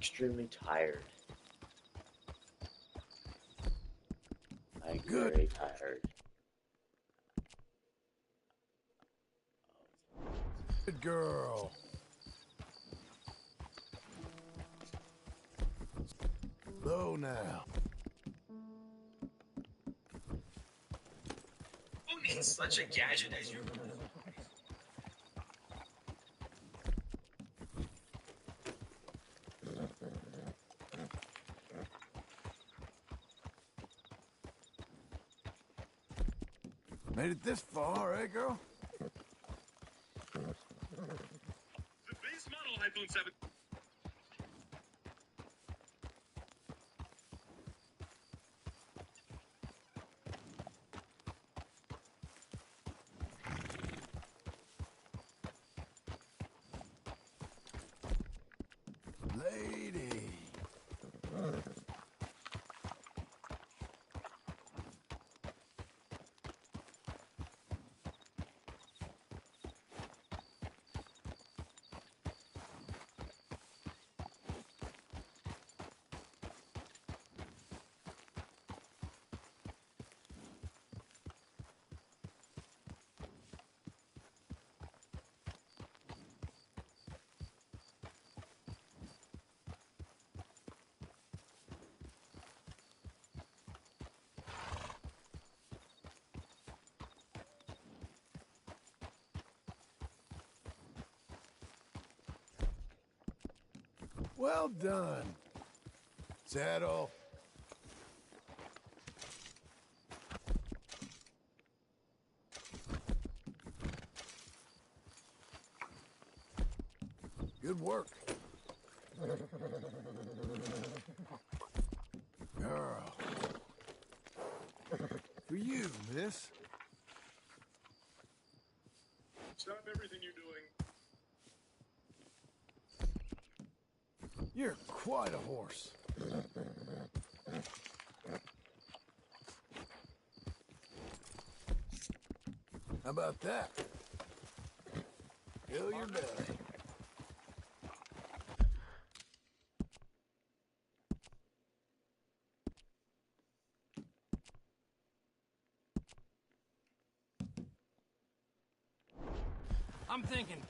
extremely tired. Like, Good. very tired. Good girl. Slow now. Who needs such a gadget as you? Made it this far, eh, girl? The base model iPhone 7. Lady. Well done. Saddle. Good work. Girl. For you, miss. Stop everything you're doing. You're quite a horse. How about that? Fill your belly. I'm thinking.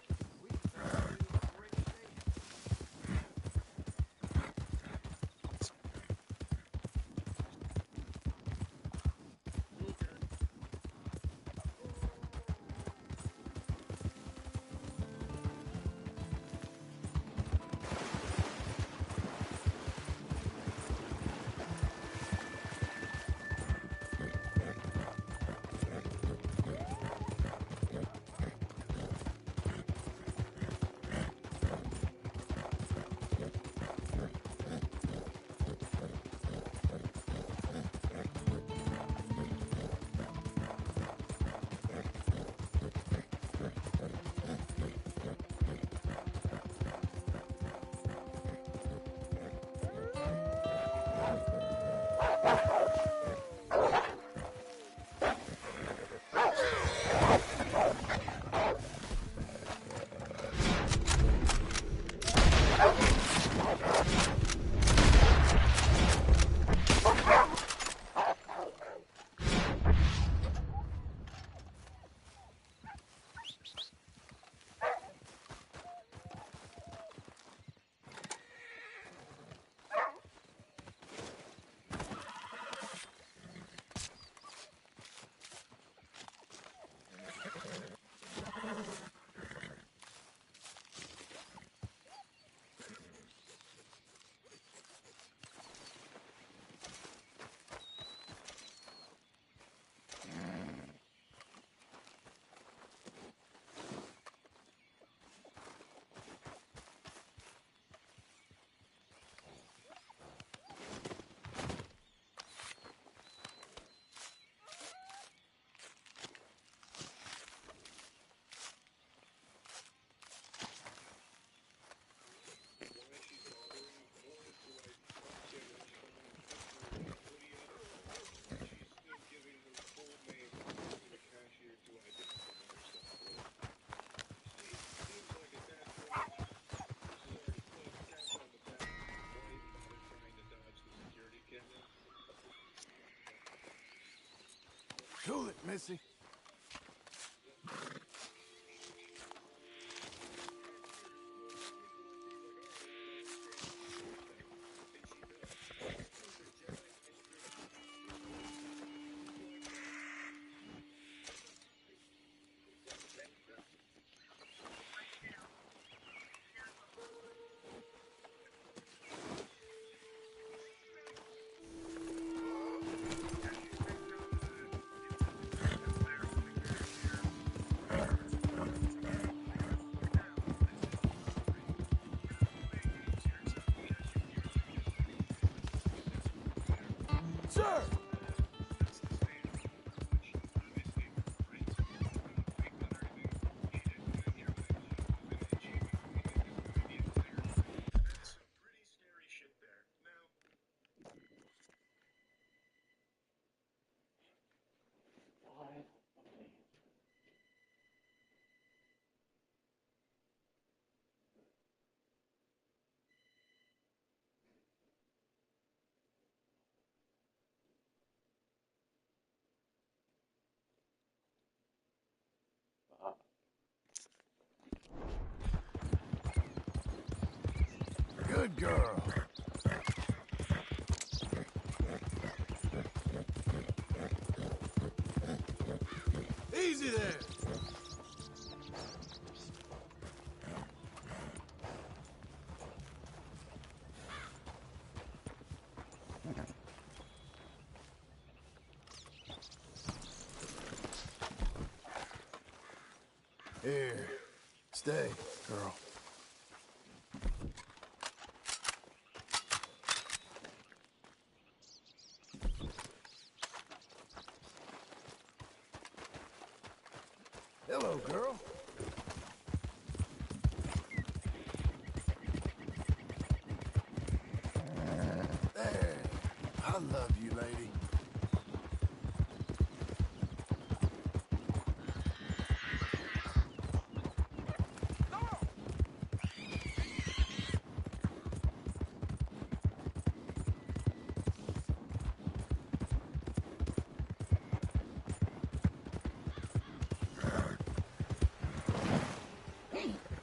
Missy? Sir! Some pretty scary shit there. Now, Good girl. Easy there. Here. Stay, girl. Hello, girl. There. I love you, lady.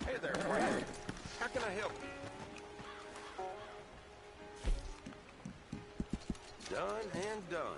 Hey there, friend. How can I help you? Done and done.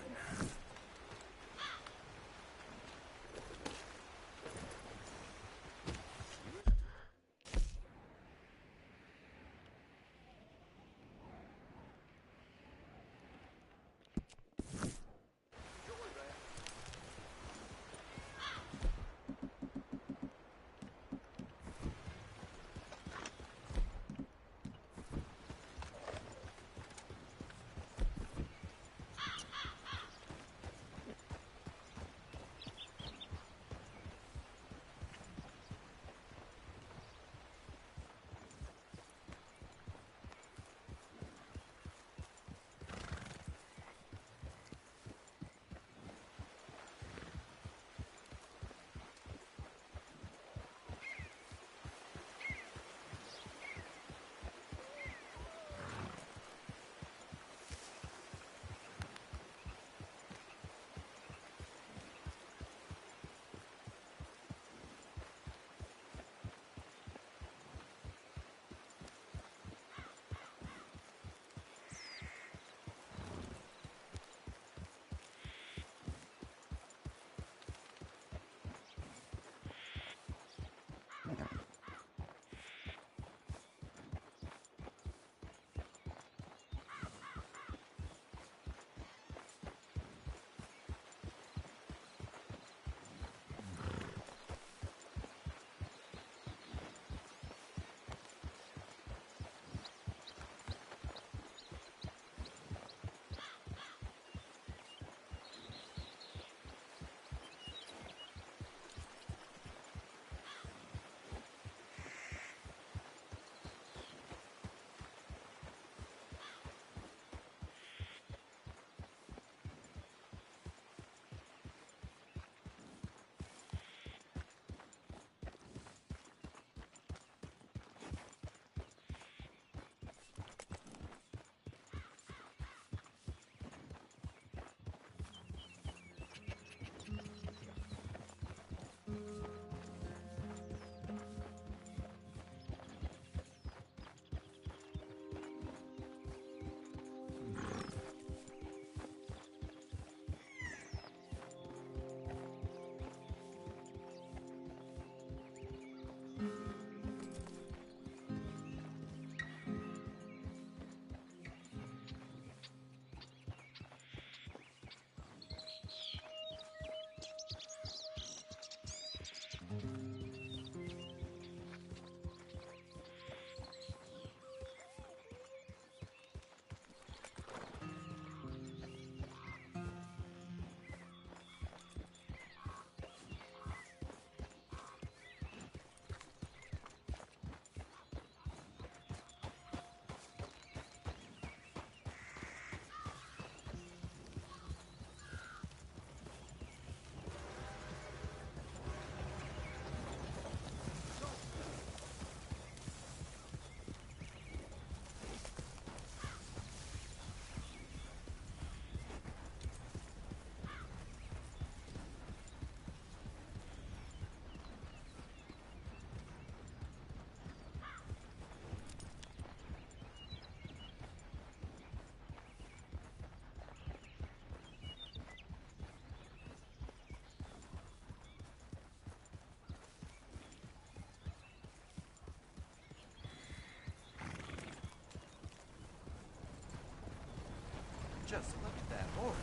Just look at that horse.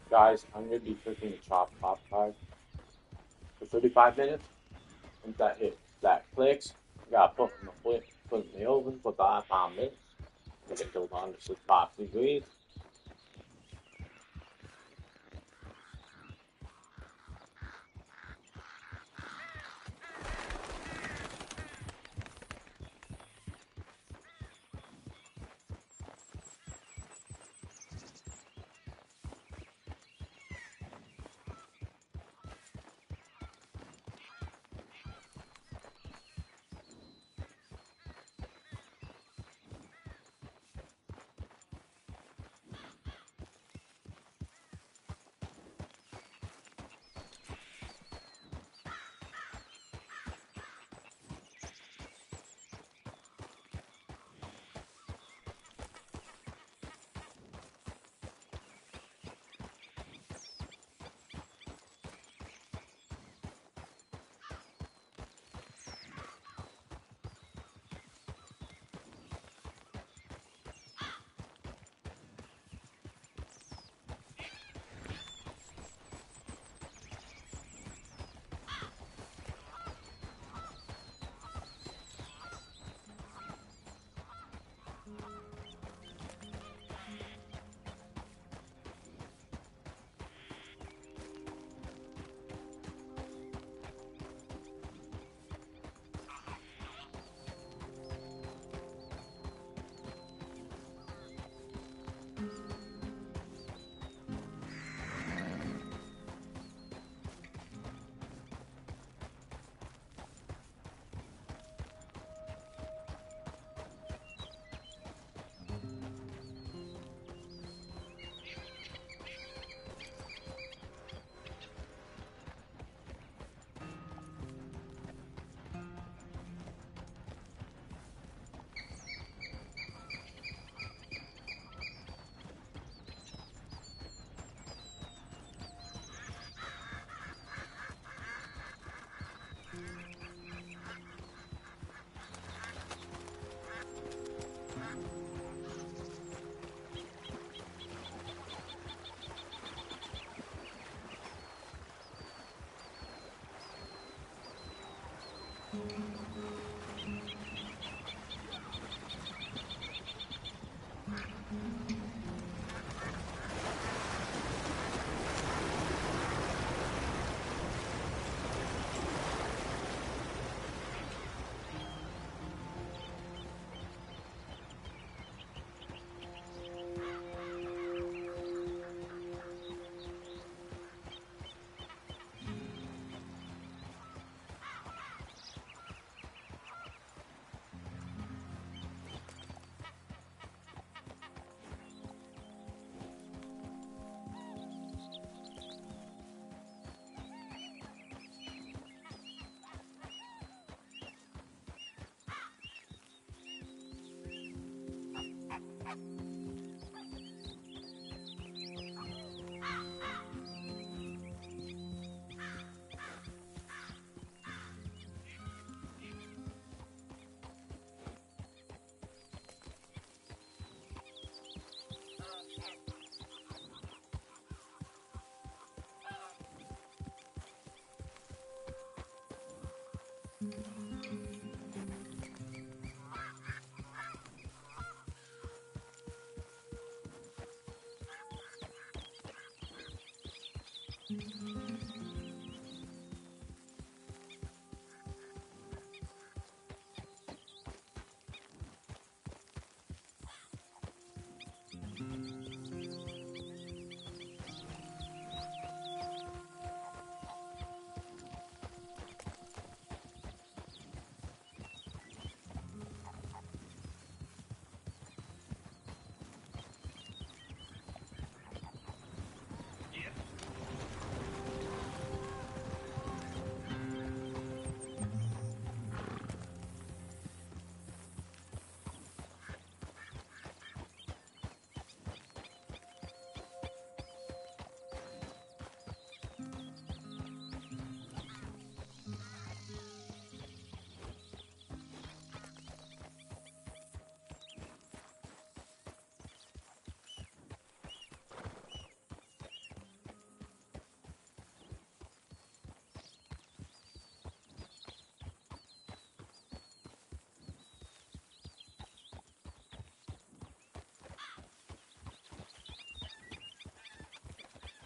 Guys, I'm gonna be cooking a chopped pop pie for 35 minutes. Once that clicks, I gotta put in the oven for 5 minutes. Get it built on to 5 degrees.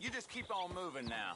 You just keep on moving now.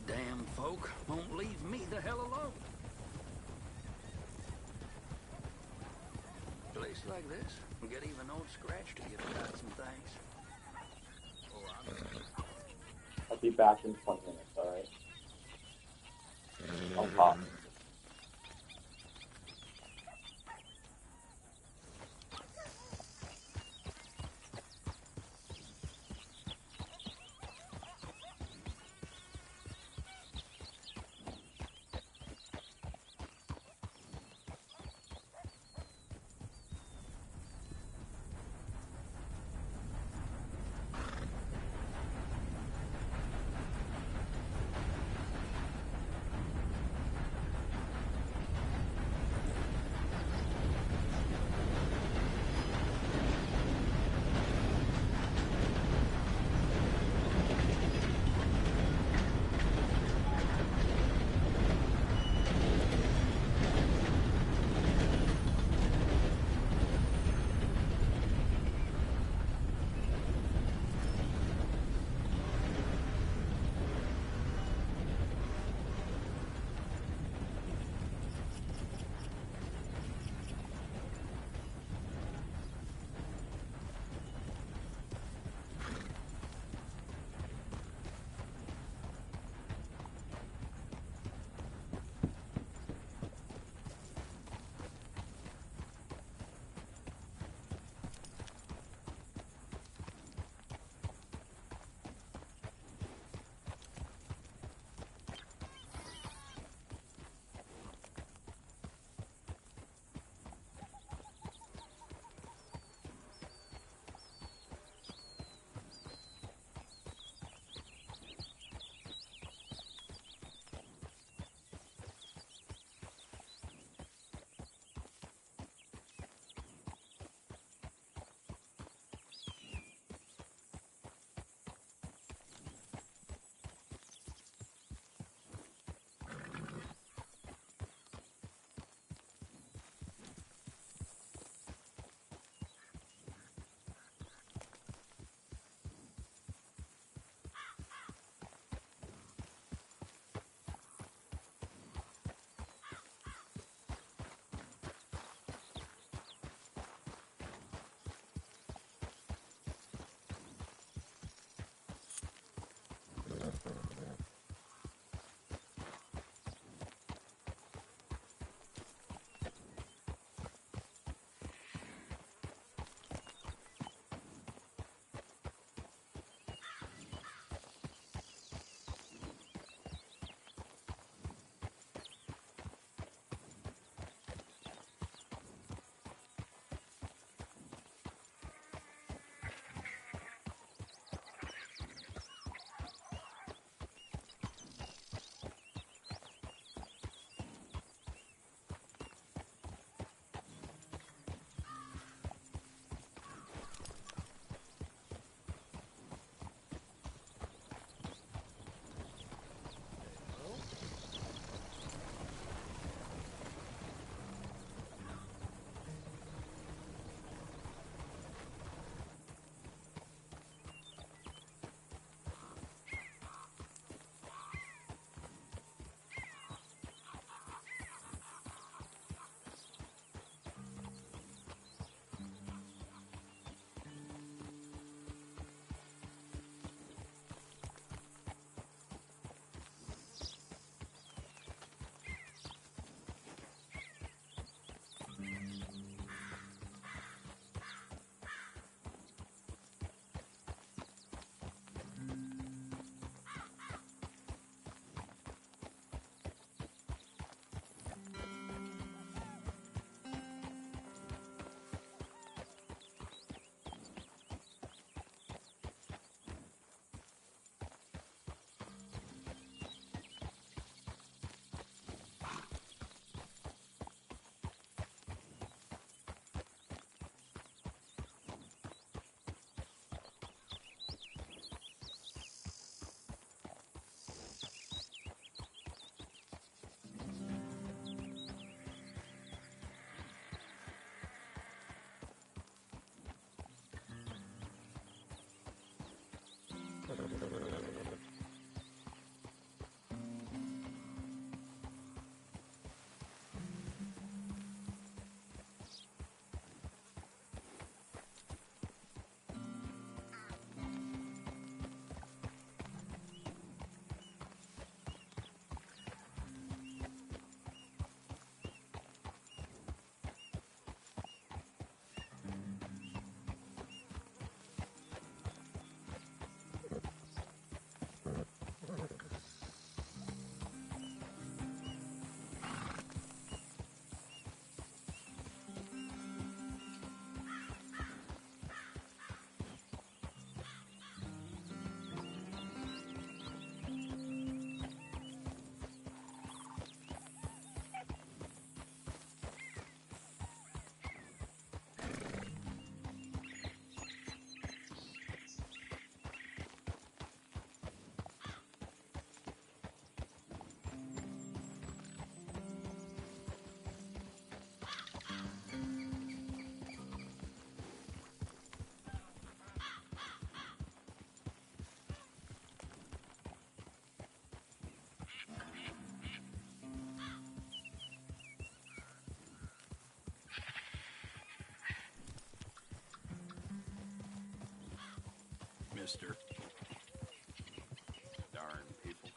Damn folk won't leave me the hell alone. Place like this will get even old Scratch to give God some thanks. I'll be back in 20 minutes, alright? I'll pop. mister. Darn people.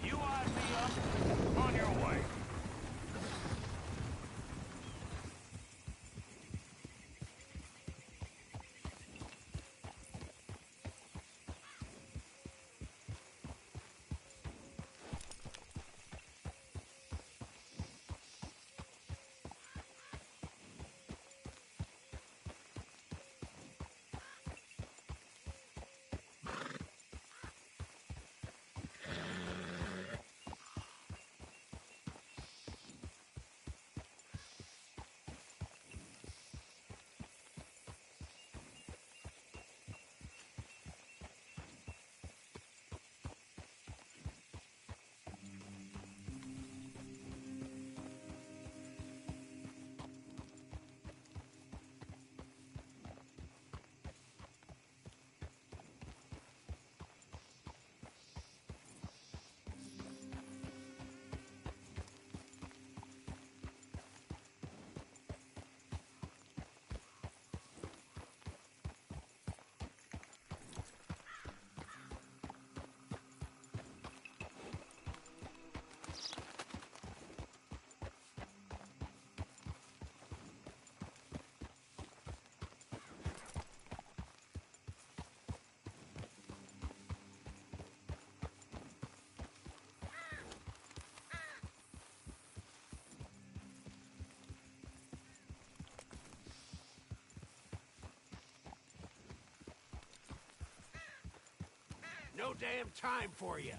You eyed me up. On your way. No damn time for you.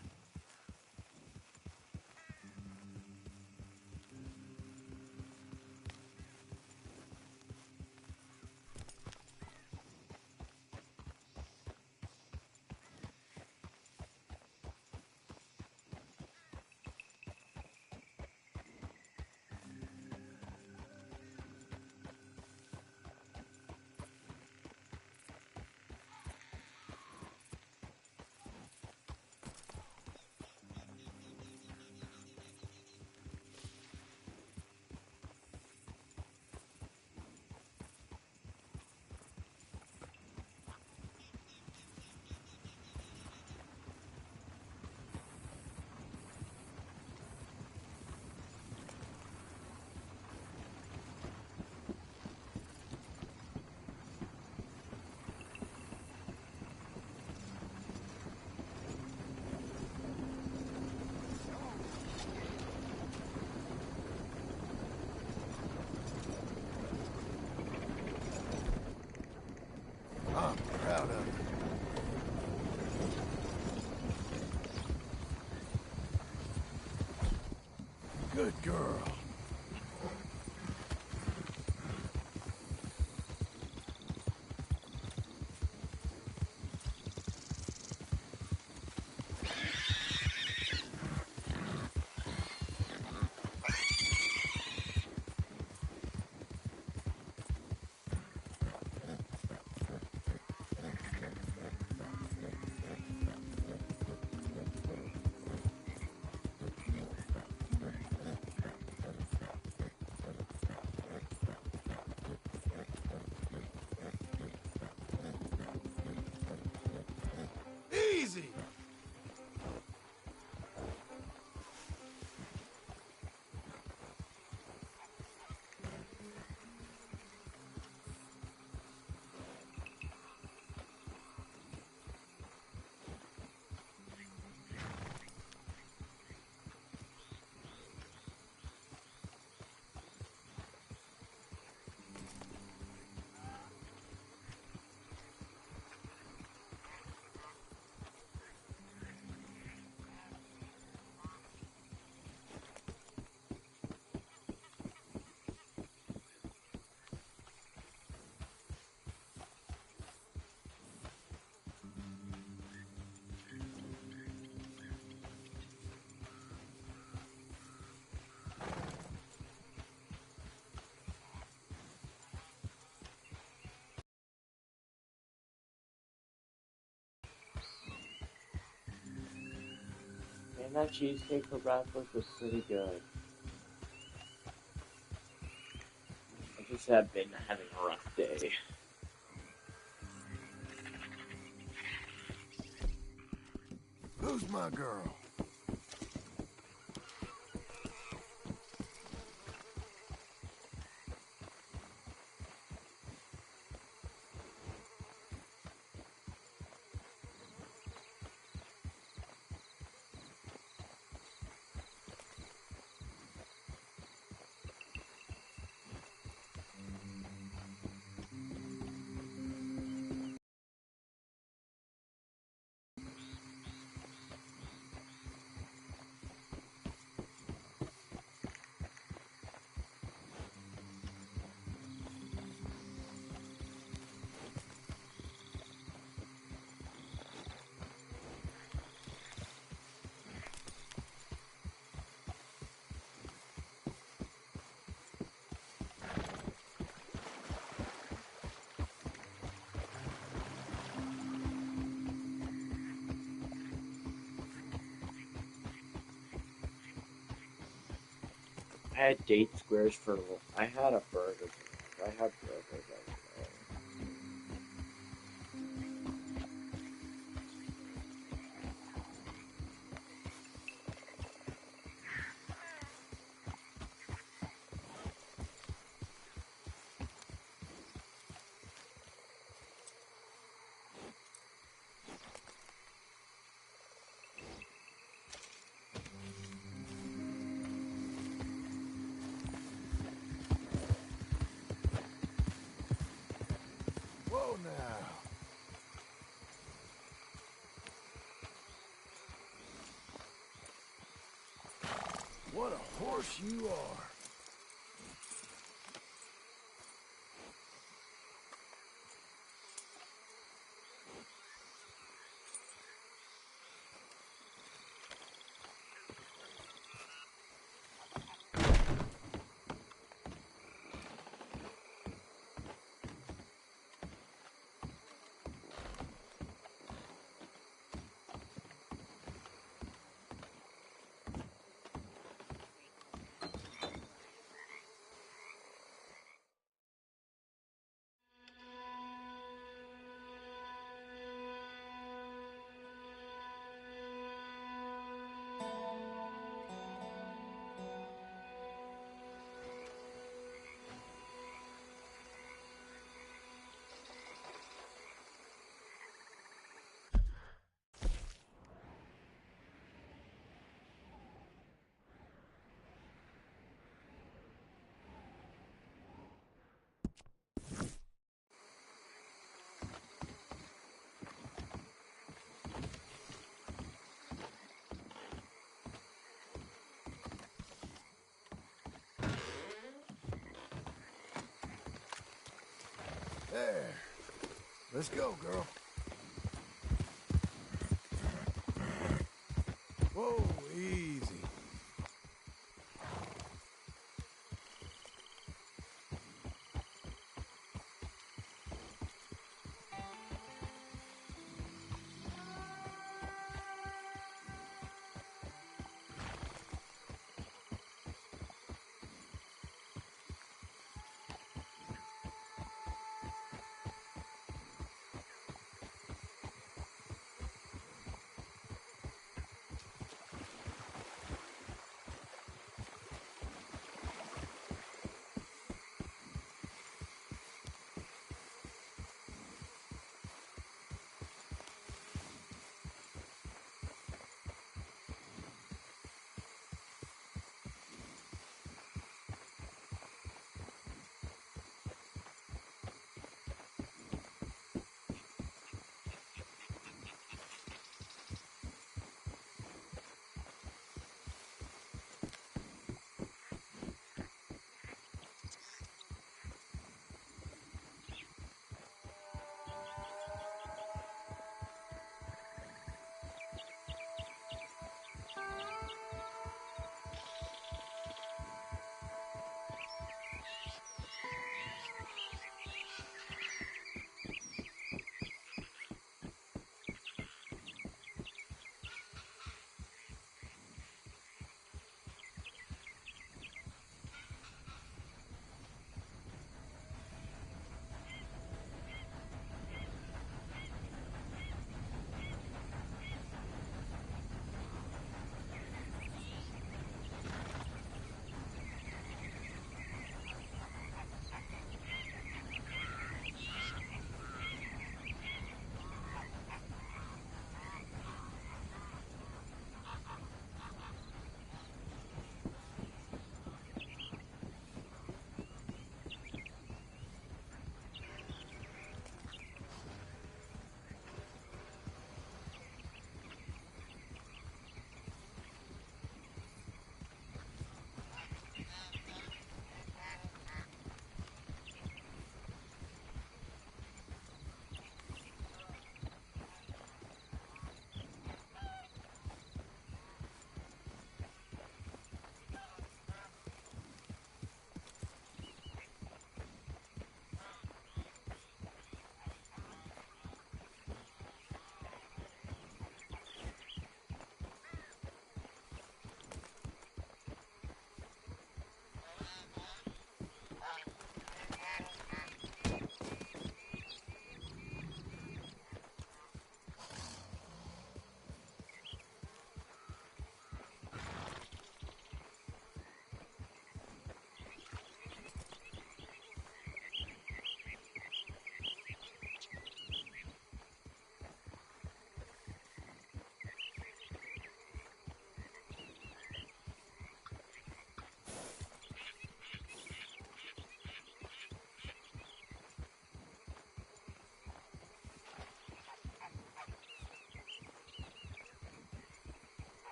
Good girl. Easy. Man, that cheesecake for breakfast was pretty good. I just have been having a rough day. Who's my girl? I had date squares for. I had a burger. I had burgers. Whoa now. What a horse you are. There. Let's go, girl. Whoa, easy.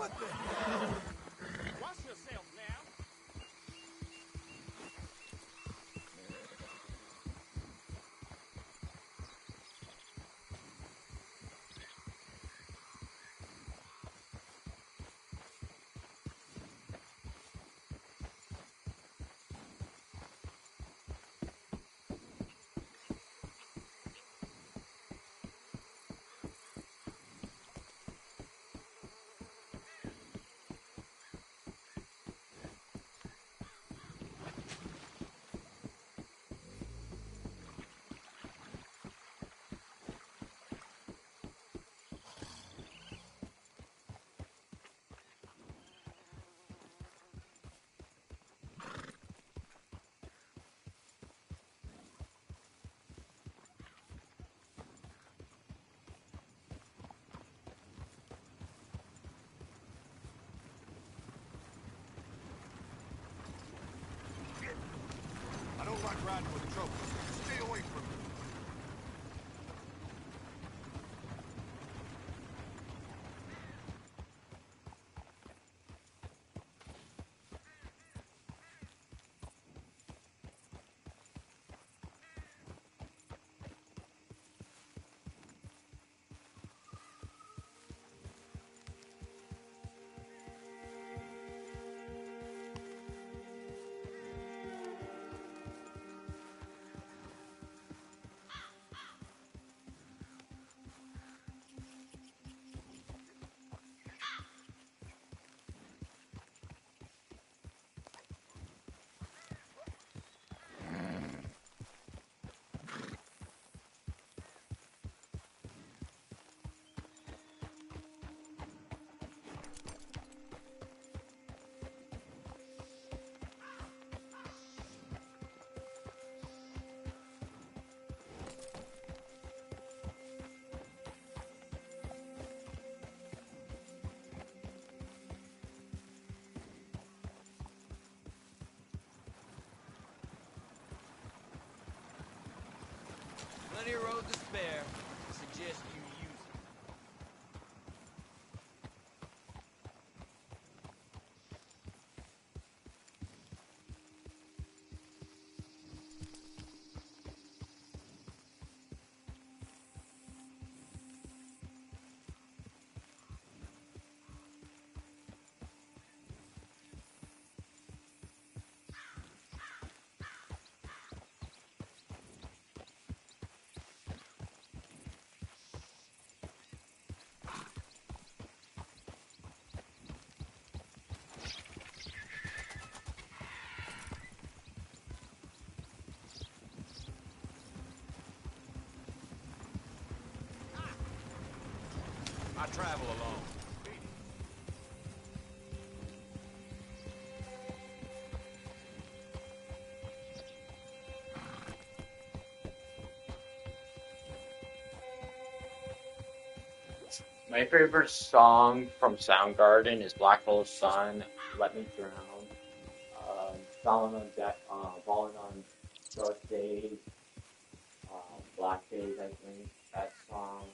What the hell? Watch yourself now. I don't like riding with trouble. Stay away from me. Plenty of road to spare. Suggest you use it. I travel alone. My favorite song from Soundgarden is Black Hole's Sun, Let Me Drown, Falling on Dark Days, Black Days, I think, that song.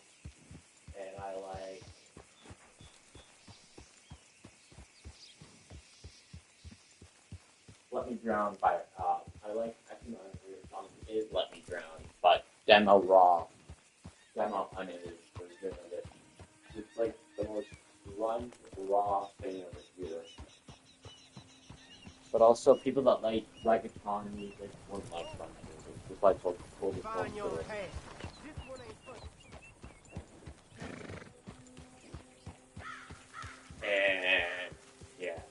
And I like Let Me Drown by, I think my favorite song is Let Me Drown, but Demo unedited version of it. It's like the most raw thing of the computer. But also, people that like reggaeton music won't like fun music. Just like total Find your head. This one ain't funny. And yeah.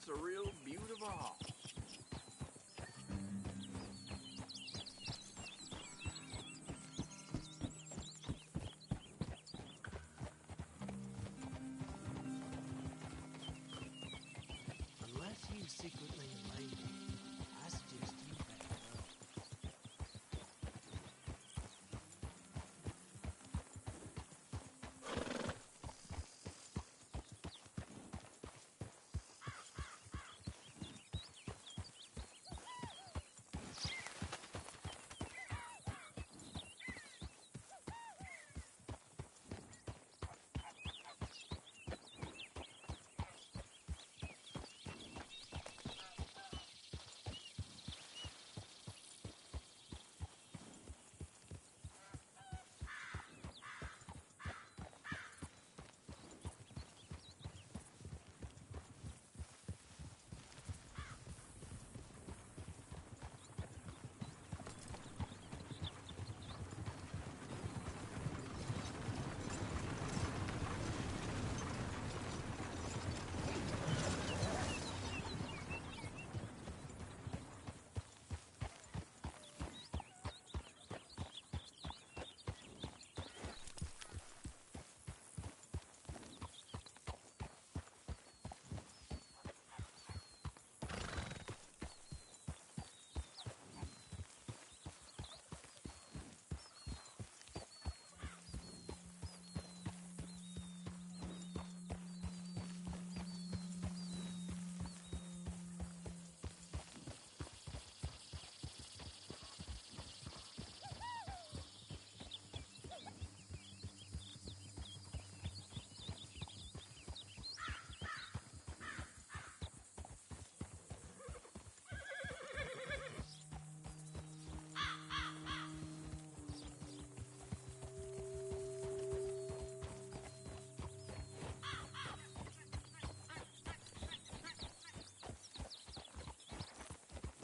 the real beaut of all. Unless you secretly a lady, I suggest you back up.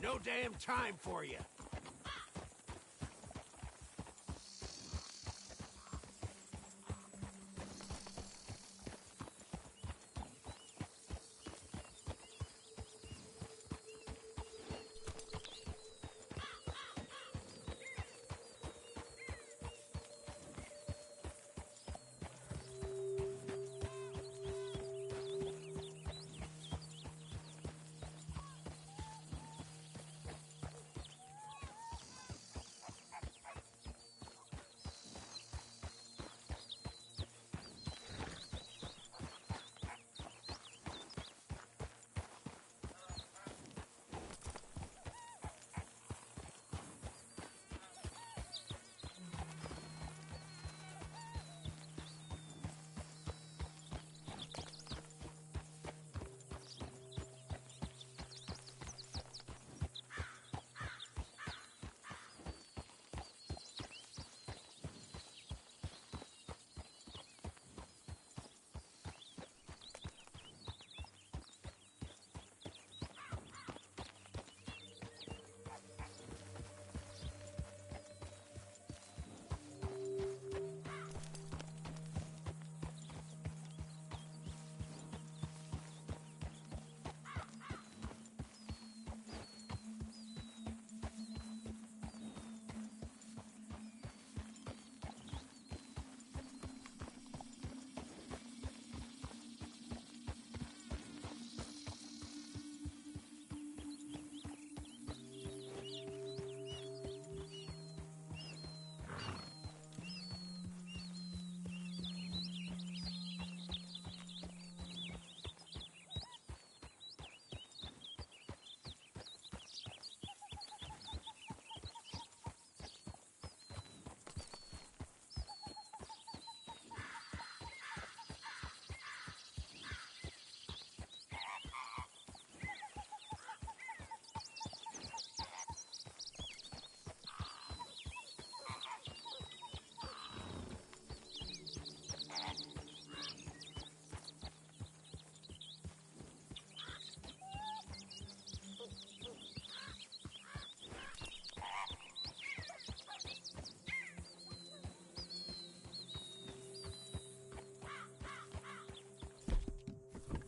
No damn time for you.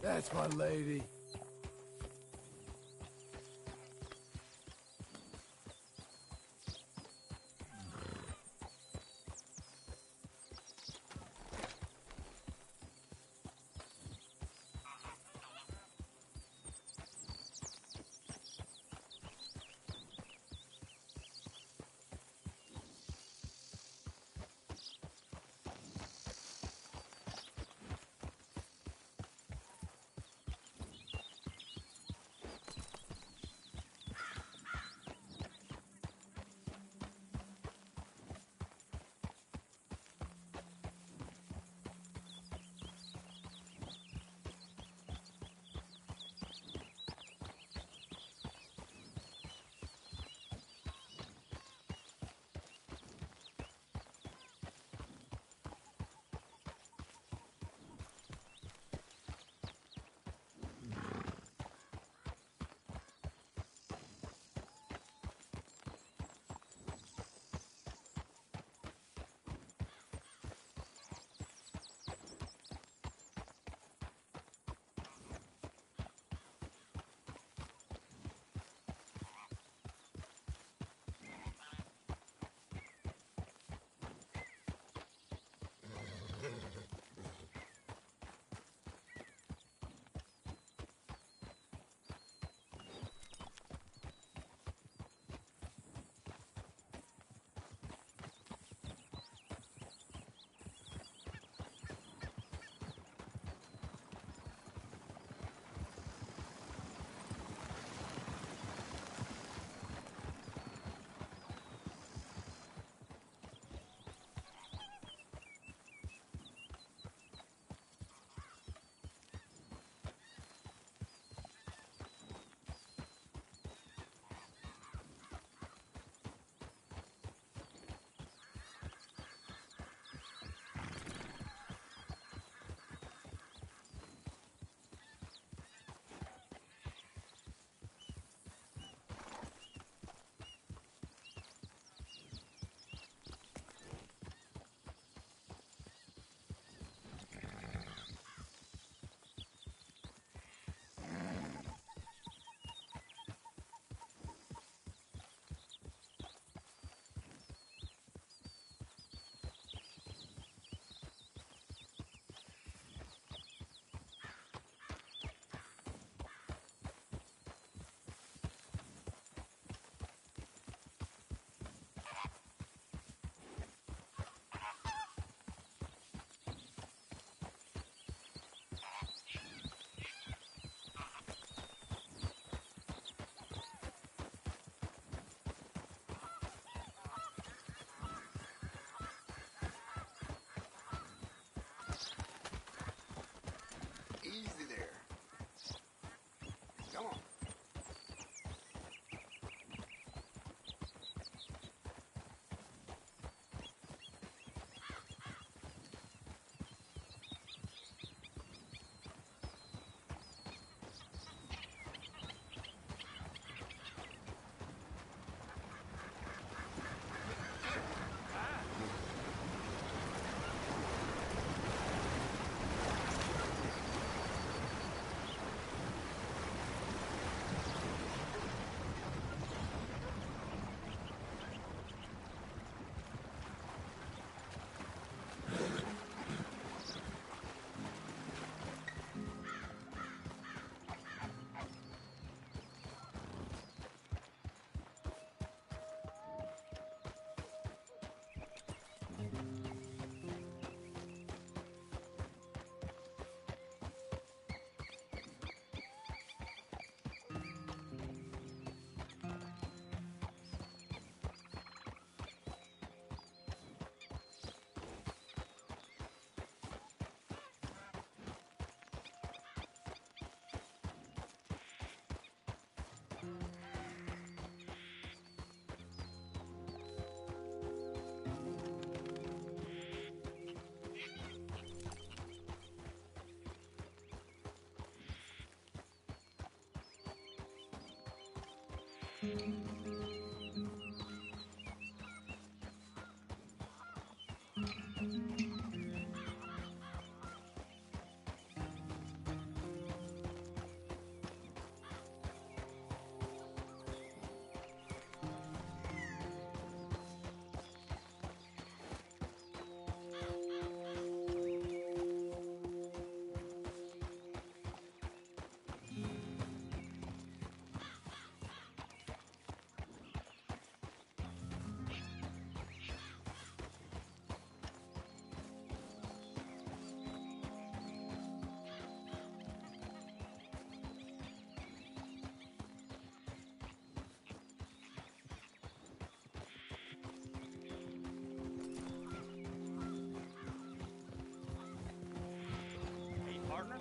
That's my lady. Hey, partner.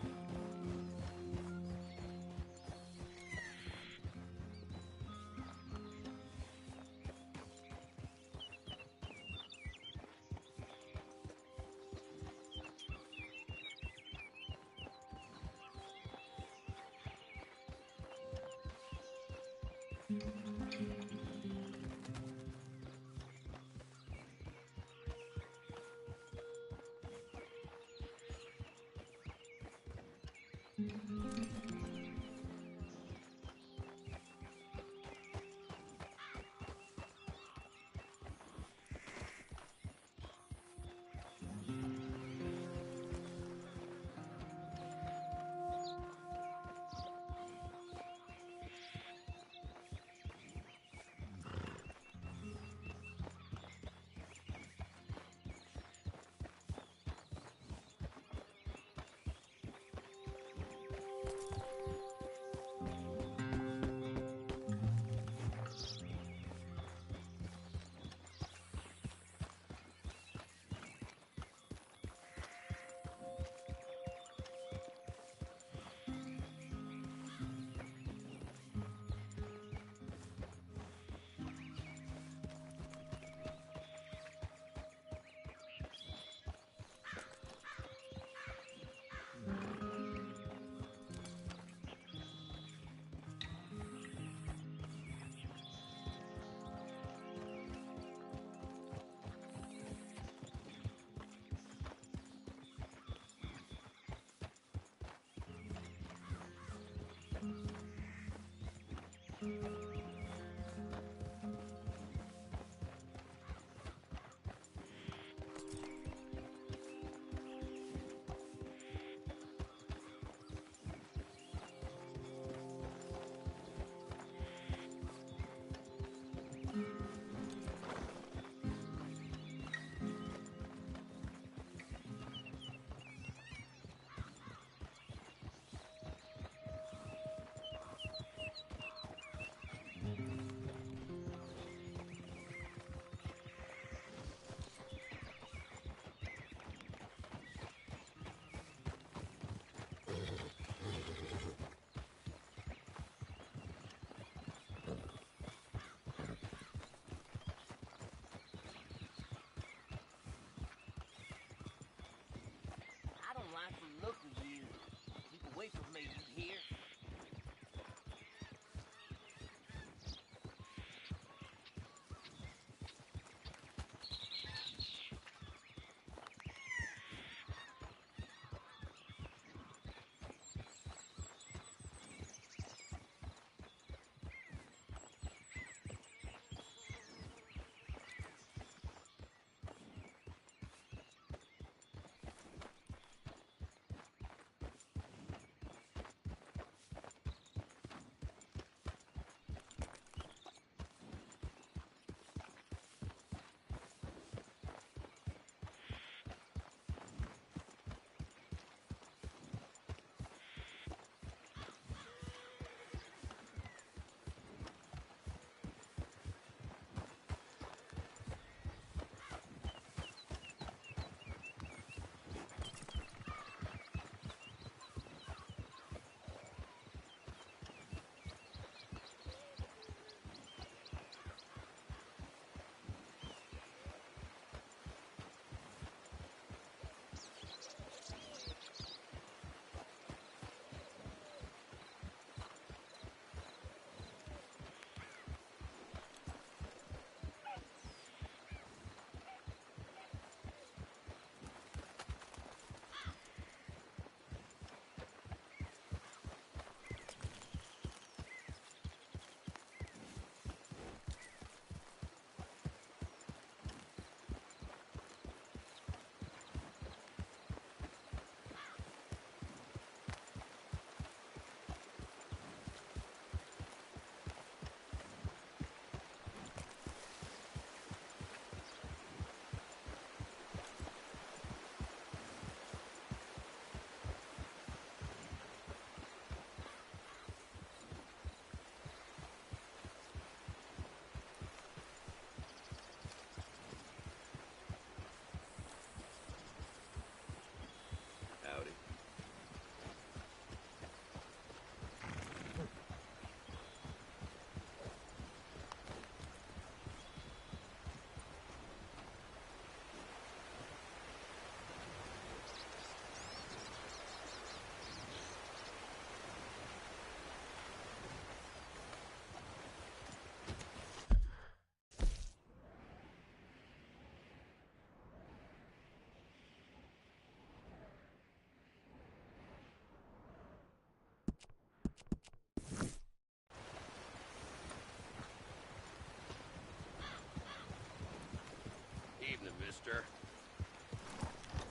mister.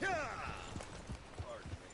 Yeah! Pardon me.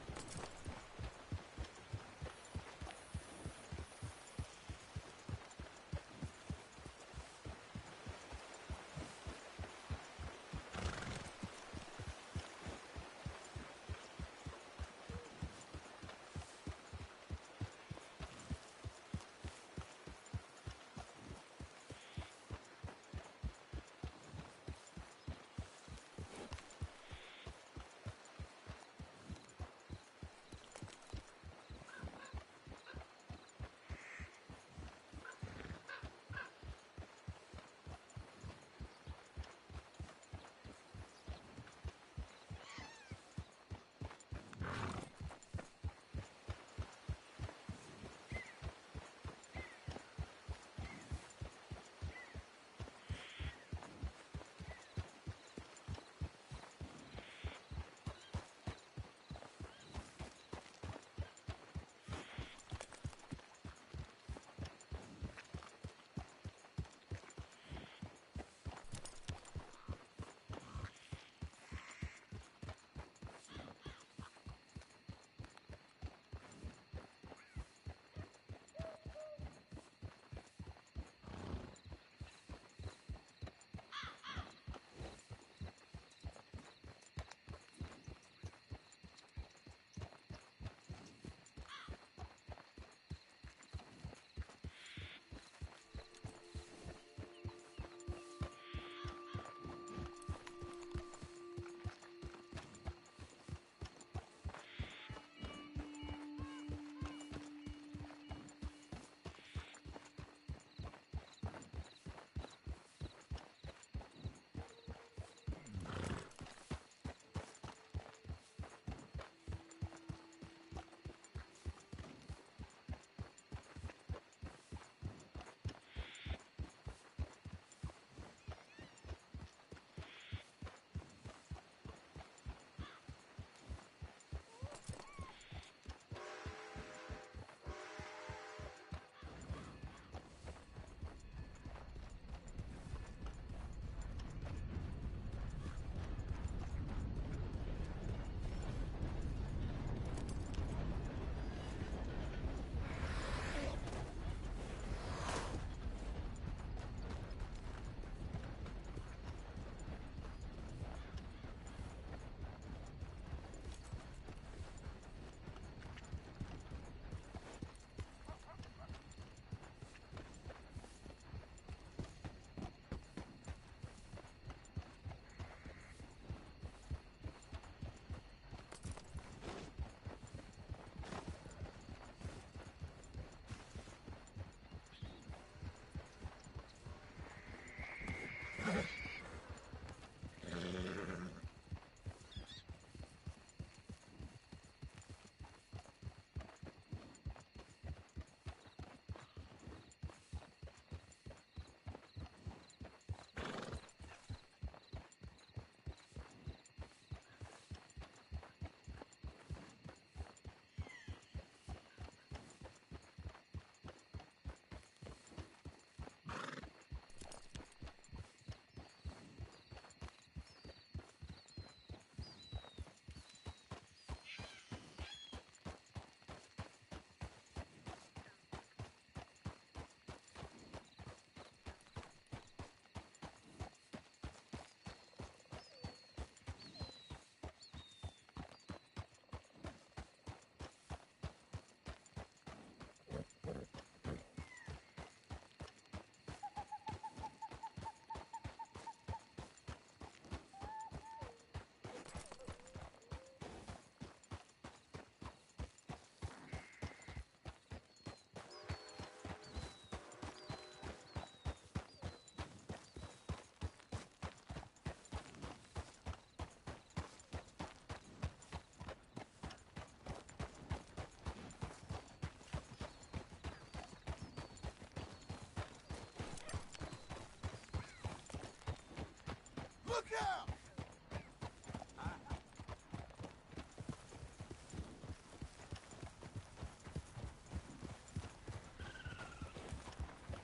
Look out!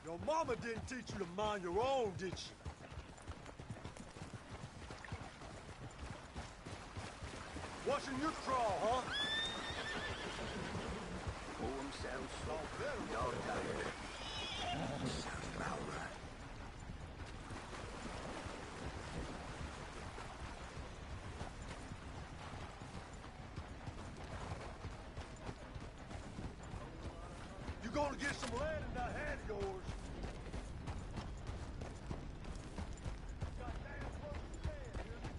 Your mama didn't teach you to mind your own, did she? Washing your crawl, huh? Oh, I'm saddled slow. Dog tired. Sounds about right. You gonna get some land in that hand of yours? Goddamn, what you saying, hear me?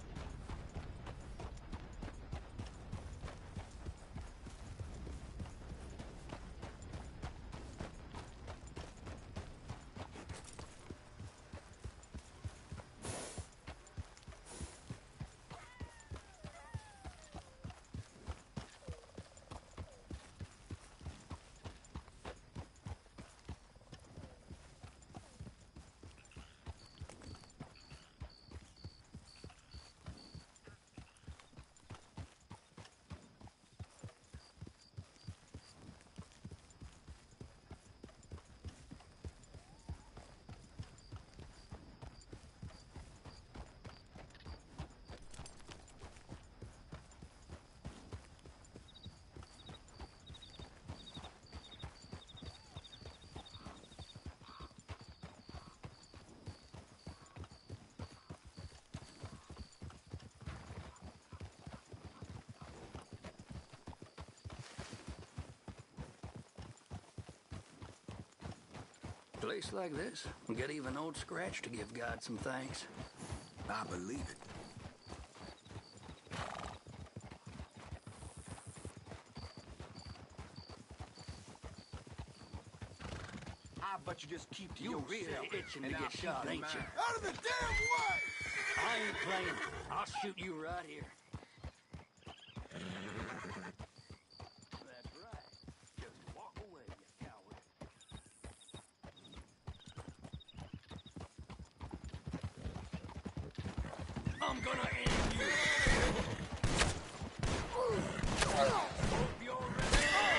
Place like this, we get even old Scratch to give God some thanks. I believe it. I bet you just keep to You yourself. really itching to and I'll get shot, keep ain't mine. you? Out of the damn way! I ain't playing. I'll shoot you right here. That's right. Just walk away, you coward. I'm gonna end you. Hope you're ready.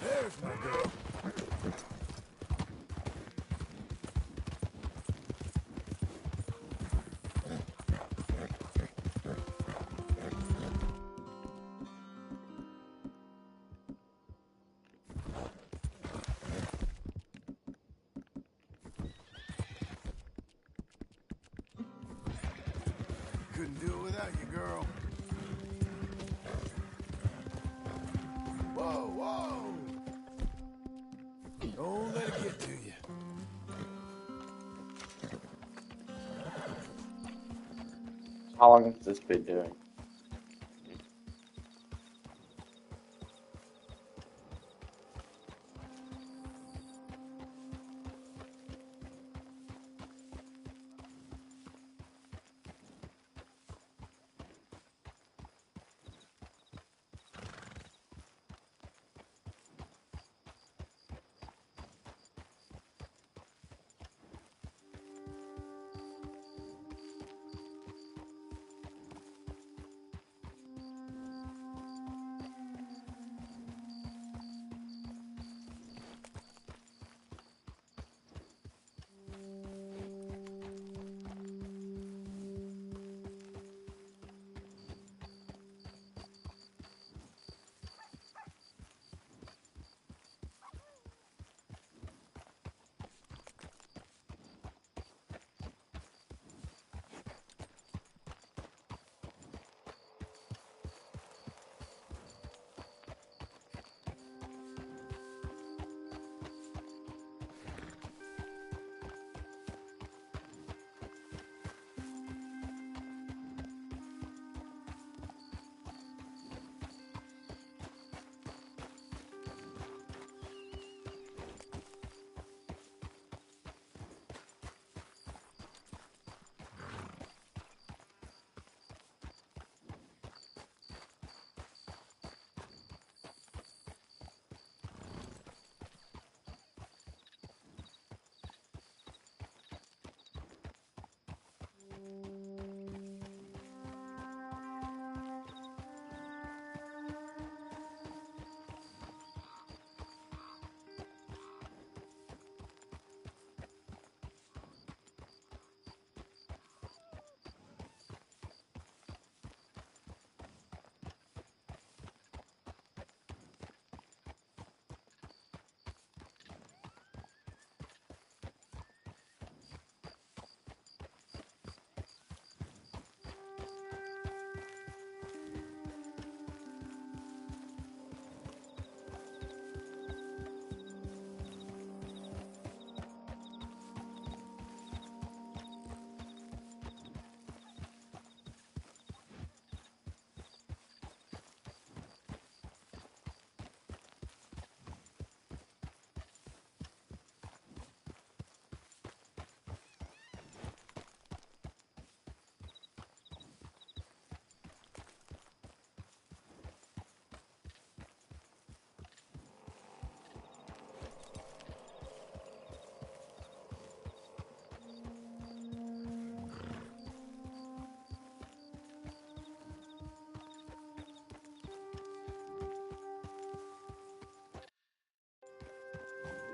There's my girl. Couldn't do it without you, girl. Whoa, whoa! Don't let it get to you. How long has this been doing?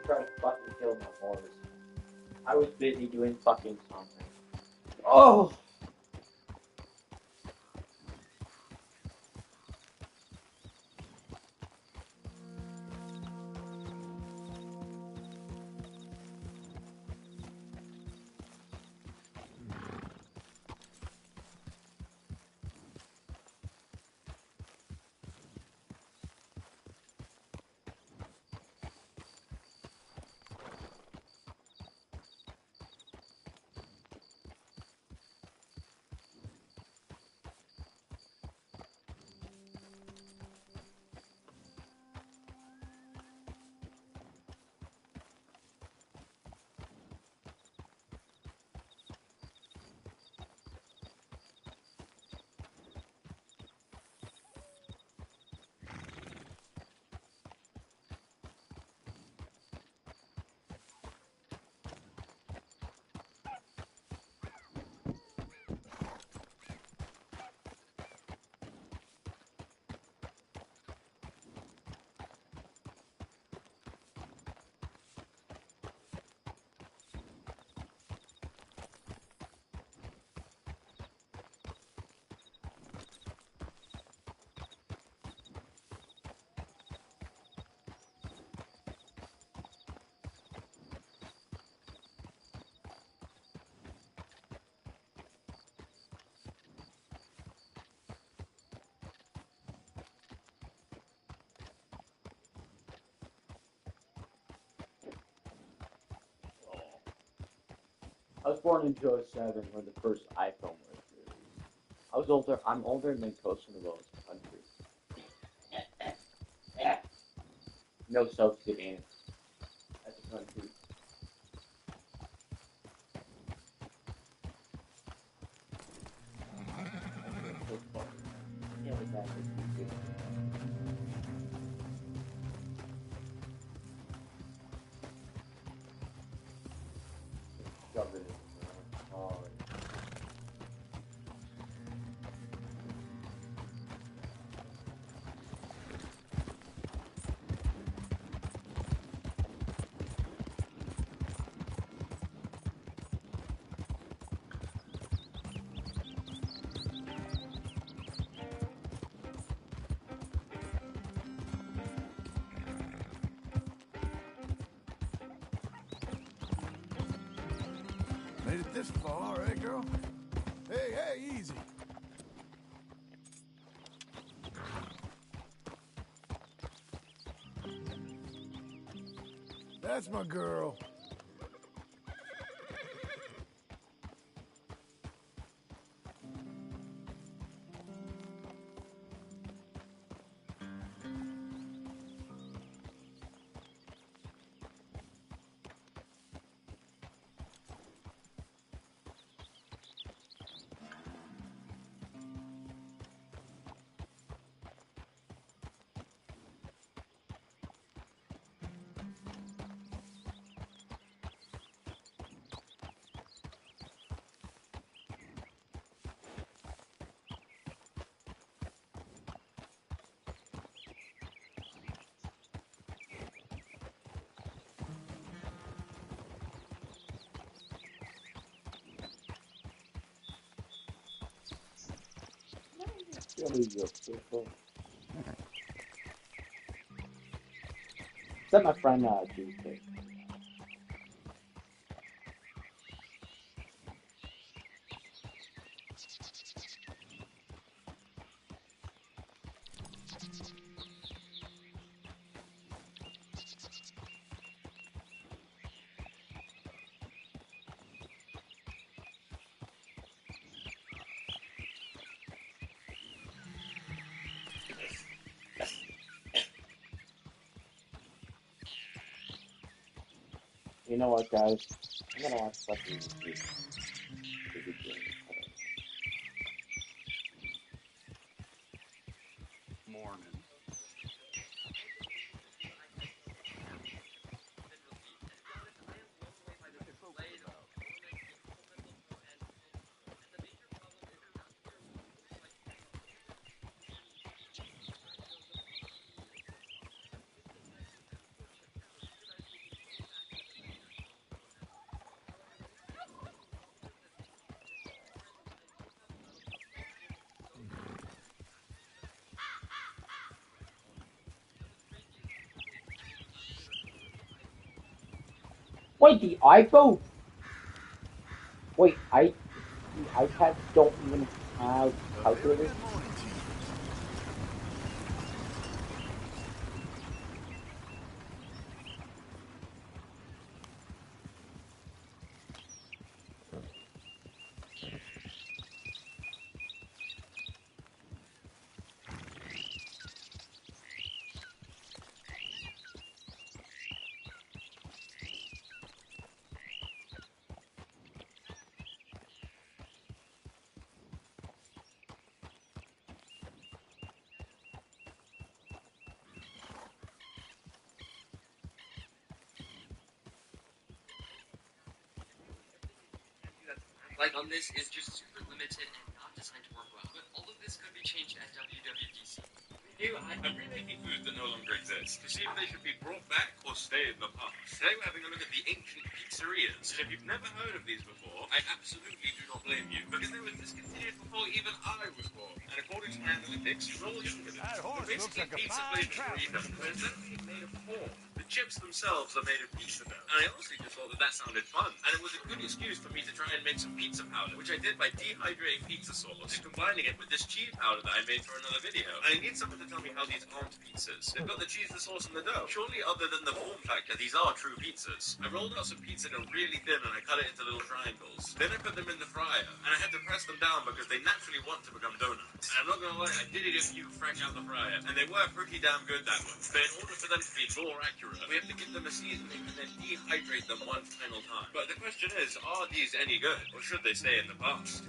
tried to fucking kill my horse. I was busy doing fucking something. Oh! I was born in 2007 when the first iPhone was released. I'm older than Kosovo as a country. No self-defense as a country. Yeah, exactly. Shove it in. Oh, Made it this far, eh, girl? Hey, hey, easy. That's my girl. really good people. Except my friend Tuesday. You know what, guys? I'm gonna watch fucking YouTube. Morning. Wait, the iPhone? Wait, the iPads don't even have A very calculators? good morning to you. Like on this is just super limited and not designed to work well. But all of this could be changed at WWDC. I'm remaking foods that no longer exist to see if they should be brought back or stay in the past. Today we're having a look at the ancient pizzerias. If you've never heard of these before, I absolutely do not blame you, because they were discontinued before even I was born. And according to my analytics, you're all younger than That me. horse They're looks basically like a pizza fine flavored traveler. burrito, but instead of being made of corn, the chips themselves are made of pizza dough. And I honestly just thought that sounded fun, and it was a good excuse for me to try and make some pizza powder, which I did by dehydrating pizza sauce and combining it with this cheese powder that I made for another video. And I need someone to tell me how these aren't pizzas. They've got the cheese, the sauce, and the dough. Surely, other than the form factor, these are true pizzas. I rolled out some pizza dough really thin and I cut it into little triangles. Then I put them in the fryer, and I had to press them down because they naturally want to become donuts. And I'm not gonna lie, I did eat a few fresh out the fryer, and they were pretty damn good that way. But in order for them to be more accurate, we have to give them a seasoning and then dehydrate them one final time. But the question is, are these any good, or should they stay in the past?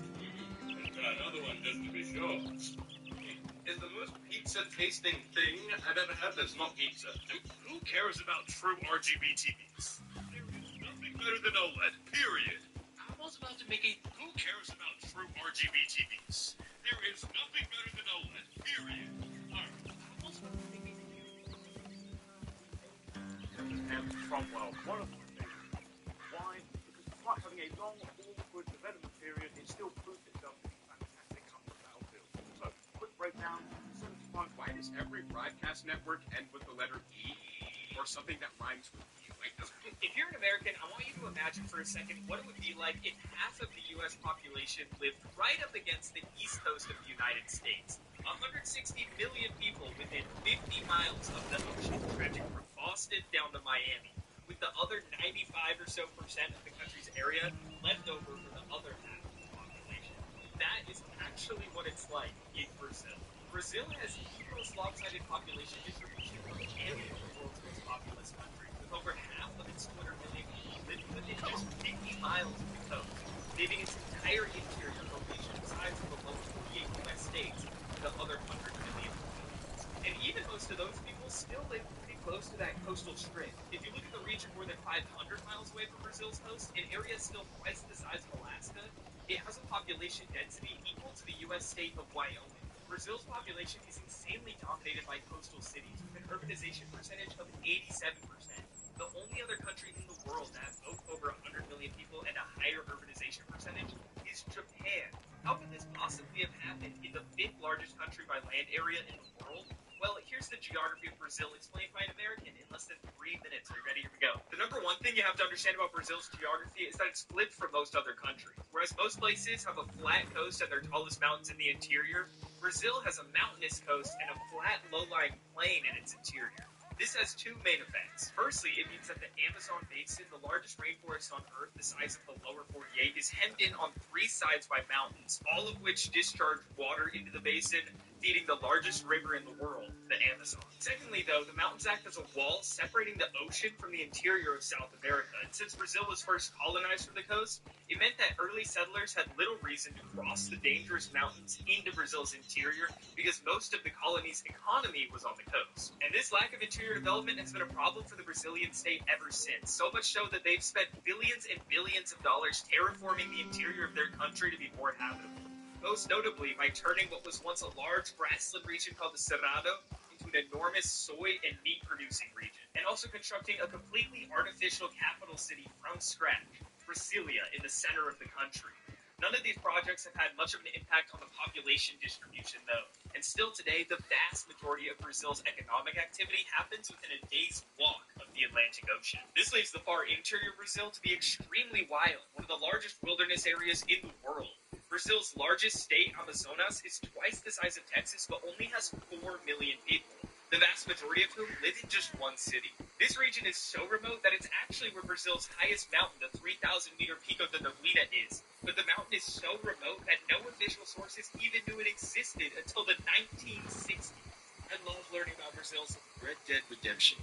Another one just to be sure. Is the most pizza-tasting thing I've ever had that's not pizza. Who cares about true RGB TVs? There is nothing better than OLED, period. I was about to make a who cares about true RGB TVs? There is nothing better than OLED, period. Alright, I was about to make a and Cromwell, one of my favorites. Why? Because despite having a long, awkward development period, it still proved itself to be fantastic after the battlefield. So, quick breakdown. Why does every broadcast network end with the letter E? Or something that rhymes with E? Like this? If you're an American, I want you to imagine for a second what it would be like if half of the U.S. population lived right up against the east coast of the United States. 160 million people within 50 miles of the ocean, stretching from Boston down to Miami, with the other 95 or so percent of the country's area left over for the other half of the population. That is actually what it's like in Brazil. Brazil has the most lopsided population distribution of any of the world's most populous countries, with over half of its 200 million people living within just 50 miles of the coast, leaving its entire interior location the size of the lower 48 U.S. states to the other 100 million people. And even most of those people still live pretty close to that coastal strip. If you look at the region more than 500 miles away from Brazil's coast, an area still twice the size of Alaska, it has a population density equal to the U.S. state of Wyoming. Brazil's population is insanely dominated by coastal cities, with an urbanization percentage of 87%. The only other country in the world that has both over 100 million people and a higher urbanization percentage is Japan. How could this possibly have happened in the 5th largest country by land area in the world? Well, here's the geography of Brazil explained by an American in less than 3 minutes. Are you ready? Here we go. The number one thing you have to understand about Brazil's geography is that it's split from most other countries. Whereas most places have a flat coast and their tallest mountains in the interior, Brazil has a mountainous coast and a flat, low-lying plain in its interior. This has two main effects. Firstly, it means that the Amazon basin, the largest rainforest on Earth the size of the lower 48, is hemmed in on 3 sides by mountains, all of which discharge water into the basin, feeding the largest river in the world, the Amazon. Secondly, though, the mountains act as a wall separating the ocean from the interior of South America. And since Brazil was first colonized from the coast, it meant that early settlers had little reason to cross the dangerous mountains into Brazil's interior because most of the colony's economy was on the coast. And this lack of interior development has been a problem for the Brazilian state ever since, so much so that they've spent billions and billions of dollars terraforming the interior of their country to be more habitable. Most notably by turning what was once a large grassland region called the Cerrado into an enormous soy and meat producing region, and also constructing a completely artificial capital city from scratch, Brasilia, in the center of the country. None of these projects have had much of an impact on the population distribution, though, and still today, the vast majority of Brazil's economic activity happens within a day's walk of the the Atlantic Ocean. This leaves the far interior Brazil to be extremely wild, one of the largest wilderness areas in the world. Brazil's largest state, Amazonas, is twice the size of Texas, but only has 4 million people, the vast majority of whom live in just one city. This region is so remote that it's actually where Brazil's highest mountain, the 3,000-meter Pico da Neblina, is. But the mountain is so remote that no official sources even knew it existed until the 1960s. I love learning about Brazil's Red Dead Redemption.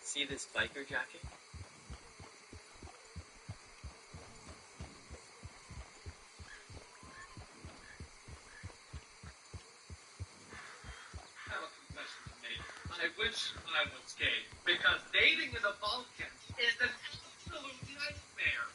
See this biker jacket? I have a confession to make. I wish I was gay, because dating in the Balkans is an absolute nightmare.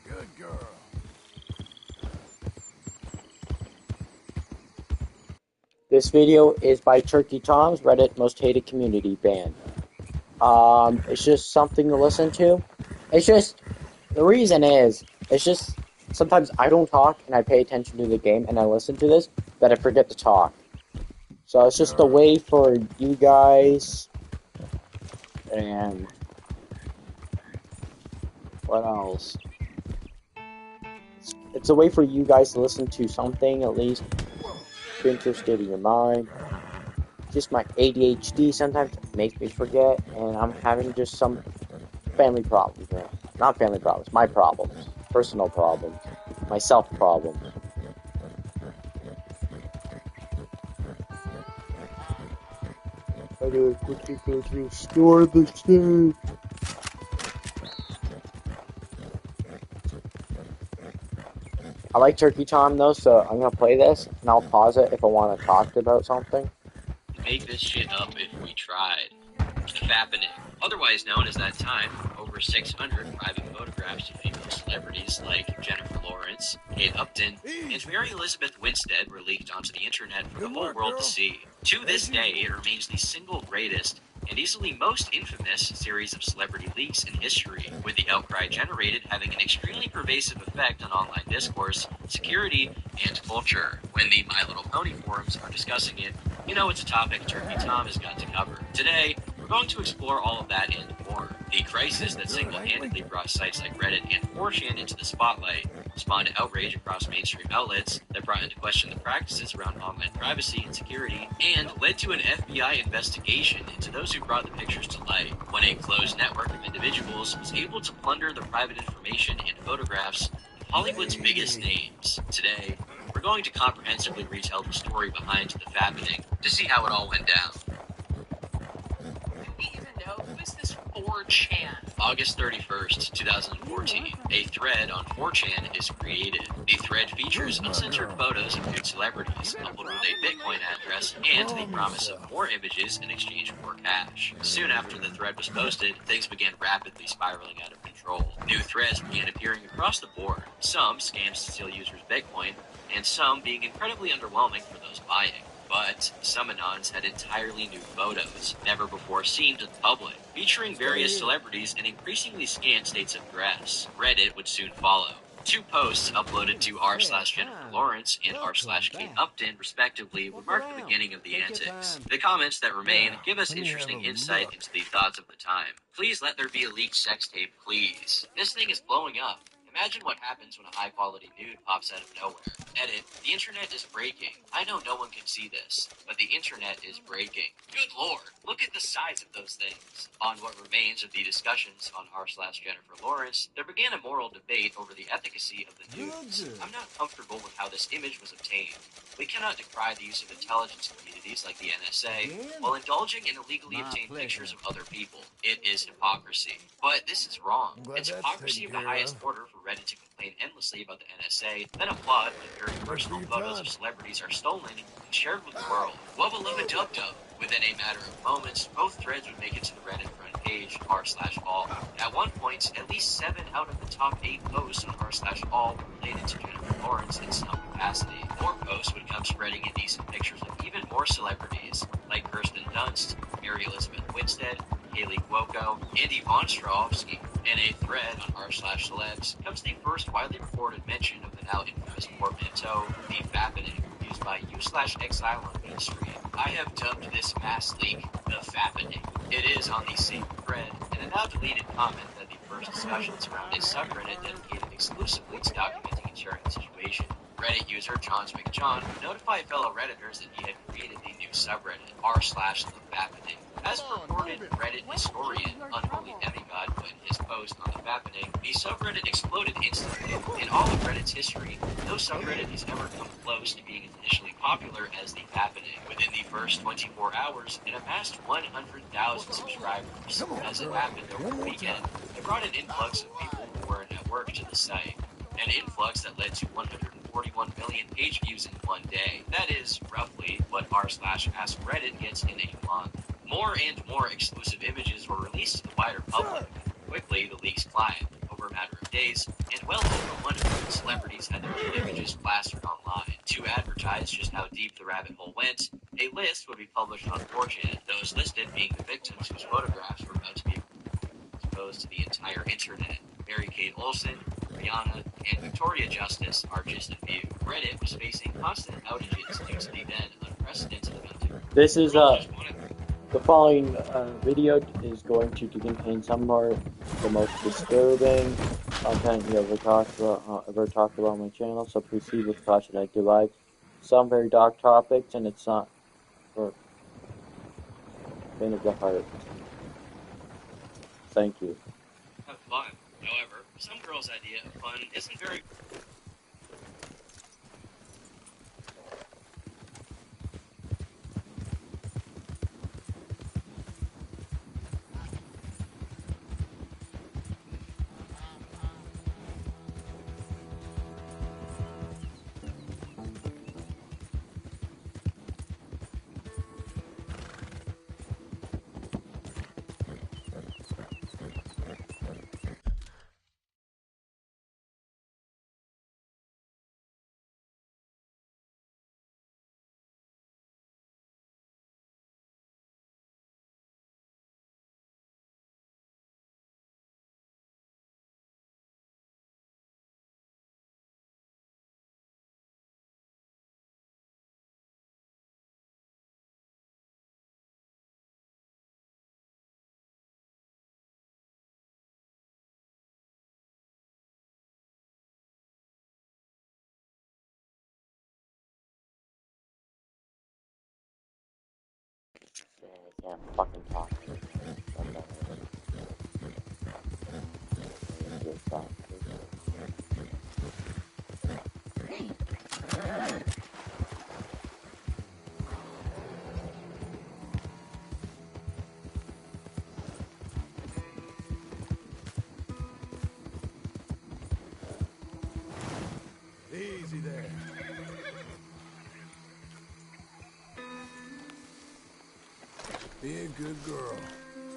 Good girl. This video is by Turkey Tom's Reddit Most Hated Community Band. It's just something to listen to. It's just, the reason is, it's just, sometimes I don't talk and I pay attention to the game and I listen to this, that I forget to talk. So it's just a way for you guys, and what else? It's a way for you guys to listen to something, at least, interested in your mind. Just my ADHD sometimes makes me forget, and I'm having just some family problems, man. Not family problems, my problems. Personal problems. Myself problems. I gotta quickly go to the store this day. I like Turkey Tom though, so I'm gonna play this, and I'll pause it if I want to talk about something. Make this shit up if we tried. Fappening, otherwise known as that time, over 600 private photographs of female celebrities like Jennifer Lawrence, Kate Upton, and Mary Elizabeth Winstead were leaked onto the internet for the whole world to see. To this day, it remains the single greatest and easily most infamous series of celebrity leaks in history, with the outcry generated having an extremely pervasive effect on online discourse, security, and culture. When the My Little Pony forums are discussing it, you know it's a topic Turkey Tom has got to cover. Today, we're going to explore all of that and more. The crisis that single-handedly brought sites like Reddit and 4chan into the spotlight, spawned outrage across mainstream outlets that brought into question the practices around online privacy and security, and led to an FBI investigation into those who brought the pictures to light, when a closed network of individuals was able to plunder the private information and photographs of Hollywood's biggest names. Today, we're going to comprehensively retell the story behind the fappening to see how it all went down. Do we even know who is this 4chan? August 31st, 2014, a thread on 4chan is created. The thread features uncensored photos of nude celebrities, coupled with a Bitcoin address, and the promise of more images in exchange for cash. Soon after the thread was posted, things began rapidly spiraling out of control. New threads began appearing across the board, some scams to steal users' Bitcoin, and some being incredibly underwhelming for those buying. But some anons had entirely new photos, never before seen to the public, featuring various celebrities in increasingly scant states of dress. Reddit would soon follow. Two posts uploaded to r/Jennifer Lawrence and r/Kate Upton, respectively, would mark the beginning of the antics. The comments that remain give us interesting insight into the thoughts of the time. Please let there be a leaked sex tape, please. This thing is blowing up. Imagine what happens when a high-quality nude pops out of nowhere. Edit, the internet is breaking. I know no one can see this, but the internet is breaking. Good lord, look at the size of those things. On what remains of the discussions on r/Jennifer Lawrence, there began a moral debate over the efficacy of the nudes. I'm not comfortable with how this image was obtained. We cannot decry the use of intelligence communities like the NSA while indulging in illegally obtained pictures of other people. It is hypocrisy. But this is wrong. It's hypocrisy of the highest order for Reddit to complain endlessly about the NSA, then applaud when very personal photos of celebrities are stolen and shared with the world. Wubba lubba dub dub. Within a matter of moments, both threads would make it to the Reddit front page, r/all. At one point, at least 7 out of the top 8 posts on r/all were related to Jennifer Lawrence in some capacity. More posts would come spreading indecent pictures of even more celebrities, like Kirsten Dunst, Mary Elizabeth Winstead, Haley Cuoco, Andy Von Strahovski. In a thread on r/celebs comes the first widely reported mention of the now infamous portmanteau, the fappening, used by u/exile on Main Street. I have dubbed this mass leak the fappening. It is on the same thread, and a now deleted comment that the first discussions around a subreddit dedicated exclusively to documenting a sharing situation. Reddit user Johns McJohn notified fellow Redditors that he had created the new subreddit, r/thefappening. As reported, Reddit historian Unholy Demigod put in his post on the fappening, the subreddit exploded instantly. In all of Reddit's history, no subreddit has ever come close to being as initially popular as the fappening. Within the first 24 hours, it amassed 100,000 subscribers. As it happened over the weekend, it brought an influx of people who weren't at work to the site. An influx that led to 141 million page views in one day. That is roughly what r/AskReddit gets in a month. More and more exclusive images were released to the wider public. Quickly, the leaks climbed, over a matter of days, and well over 100 celebrities had their nude images plastered online. To advertise just how deep the rabbit hole went, a list would be published on 4chan, those listed being the victims whose photographs were about to be exposed to the entire internet. Mary-Kate Olsen, Rihanna, and Victoria Justice are just a few. Reddit was facing constant outages due to the then unprecedented amount of... This is the following video is going to contain some more the most disturbing content you ever talked about on my channel. So proceed with caution. I do like some very dark topics, and it's not for faint of the heart. Thank you. Have fun. However, some girls' idea of fun isn't very... I can't fucking talk. Easy there. Be a good girl.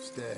Stay.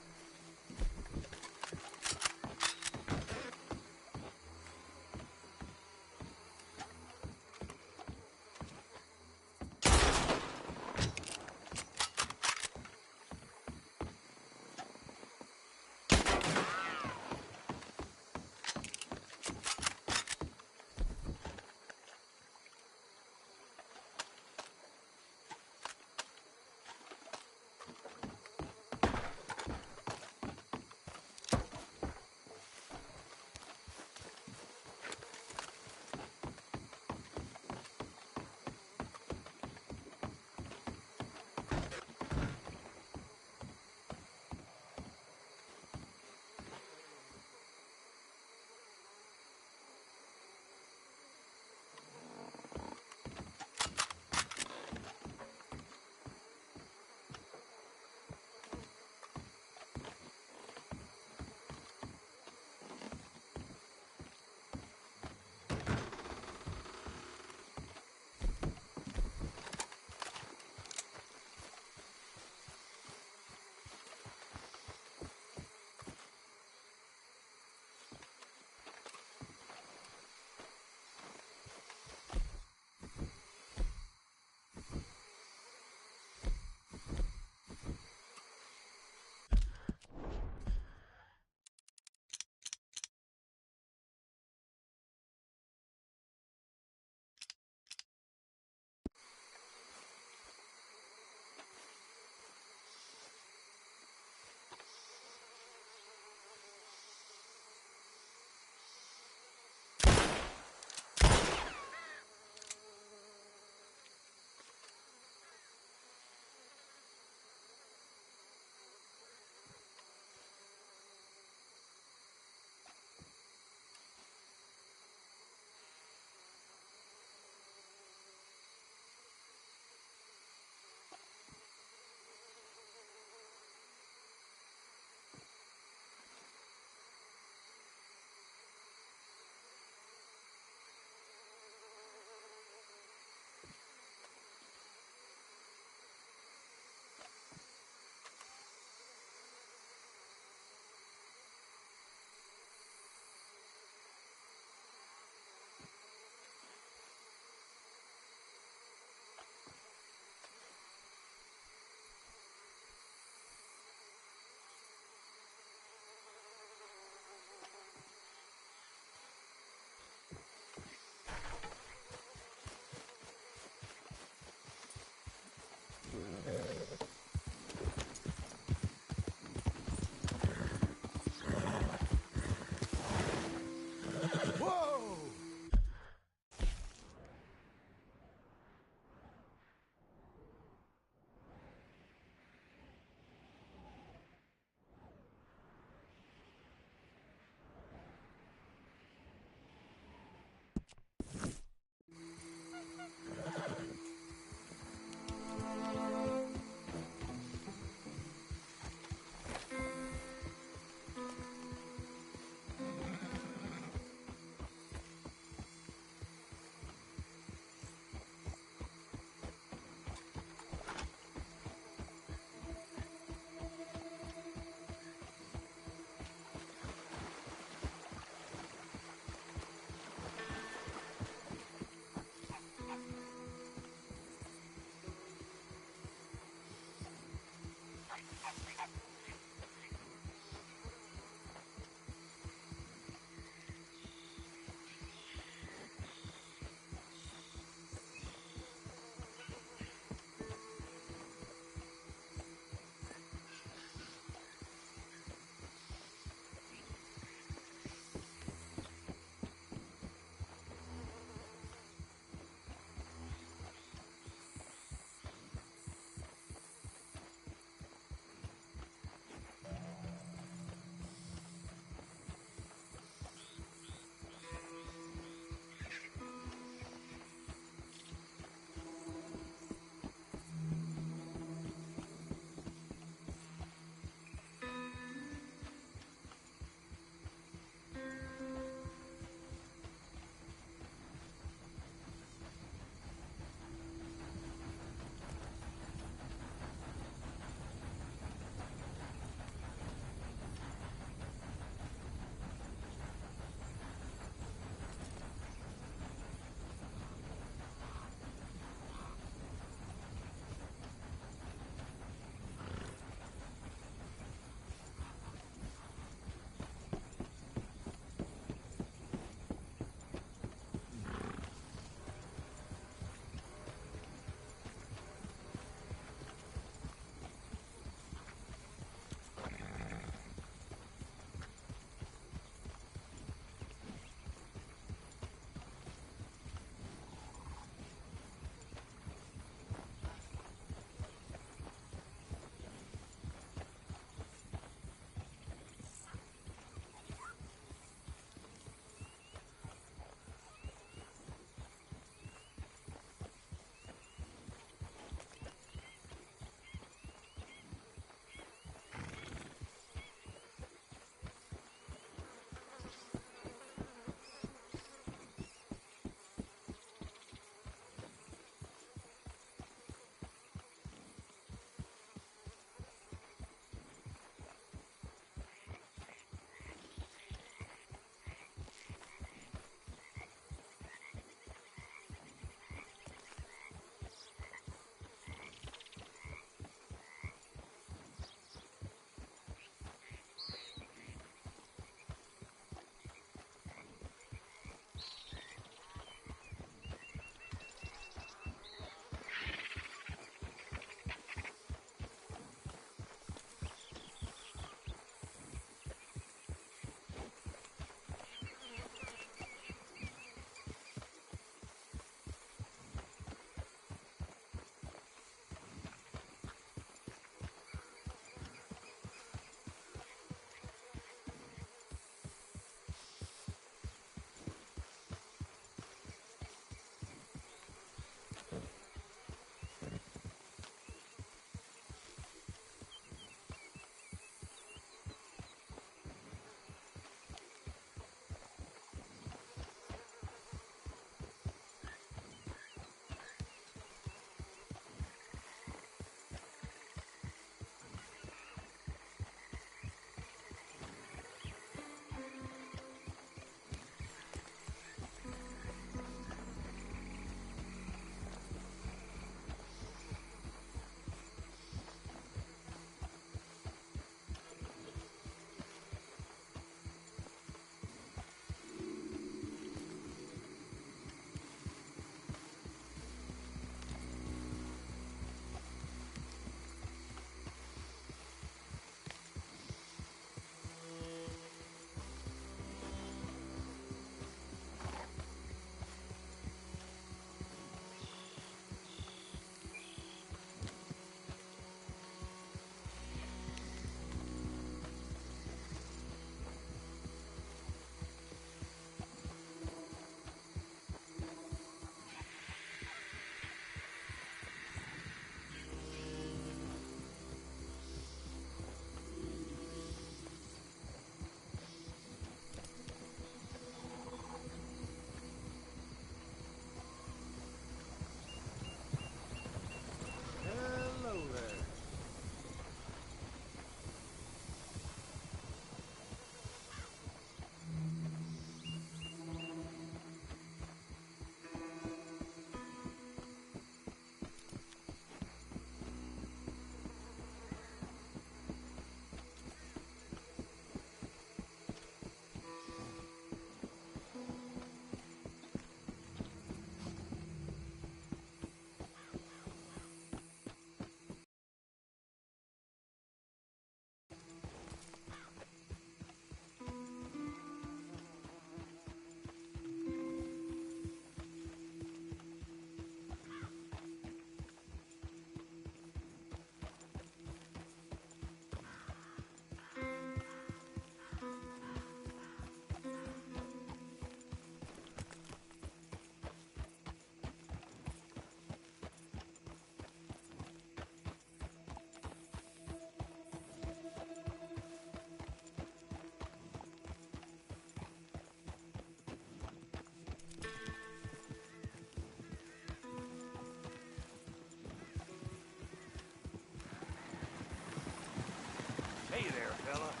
fella.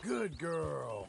Good girl.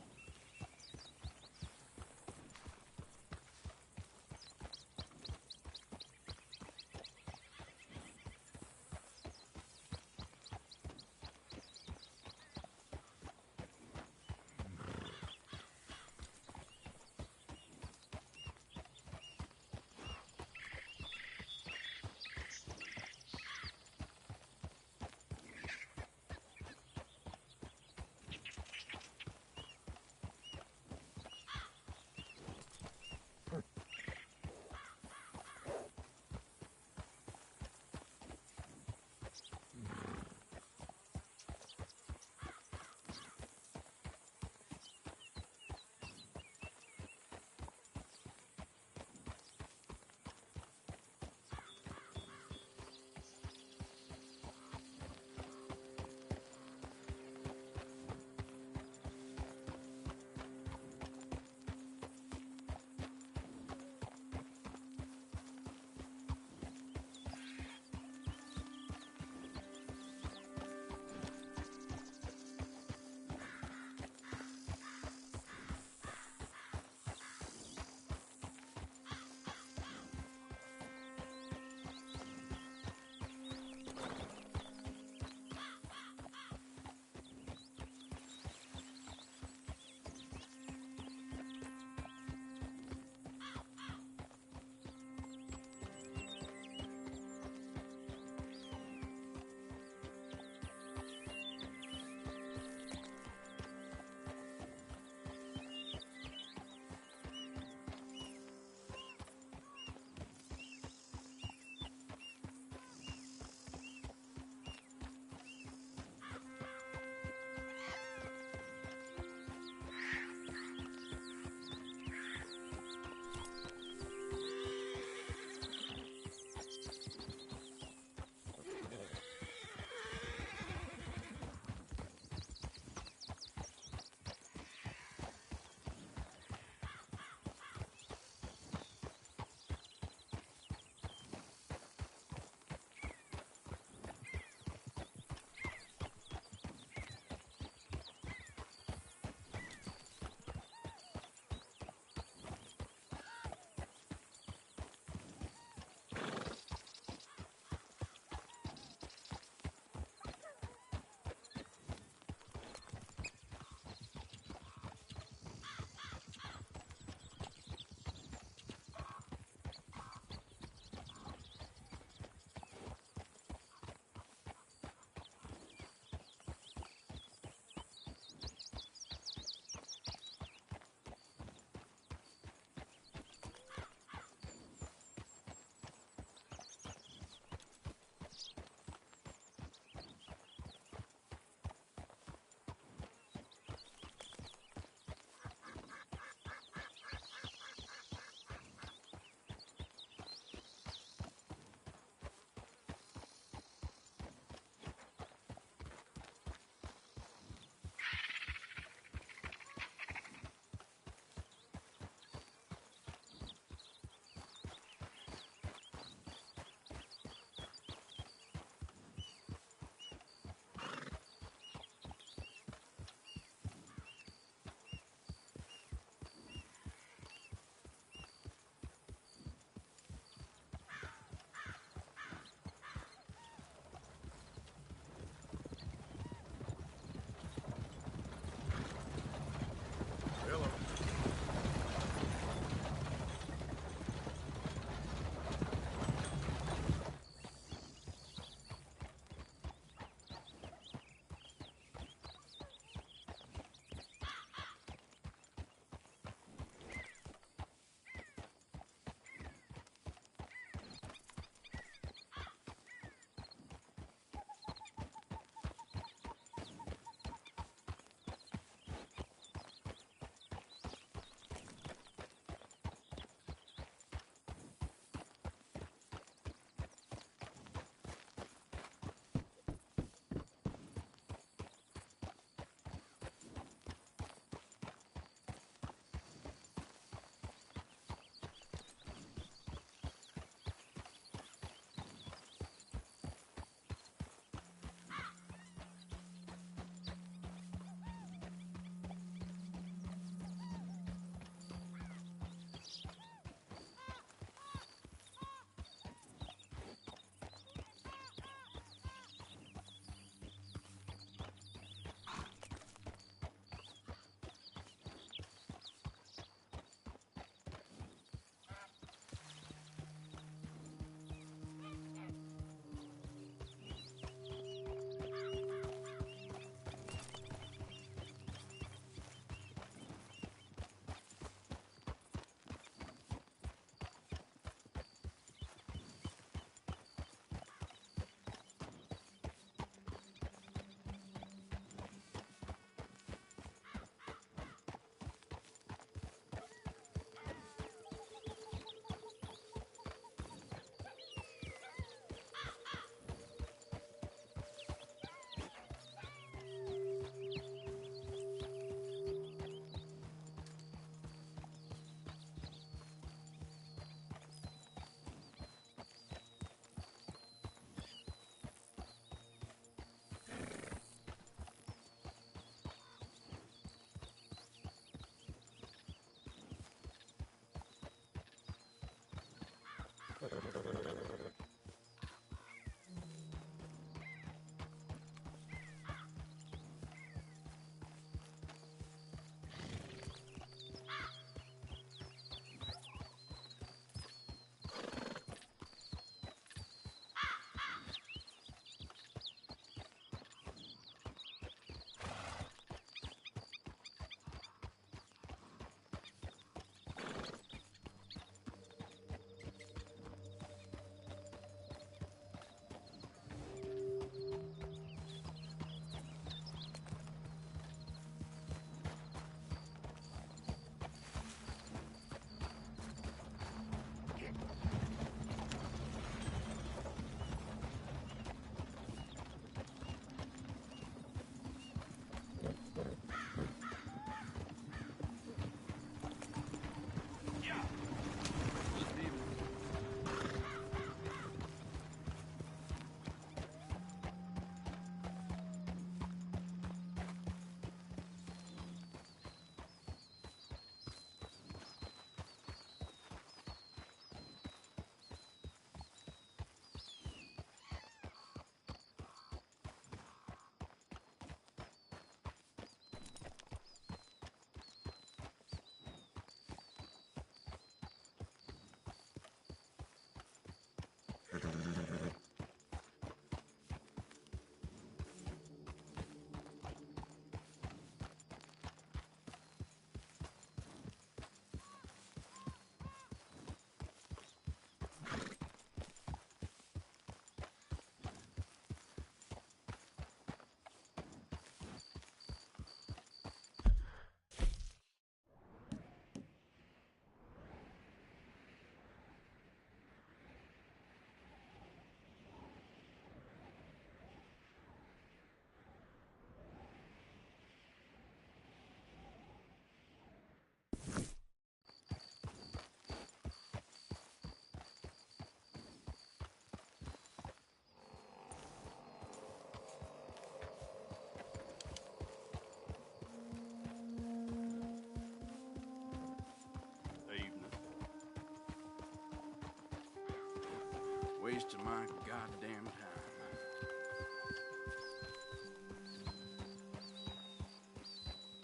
waste of my goddamn time.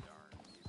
Darn you.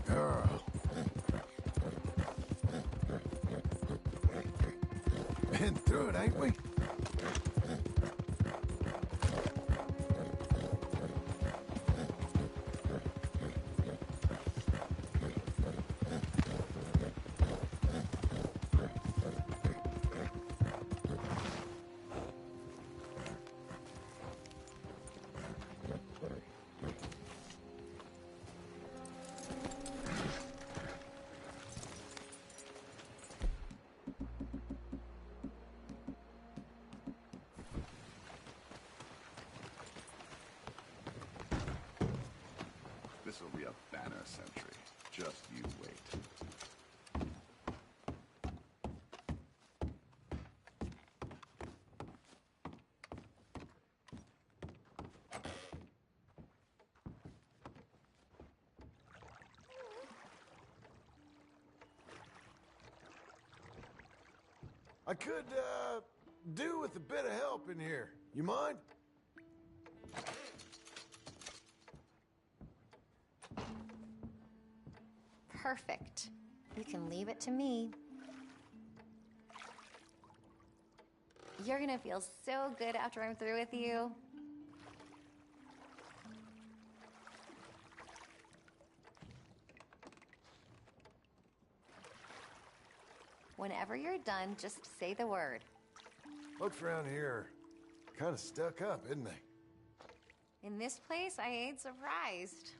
Girl. Been through it, ain't we? This'll be a banner century. Just you wait. I could, do with a bit of help in here. You mind? Perfect. You can leave it to me. You're gonna feel so good after I'm through with you. Whenever you're done, just say the word. Folks around here are kind of stuck up, isn't they? In this place, I ain't surprised.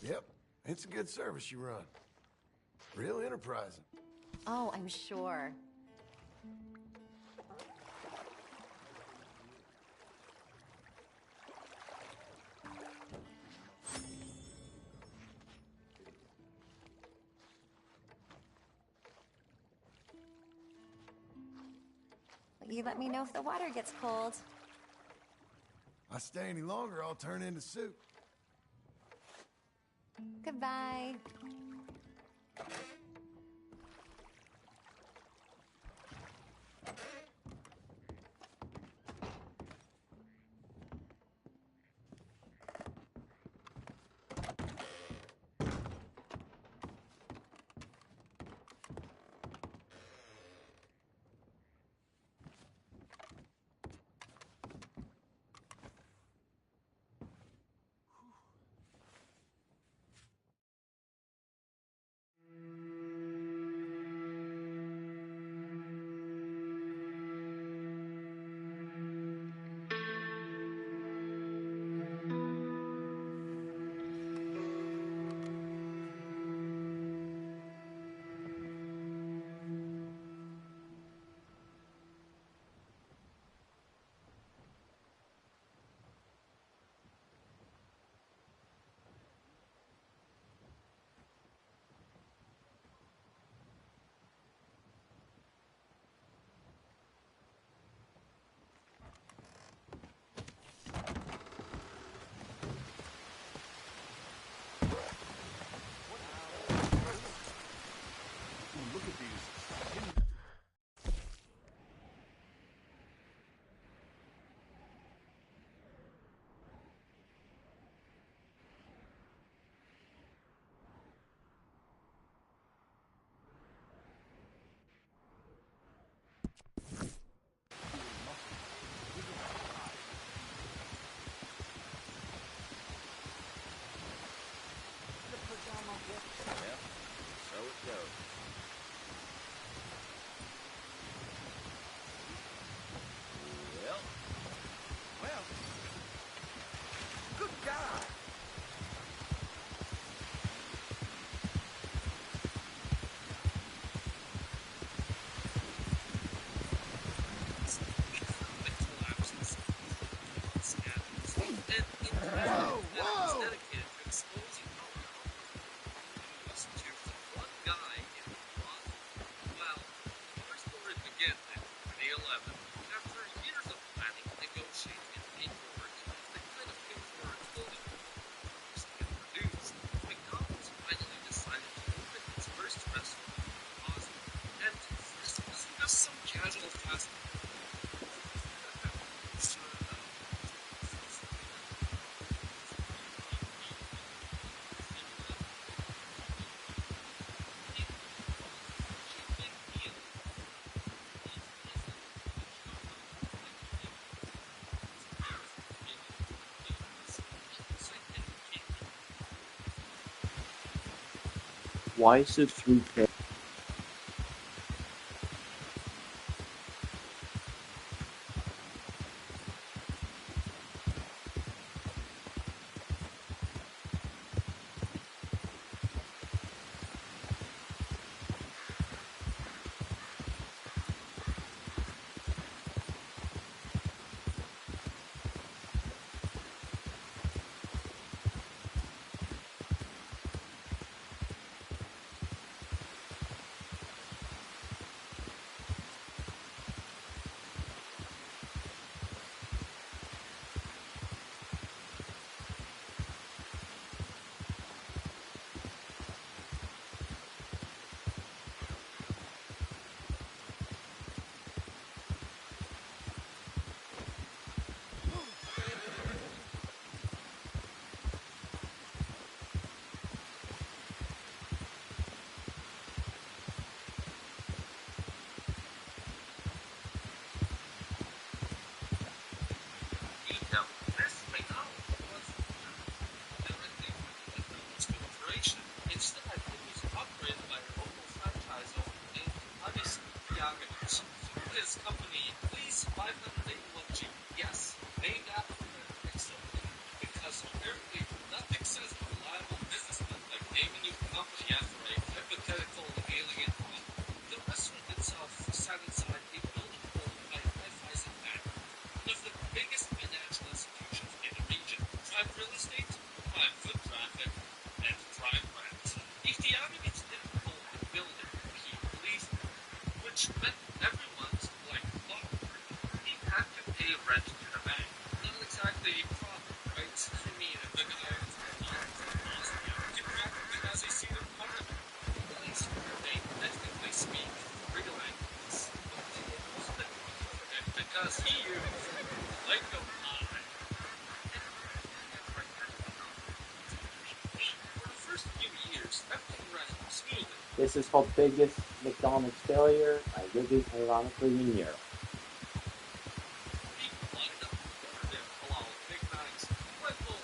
Yep, it's a good service you run. Real enterprising. Oh, I'm sure. You let me know if the water gets cold. I stay any longer, I'll turn into soup. Goodbye. Whoa, and it was whoa! dedicated to exposing Colorado. It was to one guy in the closet. Well, the first story begins in 2011. After years of planning, negotiating, and paperwork, the kind of paperwork clothing was to get produced, McDonald's finally decided to open its first restaurant in the closet. And this wasn't just some casual fast food. Why is it 3K? Instead, it was operated by a local franchisor named Rdr2. His company, Please 581G, yes, named after an excellent, because apparently nothing says a reliable businessman like naming your company after a hypothetical alien rock. The restaurant itself sat inside a building owned by Raiffeisen Bank, one of the biggest financial institutions in the region. Prime real estate, prime foot traffic, and prime rent. Iftianovich didn't own the building, he leased it, which meant everyone's like clockwork. He had to pay rent to the bank. Not exactly a problem, right? I mean, the guy from Bosnia practically has a seat in parliament. At least they technically speak three languages. But it wasn't a problem for him because he used like a lie. For the first few years, everything ran smoothly. This is called biggest McDonald's failure. I live it ironically in Europe. People lined up to order their halal Big Macs, Red Bull,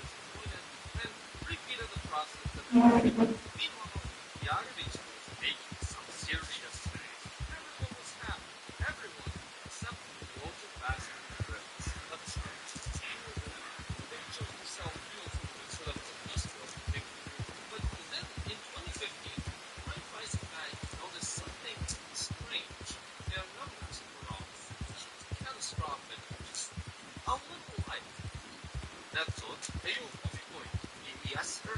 disappointed, and repeated the process that meanwhile, Yagovich was making some serious saves. Everyone was happy. Everyone except the local fast food critics. They chose to sell real food instead of industrial big food. But then in 2015, Raiffeisen Bank noticed something strange. Their numbers were off. Catastrophic. Just a little light. That's all. Hey, you, point. Yes, sir.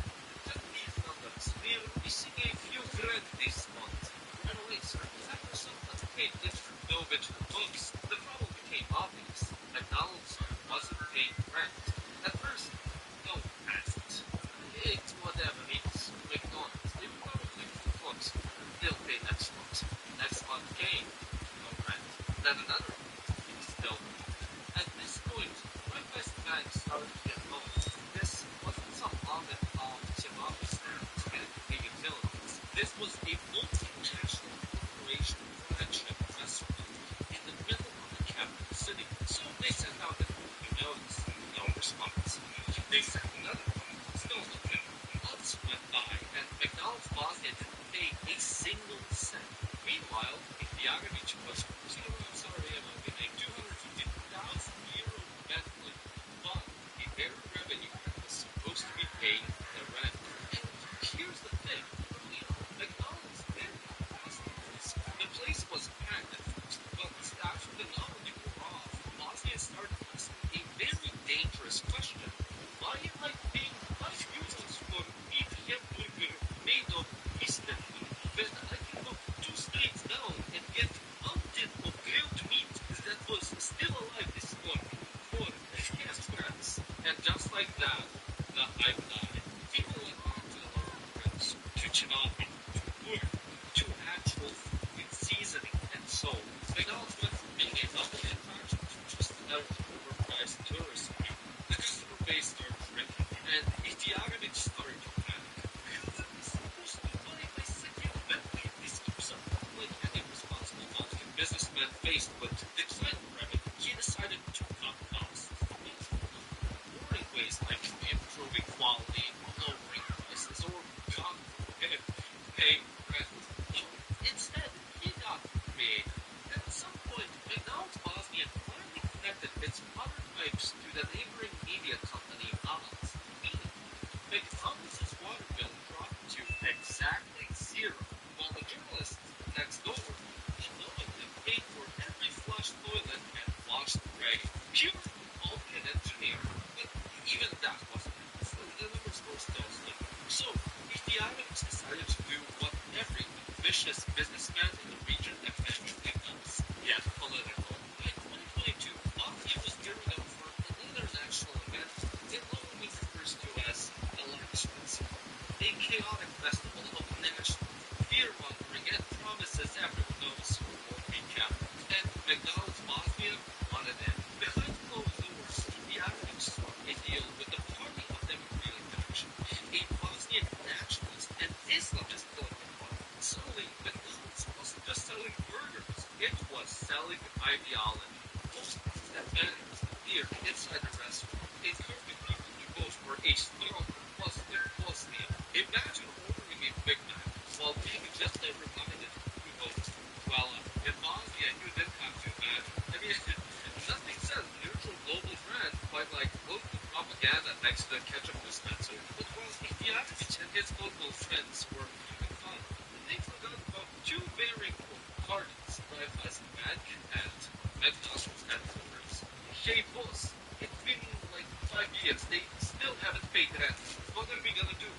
Check these numbers. We'll be seeing a few thread this month. Right away, sir. After some unpaid interest, no bit of books, the problem became obvious. McDonald's wasn't paying rent. At first, no panic. It's whatever. It's McDonald's. They probably books. They'll pay next month. Next month came. No rent. Then another month. Still no. At this point, Raiffeisen Bank started to get low. This wasn't some on and off Zimbabwe stand to get big utilities. This was a Faced with declining revenue, he decided to cut costs. Ignoring ways like improving quality, lowering prices, or God forbid, paying rent. Instead, he got creative. At some point, McDonald's Bosnia finally connected its water pipes to the neighboring media company Oz. McDonald's water bill dropped to exactly zero, while the journalists next door unknowingly paid for every flushed toilet and washed tray. Pure Vulcan engineering. But even that wasn't enough. The numbers were still slim. So, Ethiopians decided to do what every ambitious businessman in the region eventually does. Get political. By 2022, Bosnia was gearing up for an international event it lovingly refers to as elections. A chaotic festival of national fear-mongering and promises everyone knows will be kept. And McDonald's Bosnia wanted in. Behind closed doors, the Arabs struck a deal with the Party of Democratic Action, a Bosnian nationalist and Islamist political party. Suddenly, McDonald's wasn't just selling burgers, it was selling ideology. That banners appeared inside the restaurant, encouraging people to vote for a stronger Muslim Bosnia. Imagine ordering a Big Mac while being gently reminded to vote. Well, in Bosnia, you didn't have to imagine. I mean, nothing says neutral global brand quite like local propaganda next to the ketchup dispenser. But while Ethiopians and his local friends were having fun, they forgot about two very important parties, right as Bank and McDonald's headquarters. Hey boss, it's been like 5 years, they still haven't paid rent. What are we gonna do?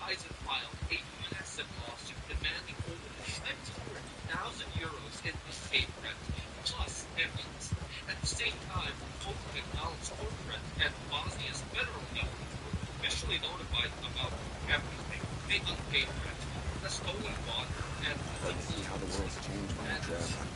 Eisen filed a massive lawsuit demanding over 500,000 euros in unpaid rent, plus penalties. At the same time, both McDonald's corporate and Bosnia's federal government were officially notified about everything: the unpaid rent, the stolen water, and the how the world's changed,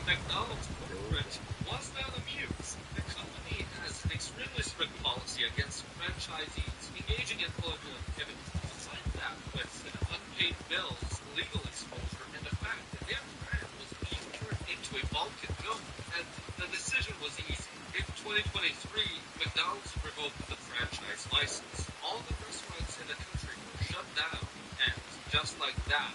McDonald's corporate was not amused. The company has an extremely strict policy against franchisees engaging in political activity. Aside that, with unpaid bills, legal exposure, and the fact that their brand was being turned into a Balkan joke, and the decision was easy. In 2023, McDonald's revoked the franchise license. All the restaurants in the country were shut down, and just like that,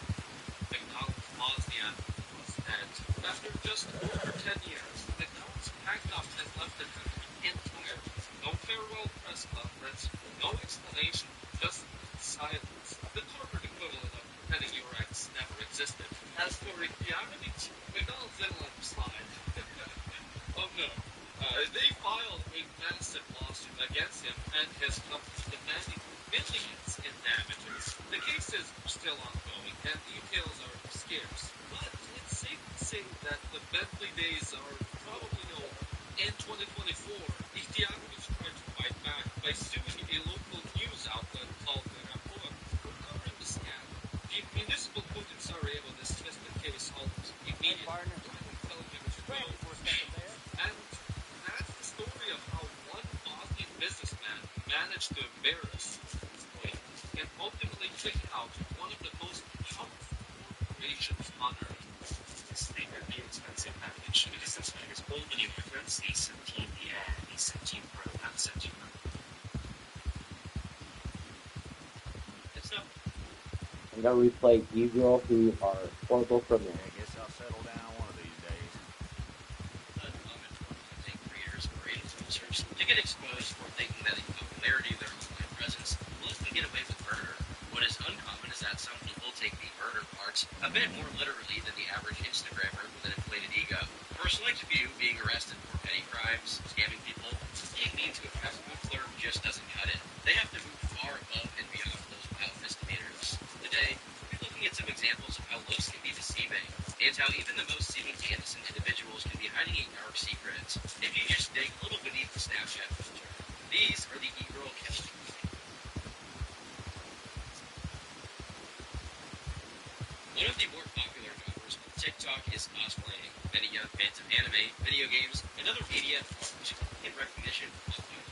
McDonald's Bosnia was dead. After just over 10 years, McDonald's packed up and left the country entirely. No farewell press conference, no explanation, just silence. The corporate equivalent of pretending your ex never existed. As for Ethiopians, McDonald's didn't let him slide. Oh no. They filed a massive lawsuit against him and his company, demanding millions in damages. The case is still ongoing, and details are scarce. But it's safe to say that the Bentley days are probably over. In 2024, Ethiopians tried to fight back by suing a local news outlet called Rdr2 for covering the scandal. The municipal court in Sarajevo dismissed the case almost immediately, telling him to go. And that's the story of how one Bosnian businessman managed to embarrass his employee and ultimately take out one of the most powerful corporations on earth. This may be expensive package because this bag is all the new reference, the 17, the Air, the 17 Pro, and the 17 Pro. It's not. I'm gonna replay E-Girl, who are horrible from there. I guess I'll settle down one of these days. Content creators or influencers to get exposed for thinking that the popularity of their online presence will let them get away with murder. What is uncommon is that some people take the murder parts a bit more literally than the average Instagrammer with an inflated ego. For a select few, being arrested for petty crimes, scamming people, being mean to a fast food clerk just doesn't cut it. They have to move far above and beyond those wild misdemeanors. Today, we're looking at some examples of how looks can be deceiving, and how even the most seemingly innocent individuals can be hiding a dark secret if you just dig a little beneath the Snapchat filter. These are the e-girl killers. One of the more popular genres on TikTok is cosplaying. Many young fans of anime, video games, and other media are in recognition of their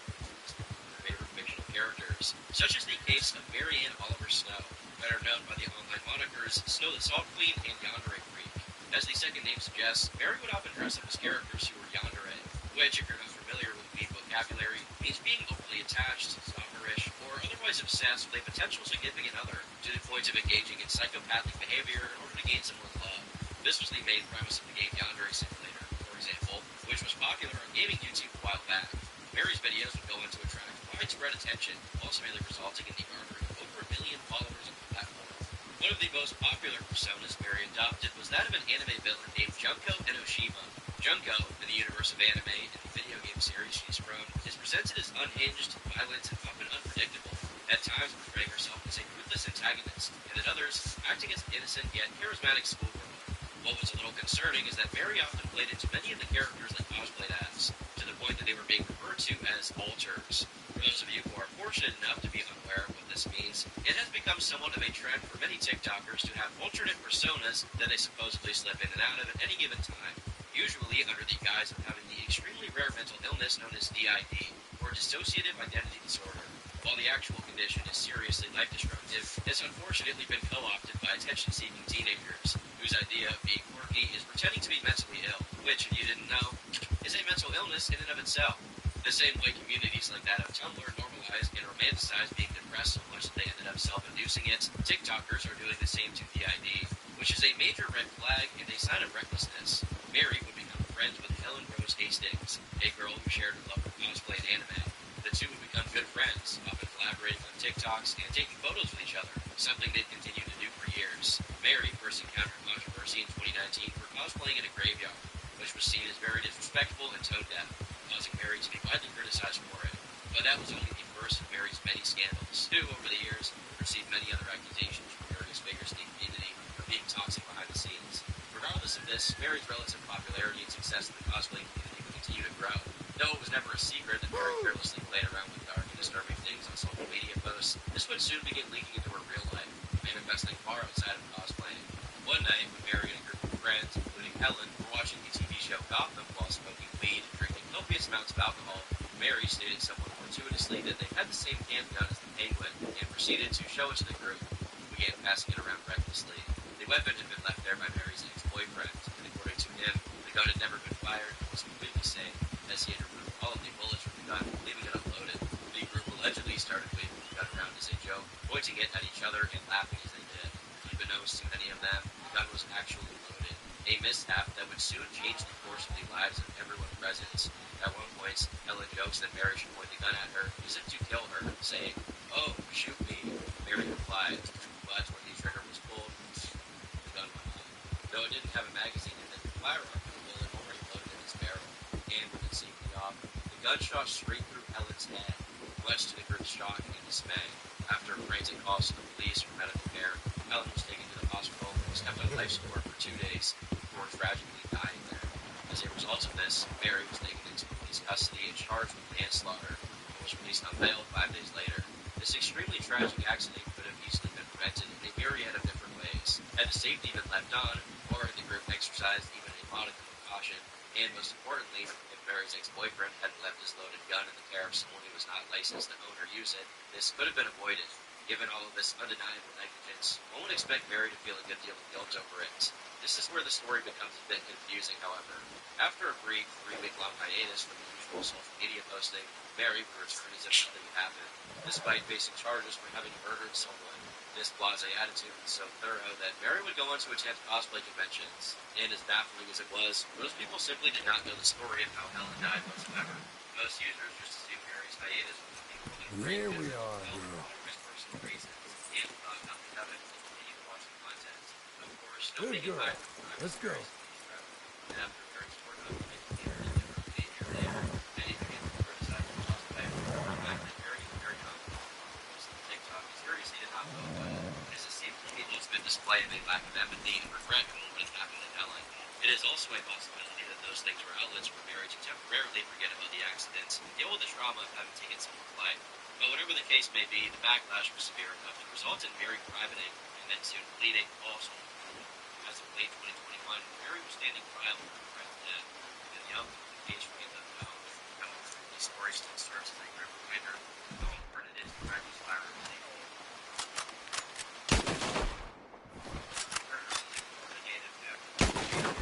favorite fictional characters, such as the case of Marianne Oliver Snow, better known by the online monikers Snow the Salt Queen and Yandere Freak. As the second name suggests, Mary would often dress up as characters who were yandere, which, if you're not familiar with weed vocabulary, means being overly attached, stalkerish, or otherwise obsessed with a potential significant other, to the point of engaging in psychopathic behavior in order to gain someone's love. This was the main premise of the game Yandere Simulator, for example, which was popular on gaming YouTube a while back. Mary's videos would go on to attract widespread attention, ultimately resulting in the garnering of over 1 million followers on the platform. One of the most popular personas Mary adopted was that of an anime villain named Junko Enoshima. Junko, in the universe of anime and the video game series she's from, is presented as unhinged, violent, and often unpredictable, at times portraying herself as a ruthless antagonist, and at others, acting as an innocent yet charismatic schoolgirl. What was a little concerning is that Mary often played into many of the characters that cosplayed as, to the point that they were being referred to as alters. For those of you who are fortunate enough to be unaware of what this means, it has become somewhat of a trend for many TikTokers to have alternate personas that they supposedly slip in and out of at any given time, usually under the guise of having the extremely rare mental illness known as DID, or dissociative identity disorder. While the actual condition is seriously life-destructive, it's unfortunately been co-opted by attention-seeking teenagers, whose idea of being quirky is pretending to be mentally ill, which, if you didn't know, is a mental illness in and of itself. The same way communities like that of Tumblr normalized and romanticized being depressed so much that they ended up self-inducing it, TikTokers are doing the same to DID, which is a major red flag and a sign of recklessness. Mary would become friends with Helen Rose Hastings, a girl who shared her love for cosplay and anime. The two would become good friends, often collaborating on TikToks and taking photos with each other, something they'd continue to do for years. Mary first encountered controversy in 2019 for cosplaying in a graveyard, which was seen as very disrespectful and tone-deaf, causing Mary to be widely criticized for it. But that was only the first of Mary's many scandals, who, over the years, received many other accusations from various figures in the community for being toxic behind the scenes. Regardless of this, Mary's relative popularity and success in the cosplaying community would continue to grow. Though it was never a secret that Mary carelessly played around with dark and disturbing things on social media posts, this would soon begin leaking into her real life, manifesting far outside of cosplaying. One night, when Mary and a group of friends, including Helen, were watching the TV show Gotham while smoking weed and drinking copious amounts of alcohol, Mary stated somewhat fortuitously that they had the same handgun as the Penguin and proceeded to show it to the group, who began passing it around recklessly. The weapon had been left there by Mary's ex-boyfriend, and according to him, the gun had never been fired and was completely safe, as he had removed all of the bullets from the gun, leaving it unloaded. The group allegedly started waving the gun around as a joke, pointing it at each other and laughing as they did. Unbeknownst to many of them, the gun was actually loaded, a mishap that would soon change the course of the lives of everyone present. At one point, Helen jokes that Mary should point the gun at her as if to kill her, saying, "Oh, shoot me." Mary replied, but when the trigger was pulled, the gun went off. Though it didn't have a magazine in it, the firearm had a bullet already loaded in its barrel, and with its safety off, the gun shot straight through Helen's head, much to the group's shock and dismay. After frantic calls to the police for medical care, Helen was taken to the hospital and was kept on life support for 2 days before tragically dying there. As a result of this, Mary was taken into police custody and charged with manslaughter, and was released on bail 5 days later. This extremely tragic accident could have easily been prevented in a myriad of different ways, had the safety been left on, or had the group exercised even a modicum of caution, and most importantly, if Mary's ex-boyfriend hadn't left his loaded gun in the care of someone who was not licensed to own or use it, this could have been avoided. Given all of this undeniable negligence, one would expect Mary to feel a good deal of guilt over it. This is where the story becomes a bit confusing, however. After a brief 3-week-long hiatus from the usual social media posting, Mary would return as if nothing had happened, despite facing charges for having murdered someone. This blasé attitude was so thorough that Mary would go on to attend cosplay conventions, and as baffling as it was, most people simply did not know the story of how Helen died whatsoever. Most users just assumed Mary's hiatus was And here we are, girl. reasons, and thought nothing of it and continued watching content. Of course, Good nobody girl. can hide Let's go. and after Mary's work on making different behavior later, many began to criticize the cosplay. The fact that Mary is very comfortable posting TikTok is seriously did not bode well, as it seems to be the ultimate display of a lack of empathy and regret for what had happened to Helen. It is also a possibility that those things were outlets for Mary to temporarily forget about the accident and deal with the trauma of having taken someone's life. But whatever the case may be, the backlash was severe enough to result in Mary privating and then soon bleeding all social media. As of late 2021, Mary was standing trial for her friend's death, and the outcome of the case remains unknown. However, the story still serves as a grim reminder of how important it is to practice firearm safety. Negative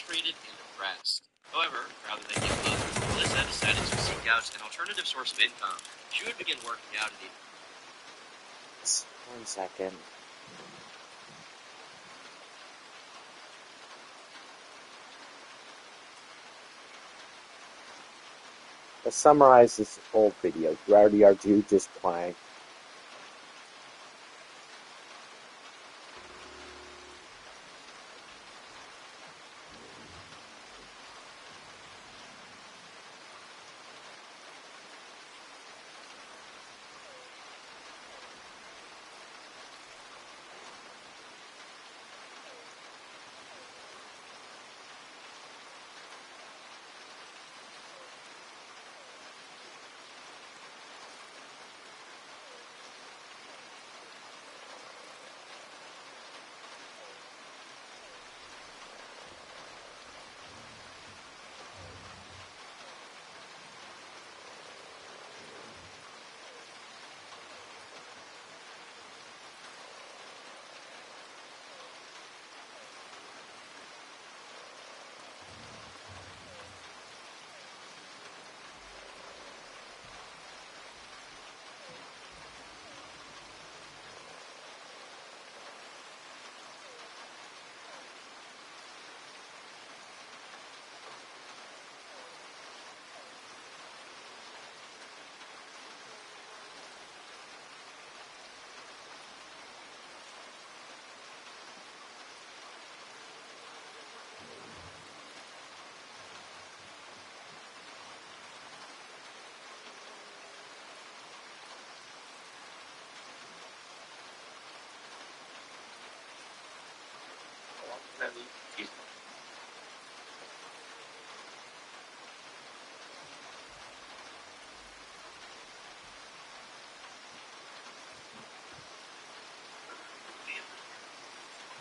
frustrated and depressed. However, rather than give up, Melissa decided to seek out an alternative source of income. She would begin working out at the... 1 second. Let's summarize this whole video. Rdr2 just clanked.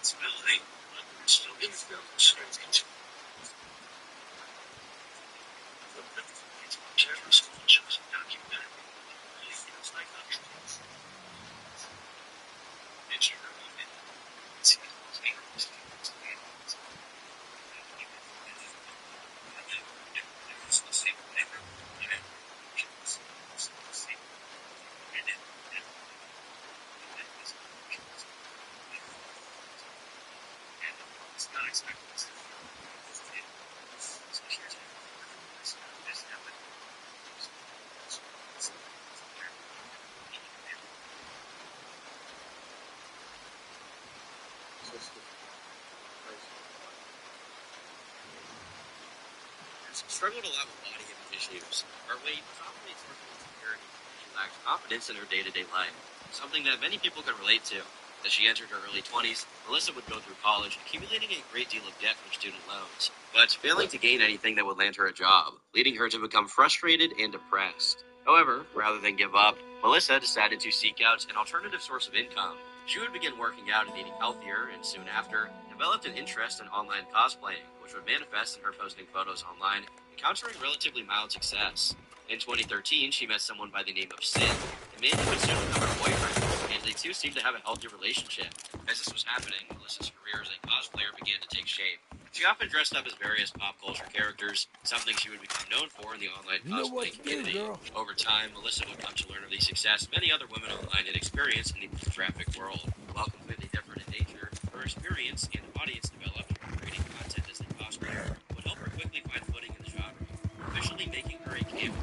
Responsibility, but we're still in film service. Shows documentary. Really feels like options. Did you remove it? See the not expecting this. So here's this happened. Struggled a lot with body image issues. Her weight probably sort of insecurity. She lacked confidence in her day-to-day life, something that many people could relate to. As she entered her early 20s, Melissa would go through college, accumulating a great deal of debt from student loans, but failing to gain anything that would land her a job, leading her to become frustrated and depressed. However, rather than give up, Melissa decided to seek out an alternative source of income. She would begin working out and eating healthier, and soon after, developed an interest in online cosplaying, which would manifest in her posting photos online, encountering relatively mild success. In 2013, she met someone by the name of Sid, a man who would soon become her boyfriend, and they two seemed to have a healthy relationship. As this was happening, Melissa's career as a cosplayer began to take shape. She often dressed up as various pop culture characters, something she would become known for in the online cosplay community. Over time, Melissa would come to learn of the success many other women online had experienced in the traffic world. While completely different in nature, her experience and audience developed from creating content as a cosplayer would help her quickly find footing in the genre, officially making her a camper.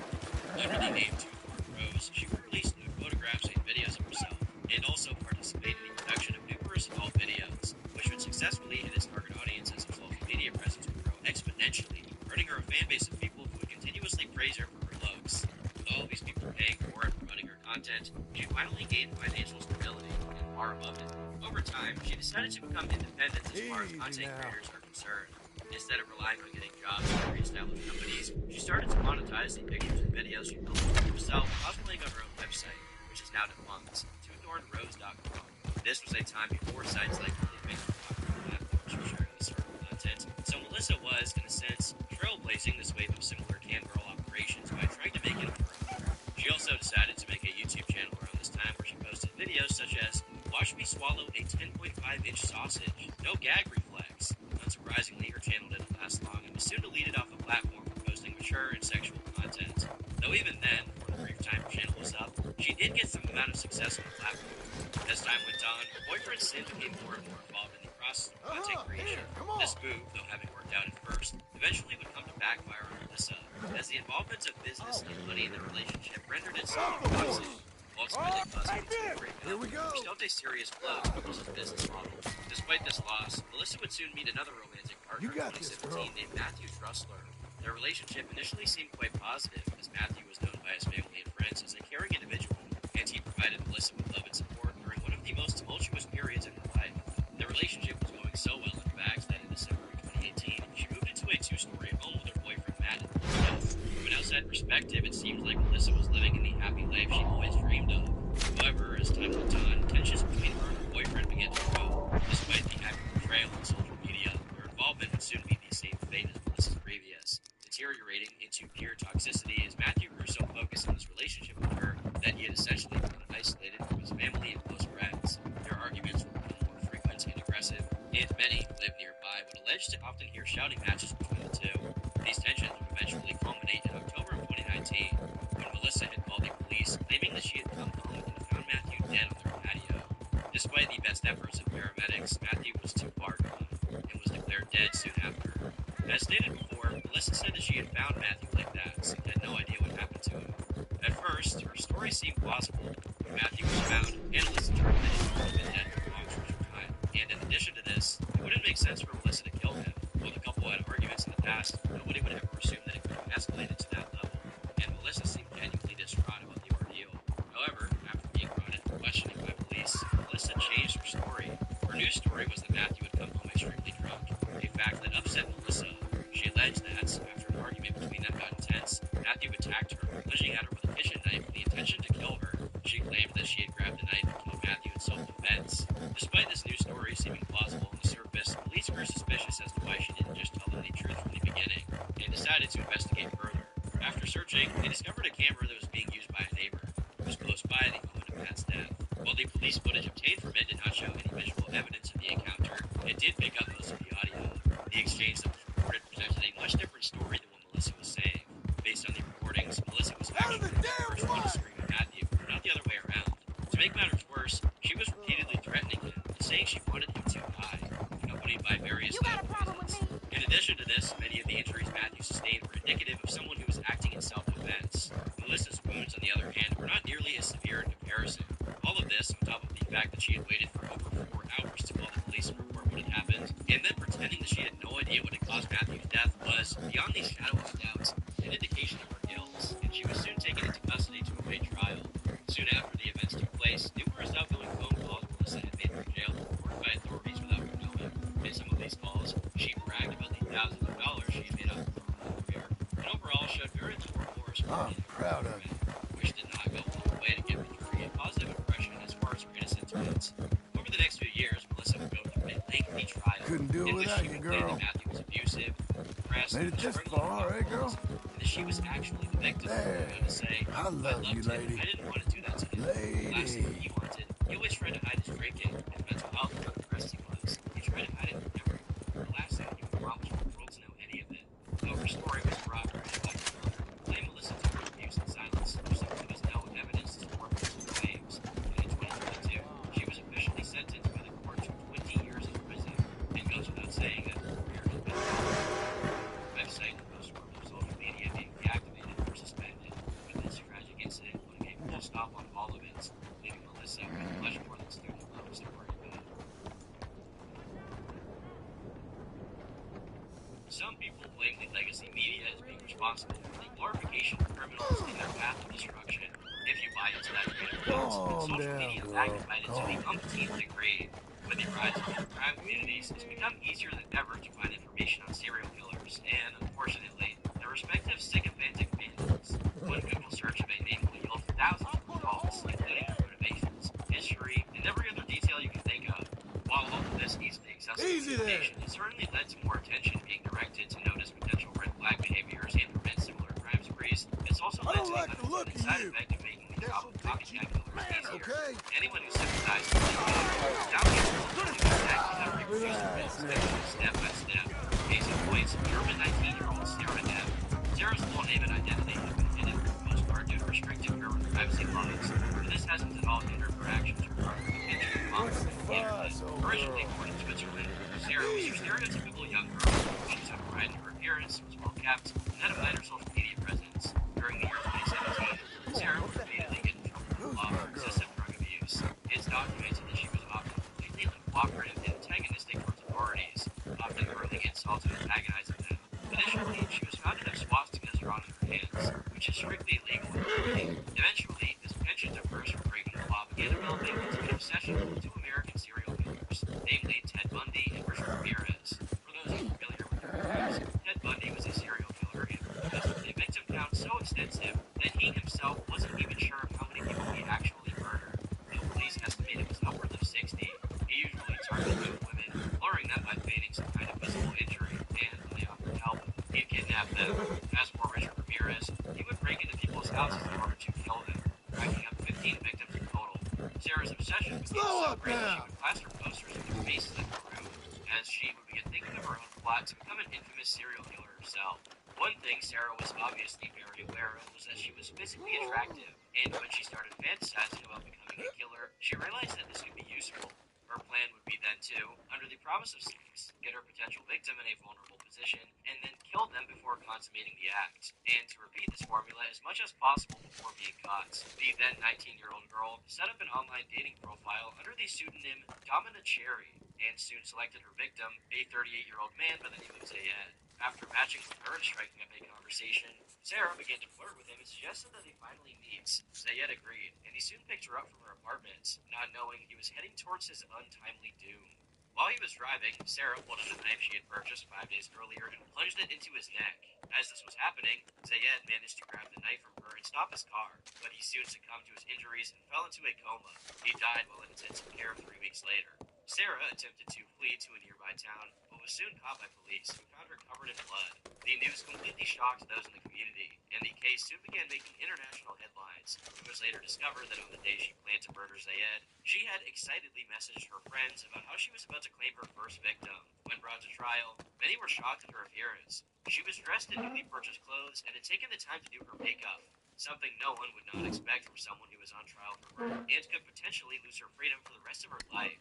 Under the name Rdr2, she would release nude photographs and videos of herself, and also participate in the production of numerous adult videos, which would successfully hit its target audience as her social media presence would grow exponentially, earning her a fan base of people who would continuously praise her for her looks. With all of these people paying for and promoting her content, she finally gained financial stability and far above it. Over time, she decided to become independent as far as content creators are concerned. Instead of relying on getting jobs from pre-established companies, she started to monetize the pictures and videos she built for herself, cosplaying on her own website, which is now defunct, TwoThornRose.com. This was a time before sites like Facebook platforms were sharing this sort of content, so Melissa was, in a sense, trailblazing this wave of similar cam girl operations by trying to make it on her own. She also decided to make a YouTube channel around this time where she posted posted videos such as, "Watch me swallow a 10.5-inch sausage. No gag reflex." Unsurprisingly, her channel didn't last long and was soon deleted off the platform for posting mature and sexual content. Though even then, for the brief time her channel was up, she did get some amount of success on the platform. As time went on, her boyfriend Sin became more and more involved in the process of content creation. This move, though having worked out at first, eventually would come to backfire on Melissa, as the involvement of business and money in the relationship rendered it somewhat toxic. Ultimately causing the two to break up, which dealt a serious blow to Melissa's business model. Despite this loss, Melissa would soon meet another romantic partner in 2017 named Matthew Trussler. Their relationship initially seemed quite positive, as Matthew was known by his family and friends as a caring individual, and he provided Melissa with love and support during one of the most tumultuous periods in her life. Their relationship was going so well, in fact, that in December of 2018, she moved into a 2-story home with her boyfriend Matt. From an outside perspective, it seemed like Melissa was living in the happy life she always dreamed of. However, as time went on, tensions between her and her boyfriend began to grow. Despite the accurate portrayal on social media, their involvement would soon be the same fate as Melissa's previous, deteriorating into pure toxicity as Matthew grew so focused on his relationship with her that he had essentially become isolated from his family and close friends. Their arguments would become more frequent and aggressive, and many who lived nearby would allege to often hear shouting matches between the two. These tensions would eventually culminate in October of 2019, when Melissa had called the police, claiming that she had come home and found Matthew dead on their patio. Despite the best efforts of paramedics, Matthew was too far gone, and was declared dead soon after. As stated before, Melissa said that she had found Matthew like that, and had no idea what happened to him. At first, her story seemed plausible. When Matthew was found, analysts determined that he had been dead for a long stretch of time. And in addition to this, it wouldn't make sense for Melissa to kill him. While the couple had arguments in the past, nobody would ever assume that it could have escalated to that level. And Melissa seemed genuinely distraught about the ordeal. However, after being brought in for questioning by police, Melissa changed her story. Her new story was that Matthew had come home extremely drunk, a fact that upset Melissa. She alleged that, after an argument between them got intense, Matthew attacked her, lunging at her with a kitchen knife with the intention to kill her. She claimed that she had grabbed the knife and killed Matthew in self-defense. Despite this new story seeming plausible on the surface, police grew suspicious as to why she didn't just tell them the truth from the beginning, and decided to investigate further. After searching, they discovered a camera that was being used by a neighbor, who was close by the moment of Matt's death. While the police footage obtained from it did not show any visual evidence of the encounter, it did pick up most of the audio. The exchange that was reported presented a much different story than what Melissa was saying. Based on the recordings, Melissa was actually the first one to scream at Matthew, not the other way around. To make matters worse, she was repeatedly threatening him, and saying she wanted him to die, accompanied by various medical reasons. In addition to this, many of the injuries Matthew sustained were indicative of someone who was acting in self-defense. Melissa's wounds, on the other hand, were not nearly as severe in comparison. All of this, on top of the fact that she had waited for over 4 hours to call the police and report what had happened, and then pretending that she had no idea what had caused Matthew's death, was, beyond the shadow of a doubt, an indication of her guilt, and she was soon taken into custody to await trial. Soon after the events took place, numerous outgoing phone calls Melissa had made from jail were reported by authorities without her knowing. In some of these calls, she bragged about the thousands of dollars she had made off of her career, and overall showed very little remorse for I'm proud of you. which did not go all the way to give the jury a positive impression as far as her innocence went. Over the next few years, Melissa would go through a lengthy trial. Couldn't do it in which without she you, would claim girl. that Matthew was abusive, depressed, Made it and this struggling with far, eh, girl? alcoholism, and that she was actually the victim. There. Going to say, I love you, him. lady. I didn't want to do that to him. The last thing he wanted, he always tried to hide his drinking and mental health and how depressed he was. He tried to hide it from everyone. The last thing he would want was for the world to know any of it. Though her story was corroborated by her mother, claim Melissa took her abuse in silence. There simply was no evidence to support her claims. And in 2022, she was officially sentenced by the court to 20 years in prison. It goes without saying that her career has been her website and most forms of social media being deactivated or suspended, with this tragic incident putting a full stop on all of it, leaving Melissa with much more than student loans to worry about. Some people blame the legacy media as being responsible for the glorification of criminals and their path of destruction. If you buy into that train of thought, social media magnified it to the umpteenth degree. With the rise of true crime communities, it's become easier than ever to find information on serial killers, and, unfortunately, their respective sycophantic families. One Google search of a name will yield thousands of results, including their motivations, history, and every other detail you can think of. While all of this easily accessible information has certainly led to more attention being directed to notice potential red flag behaviors and prevent similar crime sprees, it's also led to the unintended side effect of making the job of copycat killers easier. Anyone who sympathized with the killer now gets results exactly how to reproduce the myths step by step. Case in point, German 19-year-old Sarah F. Sarah's full name and identity have been hidden for the most part due to restrictive German privacy laws, but this hasn't at all hindered her actions regarding the attention and following the internet. Originally born in Switzerland, Sarah was your stereotypical young girl. She took pride in her appearance, was well kept, and had a minor social media presence. During the year 2017, Sarah would repeatedly get in trouble with the law for excessive drug abuse. It's documented that she was often completely uncooperative and antagonistic towards authorities, often hurling insults and antagonizing them. Additionally, she was found to have swastikas drawn on her hands, which is strictly illegal in Germany. Eventually, this penchant of hers for breaking the law began developing into an obsession with two American serial killers, namely Ted Bundy and Richard Ramirez. For those unfamiliar with their crimes, Ted Bundy was a serial killer and was a victim count so extensive that he himself wasn't even sure of how many people he actually murdered. The police estimated it was upwards of 60. He usually targeted young women, luring them by feigning some kind of visible injury, and when they offered help, he'd kidnap them. As for Richard Ramirez, he would break into people's houses in order to kill them, racking up 15 victims in total. Sarah's obsession became so great that she would plaster posters of their faces in her room, as she would begin thinking of her own plot to become an infamous serial killer herself. One thing Sarah was obviously very aware of was that she was physically attractive, and when she started fantasizing about becoming a killer, she realized that this could be useful. Her plan would be then to, under the promise of sex, get her potential victim in a vulnerable position, and then kill them before consummating the act, and to repeat this formula as much as possible before being caught. The then 19-year-old girl set up an online dating profile under the pseudonym Domina Cherry, and soon selected her victim, a 38-year-old man by the name of Zayed. After matching with her and striking up a conversation, Sarah began to flirt with him and suggested that they finally meet. Zayed agreed, and he soon picked her up from her apartment, not knowing he was heading towards his untimely doom. While he was driving, Sarah pulled out a knife she had purchased 5 days earlier and plunged it into his neck. As this was happening, Zayed managed to grab the knife from her and stop his car, but he soon succumbed to his injuries and fell into a coma. He died while in intensive care 3 weeks later. Sarah attempted to flee to a nearby town, but was soon caught by police, who found her covered in blood. The news completely shocked those in the community, and the case soon began making international headlines. It was later discovered that on the day she planned to murder Zayed, she had excitedly messaged her friends about how she was about to claim her first victim. When brought to trial, many were shocked at her appearance. She was dressed in newly purchased clothes and had taken the time to do her makeup, something no one would not expect from someone who was on trial for murder and could potentially lose her freedom for the rest of her life.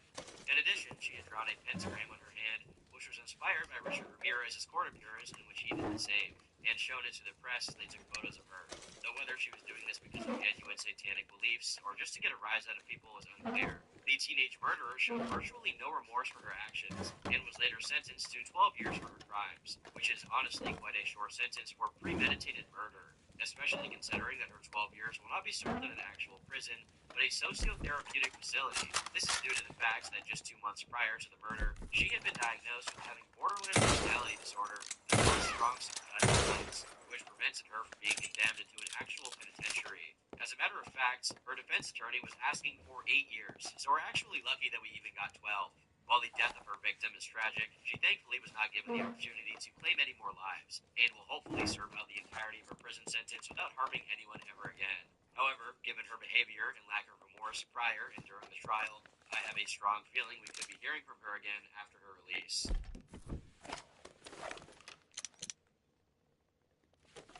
In addition, she had drawn a pentagram on her hand, which was inspired by Richard Ramirez's court appearance in which he did the same, and shown it to the press as they took photos of her. Though whether she was doing this because of genuine satanic beliefs or just to get a rise out of people is unclear. The teenage murderer showed virtually no remorse for her actions, and was later sentenced to 12 years for her crimes, which is honestly quite a short sentence for premeditated murder, especially considering that her 12 years will not be served in an actual prison, but a socio-therapeutic facility. This is due to the fact that just 2 months prior to the murder, she had been diagnosed with having borderline personality disorder and strong sympathetic feelings, which prevented her from being condemned into an actual penitentiary. As a matter of fact, her defense attorney was asking for 8 years, so we're actually lucky that we even got 12. While the death of her victim is tragic, she thankfully was not given the opportunity to claim any more lives, and will hopefully serve out the entirety of her prison sentence without harming anyone ever again. However, given her behavior and lack of remorse prior and during the trial, I have a strong feeling we could be hearing from her again after her release.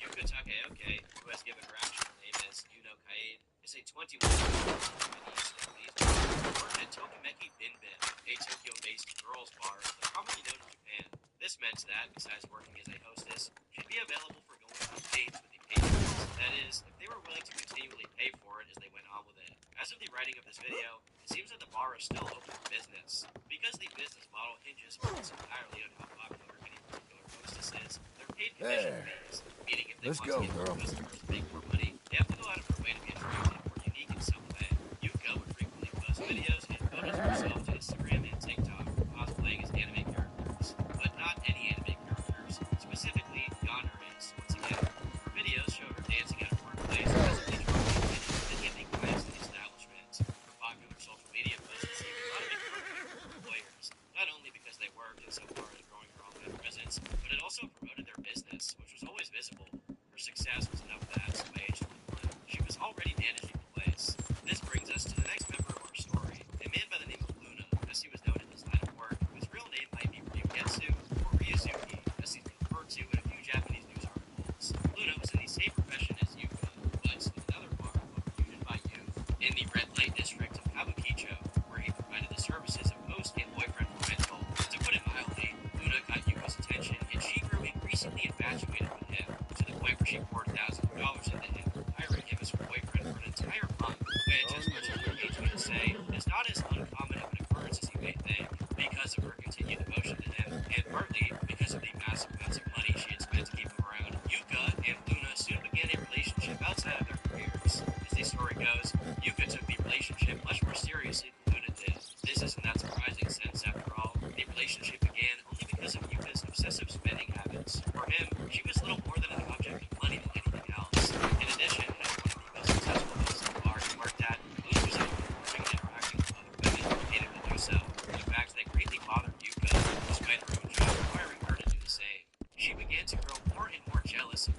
Yuka Takeoke, who has given her actual name as Yuno Kaede, is a 21-year-old Japanese who worked at Tokimeki Binbin, a Tokyo-based girls' bar commonly known in Japan. This meant that, besides working as a hostess, she'd be available for going on dates with the patrons. That is, if they were willing to continually pay for it as they went on with it. As of the writing of this video, it seems that the bar is still open for business. Because the business model hinges almost entirely on how popular any particular hostess is, they're paid commission fees, meaning if they want to get more customers to make more money, they have to go out of their way to be attractive or unique in some way. Yuka would frequently post videos and photos of herself to Instagram and TikTok, cosplaying as anime characters. But not any anime characters, specifically Yonder's. Once again, her videos show her dancing at a workplace, possibly drawing many of the clients in the establishment. Her popular social media posts even a lot of encouragement for employers, not only because they worked and so far as growing her online presence, but it also promoted their business, which was always visible. Her success was enough that isn't that surprising since, after all, the relationship began only because of Yuka's obsessive spending habits. For him, she was little more than an object of money than anything else. In addition, as one of the most successful hosts of the bar he worked at, Luna was out performing and interacting with other women who hated to do so, a fact that greatly bothered Yuka, despite her own job requiring her to do the same. She began to grow more and more jealous of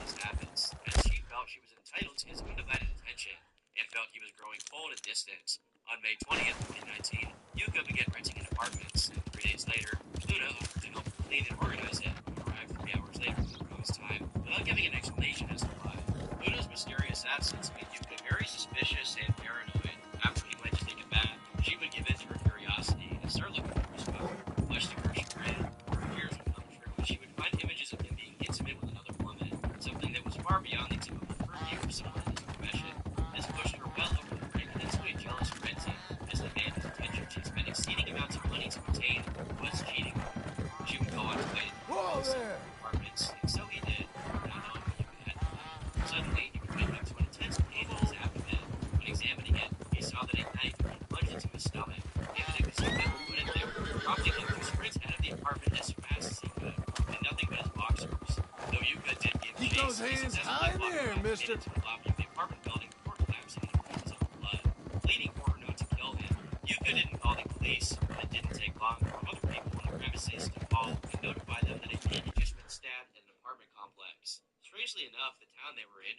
his habits, as she felt she was entitled to his undivided attention, and felt he was growing cold and distant. On May 20th, 2019, Yuka began renting an apartment, and 3 days later, Luna offered to help her clean and organize it, and arrived 3 hours later from the promised time, without giving an explanation as to why. Luna's mysterious absence made Yuka very suspicious and paranoid. After he went to take a bath, she would give in to her curiosity and start looking for his phone. Much to her chagrin, her fears would come true, and she would find images of him being intimate with another woman, something that was far beyond the typical purview of someone in his profession. This pushed her well over the brink and into a jealous frenzy, as the man whose attention she'd spent exceeding amounts of money to obtain was cheating on her. She would go on to wait in apartments, and so he did, not knowing what Yuka had done. Suddenly, he would wake up to an intense pain in his abdomen. When examining it, he saw that a knife had been plunged into his stomach, and that it was Yuka who put it there, prompting him to sprint out of the apartment as fast as he could, in nothing but his boxers. Though Yuka did give chase, Keep those hands high in the air, mister. To the lobby of the apartment building before collapsing in oozes of blood, pleading for her not to kill him. Yuka didn't call the police, but it didn't take long for other people on the premises to call and notify them that a man had just been stabbed in an apartment complex. Strangely enough, the town they were in.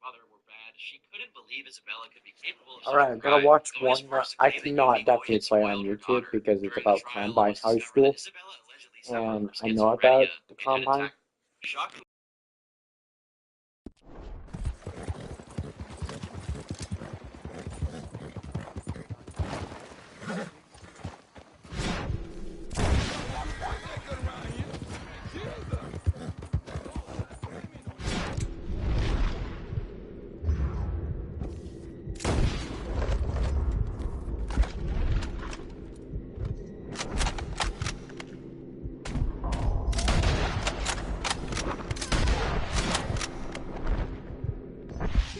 Mother were bad. She couldn't believe Isabella could be capable of such Alright, a I'm gonna crime, watch going as one far that as to I claim that cannot Yumi definitely had play on spoiled her YouTube daughter. because it's During the about trial, it Combine was High discovered School, that Isabella allegedly suffered and from I know about schizophrenia the and had Combine. attacked. Shockingly,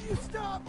You stop!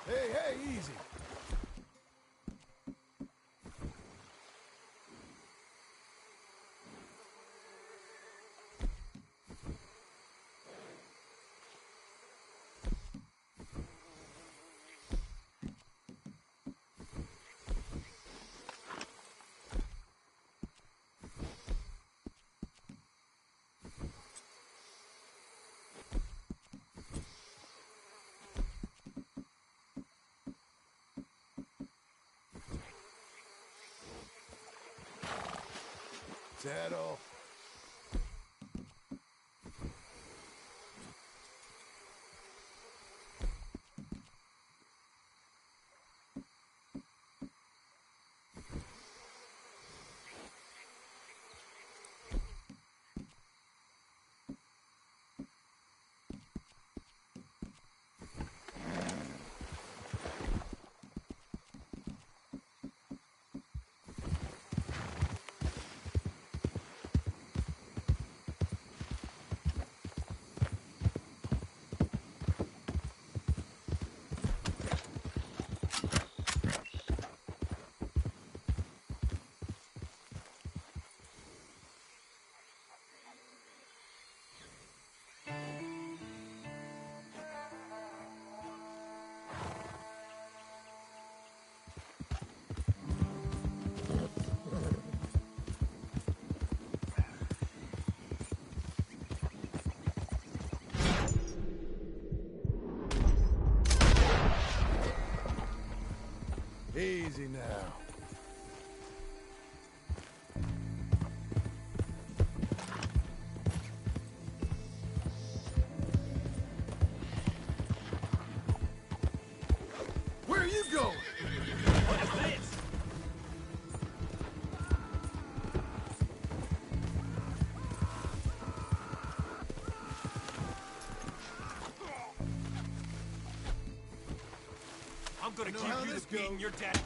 Hey, easy. Settle. Easy now. Where are you going? What is this? I'm gonna You know give how you this the beating goes. your dad.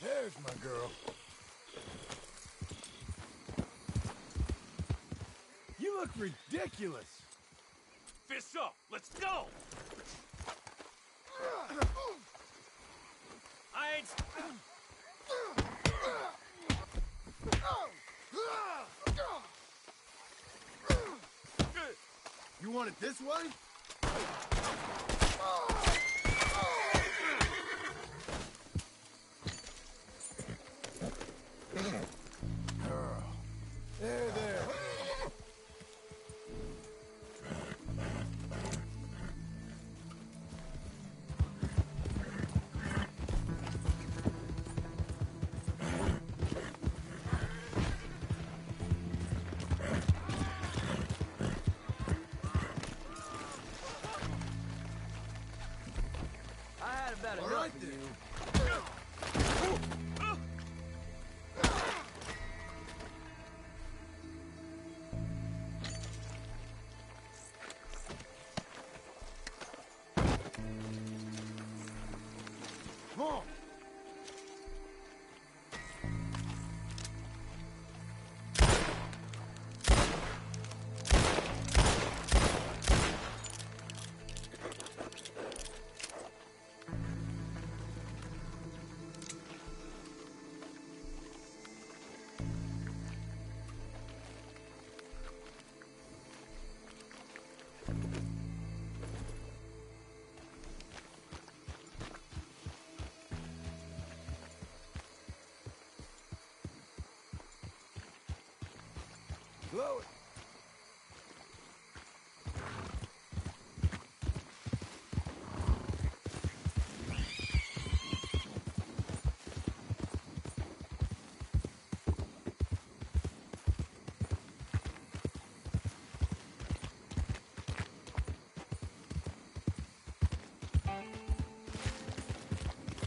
There's my girl. You look ridiculous. Fists up. Let's go. I ain't. You want it this way? Girl. There. I had about All enough right of then. you. Come on. Blow it.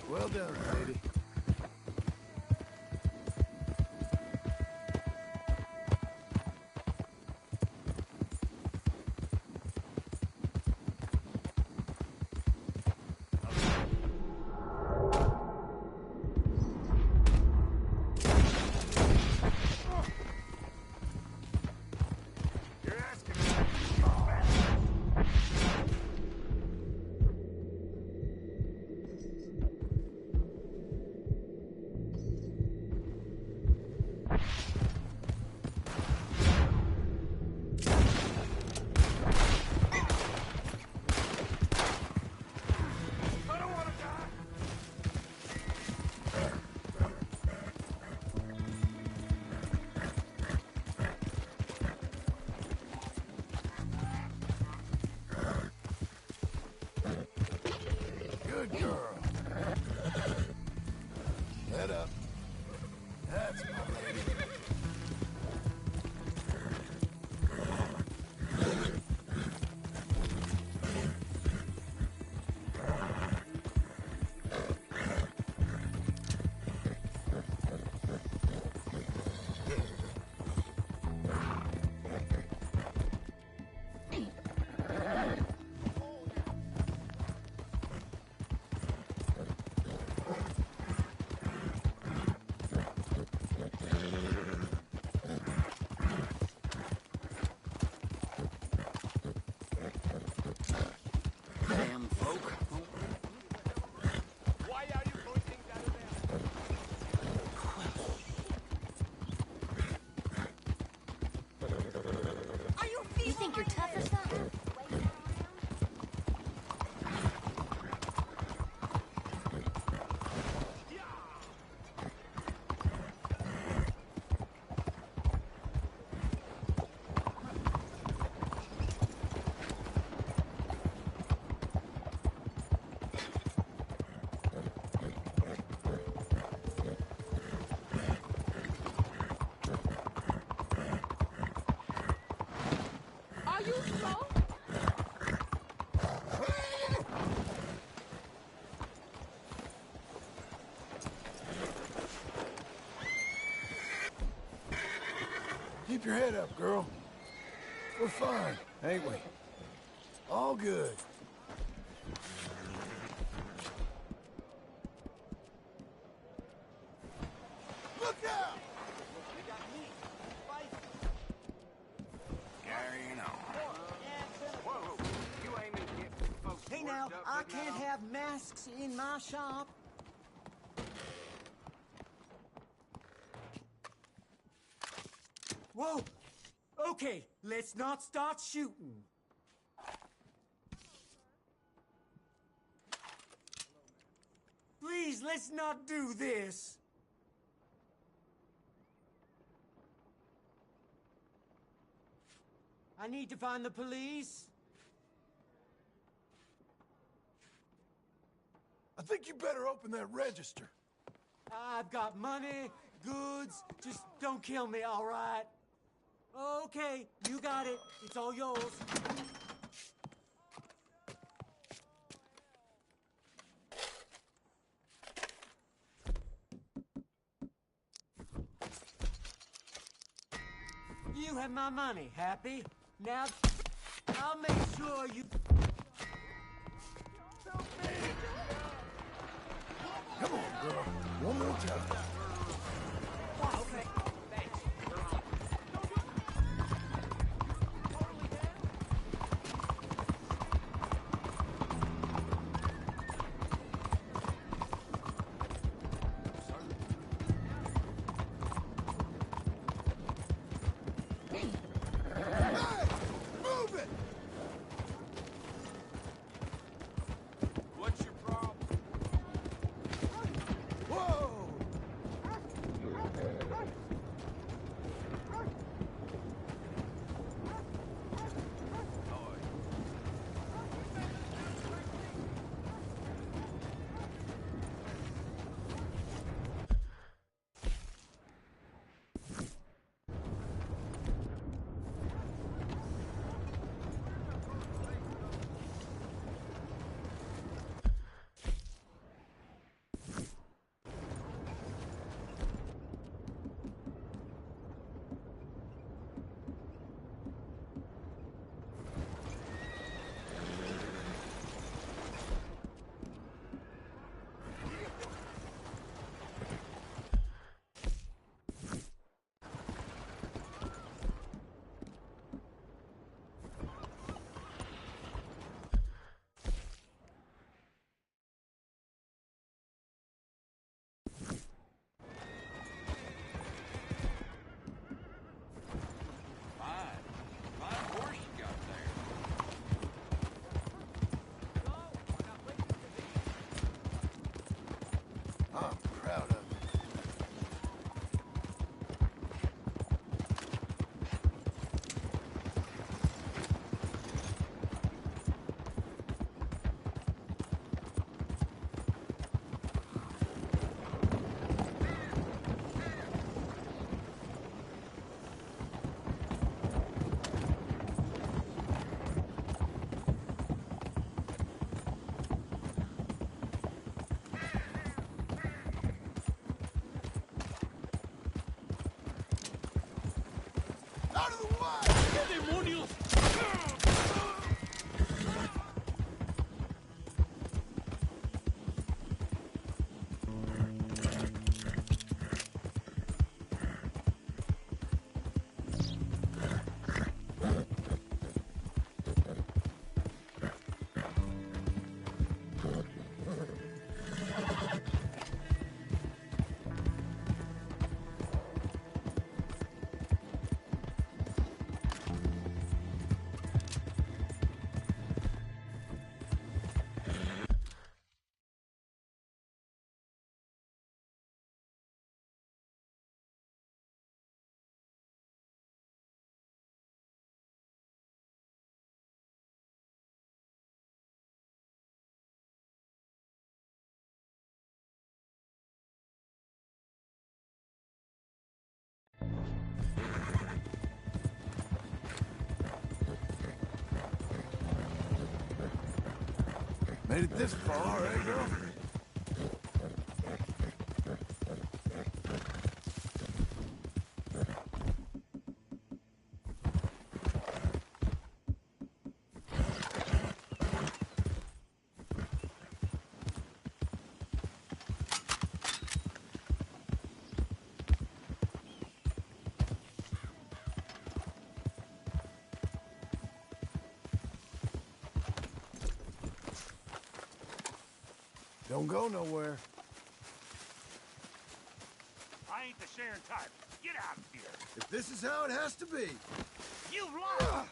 Well done, lady. You're asking me. think you're tough or something? Are you slow? Keep your head up, girl. We're fine, ain't we? All good. Look out! Carrying on. Whoa, you aiming to get folks Hey now, worked up, I big can't mouth? have masks in my shop. Whoa! Okay, let's not start shooting. Please, let's not do this. I need to find the police. I think you better open that register. I've got money, goods. Just don't kill me, all right? Okay, you got it. It's all yours. You have my money, happy? Now, I'll make sure you... Come on, girl. One more time. Okay, thanks. We're on. Move it! What's your problem? Whoa! I'm proud of you. Out of the way! Made it this far, eh, girl? Don't go nowhere. I ain't the sharing type. Get out of here. If this is how it has to be. You've lost.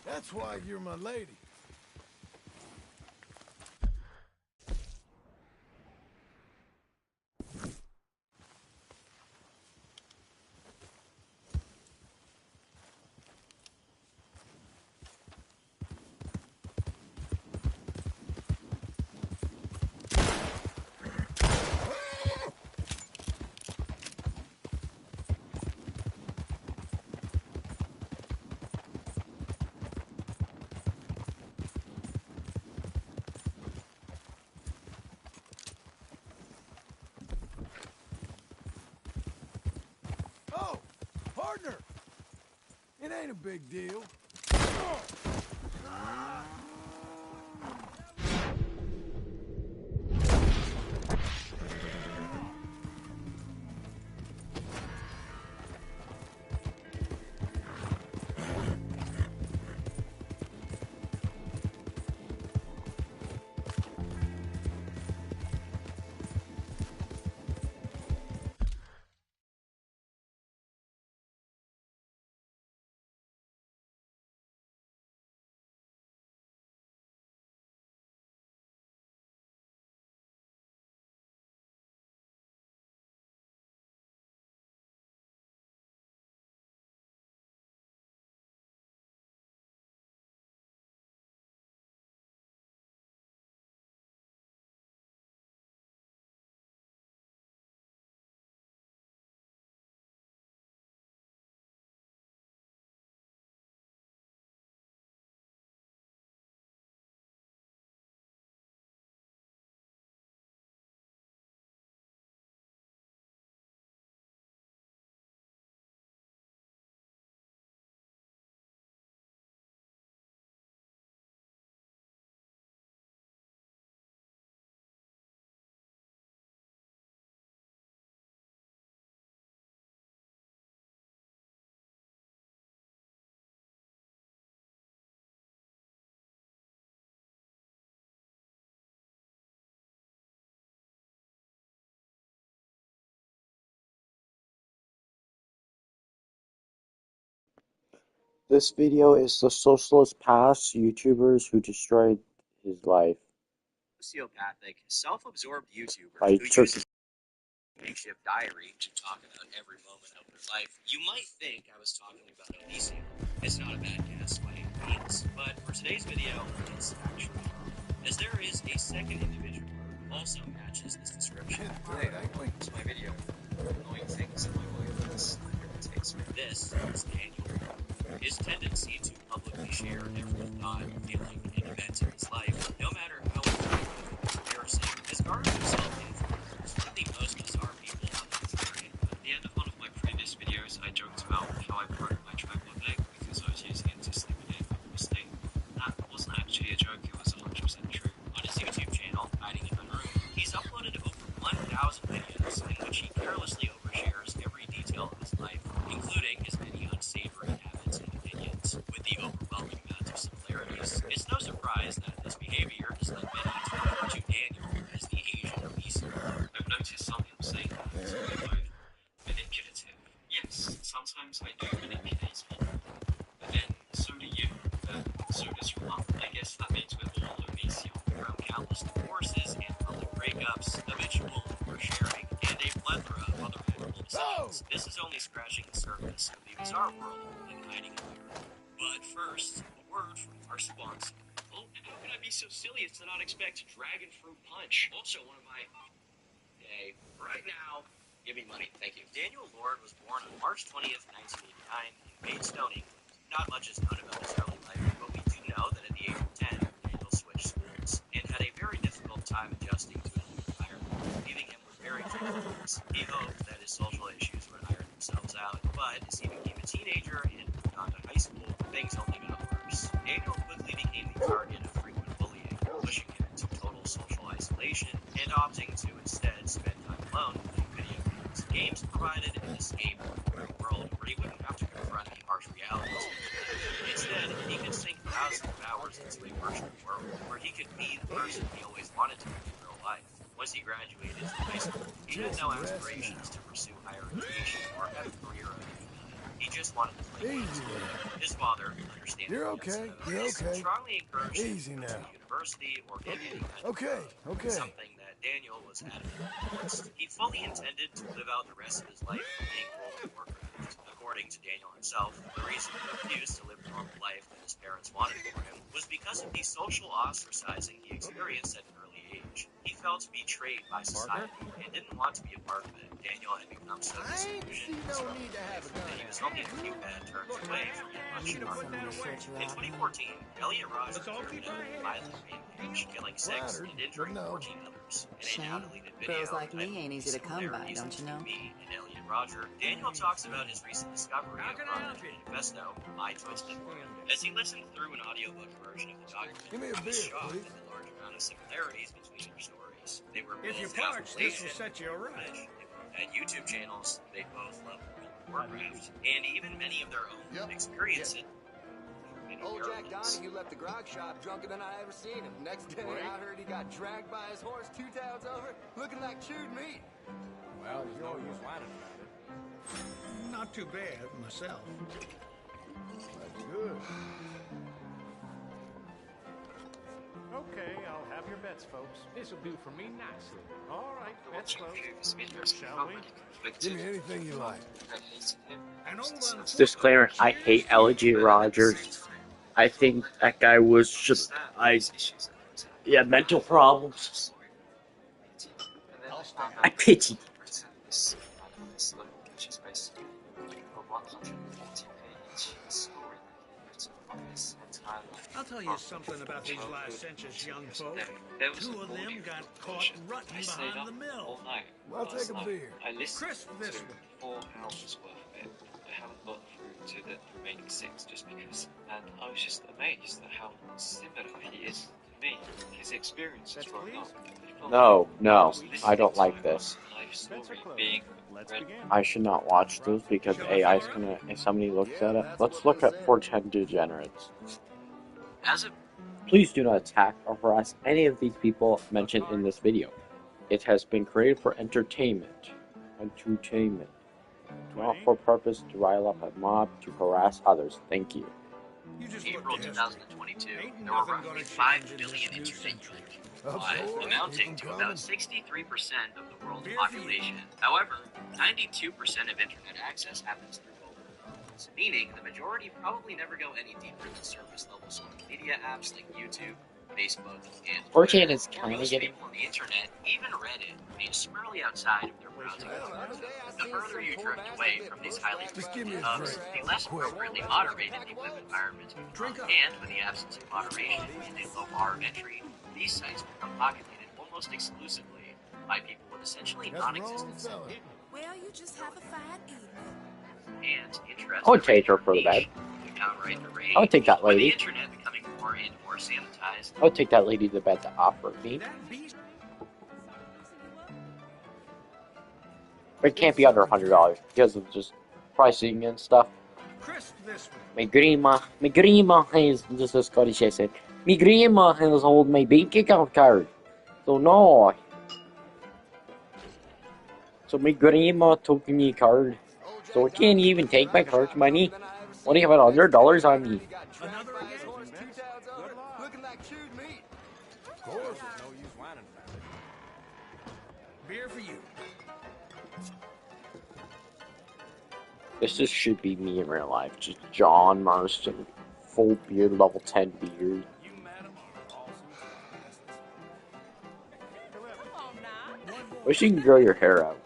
That's why you're my lady. Oh, partner! It ain't a big deal. This video is the socialist past YouTubers who destroyed his life. Sociopathic, self-absorbed YouTuber By who uses makeshift diary to talk about every moment of their life. You might think I was talking about Elysium. It's not a bad guess by any means, but for today's video, it's actually as there is a second individual who also matches this description. Hey, it's my video. Annoying things in my life. This is Daniel. His tendency to publicly share every thought, feeling, and event in his life, no matter how embarrassing, has garnered himself influencers, one of the most bizarre people on the internet. At the end of one of my previous videos, I joked about how I broke my tripod leg because I was using it to sleep in it mostly. That wasn't actually a joke, it was 100% true. On his YouTube channel, Hiding in My Room, he's uploaded over 1,000 videos in which he carelessly overshares every detail of his life, including his many unsavory habits and opinions. With the overwhelming amount of similarities, it's no surprise that this behavior has led many to refer to Daniel as the Asian obesity. I've noticed some people say that it's both manipulative. Yes, sometimes I do manipulate people, but then so do you, so does your mom. I guess that means we're all obese, from countless divorces and public breakups, habitual oversharing, and a plethora of other admirable decisions. This is only scratching the surface of the bizarre world of Hiding in My Room. But first, a word from our sponsor. Oh, how could I be so silly as to not expect Dragon Fruit Punch? Also one of my... Yay. Right now, give me money, thank you. Daniel Lord was born on March 20th, 1989 in Maidstone, England. Not much is known about his early life, but we do know that at the age of 10, Daniel switched schools and had a very difficult time adjusting to a new environment, leaving him with very few friends. He hoped that his social issues would iron themselves out, but as he became a teenager and moved on to high school, things only got worse. Daniel quickly became the target of frequent bullying, pushing him into total social isolation and opting to instead spend time alone playing video games. Games provided an escape from the real world where he wouldn't have to confront the harsh realities. Instead, he could sink thousands of hours into a virtual world where he could be the person he always wanted to be in real life. Once he graduated from high school, he had no aspirations to pursue higher education or have a career of any kind. He just wanted to play games. His father, understandably strongly encouraged him to go to university or get any kind of job, something that Daniel was adamant against. He fully intended to live out the rest of his life playing World of Warcraft. According to Daniel himself, the reason he refused to live the normal life that his parents wanted for him was because of the social ostracizing he experienced at an early age. He felt betrayed by society and didn't want to be a part of it. Daniel had become so disillusioned in his early life that he was only a few bad turns away from being much harder. In 2014, Elliot Raj carried out a violent rampage, killing 6 and injuring 14 others. In a now-deleted video, girls like me ain't easy to come by, don't you know? Me and Elliot Roger, Daniel talks about his recent discovery of Project Manifesto, My Twisted World. As he listened through an audiobook version of the document, he was shocked at the large amount of similarities between their stories. They were both Appalachian, had YouTube channels, they both loved World of Warcraft, and even many of their own experiences. Old Jack Donahue left the grog shop drunker than I ever seen him. Next day, I heard he got dragged by his horse 2 towns over, looking like chewed meat. Well, there's no use whining about it. Not too bad, myself. That's good. Okay, I'll have your bets, folks. This'll do for me nicely. All right, bets closed. Shall we? Give me anything you like. Disclaimer, I hate Elliot Rogers. I think that guy was just, mental problems. I pity. I'll tell you something about these licentious young folk. 2 of them got caught rutting behind the mill. I'll take a beer. I listened Crisp this to 4 hours worth of it. I haven't got through to the remaining 6 just because, and I was just amazed at how similar he is to me. His experiences were not. No, I don't like this. I should not watch this because AI is gonna, if somebody looks at it, let's look at 410 degenerates. Please do not attack or harass any of these people mentioned in this video. It has been created for entertainment. Not for purpose to rile up a mob to harass others. Thank you. April 2022, there were roughly 5 billion internet users, amounting to about 63% of the world's population. However, 92% of internet access happens through mobile phones, meaning the majority probably never go any deeper than surface-level social media apps like YouTube, Facebook, and 4chan is for kind of most getting... people on the internet, even Reddit remains squarely outside of their browsing history. The further you drift away from these highly frequented hubs, the less appropriately moderated the web environments become. And with the absence of moderation and a low bar of entry, these sites become populated almost exclusively by people with essentially non-existent sense. Well, you just have a fine evening. And interest I would take her for the bed. downright deranged. I would take that With the lady. internet becoming more and more sanitized, I would take that lady to bed to offer me. But it can't be under $100 because of just pricing and stuff. My grandma has, this is Scottish accent, my grandma has hold my bank account card. So no. So my grandma took me card. So I can't even take my card's money. Only have $100 on me. Of course, there's no use whining about it. Beer for you. This just should be me in real life. Just John Marston, full beard, level 10 beard. Wish you can grow your hair out.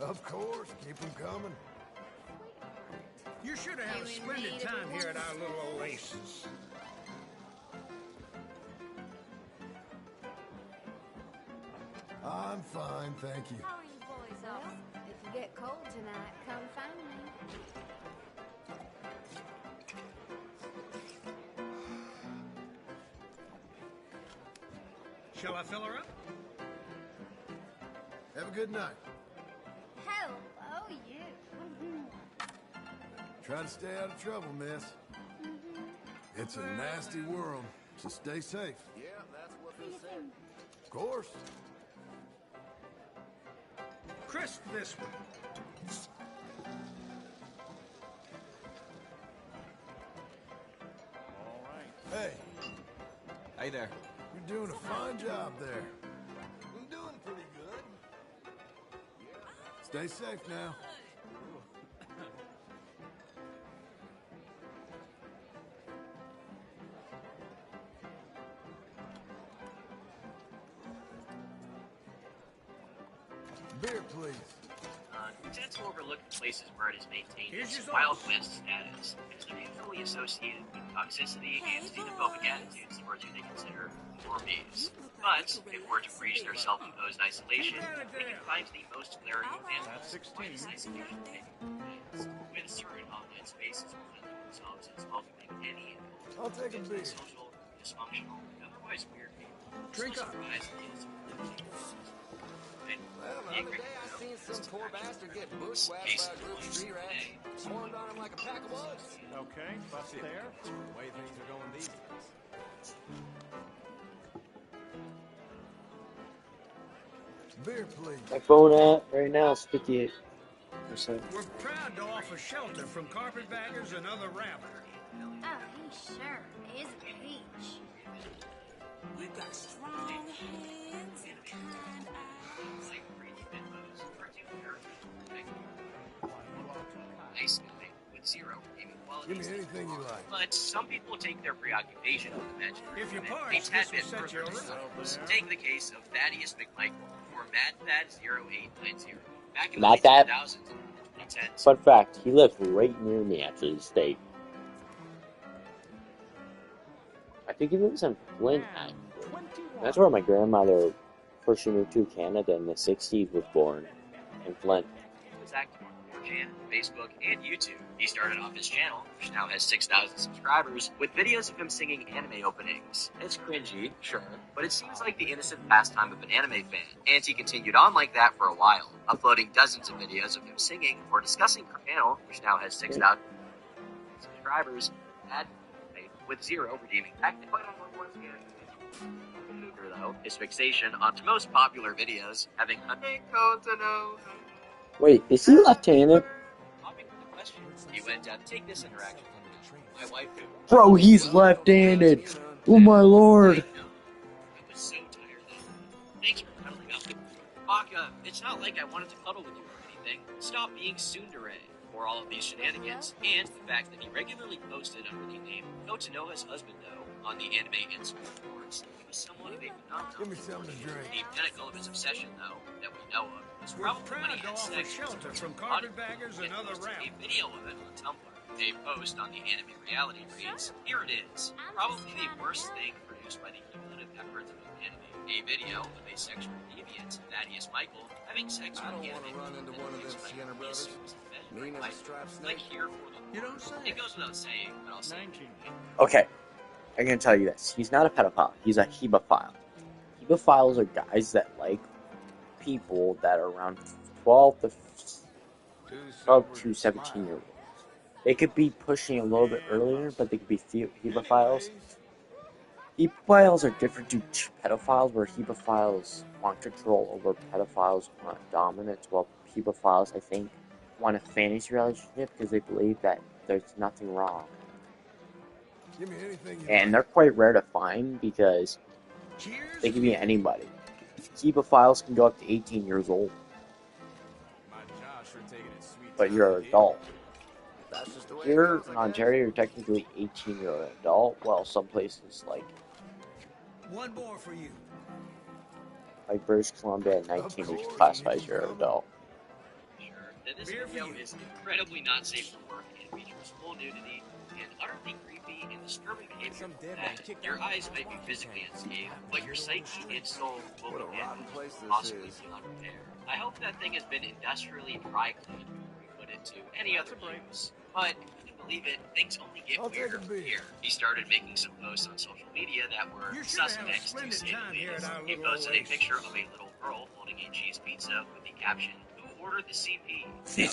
Of course, keep them coming. You should have a splendid time here at our little oasis. I'm fine, thank you. How are you boys off? If you get cold tonight, come find me. Shall I fill her up? Have a good night. Hello, you. Try to stay out of trouble, miss. It's a nasty world, so stay safe. Yeah, that's what they say. Of course. Crisp this one. Hey, Hey there. you're doing a fine job there. I'm doing pretty good. Stay safe now. Beer, please. We tend to overlook the places where it is maintained Here's its your Wild sauce. West status, and is usually associated with toxicity and xenophobic attitudes towards who they consider normies. But, if we're to breach their self-imposed isolation, we can find the most glaring examples of why this isolation taking place, with certain online spaces presenting themselves as welcoming any I'll take a beer. social, dysfunctional, otherwise weird people. Drink up. Surprised the innocent Well, the other day I seen some poor bastard get bushwhacked by a group of street rats. Swarmed on him like a pack of wolves. Okay, bus there. The way things are going these days. Beer, please. My phone app right now is 58%. We're proud to offer shelter from carpetbaggers and other rabbits. Oh, he sure is a peach. You got strong hands and kind eyes. Nice guy with zero gaming Give me qualities. anything you like. But some people take their preoccupation with the magic If you a parse, tad this bit will set you further. around. Take the case of Thaddeus McMichael, or MadThad0890. Back in Not the that. 2000s, 2010s. Fun fact, he lives right near me at this state. I think he lives in Flint, actually. That's where my grandmother, first she moved to Canada in the 60s, was born. In Flint. He was active on 4chan, Facebook, and YouTube. He started off his channel, which now has 6,000 subscribers, with videos of him singing anime openings. It's cringy, sure, but it seems like the innocent pastime of an anime fan, and he continued on like that for a while, uploading dozens of videos of him singing or discussing her channel, which now has 6,000 subscribers, with zero redeeming tactics. Though, his fixation on his most popular videos, having Wait, is he left-handed? he went down to take this interaction My wife could. Bro, he's left-handed. Oh my lord. I was so tired though. Thanks for cuddling up with me. Aka, it's not like I wanted to cuddle with you or anything. Stop being tsundere for all of these shenanigans, and the fact that he regularly posted under the name Kotonoha's husband, though, on the anime and school boards. He was somewhat of a phenomenon. Give me something to drink. The pinnacle of his obsession, though, that we know of, was probably when he had sex shelter from with carpetbaggers and other posted rap. a video of it on Tumblr. A post on the anime reality reads, "Here it is, probably the worst thing produced by the cumulative efforts of an anime. A video of a sexual deviant, Thaddeus Michael, having sex with the anime. Run into one of them Sienna brothers. Mean as a striped snake. Like here for the You don't say. It goes without saying, but I'll say 19. Okay, I can tell you this. He's not a pedophile. He's a hebephile. Hebephiles are guys that like people that are around 12 to 17 years old. They could be pushing a little bit earlier, but they could be hebephiles. Hebephiles are different to pedophiles, where hebephiles want control over pedophiles, want dominance, while hebephiles, I think, want a fantasy relationship because they believe that there's nothing wrong. Give me anything you And they're quite rare to find because they can be anybody. Hebephiles can go up to 18 years old. But you're an adult. Here in Ontario, you're technically 18 year old adult, while some places like One more for you. British Columbia at 19 is classified as you're an adult. sure that this video is incredibly not safe for work and features full nudity and utterly creepy and disturbing behavior that your eyes might be physically unscathed, but your psyche and soul will be damaged, possibly beyond repair. I hope that thing has been industrially dry cleaned before we put it to any other use. But if you can believe it, things only get weirder from here. He started making some posts on social media that were suspect, to say the least. He posted a picture of a little girl holding a cheese pizza with the caption, "Who ordered the CP?" We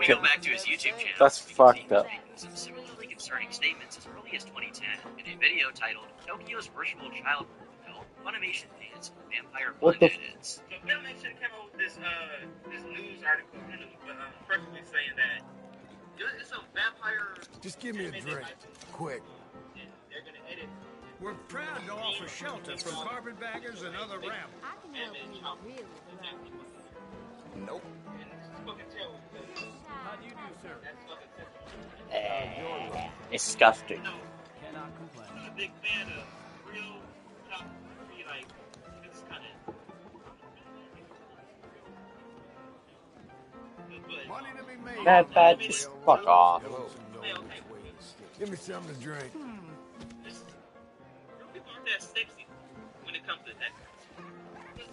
go back to his YouTube channel. That's fucked up. Some similarly concerning statements as early as 2010 in a video titled "Tokyo's Virtual Child Film Funimation Fans Vampire Blood Edits." So Funimation came out with this news article, perfectly saying that it's a vampire. Just give me a drink, quick. They're gonna edit. We're proud to offer shelter from carpetbaggers and other rap. I can help you really well. Nope. How do you do, sir? Disgusting. Cannot complain. I'm a big fan of real top three, like this kind of. Money to be made. Bad, just fuck off. Give me something to drink. Real people aren't that sexy when it comes to that.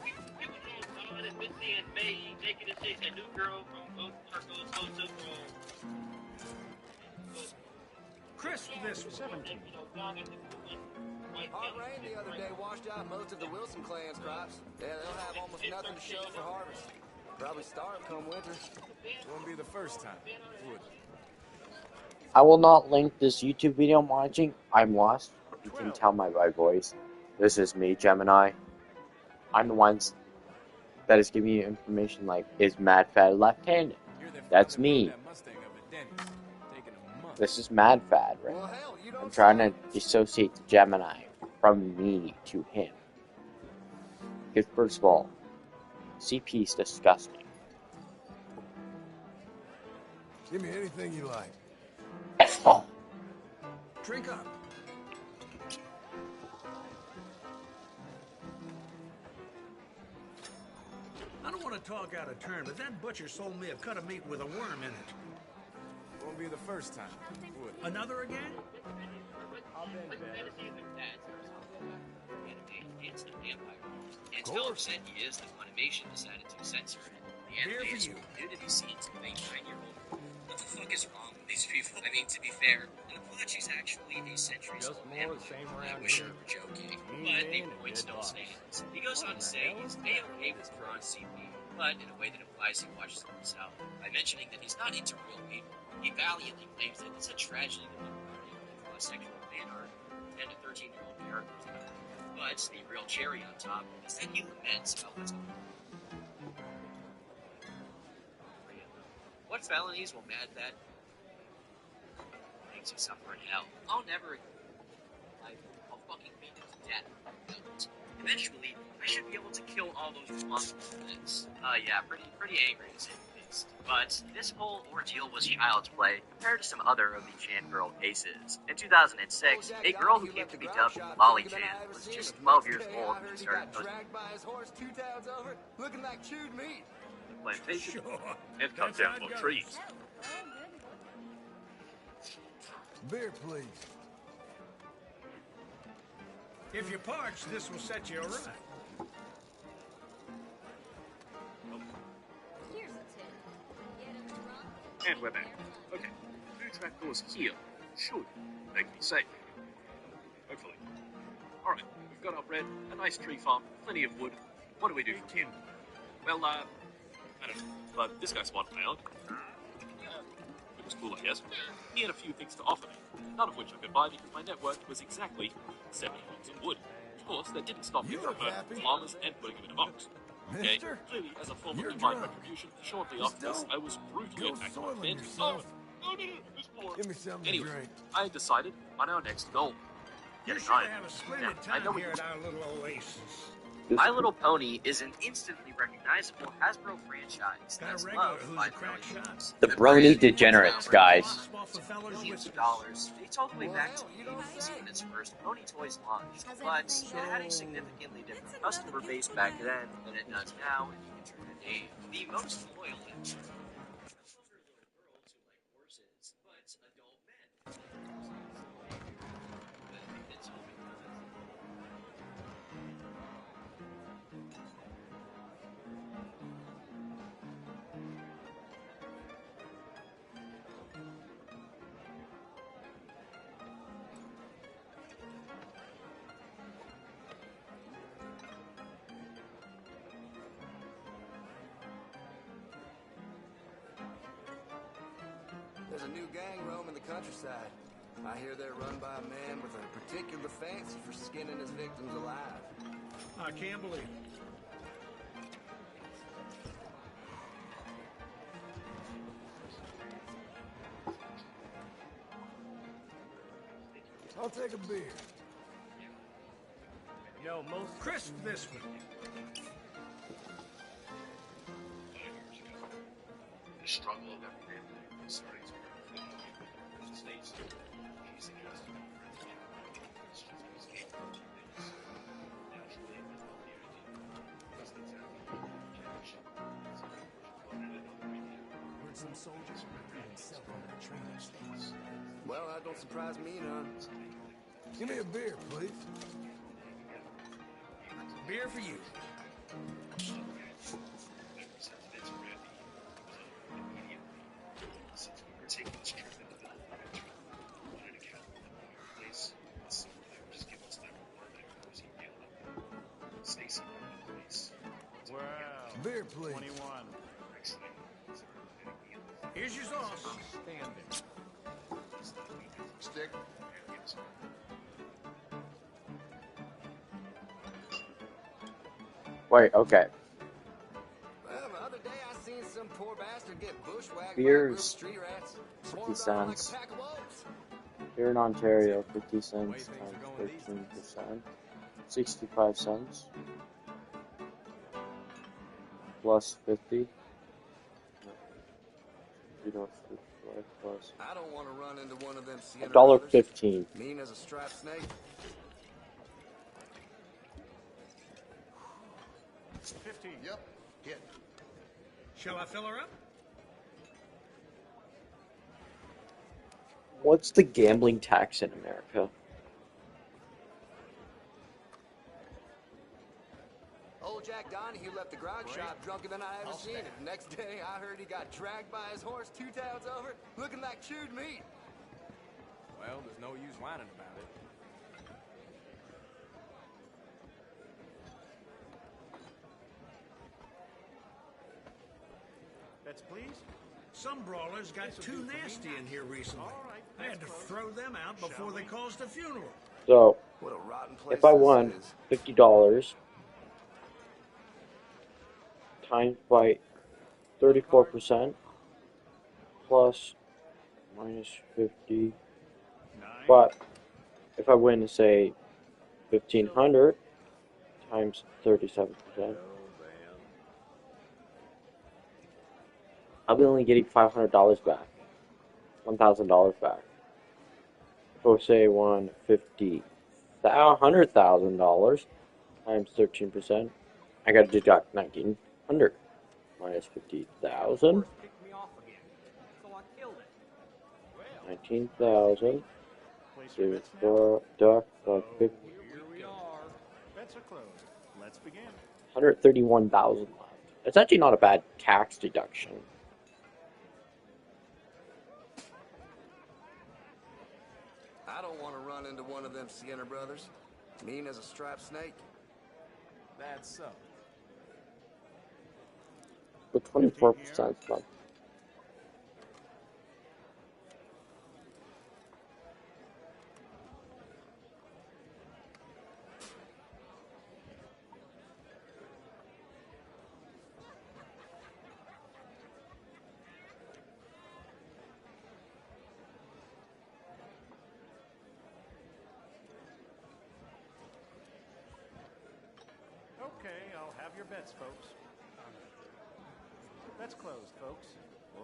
People don't admit being made, taking a chick, a new girl from Chris, this 17. Hard rain the other day washed out most of the Wilson clan's crops. Yeah, they'll have almost nothing to show for harvest. Probably starve come winter. Won't be the first time, would it? I will not link this YouTube video I'm watching. I'm lost. You can tell by my voice. This is me, Gemini. I'm the ones that is giving you information like, is Mad Fad left-handed? That's me. This is Mad Fad, right? I'm trying to dissociate the Gemini from me to him. Because first of all, CP is disgusting. Give me anything you like. drink up. I don't want to talk out of turn, but that butcher sold me a cut of meat with a worm in it. Won't be the first time, would it? Another again? And to upset he is, the Funimation decided to censor it. The anime is nudity scenes of a 9-year-old. What the fuck is wrong with these people? I mean, to be fair, in the plot she's actually a centuries-old vampire. I wish I were joking, but the point still stands. He goes on to say he's A-okay with drawn CP, but in a way that implies he watches it himself. By mentioning that he's not into real people, he valiantly claims that it's a tragedy that one draws sexual fan art and a 13-year-old character's not. But the real cherry on top is that he laments about what's going on. What felonies will Mad Fad experience you suffer in hell. I'll never. I'll fucking beat you to death. Eventually, I should be able to kill all those responsible for this. Yeah, pretty angry to say the least. But this whole ordeal was child's play compared to some other of the Chan girl cases. In 2006, a girl who came to be dubbed Lolly Chan was just 12 years old when she started posting. Dragged by his horse 2 towns over, looking like chewed meat. Plantation. Sure. And cut down more trees. Beer, please. If you're parched, this will set you right. Here's a tip. Get him drunk. And we're back. Okay, food track doors here should make me safe. Hopefully. Alright, we've got our bread, a nice tree farm, plenty of wood. What do we do from here? Well, I don't know, but this guy spawned around. It was cool, I guess. He had a few things to offer me, none of which I could buy because my net worth was exactly 70 logs of wood. Of course, that didn't stop me from murdering farmers and putting them in a box. Okay, clearly, as a form of divine retribution, shortly after this, I was brutally attacked by phantoms. Oh, no, this poor. Give me something Anyway, to drink. I decided on our next goal. You Get should nine. have a splendid Now, I know time we here at our little oasis. My Little Pony is an instantly recognizable Hasbro franchise Got that's a regular loved who's by a crack millions. shot. The brony degenerates, guys. Millions of dollars. They all the way back to the 80s when its first Pony Toys launched, but it had a significantly different customer base back then than it does now in the internet age. The most loyal and no longer little girls who like horses, but adult men. There's a new gang roaming the countryside. I hear they're run by a man with a particular fancy for skinning his victims alive. I can't believe it. I'll take a beer. Yo, most Crisp this one. The struggle of every family is starting to grow. The states she's suggested Heard some soldiers and cell phone training states. Well, that don't surprise me none. Give me a beer, please. Beer for you. Wow. Beer, please. 21. Here's your sauce. Outstanding. Stick. Wait, okay. Well, the other day I seen some poor bastard get bushwhacked Beer by a group of is street rats. 50 Swarmed on like a cents. pack of wolves. Here in Ontario, 50 cents times 13%, 65 cents, plus 50, plus I don't want to run into one of them Sienna brothers. $1.15. Mean as a striped snake. 15. Yep. Hit. Shall I fill her up? What's the gambling tax in America? Old Jack Donahue left the grog shop drunker than I ever seen him. Next day, I heard he got dragged by his horse 2 towns over, looking like chewed meat. Well, there's no use whining about it. That's please. Some brawlers got too nasty in here recently. I had to throw them out before they caused a funeral. So, What a rotten place if I this won is. $50 times by 34% plus minus 50 But if I win, say, 1,500 times 37%, I'll be only getting $500 back, $1,000 back. So say $100,000 times 13%, I got to deduct 1,900 minus 50,000. 19,000 deduct 50. Bets are closed. Let's begin. 131,000 left. It's actually not a bad tax deduction. I don't want to run into one of them Skinner brothers. Mean as a striped snake. That's so. With 24% left. Okay, I'll have your bets, folks. Bet's closed, folks.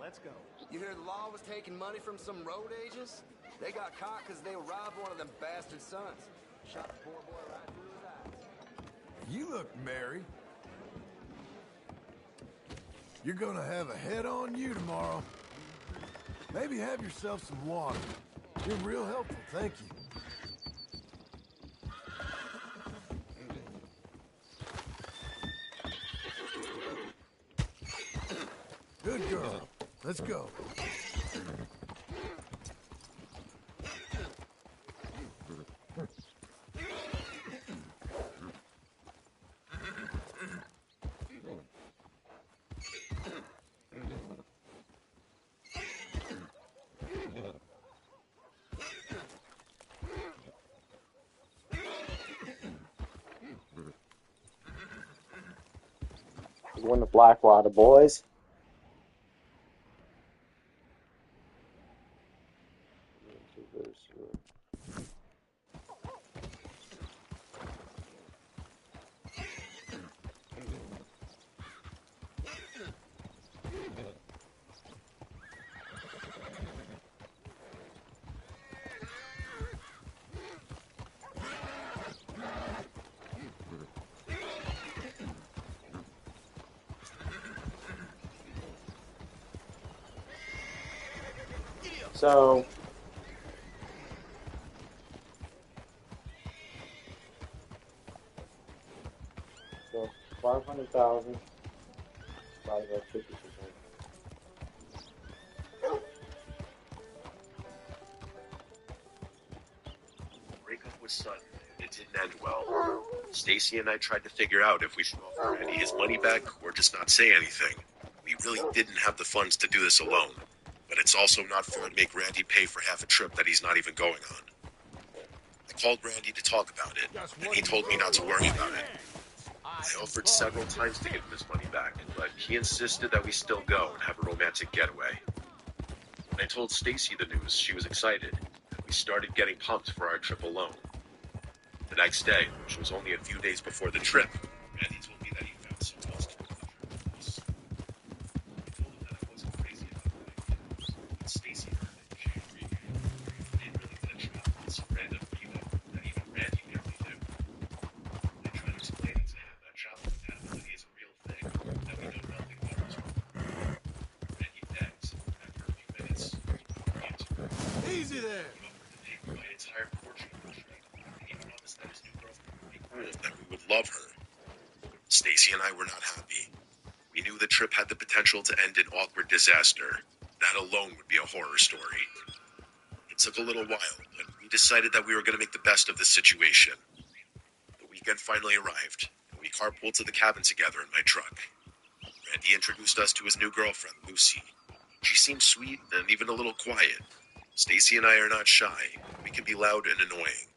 Let's go. You hear the law was taking money from some road agents? They got caught because they robbed one of them bastard sons. Shot the poor boy right through his eyes. You look merry. You're gonna have a head on you tomorrow. Maybe have yourself some water. You're real helpful, thank you. Good girl. Let's go. We're going to Blackwater, boys. So 500,000 divided by 50%. Breakup was sudden. It didn't end well. Stacy and I tried to figure out if we should offer Randy his money back or just not say anything. We really didn't have the funds to do this alone, but it's also not fair to make Randy pay for half a trip that he's not even going on. I called Randy to talk about it, and he told me not to worry about it. I offered several times to give him his money back, but he insisted that we still go and have a romantic getaway. When I told Stacy the news, she was excited, and we started getting pumped for our trip alone. The next day, which was only a few days before the trip, Randy told me that he found someone else to go on the trip. I told him that I wasn't crazy about what I did, but Stacy heard it, and she agreed. They really did travel with some random people that even Randy barely knew. I tried explaining to him that travel compatibility is a real thing, that we know nothing about each other. Randy begged, and after a few minutes, he answered. Easy there! He offered to pay for my entire portion of the trip. He promised that his new girlfriend would be cool, that we would love her. Stacy and I were not happy. We knew the trip had the potential to end in awkward disaster. That alone would be a horror story. It took a little while, but we decided that we were going to make the best of this situation. The weekend finally arrived, and we carpooled to the cabin together in my truck. Randy introduced us to his new girlfriend, Lucy. She seemed sweet and even a little quiet. Stacy and I are not shy. We can be loud and annoying.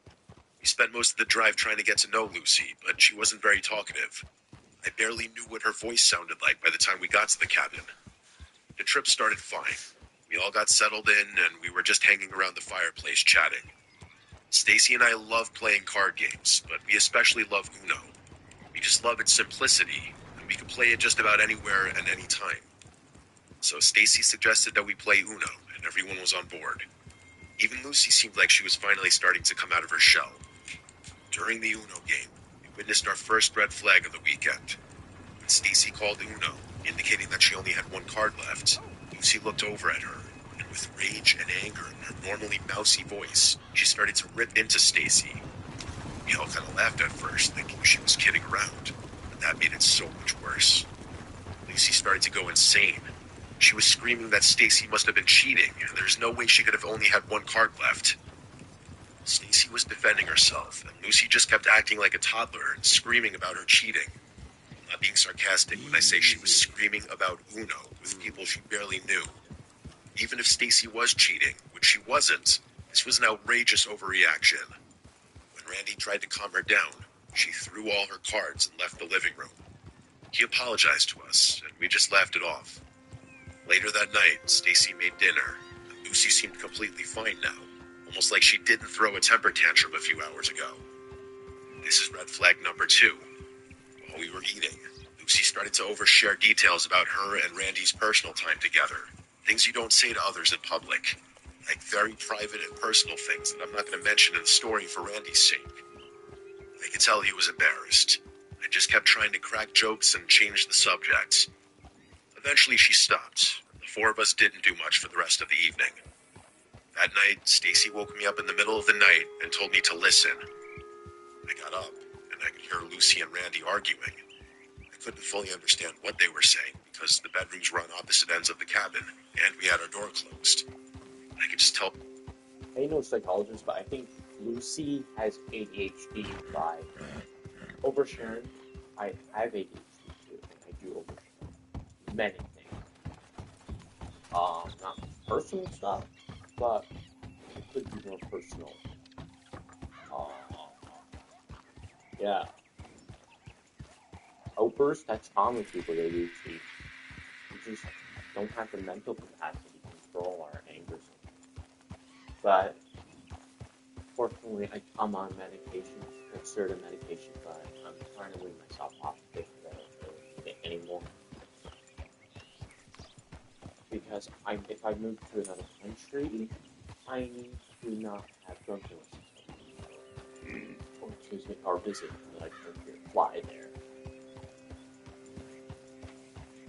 We spent most of the drive trying to get to know Lucy, but she wasn't very talkative. I barely knew what her voice sounded like by the time we got to the cabin. The trip started fine. We all got settled in, and we were just hanging around the fireplace chatting. Stacy and I love playing card games, but we especially love Uno. We just love its simplicity, and we can play it just about anywhere and any time. So Stacy suggested that we play Uno, and everyone was on board. Even Lucy seemed like she was finally starting to come out of her shell. During the Uno game, we witnessed our first red flag of the weekend. When Stacy called Uno, indicating that she only had one card left, Lucy looked over at her, and with rage and anger in her normally mousy voice, she started to rip into Stacy. We all kind of laughed at first, thinking she was kidding around, but that made it so much worse. Lucy started to go insane. She was screaming that Stacy must have been cheating, and there's no way she could have only had one card left. Stacy was defending herself, and Lucy just kept acting like a toddler and screaming about her cheating. I'm not being sarcastic when I say she was screaming about Uno with people she barely knew. Even if Stacy was cheating, which she wasn't, this was an outrageous overreaction. When Randy tried to calm her down, she threw all her cards and left the living room. He apologized to us, and we just laughed it off. Later that night, Stacy made dinner, and Lucy seemed completely fine now, almost like she didn't throw a temper tantrum a few hours ago. This is red flag number 2. While we were eating, Lucy started to overshare details about her and Randy's personal time together, things you don't say to others in public, like very private and personal things that I'm not going to mention in the story for Randy's sake. I could tell he was embarrassed. I just kept trying to crack jokes and change the subject. Eventually she stopped, and the 4 of us didn't do much for the rest of the evening. That night, Stacy woke me up in the middle of the night and told me to listen. I got up, and I could hear Lucy and Randy arguing. I couldn't fully understand what they were saying because the bedrooms were on opposite ends of the cabin, and we had our door closed. I could just tell. I ain't no psychologist, but I think Lucy has ADHD by oversharing. I have ADHD too, and I do overshare many things. Not personal stuff, but it could be more personal. Yeah. Outbursts, that's common with people with ADHD. We just don't have the mental capacity to control our anger. But fortunately, I'm on medication, certain medication, but I'm trying to wean myself off of it because I don't really need it anymore. Because if I move to another country, I need to not have drunkenness. Or visit another country, fly there.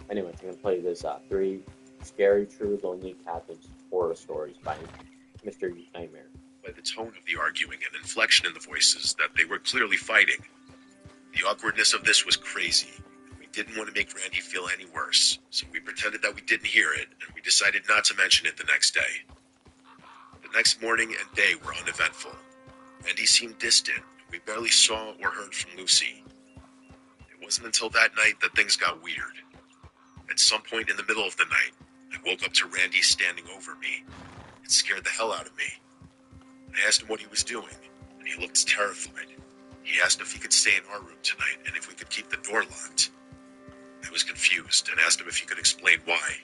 Anyway, I'm going to play this 3 Scary True Lonely Cabins horror stories by Mr. Nightmare. By the tone of the arguing and inflection in the voices that they were clearly fighting. The awkwardness of this was crazy. We didn't want to make Randy feel any worse, so we pretended that we didn't hear it, and we decided not to mention it the next day. The next morning and day were uneventful. Randy seemed distant. We barely saw or heard from Lucy. It wasn't until that night that things got weird. At some point in the middle of the night, I woke up to Randy standing over me. It scared the hell out of me. I asked him what he was doing, and he looked terrified. He asked if he could stay in our room tonight and if we could keep the door locked. I was confused and asked him if he could explain why.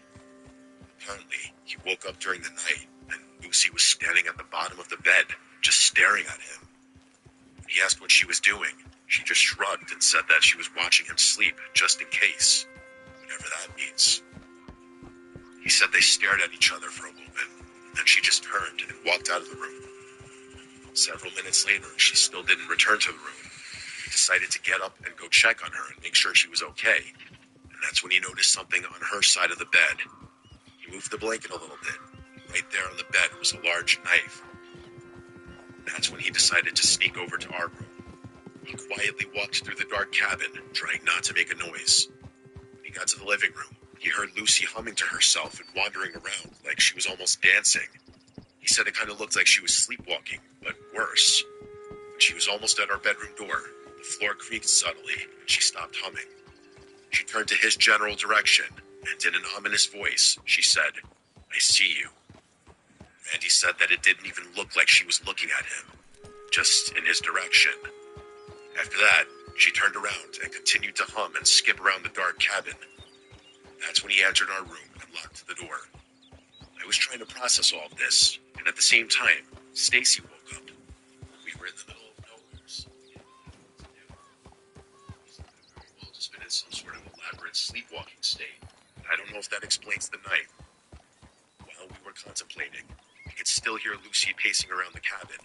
Apparently, he woke up during the night, and Lucy was standing at the bottom of the bed, just staring at him. When he asked what she was doing, she just shrugged and said that she was watching him sleep, just in case. Whatever that means. He said they stared at each other for a moment, and then she just turned and walked out of the room. Several minutes later, she still didn't return to the room. He decided to get up and go check on her and make sure she was okay. And that's when he noticed something on her side of the bed. He moved the blanket a little bit. Right there on the bed was a large knife. That's when he decided to sneak over to our room. He quietly walked through the dark cabin, trying not to make a noise. When he got to the living room, he heard Lucy humming to herself and wandering around like she was almost dancing. He said it kind of looked like she was sleepwalking, but worse. When she was almost at our bedroom door, the floor creaked subtly, and she stopped humming. She turned to his general direction, and in an ominous voice, she said, "I see you." Randy said that it didn't even look like she was looking at him, just in his direction. After that, she turned around and continued to hum and skip around the dark cabin. That's when he entered our room and locked the door. I was trying to process all of this, and at the same time, Stacy woke up. in some sort of elaborate sleepwalking state. I don't know if that explains the night. While we were contemplating, we could still hear Lucy pacing around the cabin.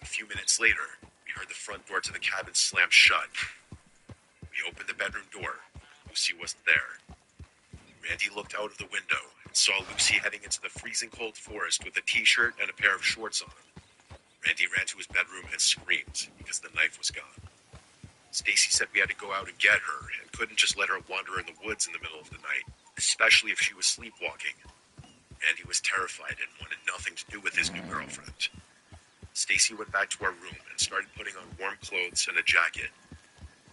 A few minutes later, we heard the front door to the cabin slam shut. We opened the bedroom door. Lucy wasn't there. Randy looked out of the window and saw Lucy heading into the freezing cold forest with a t-shirt and a pair of shorts on. Randy ran to his bedroom and screamed because the knife was gone. Stacy said we had to go out and get her and couldn't just let her wander in the woods in the middle of the night, especially if she was sleepwalking. Randy was terrified and wanted nothing to do with his new girlfriend. Stacy went back to our room and started putting on warm clothes and a jacket.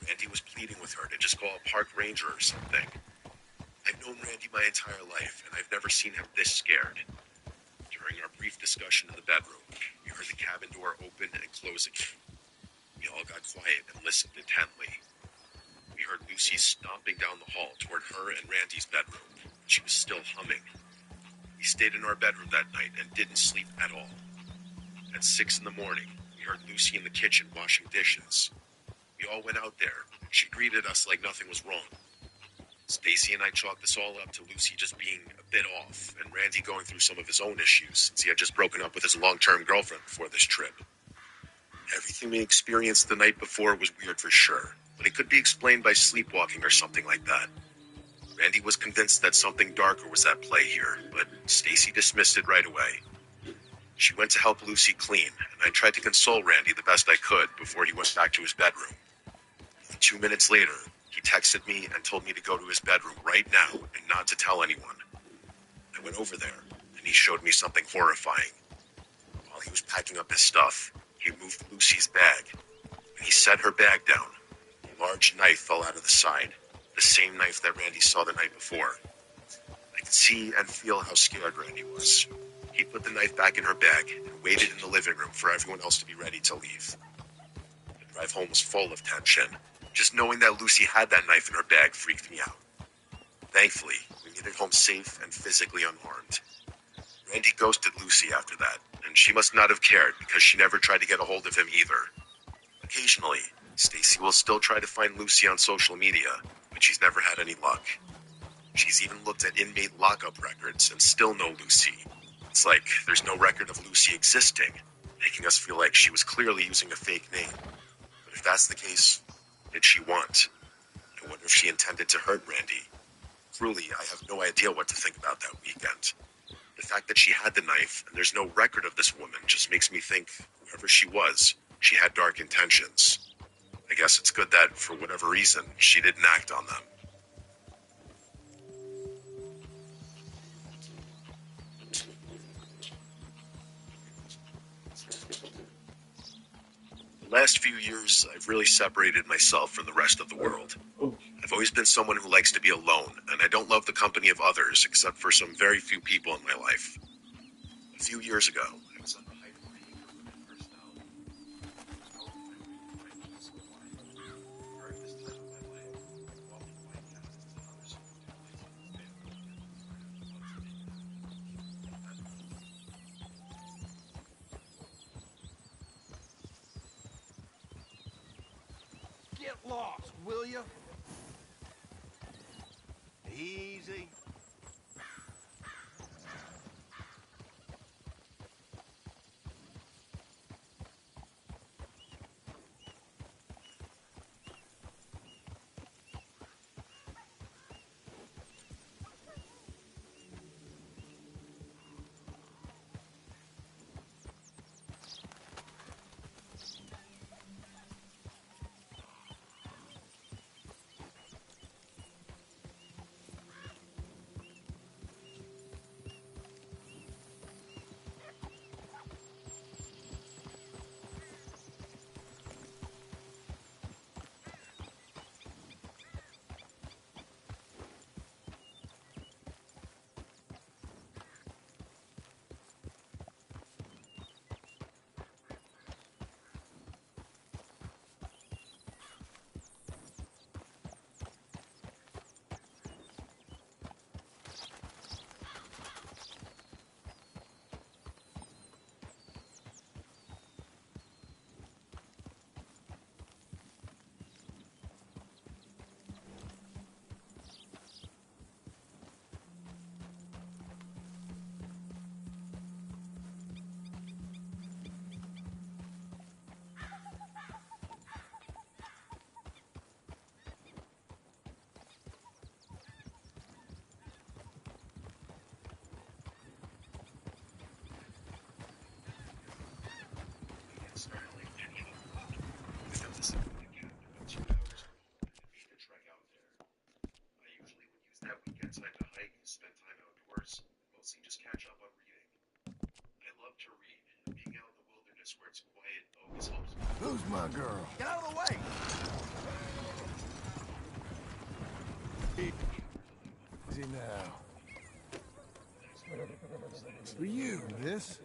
Randy was pleading with her to just call a park ranger or something. I've known Randy my entire life, and I've never seen him this scared. During our brief discussion in the bedroom, we heard the cabin door open and close again. We all got quiet and listened intently. We heard Lucy stomping down the hall toward her and Randy's bedroom. She was still humming. We stayed in our bedroom that night and didn't sleep at all. At 6 in the morning, we heard Lucy in the kitchen washing dishes. We all went out there, and she greeted us like nothing was wrong. Stacy and I chalked this all up to Lucy just being a bit off, and Randy going through some of his own issues since he had just broken up with his long-term girlfriend before this trip. Everything we experienced the night before was weird for sure, but it could be explained by sleepwalking or something like that. Randy was convinced that something darker was at play here, but Stacy dismissed it right away. She went to help Lucy clean, and I tried to console Randy the best I could before he went back to his bedroom. 2 minutes later, he texted me and told me to go to his bedroom right now and not to tell anyone. I went over there, and he showed me something horrifying. While he was packing up his stuff, he moved Lucy's bag. When he set her bag down, a large knife fell out of the side, the same knife that Randy saw the night before. I could see and feel how scared Randy was. He put the knife back in her bag and waited in the living room for everyone else to be ready to leave. The drive home was full of tension. Just knowing that Lucy had that knife in her bag freaked me out. Thankfully, we made it home safe and physically unharmed. Randy ghosted Lucy after that, and she must not have cared because she never tried to get a hold of him either. Occasionally, Stacy will still try to find Lucy on social media, but she's never had any luck. She's even looked at inmate lockup records and still no Lucy. It's like there's no record of Lucy existing, making us feel like she was clearly using a fake name. But if that's the case, what did she want? I wonder if she intended to hurt Randy. Truly, I have no idea what to think about that weekend. The fact that she had the knife and there's no record of this woman just makes me think whoever she was, she had dark intentions. I guess it's good that, for whatever reason, she didn't act on them. The last few years, I've really separated myself from the rest of the world. I've always been someone who likes to be alone, and I don't love the company of others except for some very few people in my life. A few years ago, I was on the height of being a women personality. During this time of my life, walking white cabins and other small places with family Get lost, will you? Easy. Who's my girl? Get out of the way! Easy now. It's for you, miss.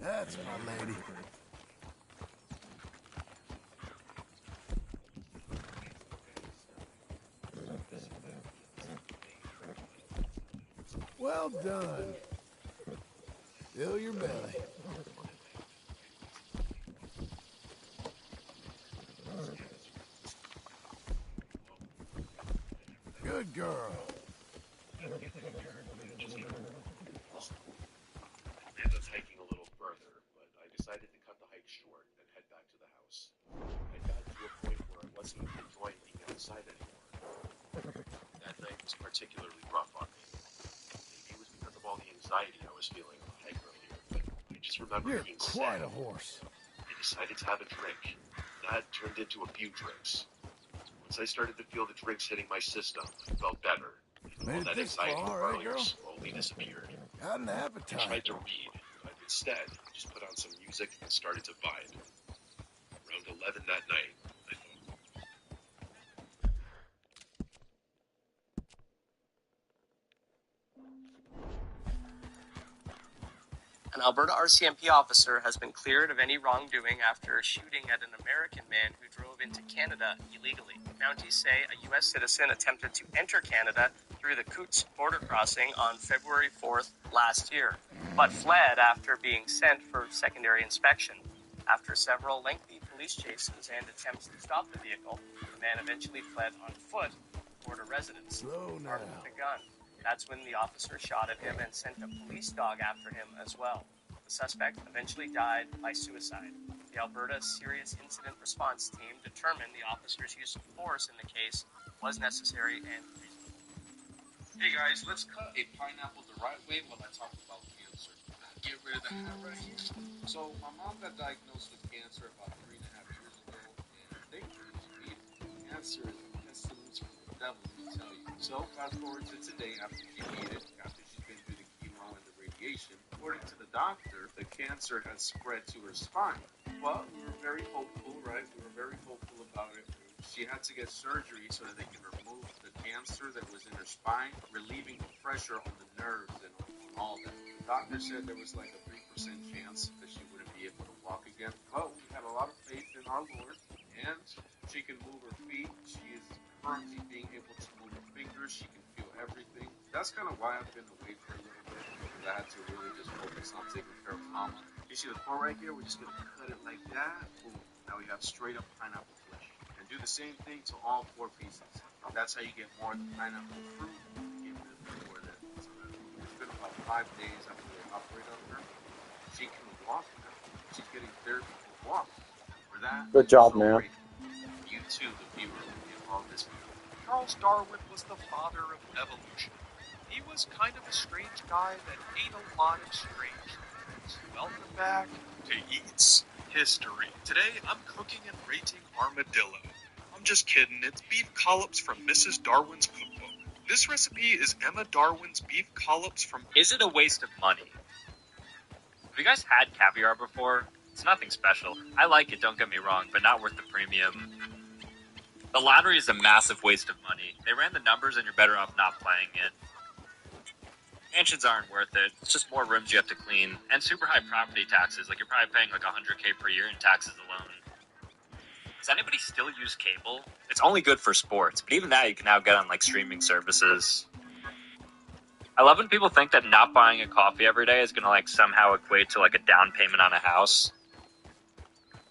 That's my lady. Well done. Fill your belly. Good girl. I ended up hiking a little further, but I decided to cut the hike short and head back to the house. I got to a point where I wasn't enjoying being outside anymore. That night was particularly rough on me. Maybe it was because of all the anxiety I was feeling on the hike earlier, but I just remember You're being quite sad. a horse. I decided to have a drink. That turned into a few drinks. Once I started to feel the drinks hitting my system, I felt better. Made All it that this anxiety far, from right, earlier girl? slowly disappeared. Got an I appetite. tried to read, but instead, just put on some music and started to vibe. Around 11 that night, I thought, An Alberta RCMP officer has been cleared of any wrongdoing after shooting at an American man who drove into Canada illegally. Counties say a U.S. citizen attempted to enter Canada through the Coots border crossing on February 4th last year, but fled after being sent for secondary inspection. After several lengthy police chases and attempts to stop the vehicle, the man eventually fled on foot toward a residence, armed with a gun. That's when the officer shot at him and sent a police dog after him as well. The suspect eventually died by suicide. The Alberta Serious Incident Response Team determined the officer's use of force in the case was necessary and reasonable. Hey guys, let's cut a pineapple the right way while I talk about cancer. Get rid of the hat right here. So, my mom got diagnosed with cancer about 3.5 years ago, and thankfully she beat it. Cancer is a pestilence from the devil, let me tell you. So, fast forward to today after she beat it, after she's been through the chemo and the radiation. According to the doctor, the cancer has spread to her spine. Well, we were very hopeful, right? We were very hopeful about it. She had to get surgery so that they can remove the cancer that was in her spine, relieving the pressure on the nerves and on all that. The doctor said there was like a 3% chance that she wouldn't be able to walk again. But we had a lot of faith in our Lord, and she can move her feet. She is currently being able to move her fingers. She can feel everything. That's kind of why I've been away for a little bit, because I had to really just focus on taking care of Mama. You see the core right here? We're just going to cut it like that. Boom. Now we have straight up pineapple flesh. And do the same thing to all 4 pieces. That's how you get more of the pineapple fruit. Get rid of more of that. So it's been about 5 days after they operate on her. She can walk now. She's getting therapy to walk. For that, Good job, so man. grateful. You too, the viewer, will get all this video. Charles Darwin was the father of evolution. He was kind of a strange guy that ate a lot of strange things. Welcome back to Eats History. Today, I'm cooking and rating armadillo. I'm just kidding, it's beef collops from Mrs. Darwin's cookbook. This recipe is Emma Darwin's beef collops from... Is it a waste of money? Have you guys had caviar before? It's nothing special. I like it, don't get me wrong, but not worth the premium. The lottery is a massive waste of money. They ran the numbers and you're better off not playing it. Mansions aren't worth it. It's just more rooms you have to clean. And super high property taxes. Like, you're probably paying like $100K per year in taxes alone. Does anybody still use cable? It's only good for sports, but even that you can now get on like streaming services. I love when people think that not buying a coffee every day is gonna like somehow equate to like a down payment on a house.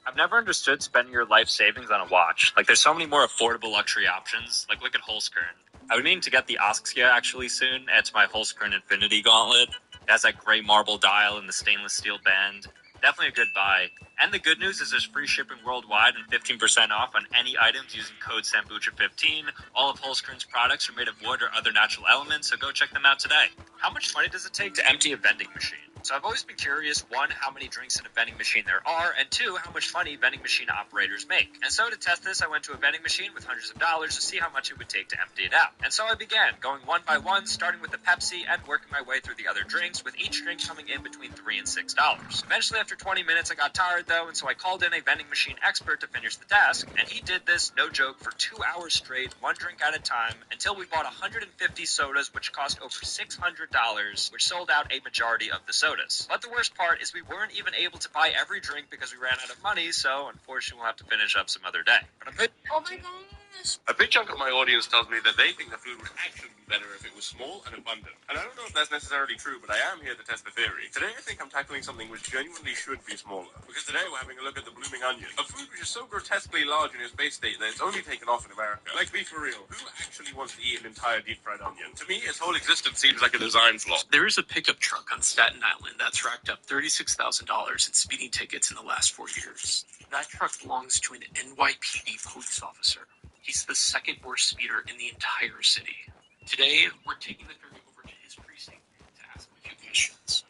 I've never understood spending your life savings on a watch. Like, there's so many more affordable luxury options. Like, look at Holzkern. I've been meaning to get the Oskia actually soon. It's my Holzkern Infinity Gauntlet. It has that gray marble dial and the stainless steel band. Definitely a good buy. And the good news is there's free shipping worldwide and 15% off on any items using code Sambucha15. All of Holzkern's products are made of wood or other natural elements, so go check them out today. How much money does it take to empty a vending machine? So I've always been curious, 1, how many drinks in a vending machine there are, and 2, how much money vending machine operators make. And so to test this, I went to a vending machine with hundreds of dollars to see how much it would take to empty it out. And so I began, going one by one, starting with the Pepsi and working my way through the other drinks, with each drink coming in between $3 and $6. Eventually, after 20 minutes, I got tired though, and so I called in a vending machine expert to finish the task, and he did this, no joke, for 2 hours straight, one drink at a time, until we bought 150 sodas, which cost over $600, which sold out a majority of the sodas. But the worst part is we weren't even able to buy every drink because we ran out of money, so unfortunately we'll have to finish up some other day. But Oh my gosh. a big chunk of my audience tells me that they think the food would actually be better if it was small and abundant. And I don't know if that's necessarily true, but I am here to test the theory. Today I think I'm tackling something which genuinely should be smaller. Because today we're having a look at the blooming onion. A food which is so grotesquely large in its base state that it's only taken off in America. Like, be for real, who actually wants to eat an entire deep-fried onion? To me, its whole existence seems like a design flaw. There is a pickup truck on Staten Island that's racked up $36,000 in speeding tickets in the last 4 years. That truck belongs to an NYPD police officer. He's the second worst speeder in the entire city. Today, we're taking the jury over to his precinct to ask him a few questions.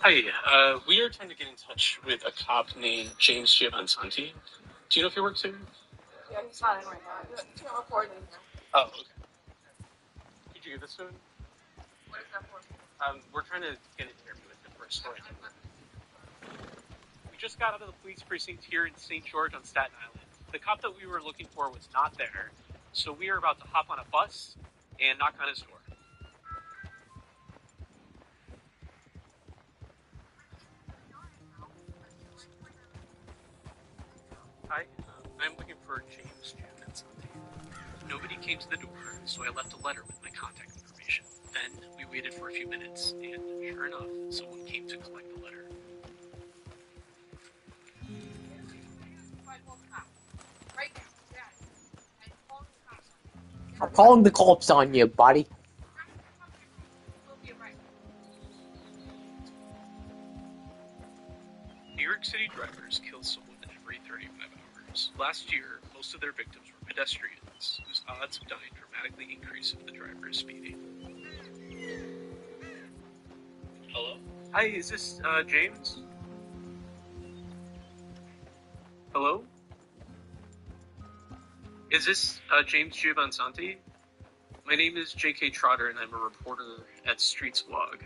Hi, we are trying to get in touch with a cop named James Giovansanti. Do you know if he works here? Yeah, he's not in right now. He's not recording in here. Oh, okay. Could you give this to him? What is that for? We're trying to get an interview with him for a story. We just got out of the police precinct here in St. George on Staten Island. The cop that we were looking for was not there, so we are about to hop on a bus and knock on his door. Hi, I'm looking for James Giovansanti. Nobody came to the door, so I left a letter with my contact information. Then we waited for a few minutes, and sure enough, someone came to collect the letter. I'm calling the cops on you, buddy. New York City drivers kill someone every 35 hours. Last year, most of their victims were pedestrians, whose odds of dying dramatically increase if the driver is speeding. Hello? Hi, is this, James? Hello? Is this, James Giovansanti? My name is J.K. Trotter, and I'm a reporter at Streets Vlog.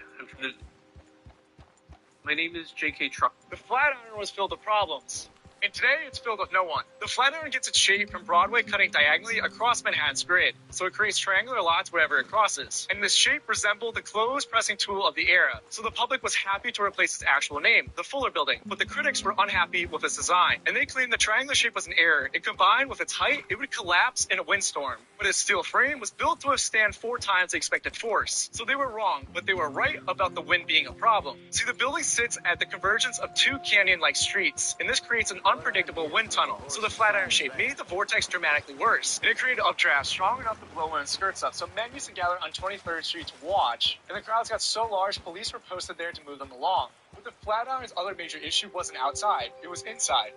My name is J.K. Trotter. The Flatiron was filled with problems, and today it's filled with no one. The Flatiron gets its shape from Broadway cutting diagonally across Manhattan's grid, so it creates triangular lots wherever it crosses. And this shape resembled the clothes-pressing tool of the era, so the public was happy to replace its actual name, the Fuller Building. But the critics were unhappy with its design, and they claimed the triangular shape was an error. It combined with its height, it would collapse in a windstorm. But its steel frame was built to withstand 4 times the expected force. So they were wrong, but they were right about the wind being a problem. See, the building sits at the convergence of 2 canyon-like streets, and this creates an unpredictable wind tunnel. So the Flatiron shape made the vortex dramatically worse, and it created updrafts strong enough to blow wind skirts up. So men used to gather on 23rd Street to watch, and the crowds got so large, police were posted there to move them along. But the Flatiron's other major issue wasn't outside, it was inside.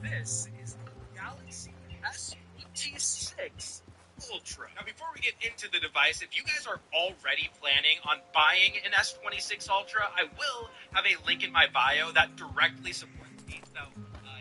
This is the Galaxy S26 Ultra. Now, before we get into the device, if you guys are already planning on buying an S26 Ultra, I will have a link in my bio that directly supports me. So,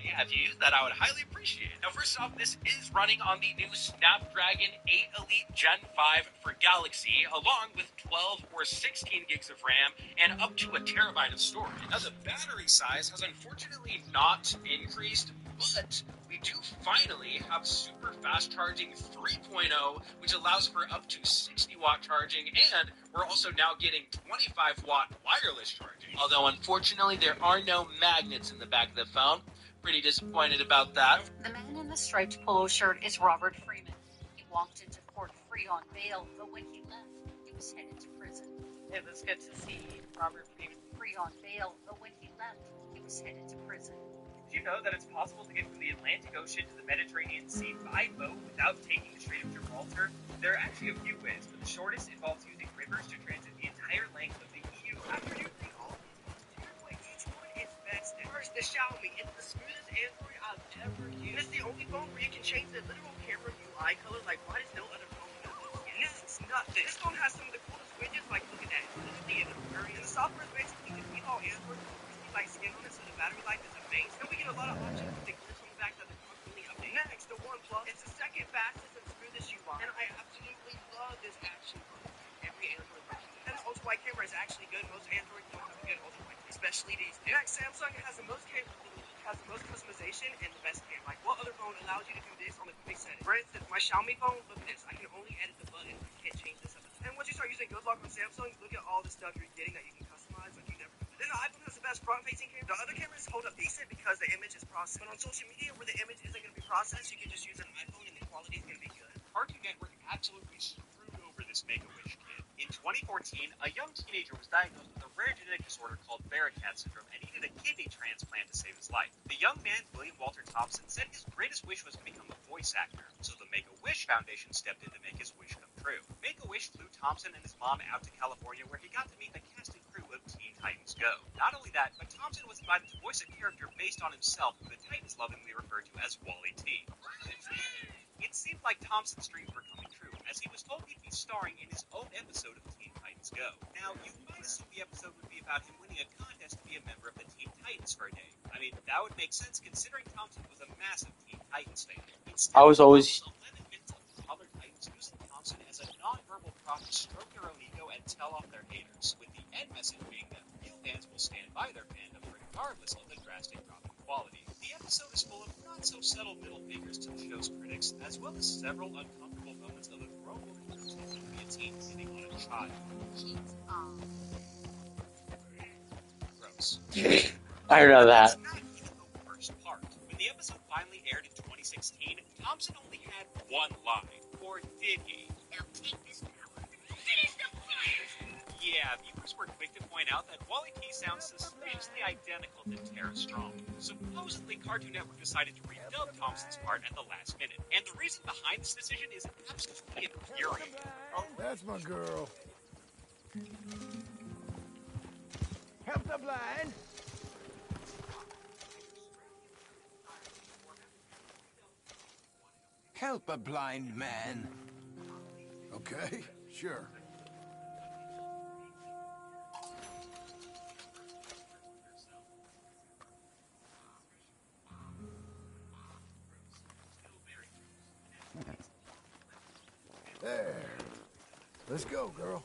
yeah, if you use that, I would highly appreciate it. Now, first off, this is running on the new Snapdragon 8 Elite Gen 5 for Galaxy, along with 12 or 16 gigs of RAM and up to a terabyte of storage. Now, the battery size has unfortunately not increased, but we do finally have super fast charging 3.0, which allows for up to 60-watt charging, and we're also now getting 25-watt wireless charging. Although, unfortunately, there are no magnets in the back of the phone. Pretty disappointed about that. The man in the striped polo shirt is Robert Freeman. He walked into court free on bail, but when he left, he was headed to prison. It was good to see Robert Freeman. Free on bail, but when he left, he was headed to prison. Did you know that it's possible to get from the Atlantic Ocean to the Mediterranean Sea by boat without taking the Strait of Gibraltar? There are actually a few ways, but the shortest involves using rivers to transit the entire length of the EU. After using all of these, here's why each one is best. First, the Xiaomi. It's the smoothest Android I've ever used. It's the only phone where you can change the literal camera UI color. Like, why does no other phone do this? Yes, it's nothing. This phone has some of the coolest widgets. Like, look at that. This is the especially good. Most Androids don't have a good ultralight, especially these. In fact, Samsung has the most customization and the best camera. Like, what other phone allows you to do this on the quick setting? For instance, my Xiaomi phone, look at this. I can only edit the buttons. I can't change this. And once you start using Good Lock on Samsung, look at all the stuff you're getting that you can customize like you never could. Then the iPhone has the best front-facing camera. The other cameras hold up decent because the image is processed. But on social media, where the image isn't going to be processed, you can just use an iPhone and the quality is going to be good. Cartoon Network absolutely screwed over this Make-A-Wish kid. In 2014, a young teenager was diagnosed with a rare genetic disorder called Barrett-Cat syndrome and needed a kidney transplant to save his life. The young man, William Walter Thompson, said his greatest wish was to become a voice actor, so the Make-A-Wish Foundation stepped in to make his wish come true. Make-A-Wish flew Thompson and his mom out to California, where he got to meet the cast and crew of Teen Titans Go. Not only that, but Thompson was invited to voice a character based on himself, who the Titans lovingly referred to as Wally T. It seemed like Thompson's dreams were coming true, as he was told he'd be starring in his own episode of Teen Titans Go. Now, you might assume the episode would be about him winning a contest to be a member of the Teen Titans for a day. I mean, that would make sense considering Thompson was a massive Teen Titans fan. Instead, I was always 11 minutes of the other Titans using Thompson as a non-verbal prop to stroke their own ego and tell off their haters, with the end message being that real fans will stand by their fandom regardless of the drastic drop in quality. The episode is full of not-so-subtle middle fingers to the show's critics, as well as several uncomfortable moments of a grown woman pretending to be a teen hitting on a child. Gross. I know that. That's not even the worst part. When the episode finally aired in 2016, Thompson only had one line. Or did he? Now take this power. Finish the fire! Yeah, viewers were quick to point out that Wally T sounds suspiciously identical to Tara Strong. Supposedly, Cartoon Network decided to redub Thompson's part at the last minute. And the reason behind this decision is absolutely infuriating. That's my girl. Help the blind. Help a blind man. Okay, sure. There. Let's go, girl.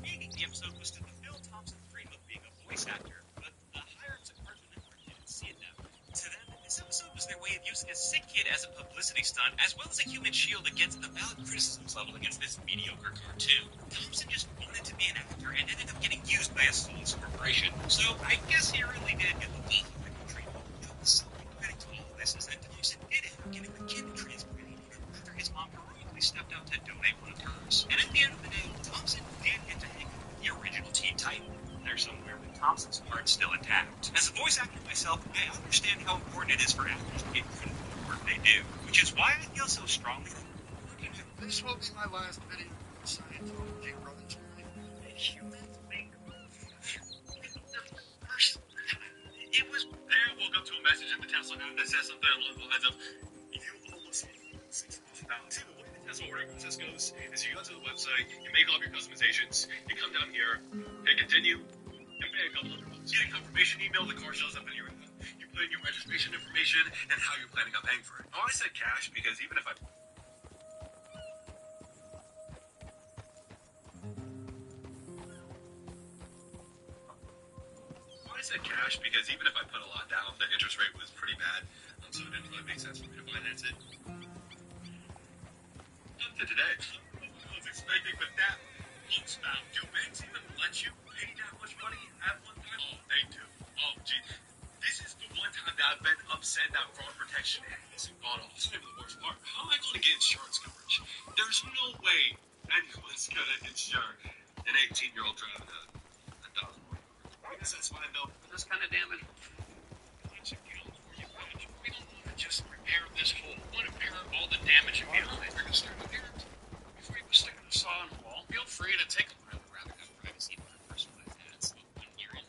Maybe the episode was to fulfill Thompson's dream of being a voice actor, but the higher-ups at Cartoon Network didn't see it that way. To them, this episode was their way of using a sick kid as a publicity stunt, as well as a human shield against the valid criticisms leveled against this mediocre cartoon. Thompson just wanted to be an actor and ended up getting used by a soulless corporation. So I guess he really did get the full medical treatment. The silver lining to all of this is that Thompson did end up getting the kidney transplant after his mom heroically stepped out to donate one of hers. And at the end of the day, Thompson did get to hang out with the original Teen Titan there somewhere, with Thompson's part still intact. As a voice actor myself, I understand how important it is for actors to get credit for the work they do, which is why I feel so strongly that this will be my last video on Scientology, brothers. Humans make it was there. I woke up to a message in the Tesla app that says something along the lines of, "If you almost $6,000." See, the way the Tesla ordering process goes is you go to the website, you make all of your customizations, you come down here, hit continue, and pay a couple $100. Get a confirmation email, the car shows up in your email. You put in your registration information and how you're planning on paying for it. Oh, I said cash because even if I said cash because even if I put a lot down, the interest rate was pretty bad, so it didn't really make sense for me to finance it. Up to today, I was expecting, but that looks bad. Do banks even let you pay that much money at one time? Oh, they do. Oh, gee. This is the one time that I've been upset that fraud protection hasn't gone off. That's maybe the worst part. How am I going to get insurance coverage? There's no way anyone's going to insure an 18-year-old driving a 1,000. I guess that's fine though. This kind of damage. Let's get on before you finish. We don't want to just repair this hole. We want to repair all the damage you get on it. We're going to start with it. Before you go sticking a saw in the wall, feel free to take a look. I would rather have privacy for a personalized ads. When you're in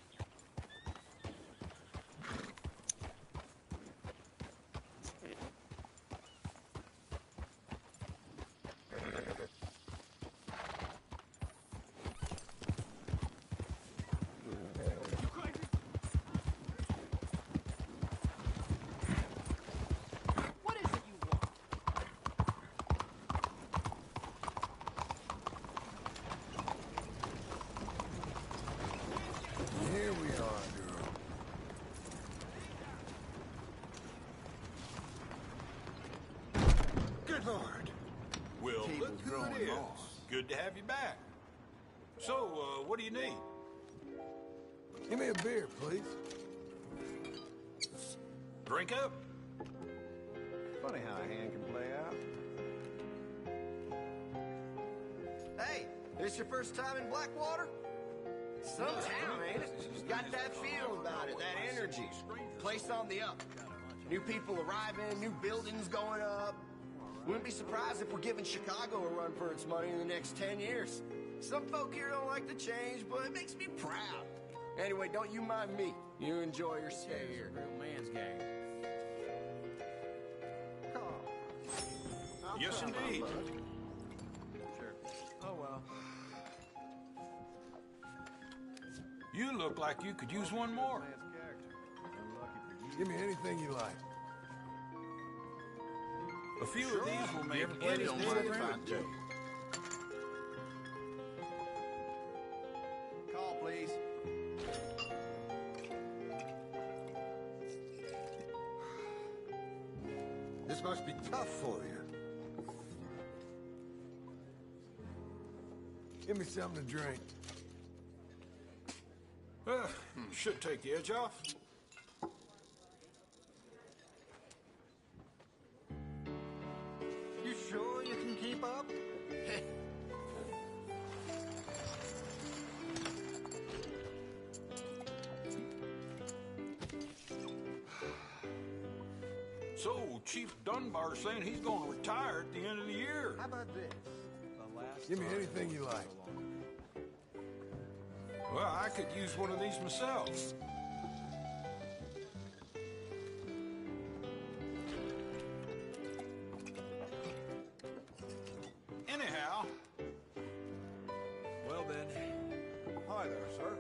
was growing moss. Good to have you back. So, what do you need? Give me a beer, please. Drink up. Funny how a hand can play out. Hey, this your first time in Blackwater? Some town, ain't it? Got that feel about it, that energy. Place on the up. New people arriving, new buildings going up. Wouldn't be surprised if we're giving Chicago a run for its money in the next 10 years. Some folk here don't like the change, but it makes me proud. Anyway, don't you mind me. You enjoy your stay here. Real man's gang. Yes, indeed. Sure. Oh, well. You look like you could use one more. Give me anything you like. A few of these will make any day a good day. Call, please. This must be tough for you. Give me something to drink. Should take the edge off. You sure you can keep up? So, Chief Dunbar's saying he's going to retire at the end of the year. How about this? Give me anything you like. Well, I could use one of these myself. Anyhow. Well then. Hi there, sir.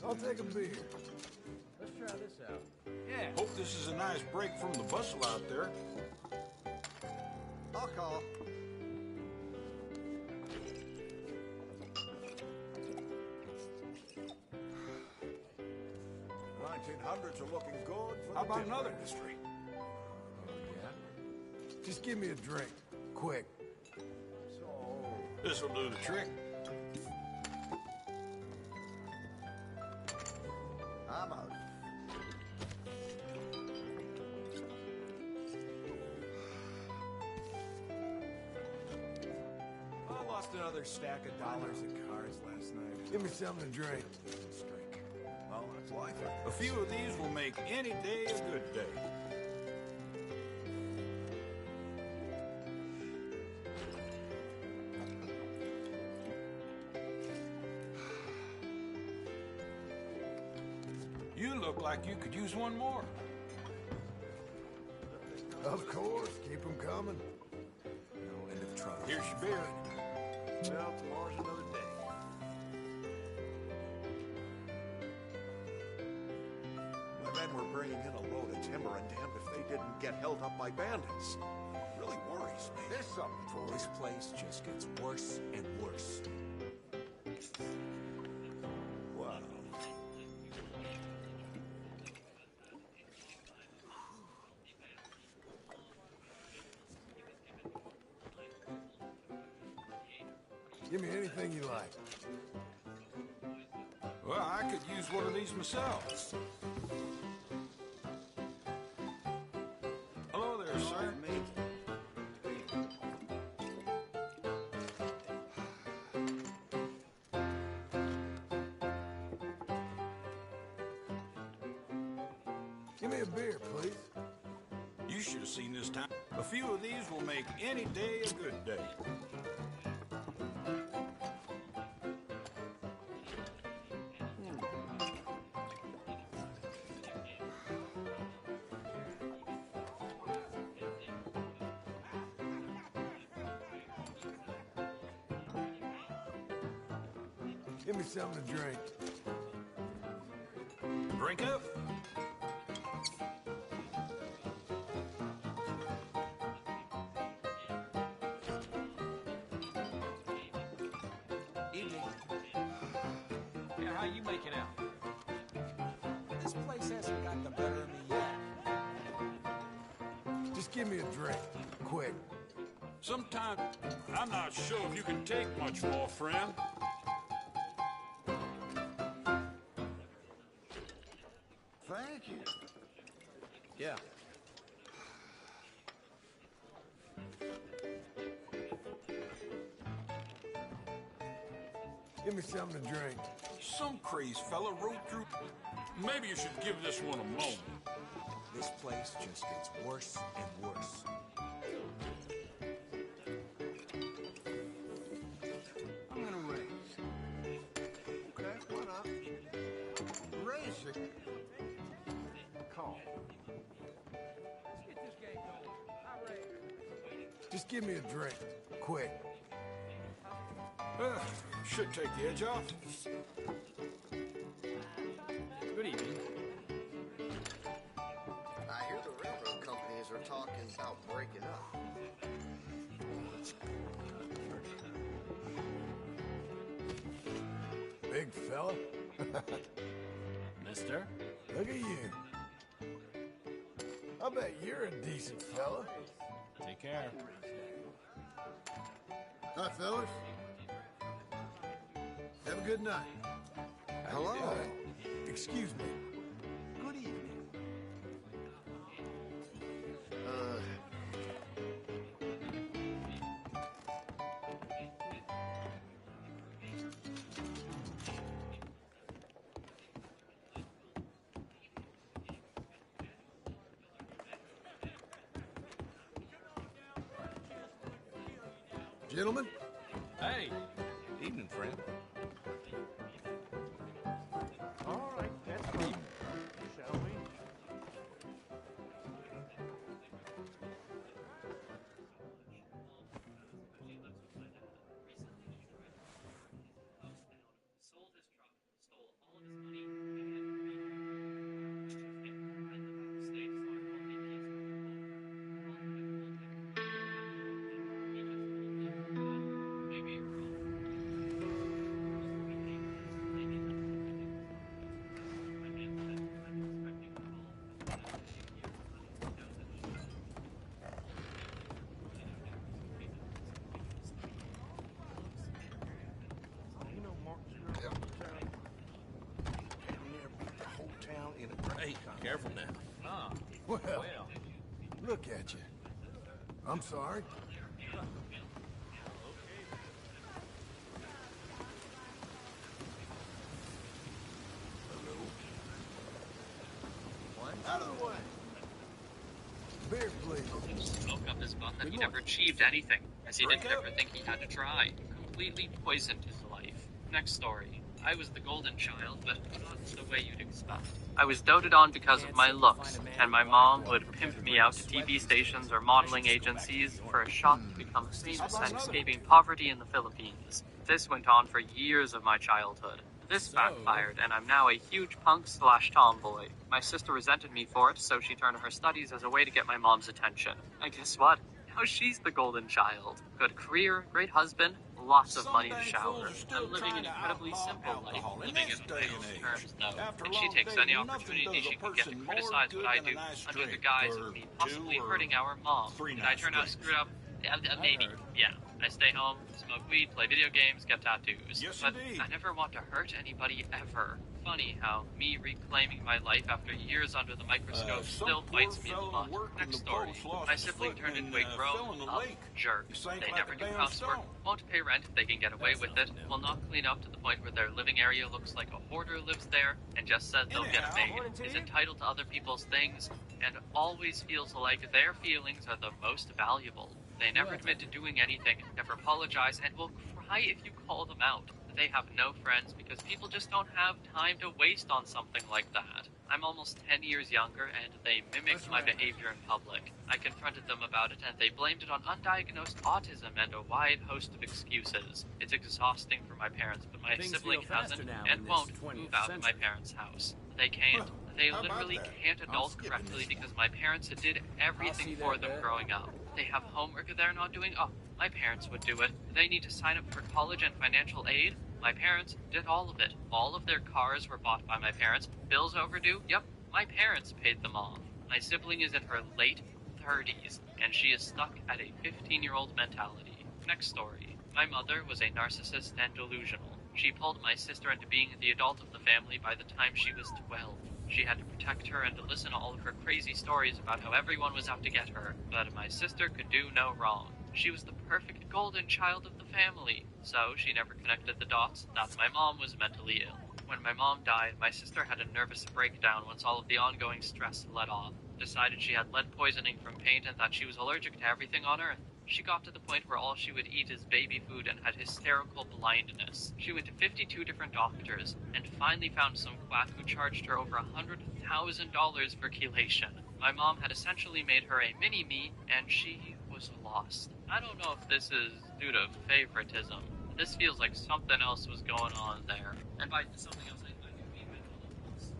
I'll take a beer. Let's try this out. Yeah. Hope this is a nice break from the bustle out there. I'll call. $1900s are looking good for How the about timber another? industry. Oh, yeah? Just give me a drink. Quick. So, This'll do the trick. I'm out. I lost another stack of dollars at cards last night. Give me something to drink. Streak. Well, that's life. A few of these will make any day a good day. You look like you could use one more. Of course. Keep them coming. No end of trouble. Here's your beer. Well, tomorrow's another day. My men were bringing in a load of timber, and damned if they didn't get held up by bandits. It really worries me. There's something for This place just gets worse and worse. Wow. Give me anything you like. Well, I could use one of these myself. Hello there, sir. Give me a beer, please. You should have seen this time. A few of these will make any day a good day. Give me something to drink. Drink up. Evening. Yeah, how you making out? This place hasn't got the better of me yet. Just give me a drink. Quick. Sometimes I'm not sure if you can take much more, friend. Thank you. Yeah. Give me something to drink. Some crazed fella rode through. Maybe you should give this one a moment. This place just gets worse and worse. I'm gonna raise. Okay, why not? Raise it. Call. Just give me a drink, quick. Should take the edge off. Good evening. I hear the railroad companies are talking about breaking up. Big fella. Mister? Look at you. I bet you're a decent fella. Take care. Hi, fellas. Have a good night. Hello. Excuse me. Good evening. Gentlemen? Hey. Evening, friend. All right, let's go. Shall we? Sold his truck, stole all his money, and stayed as long as maybe you're wrong. You know Mark's girl up in town. Damn near beat the whole town in a Hey, careful now. Ah, Well, well. look at you. I'm sorry. Out of the way. Beer, please. Smoke up his butt that he never achieved anything, as he didn't ever think he had to try. Completely poisoned his life. Next story. I was the golden child, but not the way you'd expect. I was doted on because of my looks, and my mom would pimp me out to TV stations or modeling agencies for a shot to become famous and escaping poverty in the Philippines. This went on for years of my childhood. This backfired, and I'm now a huge punk/tomboy. My sister resented me for it, so she turned to her studies as a way to get my mom's attention. And guess what? Now she's the golden child. Good career, great husband, lots of money to shower. I'm living an incredibly simple life, living in my own terms, though. And she takes any opportunity she can get to criticize what I do under the guise of me possibly hurting our mom. Did I turn out screwed up? Maybe, yeah. I stay home, smoke weed, play video games, get tattoos. Yes, but indeed. I never want to hurt anybody ever. Funny how me reclaiming my life after years under the microscope still bites me in the butt. Next story. My sibling turned into a grown-up jerk. They never do housework, won't pay rent if they can get away with it, will not clean up to the point where their living area looks like a hoarder lives there, and just says they'll get a maid, is entitled to other people's things, and always feels like their feelings are the most valuable. They never admit to doing anything, never apologize, and will cry if you call them out. They have no friends because people just don't have time to waste on something like that. I'm almost 10 years younger, and they mimicked my behavior in public. I confronted them about it, and they blamed it on undiagnosed autism and a wide host of excuses. It's exhausting for my parents, but my sibling hasn't and won't move out of my parents' house. They can't. They literally can't adult correctly because my parents did everything for them growing up. They have homework they're not doing. Oh, my parents would do it. They need to sign up for college and financial aid. My parents did all of it. All of their cars were bought by my parents. Bills overdue? Yep, my parents paid them off. My sibling is in her late 30s. and she is stuck at a 15-year-old mentality. Next story. My mother was a narcissist and delusional. She pulled my sister into being the adult of the family by the time she was 12. She had to protect her and to listen to all of her crazy stories about how everyone was out to get her, but my sister could do no wrong. She was the perfect golden child of the family, so she never connected the dots that my mom was mentally ill. When my mom died, my sister had a nervous breakdown once all of the ongoing stress let off, decided she had lead poisoning from paint and that she was allergic to everything on Earth. She got to the point where all she would eat is baby food and had hysterical blindness. She went to 52 different doctors and finally found some quack who charged her over $100,000 for chelation. My mom had essentially made her a mini-me, and she was lost. I don't know if this is due to favoritism. This feels like something else was going on there. And by something else, I do mean mental illness.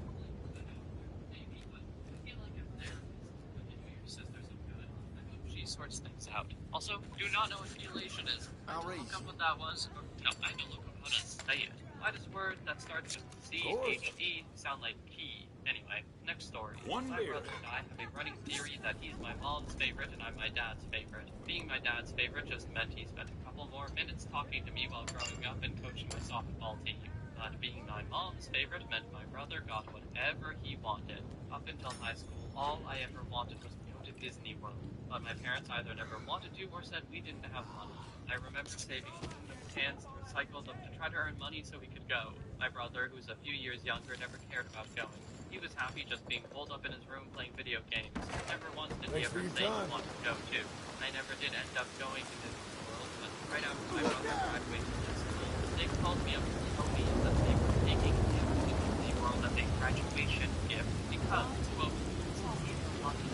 Maybe, but I feel like if therapists could do your sister some good, I hope she sorts things out. Also, do not know what chelation is. I had to look up what that was. No, I had to look up how to say it. Why does word that starts with C-H-E sound like key? Anyway, next story. My brother and I have a running theory that he's my mom's favorite and I'm my dad's favorite. Being my dad's favorite just meant he spent a couple more minutes talking to me while growing up and coaching my softball team. But being my mom's favorite meant my brother got whatever he wanted. Up until high school, all I ever wanted was to go to Disney World. But my parents either never wanted to or said we didn't have money. I remember saving aluminum cans and recycled them to try to earn money so we could go. My brother, who's a few years younger, never cared about going. He was happy just being holed up in his room playing video games. Never once did he ever say he wanted to go too. I never did end up going to Disney World, but right after my brother graduated from school, they called me up to tell me that they were taking him to Disney World as a graduation gift because, quote, it's all even lucky.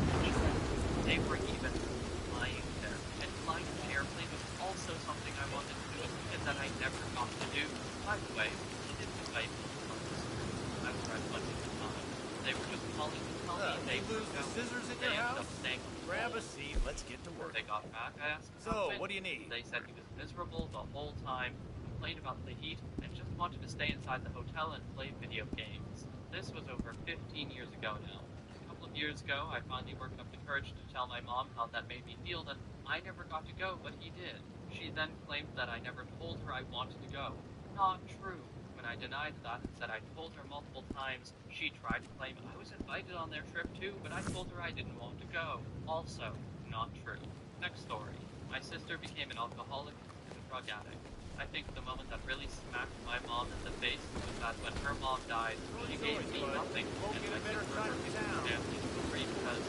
They were even flying there. And flying an airplane was also something I wanted to do as a kid that I never got to do. By the way, they didn't invite me to come to school. I was right plenty of time. They were just calling to tell me they lose the scissors in your house? Grab a seat, let's get to work. They got back, I asked. So, what do you need? They said he was miserable the whole time, complained about the heat, and just wanted to stay inside the hotel and play video games. This was over 15 years ago now. A couple of years ago, I finally worked up the courage to tell my mom how that made me feel that I never got to go, but he did. She then claimed that I never told her I wanted to go. Not true. When I denied that and said I told her multiple times, she tried to claim I was invited on their trip too, but I told her I didn't want to go. Also, not true. Next story. My sister became an alcoholic and a drug addict. I think the moment that really smacked my mom in the face was that when her mom died, she gave me nothing, and my sister family story because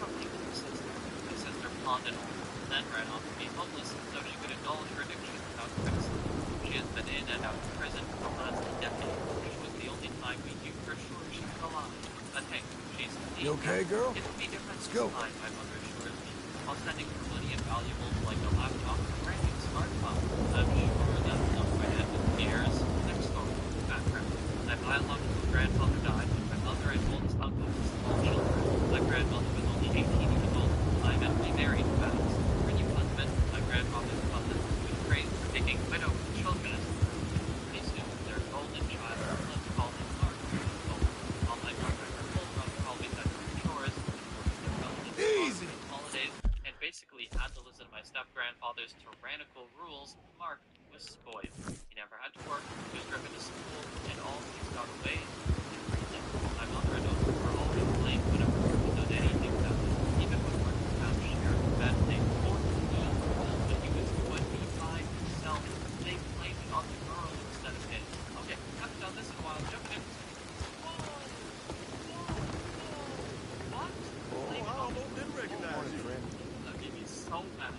something with her sister. My sister pawned it all, then ran off to be homeless so she could indulge her addiction without criticism. She has been in and out of prison for the last decade, which was the only time we knew for sure she was alive. But hey, she's clean. You okay, girl? It'll be different Let's this go. time, my mother assures me. While sending her money and valuables like a laptop and a brand new smartphone. I'm sure that's not my end of tears. Next story. Background. My biological grandfather died when my mother and oldest uncle were small children. My grandmother was only 18 years old at the time and remarried fast. Her new husband, my grandfather's cousin, was praised for taking widow children as pretty soon their golden child, let's call him Mark, while my mother and her full brother always had to do chores and work with their relatives on holidays and basically had to listen to my step-grandfather's tyrannical rules. Mark was spoiled. He never had to work, he was driven to school, and all things got away with everything. My mother and uncle were always blamed whenever Mark did anything about it. Even when Mark was out sharing the bed, they told him to do but he was 25 himself. They blamed it on the girl instead of him. Okay, haven't done this in a while. Jumping in. What? I almost didn't recognize you. That made me so mad.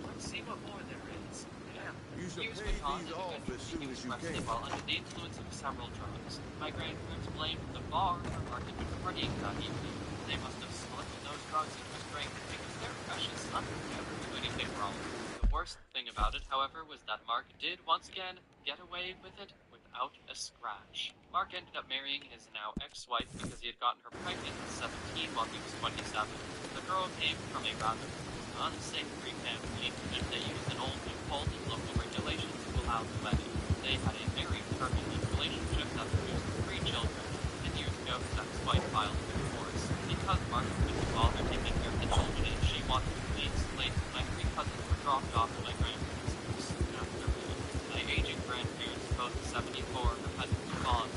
Let's see what more there is. Yeah. You should He was pay put on these and off eventually as soon he as was you arrested can. while under the influence of several drugs. My grandparents blamed the bar for Mark had been partying that evening. They must have slipped those drugs into his drink because their precious son would never do anything wrong. The worst thing about it, however, was that Mark did once again get away with it without a scratch. Mark ended up marrying his now ex-wife because he had gotten her pregnant at 17 while he was 27. The girl came from a rather unsavory family, and they used an old loophole in local regulations to allow the wedding. They had a very turbulent relationship that produced 3 children, and years ago his ex-wife filed for divorce. The Because Martha couldn't bother taking care of the children and she wanted to be enslaved, my 3 cousins were dropped off at my grandparents' house. After my aging grandparents, both 74, have had to move on.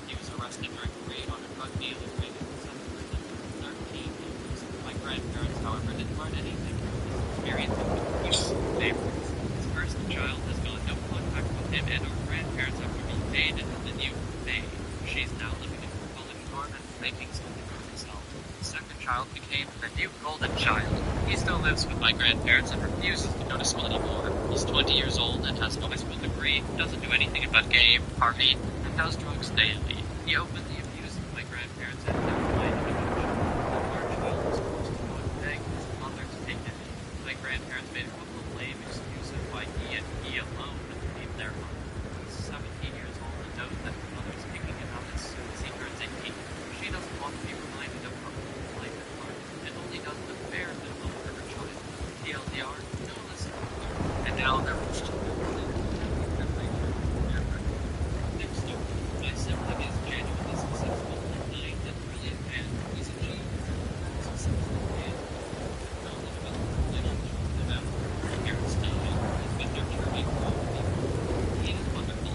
He was arrested during a raid on a drug dealing ring and sent to prison for 13 years. My grandparents, however, didn't learn anything from his experiences with abuse and favorites. His first child has gone no contact with him, and our grandparents have repaid into the new May. She's now living in her college dorm and making something for herself. The second child became the new golden child. He still lives with my grandparents and refuses to go to school anymore. He's 20 years old and has no high school degree, doesn't do anything but game, party, and does drugs daily. He openly abused my grandparents and never minded about it. Our child was forced to go and beg his mother to take him in. My grandparents made a couple of lame excuses why he and he alone leave their home. He's 17 years old and knows that his mother's kicking him out as soon as he turns 18. She doesn't want to be reminded of her own life at heart, and only does the bare minimum for her child. TLDR, no less than her. And now they're pushed to the next up, my sibling is genuinely successful, kind, and brilliant man. He's achieved successful man. Knowledge about little children about her parents died, has been nurturing for all people. He is wonderful.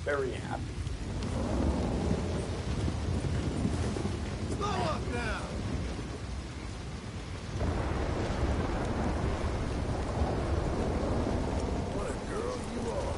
Very happy. Slow up now! What a girl you are.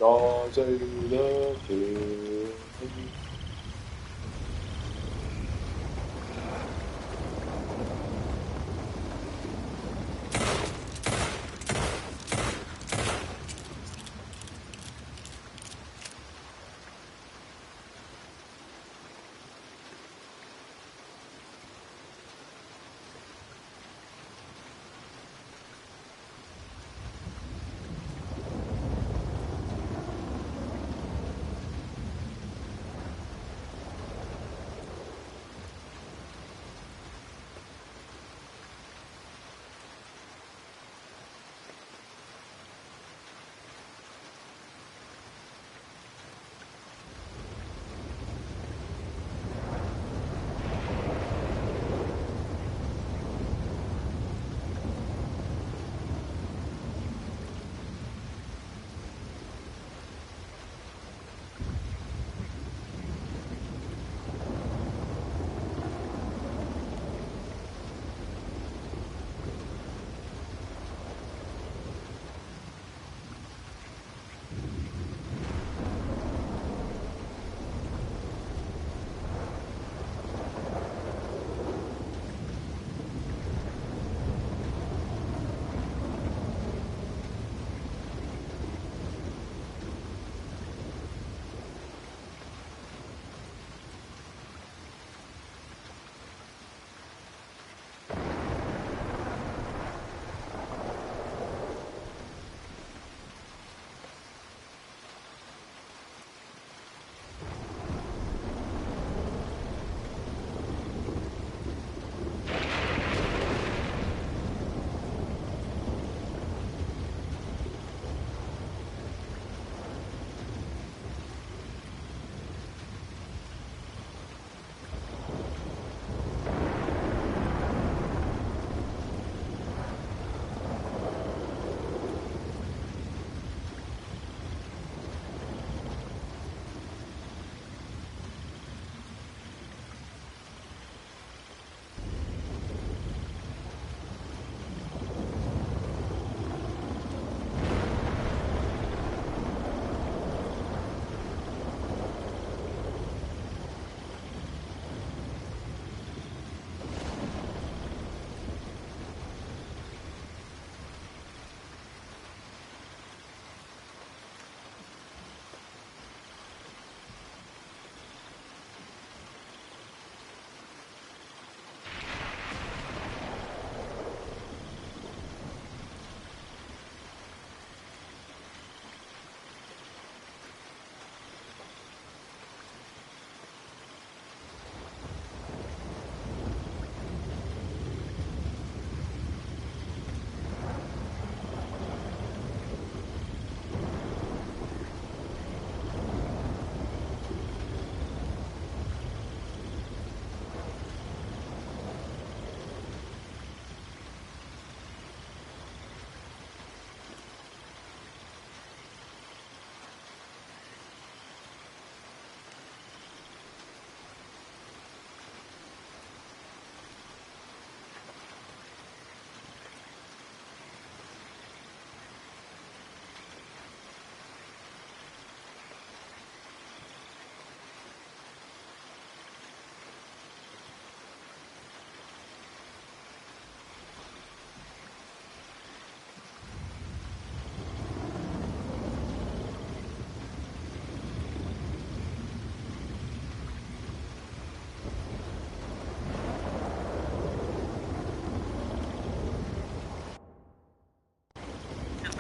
Cause I love you.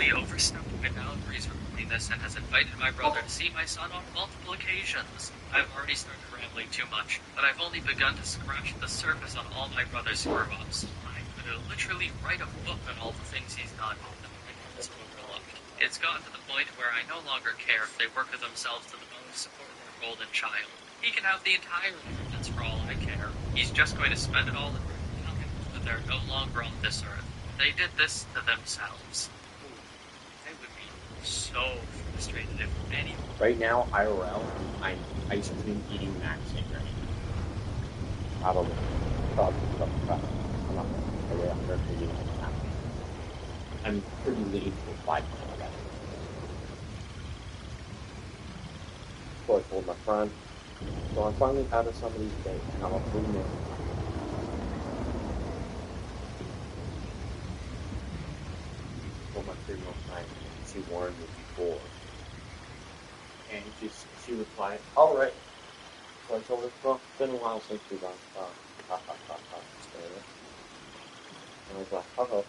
Overstepped my boundaries regarding this and has invited my brother to see my son on multiple occasions. I've already started rambling too much, but I've only begun to scratch the surface on all my brother's screw-ups. I could literally write a book on all the things he's done that I just overlooked. It's gotten to the point where I no longer care if they work with themselves to the bone to support their golden child. He can have the entire inheritance for all I care. He's just going to spend it all in time, but they're no longer on this earth. They did this to themselves. So frustrated if anyone. Right now, IRL, I'm ice cream eating maxing right now. Probably. I'm not really under eating right now. I'm pretty lean for 5 minutes. with my friend. So I'm finally out of some of these days, and I'm a free man. Told my 3-month friend, she warned me before. And she replied, alright. So I told her, well, it's been a while since we've gone, Spanish. And I was like, uh-oh.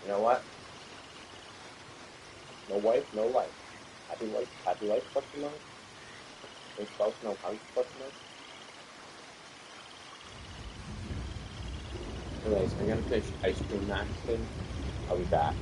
You know what? No wife, no life. Happy life, question mark? No spouse, no house, question mark? Anyways, I'm gonna finish ice cream maxing. I'll be back.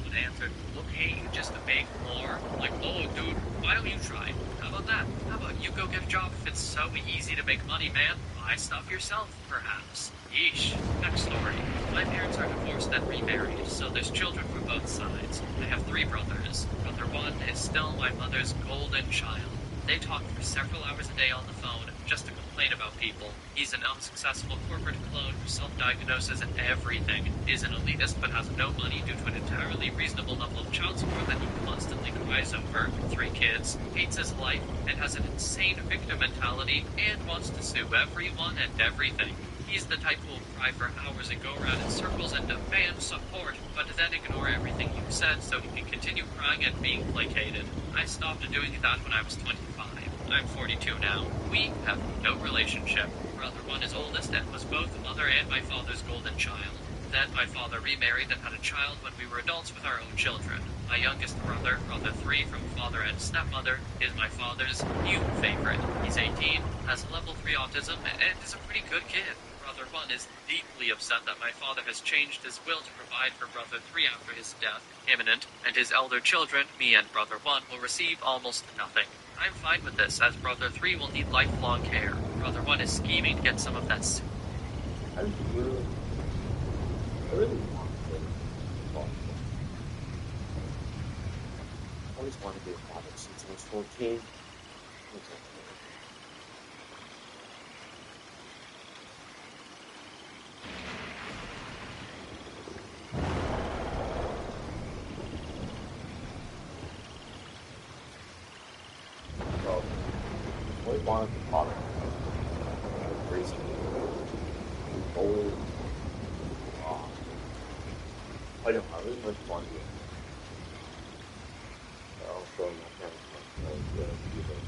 And answered, okay, just to make more. Like, oh, dude, why don't you try? How about that? How about you go get a job if it's so easy to make money, man? Buy stuff yourself, perhaps. Yeesh. Next story. My parents are divorced and remarried, so there's children from both sides. I have 3 brothers. Brother 1 is still my mother's golden child. They talk for several hours a day on the phone just to complain about people. He's an unsuccessful corporate clone who self-diagnoses and everything, is an elitist but has no money due to an entirely reasonable level of child support that he constantly cries over, 3 kids, hates his life, and has an insane victim mentality, and wants to sue everyone and everything. He's the type who will cry for hours and go around in circles and demand support, but then ignore everything you said so he can continue crying and being placated. I stopped doing that when I was 25. I'm 42 now. We have no relationship. Brother 1 is oldest and was both mother and my father's golden child. Then my father remarried and had a child when we were adults with our own children. My youngest brother, brother 3 from father and stepmother, is my father's new favorite. He's 18, has level 3 autism, and is a pretty good kid. Brother 1 is deeply upset that my father has changed his will to provide for brother 3 after his death, imminent, and his elder children, me and brother 1, will receive almost nothing. I'm fine with this, as brother 3 will need lifelong care. Brother 1 is scheming to get some of that I really want to I always wanted to be a father since I was 14. So, I always wanted to be a father. Crazy. Old. I don't know, I really much want to be. Also, my parents must know good either.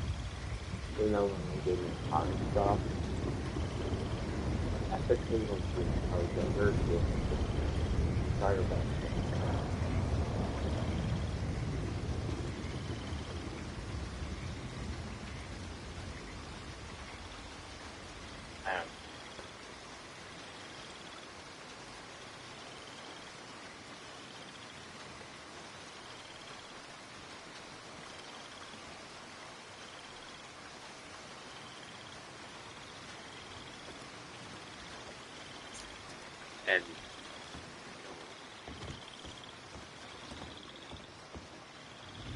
Even though when we did cotton stuff, especially when I was younger, sorry about that. And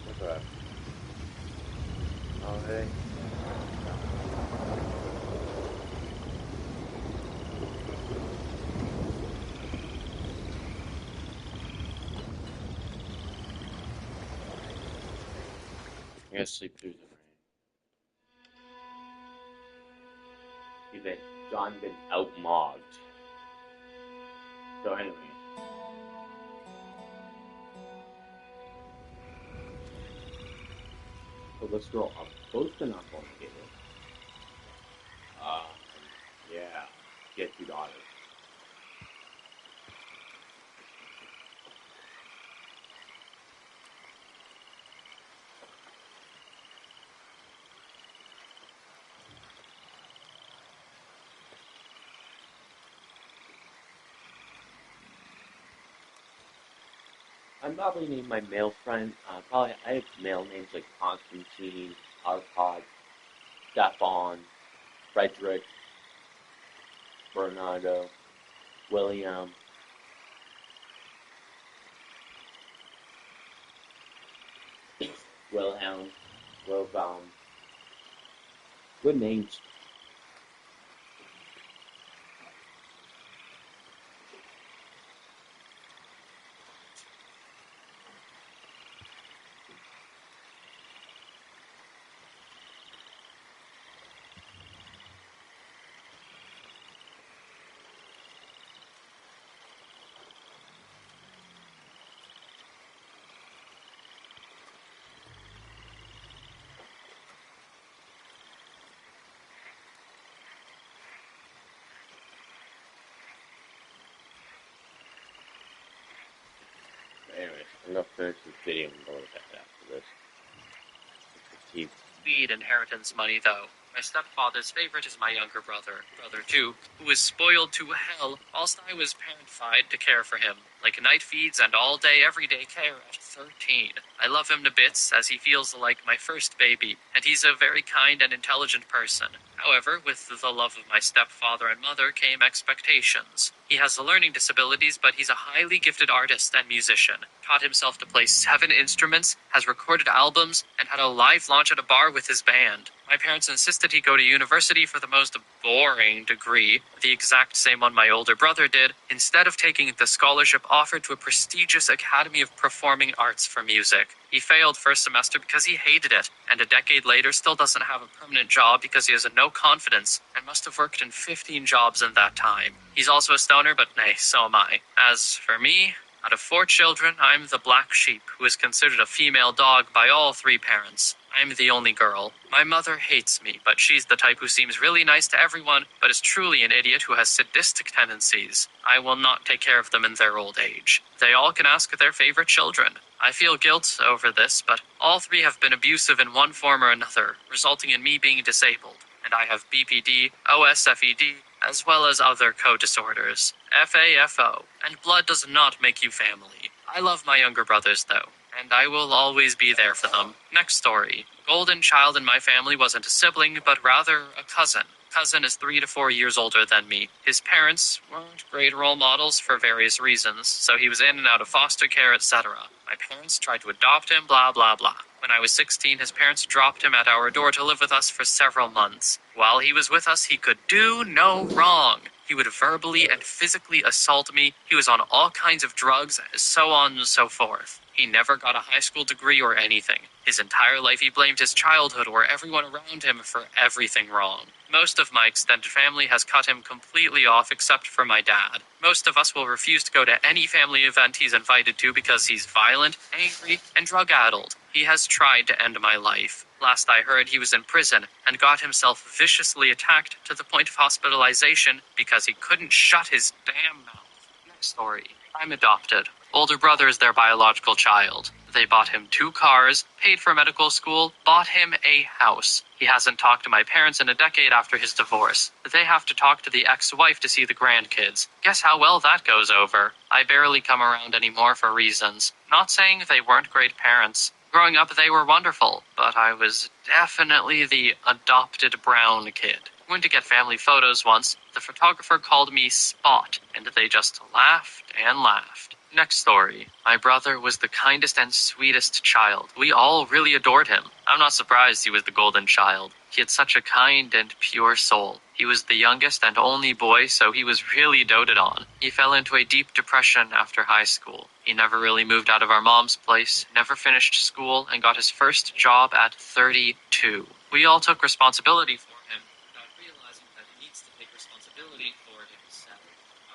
what's that? Oh, hey. I gotta sleep through the rain. John been outmogged. So anyway. So let's scroll up. Both been unfortunate. Yeah. Get 2 daughters. I'm probably name my male friend. Probably I have male names like Constantine, Arpod, Stefan, Frederick, Bernardo, William. Wilhelm, Wilhelm. Good names. I'm gonna finish this video and go to bed after this. Need inheritance money, though. My stepfather's favorite is my younger brother, Rdr2, who was spoiled to hell whilst I was parentified to care for him, like night feeds and all-day, everyday care at 13. I love him to bits, as he feels like my first baby, and he's a very kind and intelligent person. However, with the love of my stepfather and mother came expectations. He has learning disabilities, but he's a highly gifted artist and musician. Taught himself to play 7 instruments, has recorded albums, and had a live launch at a bar with his band. My parents insisted he go to university for the most boring degree, the exact same one my older brother did, instead of taking the scholarship offered to a prestigious Academy of Performing Arts for music. He failed first semester because he hated it, and a decade later still doesn't have a permanent job because he has no confidence, and must have worked in 15 jobs in that time. He's also a stoner, but nay, so am I. As for me, out of 4 children, I'm the black sheep, who is considered a female dog by all 3 parents. I'm the only girl. My mother hates me, but she's the type who seems really nice to everyone, but is truly an idiot who has sadistic tendencies. I will not take care of them in their old age. They all can ask their favorite children. I feel guilt over this, but all 3 have been abusive in one form or another, resulting in me being disabled. And I have BPD, OSFED, as well as other co-disorders, FAFO, and blood does not make you family. I love my younger brothers, though, and I will always be there for them. Next story. Golden child in my family wasn't a sibling, but rather a cousin. Cousin is 3 to 4 years older than me. His parents weren't great role models for various reasons, so he was in and out of foster care, etc. My parents tried to adopt him, blah blah blah. When I was 16, his parents dropped him at our door to live with us for several months. While he was with us, he could do no wrong. He would verbally and physically assault me. He was on all kinds of drugs, so on and so forth. He never got a high school degree or anything. His entire life he blamed his childhood or everyone around him for everything wrong. Most of my extended family has cut him completely off except for my dad. Most of us will refuse to go to any family event he's invited to because he's violent, angry, and drug-addled. He has tried to end my life. Last I heard, he was in prison and got himself viciously attacked to the point of hospitalization because he couldn't shut his damn mouth. Next story. I'm adopted. Older brother is their biological child. They bought him 2 cars, paid for medical school, bought him a house. He hasn't talked to my parents in a decade after his divorce. They have to talk to the ex-wife to see the grandkids. Guess how well that goes over. I barely come around anymore for reasons. Not saying they weren't great parents. Growing up, they were wonderful, but I was definitely the adopted brown kid. Went to get family photos once. The photographer called me Spot, and they just laughed and laughed. Next story. My brother was the kindest and sweetest child. We all really adored him. I'm not surprised he was the golden child. He had such a kind and pure soul. He was the youngest and only boy, so he was really doted on. He fell into a deep depression after high school. He never really moved out of our mom's place, never finished school, and got his first job at 32. We all took responsibility for him, without realizing that he needs to take responsibility for himself.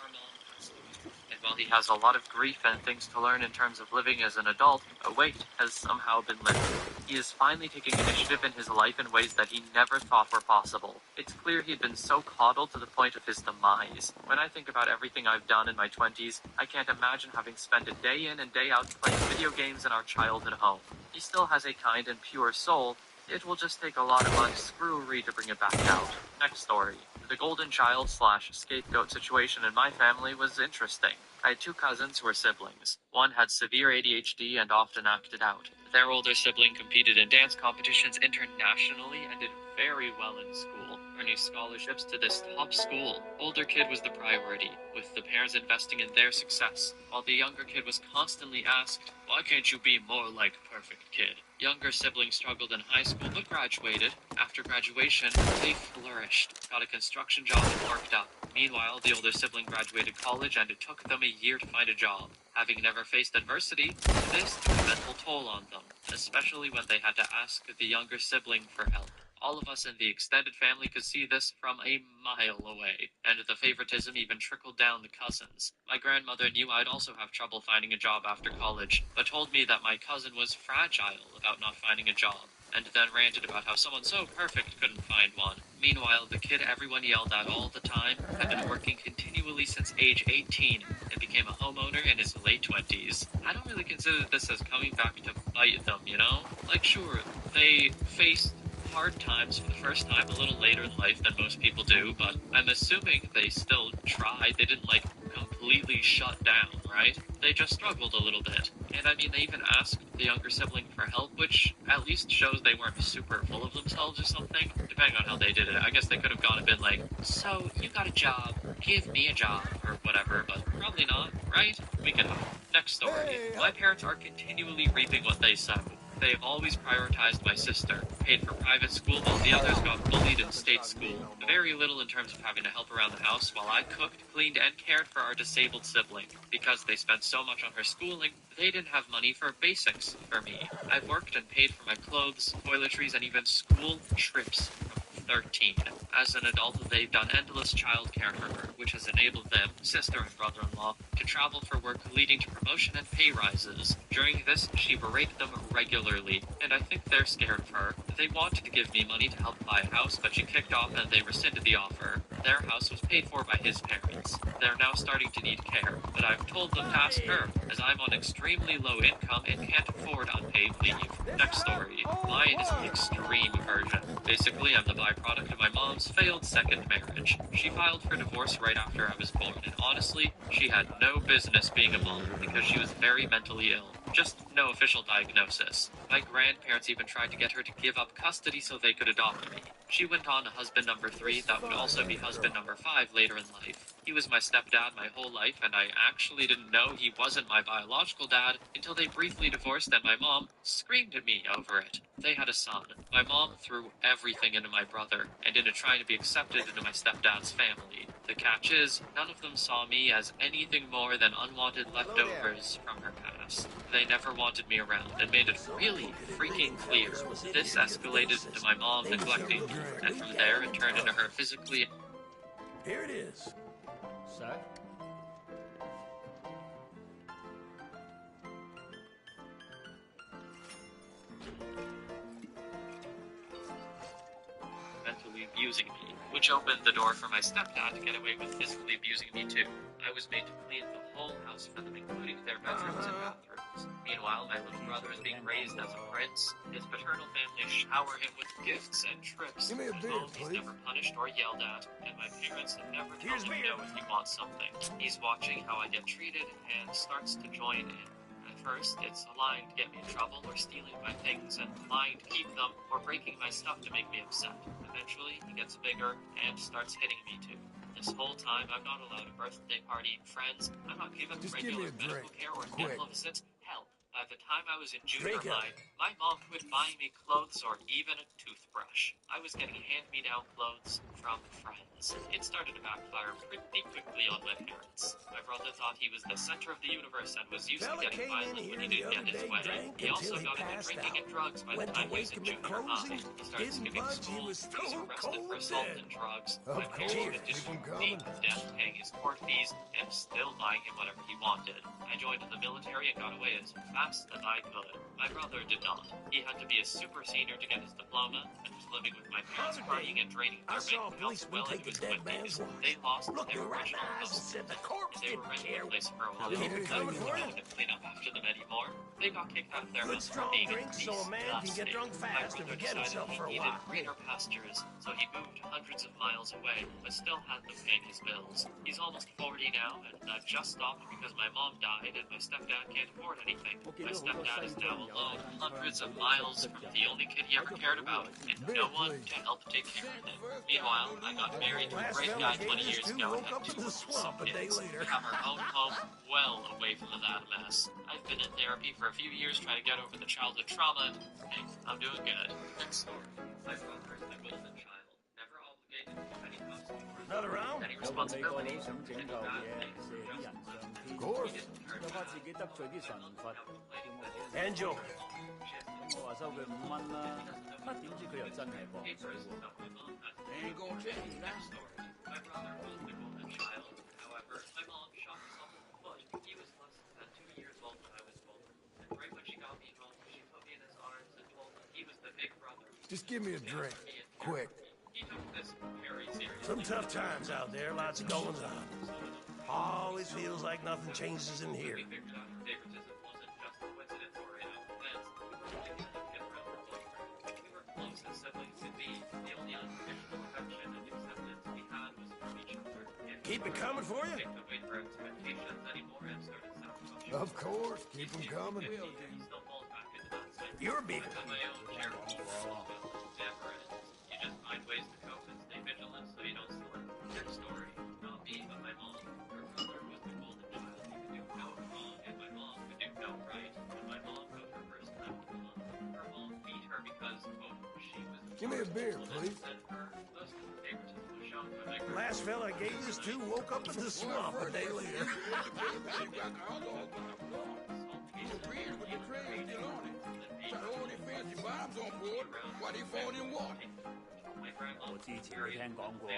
Our mom passed away, and while he has a lot of grief and things to learn in terms of living as an adult, a weight has somehow been lifted. He is finally taking initiative in his life in ways that he never thought were possible. It's clear he had been so coddled to the point of his demise. When I think about everything I've done in my 20s, I can't imagine having spent a day in and day out playing video games in our childhood home. He still has a kind and pure soul. It will just take a lot of unscrewery to bring it back out. Next story. The golden child / scapegoat situation in my family was interesting. I had 2 cousins who were siblings. One had severe ADHD and often acted out. Their older sibling competed in dance competitions internationally and did very well in school, earning scholarships to this top school. Older kid was the priority, with the parents investing in their success, while the younger kid was constantly asked, "Why can't you be more like perfect kid?" Younger siblings struggled in high school but graduated. After graduation, they flourished, got a construction job and worked up. Meanwhile, the older sibling graduated college and it took them a year to find a job. Having never faced adversity, this took a mental toll on them, especially when they had to ask the younger sibling for help. All of us in the extended family could see this from a mile away, and the favoritism even trickled down the cousins. My grandmother knew I'd also have trouble finding a job after college, but told me that my cousin was fragile about not finding a job, and then ranted about how someone so perfect couldn't find one. Meanwhile, the kid everyone yelled at all the time had been working continually since age 18 and became a homeowner in his late 20s. I don't really consider this as coming back to bite them, you know? Like, sure, they faced hard times for the first time a little later in life than most people do, but I'm assuming they still tried. They didn't, completely shut down, right? They just struggled a little bit. And I mean, they even asked the younger sibling for help, which at least shows they weren't super full of themselves or something, depending on how they did it. I guess they could have gone and been like, so, you got a job, give me a job, or whatever, but probably not, right? We can hope. Next story. My parents are continually reaping what they sow. They have always prioritized my sister, paid for private school while the others got bullied in state school. Very little in terms of having to help around the house while I cooked, cleaned, and cared for our disabled sibling. Because they spent so much on her schooling, they didn't have money for basics for me. I've worked and paid for my clothes, toiletries, and even school trips from 13. As an adult, they've done endless childcare for her, which has enabled them, sister and brother-in-law, to travel for work, leading to promotion and pay rises. During this, she berated them regularly, and I think they're scared of her. They wanted to give me money to help buy a house, but she kicked off and they rescinded the offer. Their house was paid for by his parents. They're now starting to need care, but I've told them to ask her, as I'm on extremely low income and can't afford unpaid leave. Next story. Mine is the extreme version. Basically, I'm the byproduct of my mom's failed second marriage. She filed for divorce right after I was born, and honestly, she had no business being a mom because she was very mentally ill. Just no official diagnosis. My grandparents even tried to get her to give up custody so they could adopt me. She went on to husband number 3 that would also be husband number 5 later in life. He was my stepdad my whole life, and I actually didn't know he wasn't my biological dad until they briefly divorced and my mom screamed at me over it. They had a son. My mom threw everything into my brother and into trying to be accepted into my stepdad's family. The catch is, none of them saw me as anything more than unwanted leftovers from her past. They never wanted me around and made it really freaking clear. This escalated into my mom neglecting me, and from there it turned into her physically... Here it is. Sir? mentally abusing me, which opened the door for my stepdad to get away with physically abusing me too. I was made to clean the whole house for them, including their bedrooms and bathrooms. Meanwhile, my little brother is being raised as a prince. His paternal family shower him with gifts and trips. Give me a beer, He's please. never punished or yelled at, and my parents have never told him no if he wants something. He's watching how I get treated and starts to join in. At first, it's lying to get me in trouble, or stealing my things and lying to keep them, or breaking my stuff to make me upset. Eventually, he gets bigger and starts hitting me too. This whole time, I'm not allowed a birthday party, friends, I'm not given regular medical care or dental visits. Hell, by the time I was in junior high, my mom quit buying me clothes or even a toothbrush. I was getting hand-me-down clothes from friends. It started to backfire pretty quickly on my parents. My brother thought he was the center of the universe and was used to getting violent when he didn't get his way. He also got into drinking and drugs by the time he was in junior high. He started skipping school. He was arrested for assault and drugs. My parents even did deep death, paying his court fees and still buying him whatever he wanted. I joined the military and got away as fast as I could. My brother did not. He had to be a super senior to get his diploma and was living with my parents, partying and draining their bank accounts well into his 20s. They lost their original house. They were renting a place for a while. I wasn't going to clean up after them anymore. They got kicked out of their house for being disgusting. My brother decided he needed greener pastures, so he moved hundreds of miles away, but still had them paying his bills. He's almost 40 now, and I've just stopped because my mom died and my stepdad can't afford anything. My stepdad is now alone, hundreds of miles from the only kid he ever cared about, and no one to help take care of him. Meanwhile, I got married to a great guy 20 years ago and had 2 awesome kids. We have our own home well away from that mess. I've been in therapy for a few years trying to get over the childhood trauma, and hey, I'm doing good. Next story. My brother is my golden child, never obligated to any cost Another round? any responsibility, any bad things, Of course. Angel. 와서 그 만나 乜點知佢又真係磅水喎 Ain't gonna change now. My brother was the golden child. However, my mom shot herself in the foot. He was less than 2 years old when I was born. And right when she got me home, she put me in his arms and told me he was the big brother. Just give me a drink, quick. He took this very seriously. Some tough times out there, lots of goings on. Always feels like nothing changes in here. We figured out her favoritism wasn't just a coincidence or an plans. We were really kind of get around her boyfriend. We were close as siblings could be. The only unconditional affection and acceptance we had was from each other. And Keep it coming for you? I couldn't wait for expectations anymore and started sabotaging. Of course, keep them coming. He still falls back into that cycle. You're big. I have my own share of never ends. You just find ways to cope and stay vigilant so you don't slip. Their story, not me, but my mom. Her brother was the golden child. He could do no wrong, and my mom could do no right. And my mom got her first time with mom. Her mom beat her because, quote, she was the Give me a beer, please. and her most of the favoritism was shown by my Last fella I gave this to woke up in the swamp a day later.我之前都聽講過。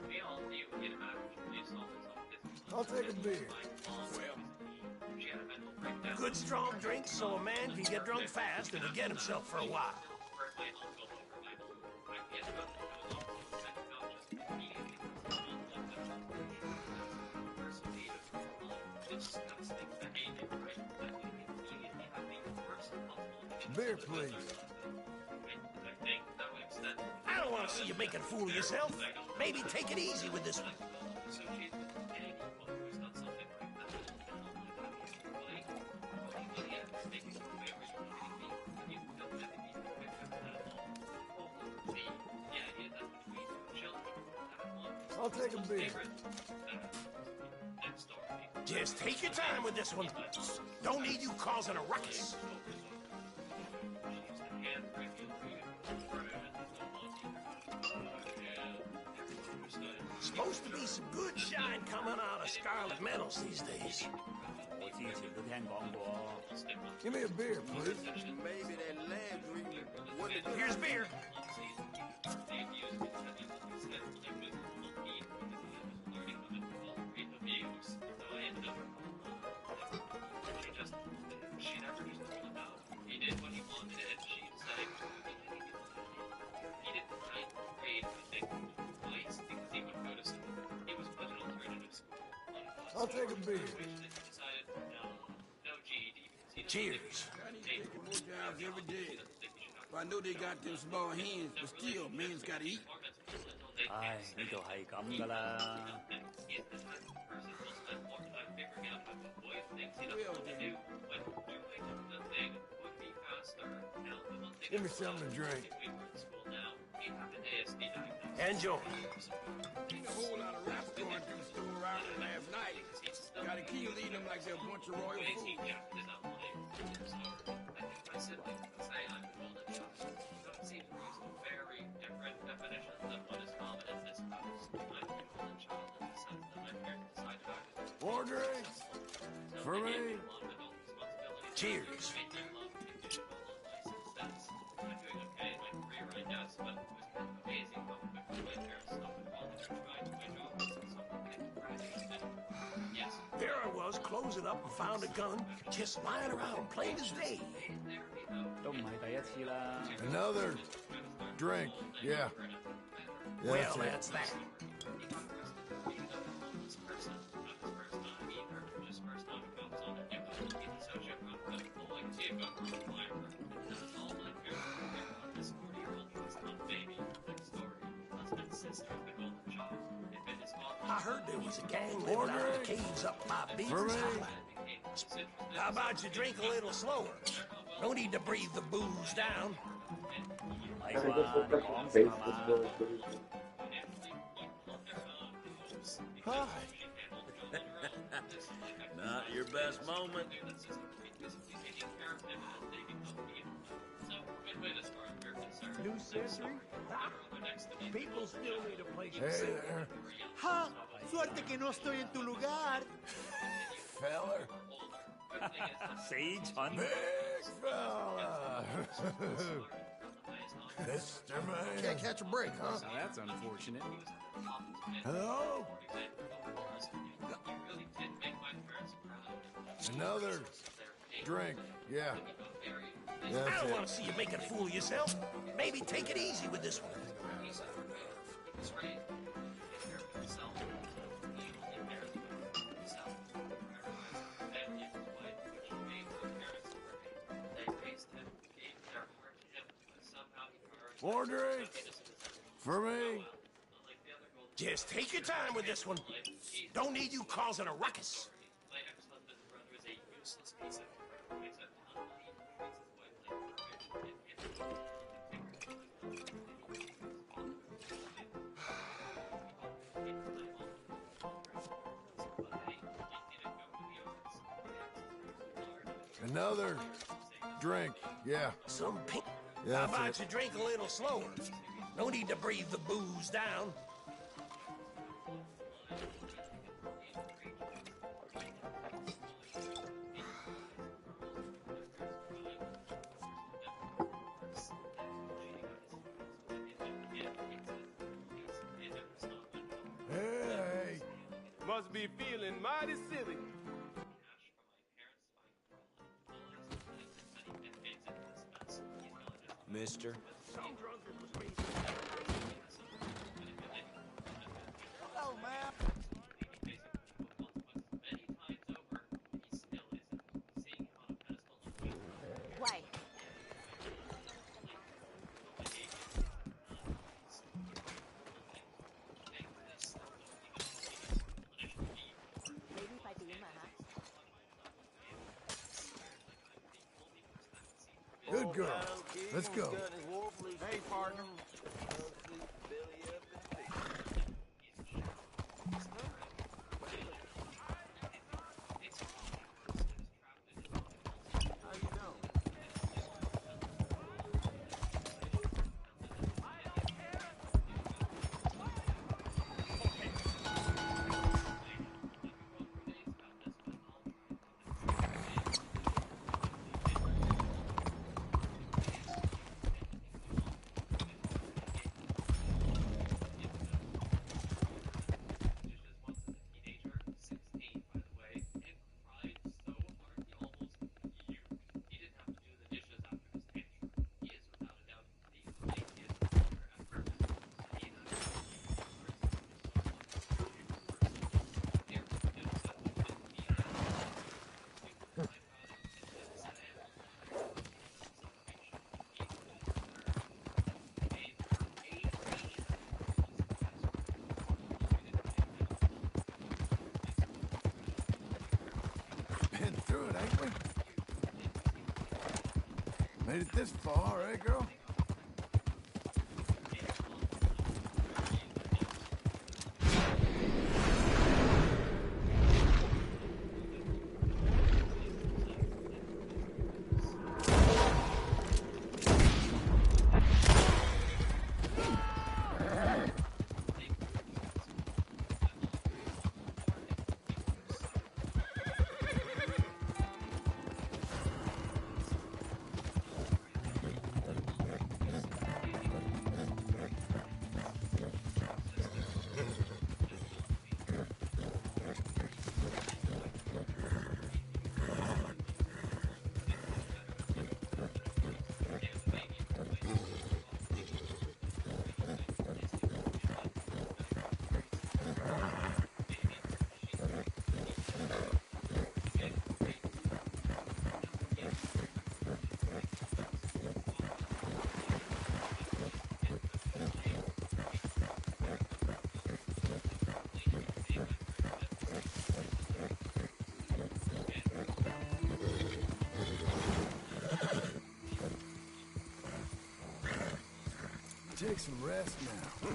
We all knew he had averaged police officers on his I'll take a beer. She had a mental breakdown. Good strong drink so a man can get drunk fast and forget himself for a while. My uncle over my mom. I can't go to the hospital and not just immediately personally disgusting behavior, right? That would immediately have the worst possible. Beer, please. I think that would extend. I don't want to see you making a fool of yourself. Maybe take it easy with this one. So she's with anyone who's done something like that. I'll take a beer. Just take your time with this one. Don't need you causing a ruckus. Supposed to be some good shine coming out of Scarlet Metals these days. 我之前都聽講過。 Give me a beer, please. Maybe that Landry wouldn't have Here's beer. She never just told him out. He did what he wanted, and she decided he didn't write grade, I think, twice because he would go to school. He was put in alternative school. I'll take a beer. Decided no GED because he Cheers. More jobs every day. Well, I know they got them small hands, but still, man's gotta eat. 唉，呢度係咁噶啦。 Give me something to drink. Enjoy. Ain't a whole lot of rats going through the store around here last night. Gotta keep leading them like they're a bunch of royal fools. More drinks? For me? Cheers. There I was, closing up and found a gun, just lying around plain as day. 都唔係第一次啦。 Another drink, yeah. Well, That's it. that's that. I heard there was a gang living out in the caves up by Beaver's Hollow. How about you drink a little slower? No need to breathe the booze down. 咪話講先係嘛？ Hi. Not your best moment. New century? People still need a place to Hey sit. there, ¡Ja! Suerte que no estoy en tu lugar. feller. 死蠢！ Big fella. Mr. Man. Can't catch a break, huh? Now that's unfortunate. Hello? Another drink, yeah. I That's don't it. want to see you making a fool of yourself. Maybe take it easy with this one. More drinks? For me? Just take your time with this one. Don't need you causing a ruckus. Another drink, yeah. Some pink. Yeah, How that's about it. you drink a little slower? No need to breathe the booze down. Hey. Must be feeling mighty silly. Mister? Hello, man. Why? Maybe if I do my Good girl. Let's go. Hey, partner. Been through it, ain't we? Made it this far, eh, girl? Take some rest now.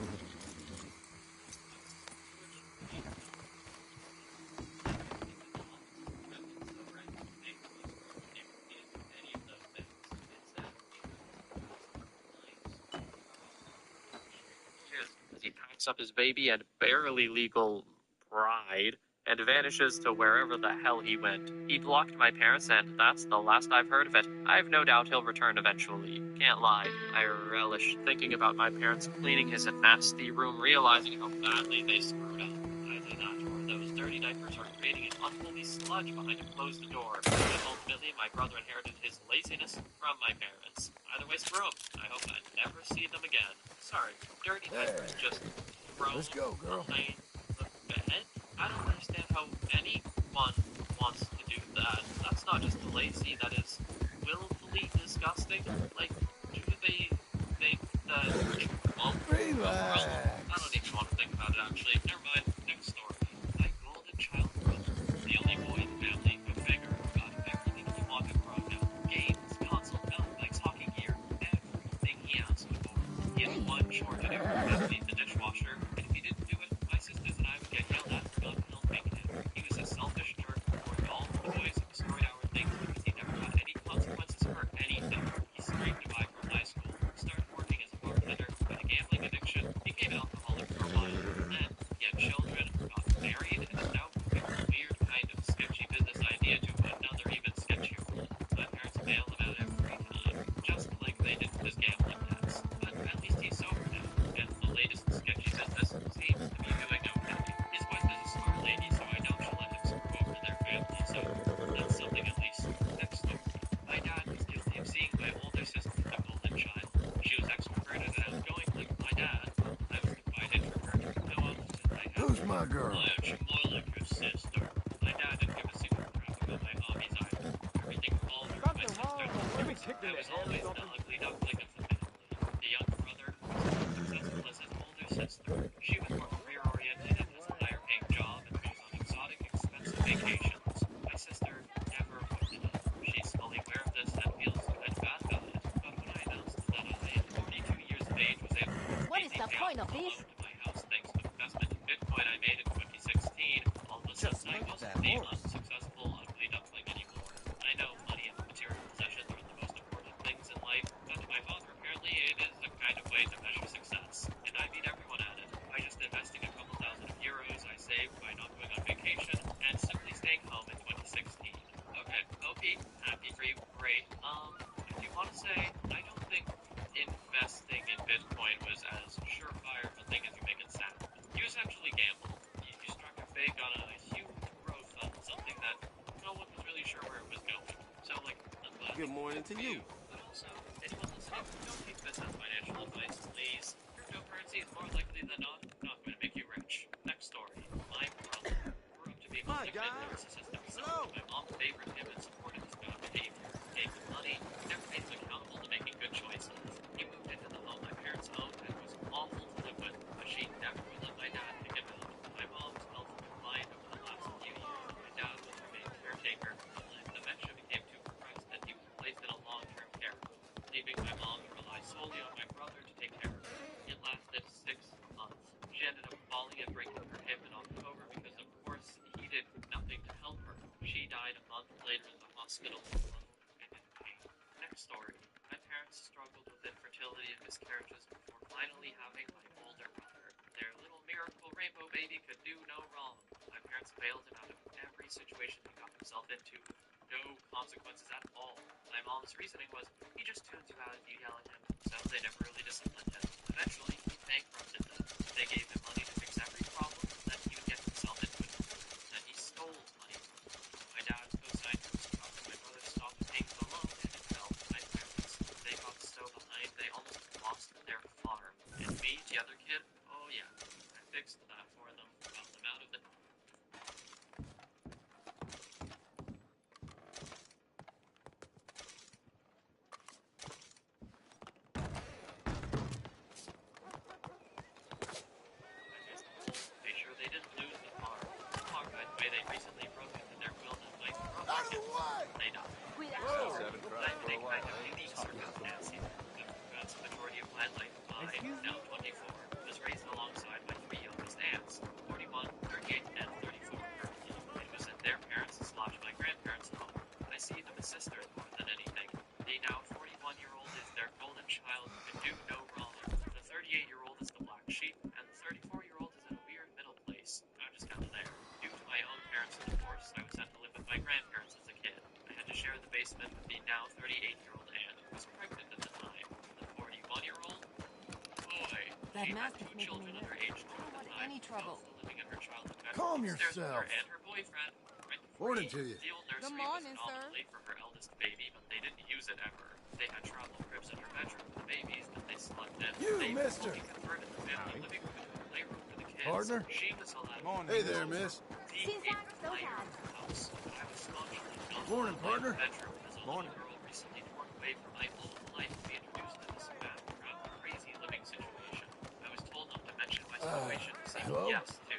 As he packs up his baby and barely legal bride and vanishes to wherever the hell he went. He blocked my parents, and that's the last I've heard of it. I have no doubt he'll return eventually. Can't lie, I relish thinking about my parents cleaning his nasty room, realizing how badly they screwed up. Either that or those dirty diapers are creating an unholy sludge behind a closed door. And ultimately, my brother inherited his laziness from my parents. Either way, screw 'em. I hope I never see them again. Sorry, dirty diapers just throw Let's go, girl. behind the bed? I don't understand how anyone wants to do that. That's not just lazy, that is willfully disgusting. Like, do they think that it won't Relax. I don't even want to think about it, actually. Never mind. Next story. My golden child brother, the only boy in the family, go figure, got everything he wanted growing up. Games, console, Netflix, hockey gear, everything he asked for. He had one chore to do, empty the dishwasher, and if he didn't do it, my sisters and I would get yelled at for not helping him. He was a selfish jerk who ignored all the boys and destroyed our things because he never got any consequences for anything. He scraped by from high school, started working as a bartender, had a gambling addiction, became an alcoholic for a while, then he had children, got married, and is now moving a weird kind of sketchy business idea to another even sketchier one. My parents bail him out every time, just like they did with his gambling debts. But at least he's sober now, and the latest sketchy business seems to be doing okay. His wife is a smart lady, so I doubt she'll let him screw over their family, so that's something at least. Next story. My dad was guilty of seeing my older sister, the golden child. She was extroverted and outgoing like my dad. I was the quiet introvert. How often did I have Who's my girl? Why aren't you more like your sister? My dad didn't give a single crap about my hobbies either. Everything revolved around my sister. I was always the ugly duckling of the family. The younger brother was as successful as his older sister. She was more career-oriented and has a higher-paying job and goes on exotic, expensive vacations. My sister never brought it up. She's fully aware of this and feels kind of bad about it. But when I announced that I, at 42 years of age, was able to What is the point of this? my house thanks to investment in Bitcoin I made in 2016, all of a sudden I wasn't the unsuccessful, ugly duckling anymore. I know money and material possessions are the most important things in life, but to my father apparently it is a kind of way to measure success, and I beat everyone at it by just investing a couple thousand euros I saved by not going on vacation and simply staying home in 2016. Okay, OP, happy for you, great. If you want to say, I don't think investing in Bitcoin was as surefire of a thing as you make it sound. You essentially gambled. You struck a fake on a huge growth fund, something that no one was really sure where it was going. So, like, I'm glad. Good morning to you. But also, anyone listening, don't take this as financial advice, please. Cryptocurrency is more likely than not going to make you rich. Next story. My brother grew up to be a malignant narcissist himself. My mom favored him and supported his bad behavior. Gave him money, never made him accountable to making good choices. He moved into the home my parents owned and was awful to live with, but she never would let my dad pick him out. My mom's health declined over the last few years. My dad was her main caretaker, and dementia became too compressed that he was placed in a long-term care home, leaving my mom to rely solely on my brother to take care of her. It lasted 6 months. She ended up falling and breaking her hip in October because, of course, he did nothing to help her. She died a month later in the hospital alone and in pain. Next story. My parents struggled with infertility and miscarriages before finally having my older brother. Their little miracle rainbow baby could do no wrong. My parents bailed him out of every situation he got himself into with no consequences at all. My mom's reasoning was, he just tunes you out if you yell at him, so they never really disciplined him. Eventually, he bankrupted them. They gave him money to fix every problem that he would get himself into it. Then he stole money. My dad co-signed for his truck, and my brother stopped paying the loan, and it fell to my parents. They got so behind, they almost lost their farm. And me, the other kid, oh yeah, I fixed that for them, got them out of the... Make sure they didn't lose the farm. The farm, by the way, they recently broke into their will that might grow again. They died. So, I think I have unique circumstances. The vast majority of my life, I, now 24, was raised alongside my 3 youngest basement with the now 38-year-old Anne, who was pregnant at the time. The 41-year-old? Boy, That she had mask is 2 making children me under age 2 at the time. any trouble. Also living in her childhood bedroom Calm upstairs with her yourself. and her boyfriend. Right Morning before to you. The old nursery was nominally for her eldest baby, but they didn't use it ever. They had travel cribs in her bedroom for the babies that they slept in. You, they mister. fully converted the family living room into a playroom for the kids. Partner? She was allowed Hey there, miss. Seems like so bad. House. I was staunchly not Morning, partner. bedroom as a little girl recently torn away from my old life to be introduced to this background crazy living situation. I was told not to mention my situation to say hello? yes to.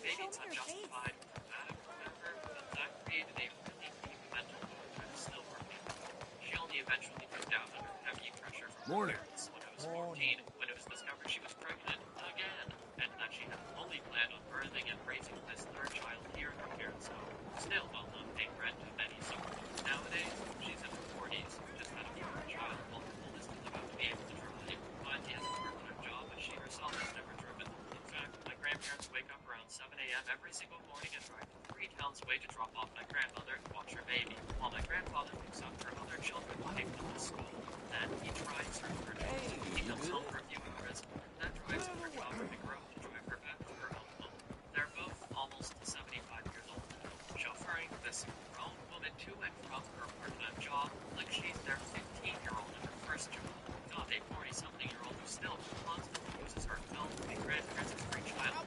Maybe it's unjustified or dramatic or whatever, but that created a really deep mental wound I was still working on. She only eventually moved out under heavy pressure from her parents when I was 14, when it was discovered she was pregnant again, and that she had fully planned on birthing and raising this third child here in her parents' home, still while not paying rent of any sort. Nowadays, she's in her 40s, just had a third child while her oldest is about to be able to drive, but he has a part-time job that she herself has never driven. In fact, my grandparents wake up around 7 a.m. every single morning and drive 3 towns away to drop off my grandmother to watch her baby, while my grandfather picks up her other children to take them to school. Then he drives her to her job. He comes home for a few hours, then drives to her job in the grove to drive her back to her own home. They're both almost 75 years old now, chauffeuring this grown woman to and from her part-time job like she's their 15-year-old in her first job. Not a 40-something-year-old who still constantly uses her elderly grandparents as free child.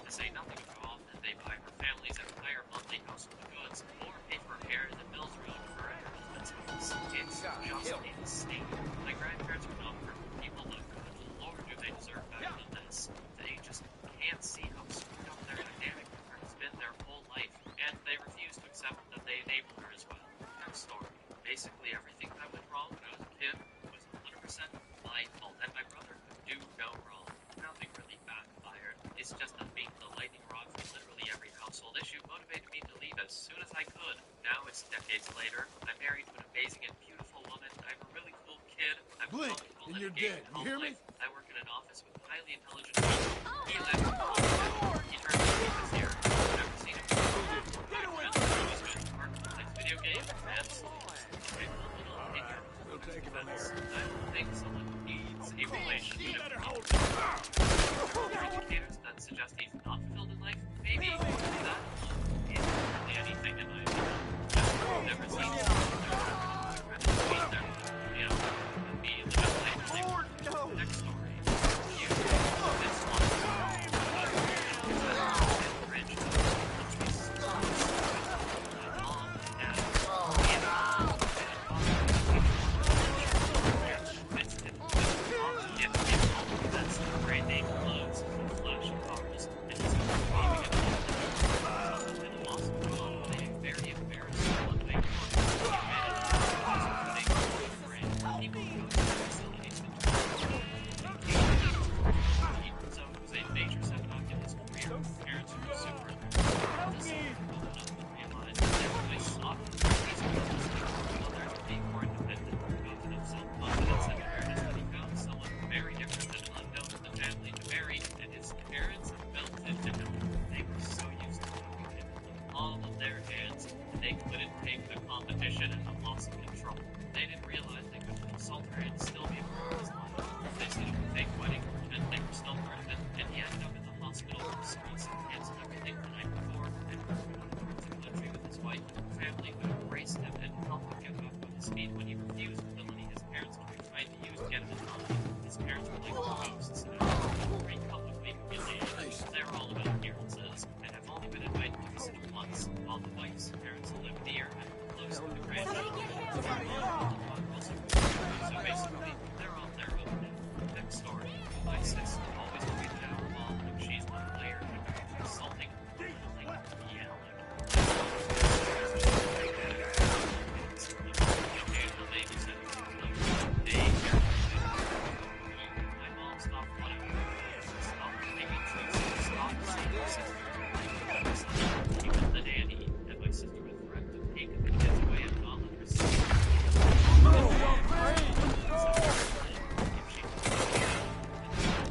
To say nothing of how often they buy her family's entire monthly household goods, or pay for hair that bills around her and her husband's house. It's just insane. My grandparents are not perfect people, but good lord do they deserve better than this. They just can't see how screwed up their dynamic with her has been their whole life, and they refuse to accept that they enabled her as well. Her story. Basically everything that went wrong when I was a kid was 100% my fault, and my brother could do no wrong. Nothing really backfired. It's just that being the lightning rod for literally every household issue motivated me to leave as soon as I could. Now it's decades later. I'm married to an amazing and beautiful woman. I have a really cool kid. I'm Blink, and you're dead. You hear me? I work in an office with highly intelligent people. He lives in Hollywood. He turns out this year. I've never seen him before. My friend always goes to work, plays video games, and sleeps. A little figure. We'll take it from here. I don't think someone needs a relationship. Better hold Indicators that suggest he's not fulfilled in life. Maybe that isn't really anything in my opinion. I've never seen Next story. You. This one. Bridge. Mom and dad. That's the great name clothes, flashing cars, and he's waving at all the in a hospital. They very embarrassed one thing. People go to facilities so it was a major setback in his career. Parents were super embarrassed. Realized that they sought others to be more independent, confident, self-confidence, and awareness that he found someone very different and unknown to the family to marry, and his parents built into him. They were so used to having him in the palm of their hands, and they couldn't take the competition and the loss of control. They didn't realize they could consult her and still be a part of his life. They set up a fake wedding, and they were still part of it, and he ended up in the hospital with screens and canceled everything the night before, and moved to other parts of the country with his wife and family who embraced him and helped him get back on his feet when he refused the money his parents were trying to use to get him a time. His parents were like ghosts, and very publicly humiliated. They were all about appearances, and have only been invited to visit once, while the wife's parents live near and close to the grandchildren. So basically, they're on their own now. Next story. My sister always looking down the mom like she's not a player, insulting, yelling. My mom stopped wanting to stop taking treats, stop seeing my sister. She was the nanny, and my sister would threaten to take the kids away and not let her see them.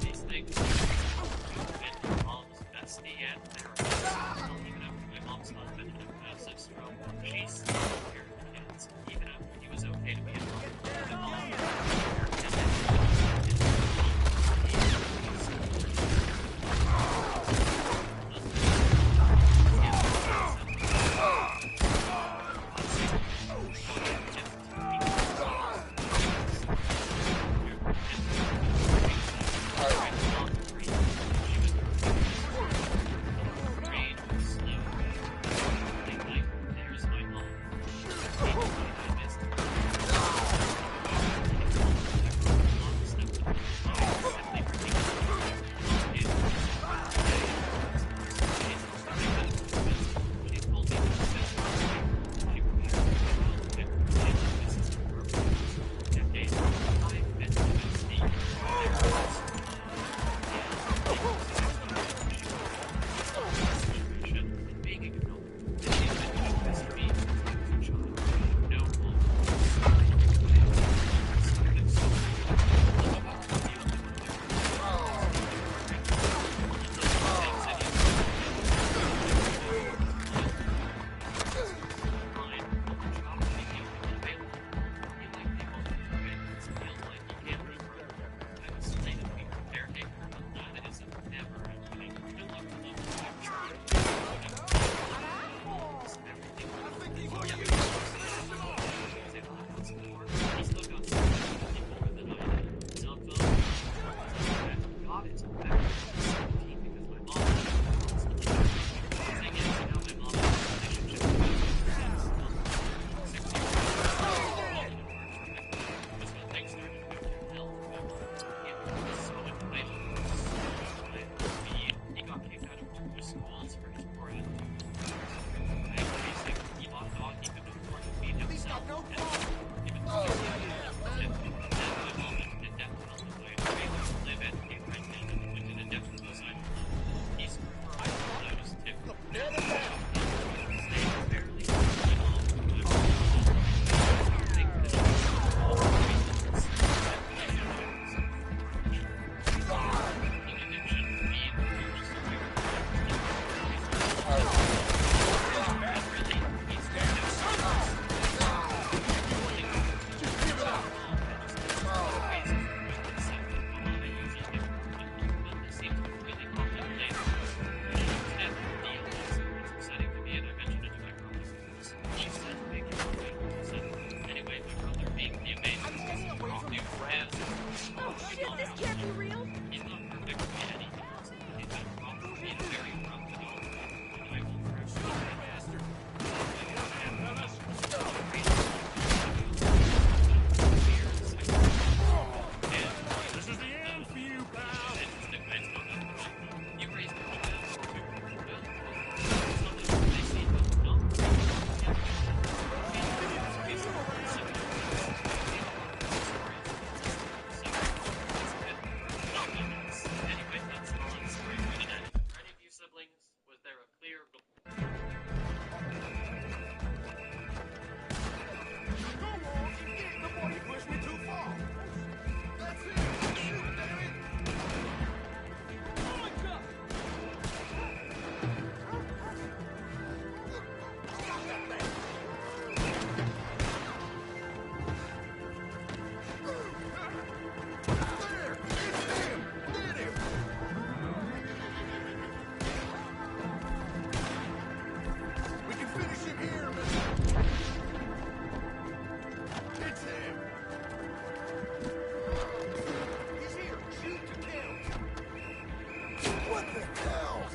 These things, and mom's bestie and therapist, even after my mom's husband had a massive stroke, she still took care of the kids, even after What the hell?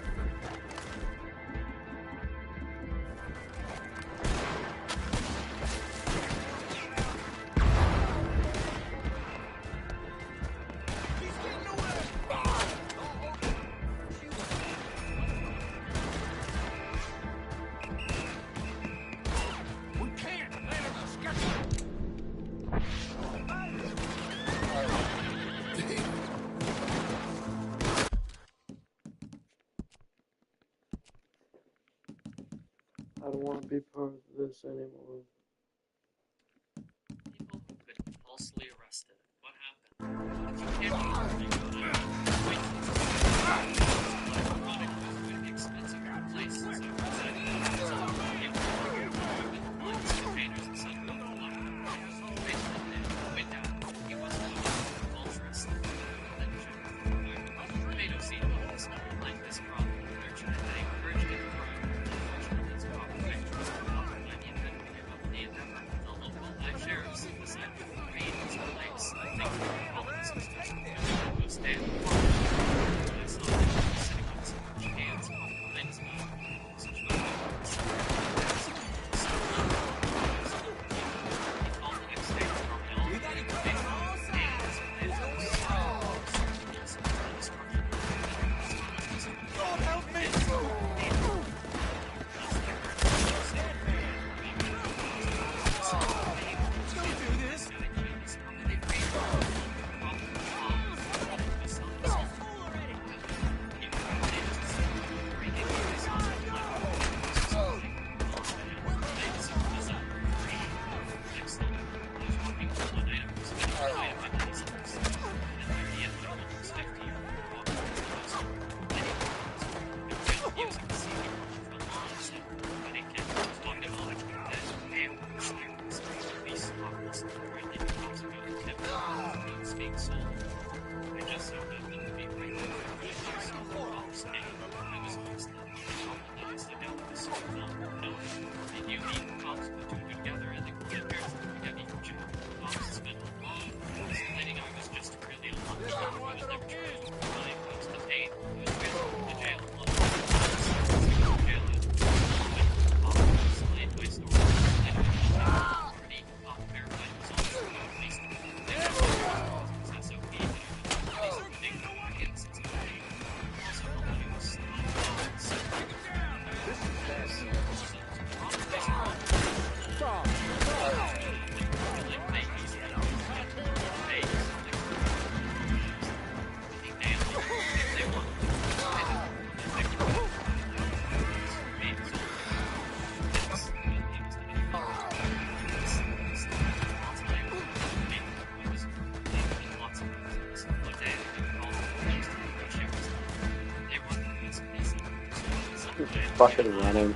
I don't want to be part of this anymore. People who could be falsely arrested. What happened? You can't wait. Electronic was going to be expensive to replace, so containers and suddenly went down. He wasn't a vulturist. Tomato seed holes like this problem nurtured and they encouraged it to grow. The local sheriffs decided to raid this place. I think politicians will stand for it. I saw them sitting on some cans and complaints about such a Fucking running.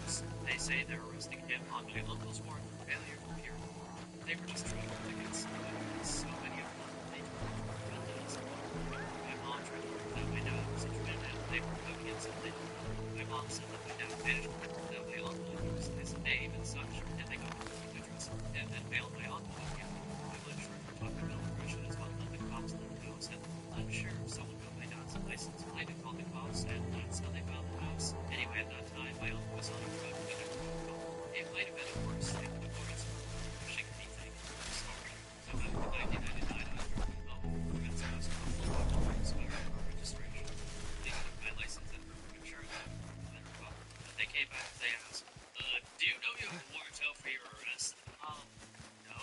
police. They say they're arresting him on my uncle's warrant for failure to appear in court. They were just traffic tickets, but so many of them, they told me about these. My mom tried to work out my dad was a Trinidad labor code against something. My mom said that my dad managed to work out my uncle used his name and such, and they got the address from him and mailed my uncle again. I'm unsure if we're talking about Russian as well, that the cops let the house, and I'm sure someone got my dad's license plate and called the cops, and that's how they found the house. Anyway, at that time, my uncle was on a drug and a phone call. It might have been a worse if the boys were pushing anything in the story. So after 1999, I drove home from its house a couple of hours to expire car registration. They took my license and proof of insurance and they came back and they asked, do you know you have a warrant out for your arrest? No.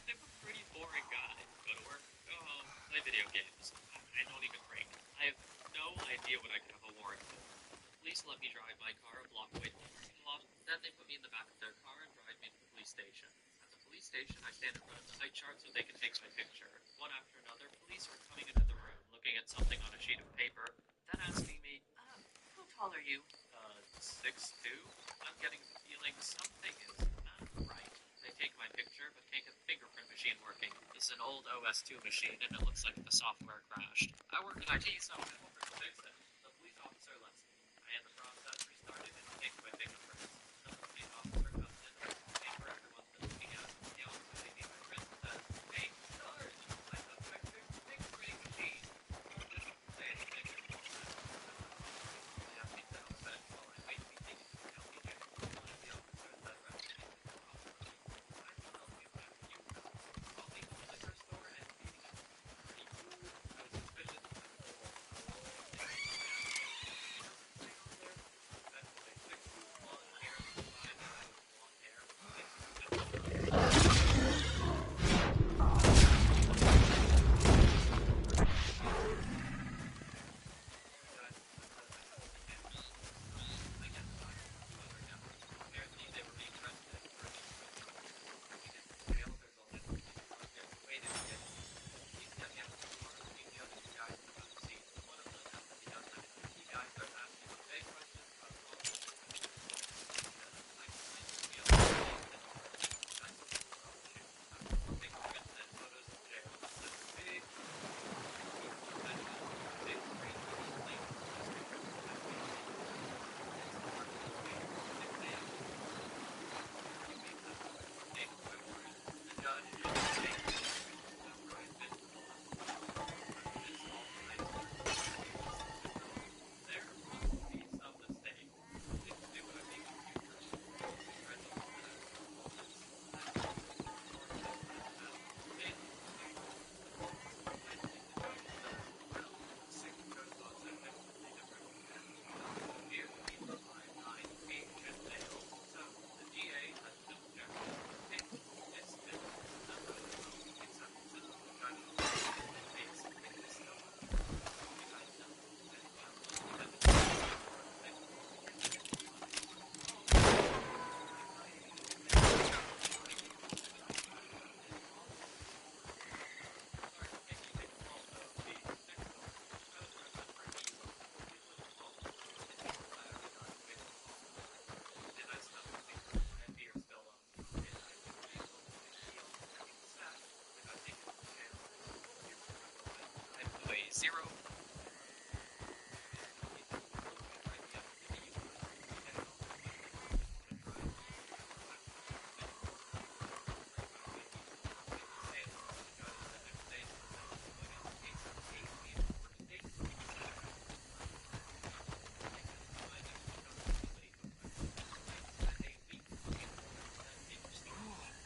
They were a pretty boring guy. Go to work, go home, play video games. I don't even drink. I have no idea what I could have a warrant for. The police let me drive my car a block away from the parking lot. Then they put me in the back of their car and drive me to the police station. At the police station, I stand in front of the height chart so they can take my picture. One after another, police are coming into the room, looking at something on a sheet of paper, then asking me, how tall are you? 6'2". I'm getting the feeling something is not right. They take my picture, but can't get the fingerprint machine working. This is an old OS2 machine, and it looks like the software crashed. I work in IT, so I went over to fix it. The police officer lets me. I had the process restarted, and he takes my fingerprints. The police officer comes in, and the paper everyone's been looking at. The officer taking my print says, hey, Sarge, I suspect there's a fingerprinting machine. Say anything. They have me sit on the bench while I wait to be taken to the LBJ. One of the officers that arrested me is the hospital. I can help you if you robbing a liquor store and beating up pretty cool. I was suspicious of the whole eventually 6'2" blonde hair, 5 eyes, blonde hair. Apparently they were being arrested for coming into the jail. There's all this waited to get police get me out of the car, leaving the other two guys in the back seat. One of them has the gun knife. The guys are asking me vague questions about the officer. I explained to the other guys that guys told me we're all shooting. I'm taking prints and photos of jail. That's big. Big screen TV playing history prints of that week. It's the first of the week, 6 a.m. My warrant. The judge is saying after I've been this all night. There will be some mistakes. Please do what I make in the future. Friends of all that. Finally, the judge says, well, the signature thoughts have definitely different. Appear to be the 5'9" Asian male, so the DA has no objection. Take this bill. Not going to vote, except since the judge makes this stuff. You guys know, anyone else listening has a Zero.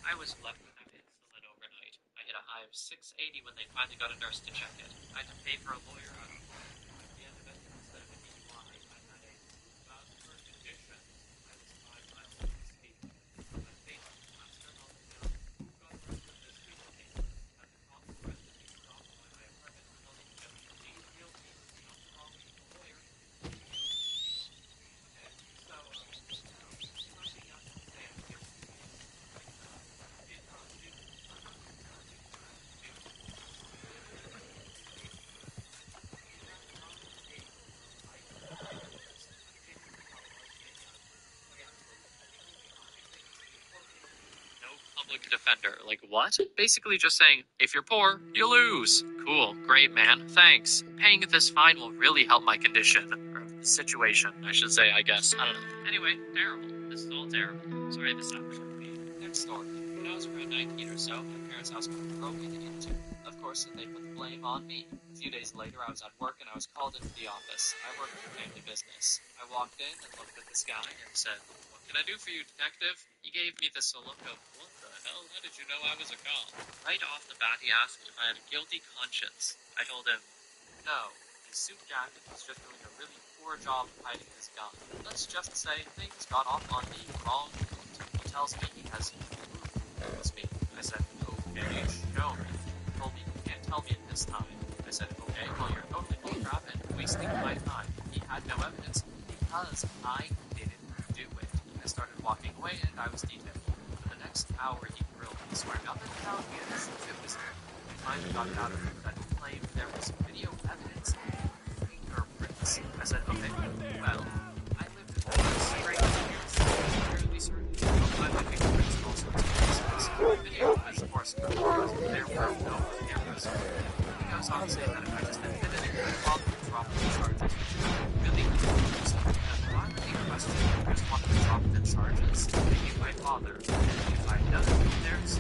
I was left without insulin overnight. I hit a high of 680 when they finally got a nurse to check it. I had to pay for a lawyer out of pocket. At the end of it, instead of a DUI, I had a for condition. I was 5 miles over the speed limit. I paid the master on the town who got arrested this speeding case. Had the cops arrested me stopped by my apartment until they could get the police guilty. Nothing wrong with the lawyer. Okay, so, nothing else to say I'm guilty. Did not do. I'm not guilty. public defender. Like, what? Basically just saying, if you're poor, you lose. Cool. Great, man. Thanks. Paying this fine will really help my condition. Or situation, I should say, I guess. I don't know. Anyway, terrible. This is all terrible. Sorry this happened to me. Next story. When I was around 19 or so, my parents' house got broken into. Of course, they put the blame on me. A few days later, I was at work and I was called into the office. I work in a family business. I walked in and looked at this guy and said, "What can I do for you, detective?" He gave me this look of, "What the hell? How did you know I was a cop?" Right off the bat, he asked if I had a guilty conscience. I told him, no. His suit jacket was just doing a really poor job of hiding his gun. Let's just say things got off on the wrong foot. He tells me he has proof. Me. I said, okay, show me. He told me you can't tell me at this time. I said, okay, well, you're totally full of crap and wasting my time. He had no evidence because I didn't do it. I started walking away and I was detailed. For the next hour, he grilled me, swearing up and down against it was him. We finally got it out of him that he claimed there was video evidence and fingerprints. I said, okay, well, I lived in a straight years, fairly certain of my fingerprints and all sorts of places. Video was, of course, there were no cameras. He goes on to say that if I just admitted it, I'd probably drop the charges. Really confused. Why would he question me? I just wanted to drop the charges. Maybe my father. And if I'd done it, there's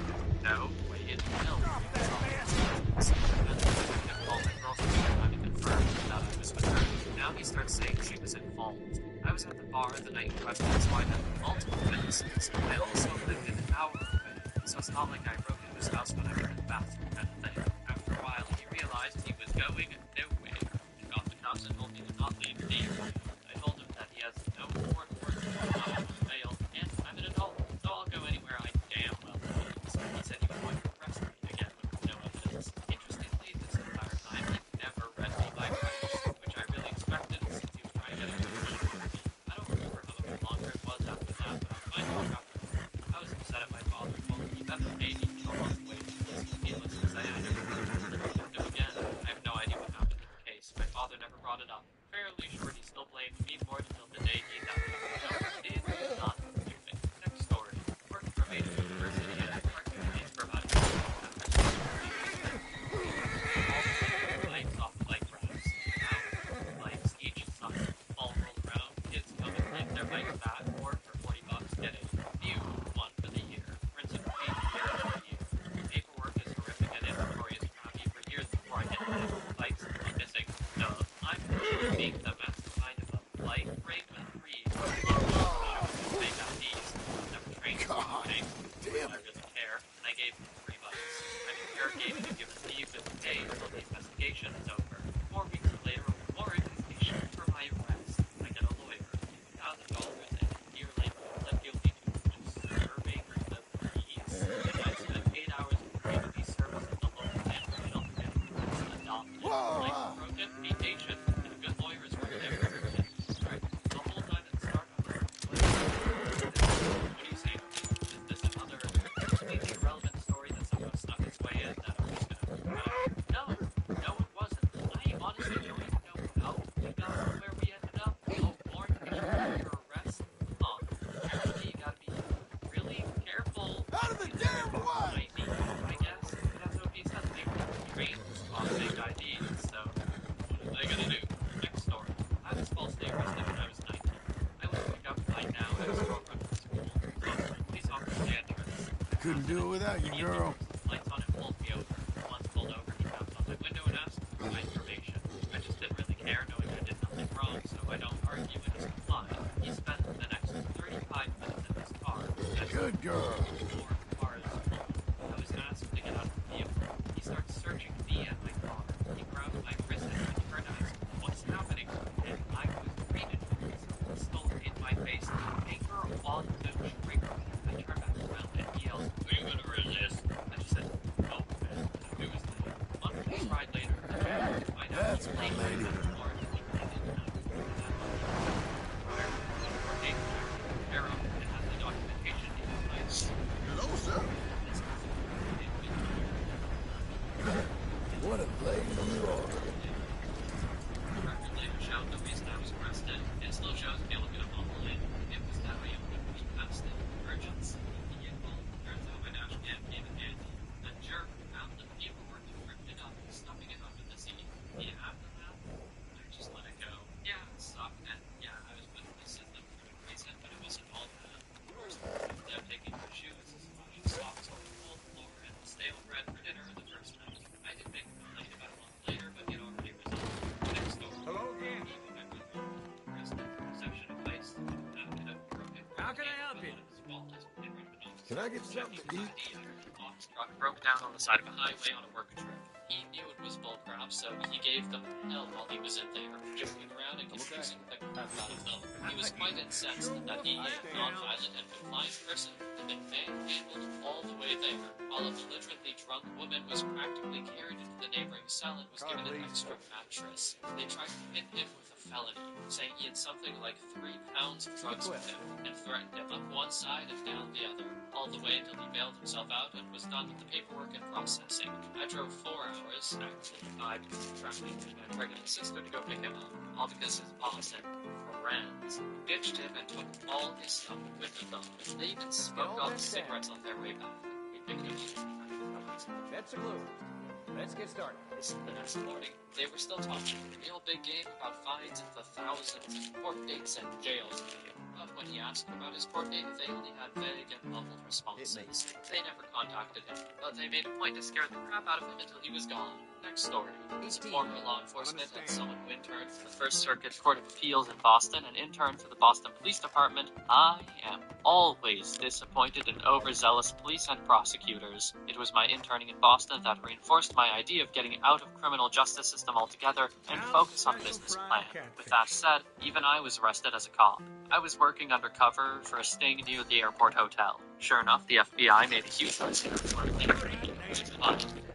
no way in hell he would drop the charges. And the detective called my girlfriend trying to confirm that I was with her. Now he starts saying she was involved. I was at the bar the night in question, so I had multiple witnesses. I also lived an hour away, so it's not like I broke into his house when I were in the bathroom kind of thing. After a while, he realized he was going nowhere. He got the cops and told me to not leave the area. I told him that he has no court order to bail, and I'm an adult, so I'll go anywhere I damn well please. He said he was going to arrest me again with no evidence. Interestingly, this entire time, he never read me my rights, which I really expected since he was trying to get a conviction for me. I don't remember how much longer it was after that, but I finally got to him. I was upset at my father, told him he better pay me for a month's wages. Needless to say, I never confronted him again. I have no idea what happened to the case. My father never brought it up. Fairly sure he still blamed me for it until the day he died. No, did not do it. Next story. Worked for Maine University and corrected things for about a year. Lights off the bike racks. Now, lights each side. All roll around. Kids come and take their bikes back, or for $40 get a new one for the year. Rinse and repeat year after year. Paperwork is horrific and inventory is crappy for years before I get to the bikes are missing. No, I'm being the mastermind of a bike rape and freeze. Fake IDs. Never trained to thing. I really care, and I gave him 3 bucks. I'm interrogated and given leave with pay until the investigation is over. 4 weeks later, a warrant is issued for my arrest. I get a lawyer, $1,000, and a year later, I pled guilty to disturbing the peace. I spent 8 hours in community service at the local animal shelter and adopted. Like broken, be patient, and a good lawyer is worth everything. Alright, the whole time at the start, I'm like, what are you saying? Is this another completely irrelevant story that somehow snuck its way in that I'm just gonna cut out? No, it wasn't. I honestly don't even know how we got to where we ended up. Oh, warrant issued for your arrest? Apparently you gotta be really careful. Out of the damn way! I guess. That's what he said. They were trained on fake IDs, so what are they gonna do? Next story. I was falsely arrested when I was 19. I was picked up by now as a girlfriend from school. So, police officer entrance. Couldn't do it without you, girl. Lights on and pulled me over. Once pulled over, he tapped on my window and asked for my information. I just didn't really care, knowing I did nothing wrong, so I don't argue and just complied. He spent the next 35 minutes in his car. Good girl. 4 cars full. I was asked to get out of the vehicle. He starts searching me and my car. He grabbed my wrist and tried to turn and asked, "What's happening?" And I was greeted with his pistol in my face. Anger on the trigger. I turned back around and he yelled, "Are you gonna resist?" I just said, "No, man." It was late. One tried later. I know he's playing with the floor. Arrow, it has the documentation in place. Hello How can I help you? Can I get something to eat? Truck broke down on the side of a highway on a work trip. He knew it was bullcrap, so he gave them hell while he was in there, joking around and confusing the crap out of them. He was quite incensed that he, a non-violent and compliant person, had been manhandled all the way there, while a belligerently drunk woman was practically carried into the neighboring cell and was given an extra mattress. They tried to pin him with a felony, saying he had something like 3 pounds of drugs with him, and threatened him up one side and down the other, all the way until he bailed himself out and was done with the paperwork and processing. I drove 4 hours, actually 5 because of traffic, and my pregnant sister to go pick him up, all because his boss and friends ditched him and took all his stuff with them. They even smoked all the cigarettes on their way back. We picked him up. That's a clue. Let's get started. The next morning, they were still talking a real big game about fines in the thousands and court dates and jails. But when he asked about his court date, they only had vague and muffled responses. They never contacted him, but they made a point to scare the crap out of him until he was gone. Next story. As a former law enforcement and someone who interned for the First Circuit Court of Appeals in Boston and interned for the Boston Police Department, I am always disappointed in overzealous police and prosecutors. It was my interning in Boston that reinforced my idea of getting out of criminal justice system altogether and focus on business plan. With that said, even I was arrested as a cop. I was working undercover for a sting near the airport hotel. Sure enough, the FBI made a huge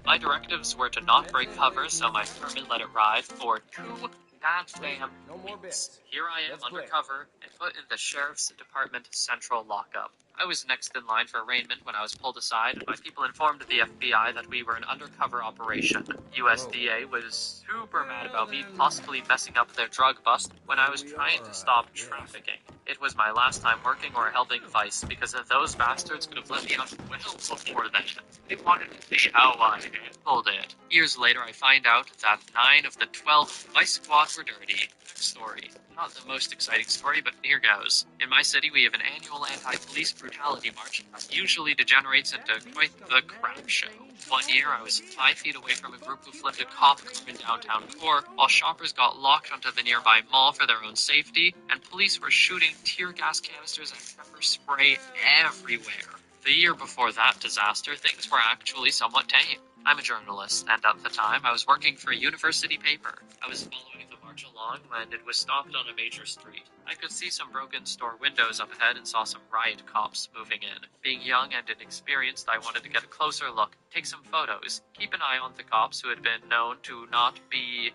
My directives were to not break cover, so my permit let it ride for 2 goddamn weeks. Here I am undercover and put in the Sheriff's Department Central lockup. I was next in line for arraignment when I was pulled aside, and my people informed the FBI that we were an undercover operation. USDA was super mad about me possibly messing up their drug bust when I was trying to stop trafficking. It was my last time working or helping Vice, because those bastards could have let me out well before then. They wanted to see how I handled it. Years later, I find out that 9 of the 12 Vice Squad were dirty. Story. Not the most exciting story, but here goes. In my city, we have an annual anti-police brutality march that usually degenerates into quite the crap show. One year, I was 5 feet away from a group who flipped a cop car in downtown core, while shoppers got locked onto the nearby mall for their own safety, and police were shooting tear gas canisters and pepper spray everywhere. The year before that disaster, things were actually somewhat tame. I'm a journalist, and at the time, I was working for a university paper. I was following the march along when it was stopped on a major street. I could see some broken store windows up ahead and saw some riot cops moving in. Being young and inexperienced, I wanted to get a closer look, take some photos, keep an eye on the cops who had been known to not be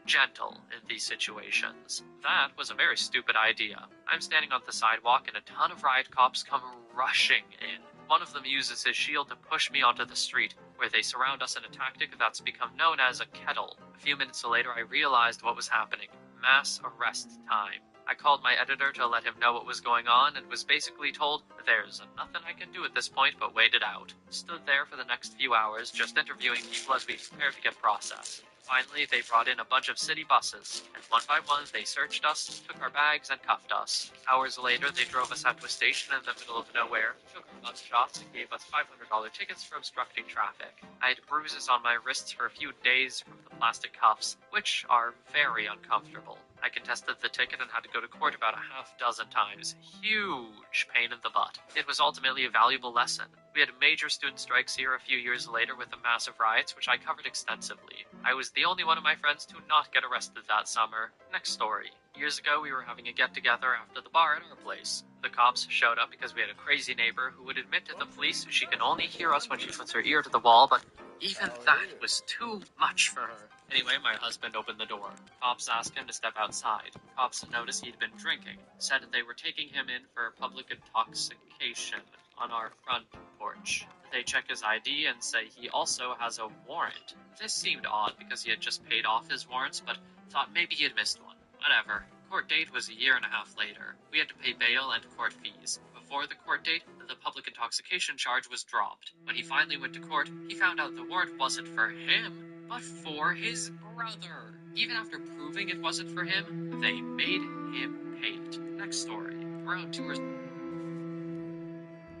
gentle in these situations. That was a very stupid idea. I'm standing on the sidewalk and a ton of riot cops come rushing in. One of them uses his shield to push me onto the street, where they surround us in a tactic that's become known as a kettle. A few minutes later, I realized what was happening. Mass arrest time. I called my editor to let him know what was going on and was basically told, there's nothing I can do at this point but wait it out. Stood there for the next few hours, just interviewing people as we prepared to get processed. Finally, they brought in a bunch of city buses, and one by one they searched us, took our bags, and cuffed us. Hours later, they drove us out to a station in the middle of nowhere, took our mug shots, and gave us $500 tickets for obstructing traffic. I had bruises on my wrists for a few days from the plastic cuffs, which are very uncomfortable. I contested the ticket and had to go to court about a half dozen times. Huge pain in the butt. It was ultimately a valuable lesson. We had major student strikes here a few years later with the massive riots, which I covered extensively. I was the only one of my friends to not get arrested that summer. Next story. Years ago, we were having a get-together after the bar at our place. The cops showed up because we had a crazy neighbor who would admit to the police she can only hear us when she puts her ear to the wall, but even that was too much for her. Anyway, my husband opened the door. Cops asked him to step outside. Cops noticed he'd been drinking. Said they were taking him in for public intoxication on our front porch. They check his ID and say he also has a warrant. This seemed odd because he had just paid off his warrants, but thought maybe he had missed one. Whatever. Court date was a year and a half later. We had to pay bail and court fees. Before the court date, the public intoxication charge was dropped. When he finally went to court, he found out the warrant wasn't for him, but for his brother. Even after proving it wasn't for him, they made him pay it. Next story. Around 2 or...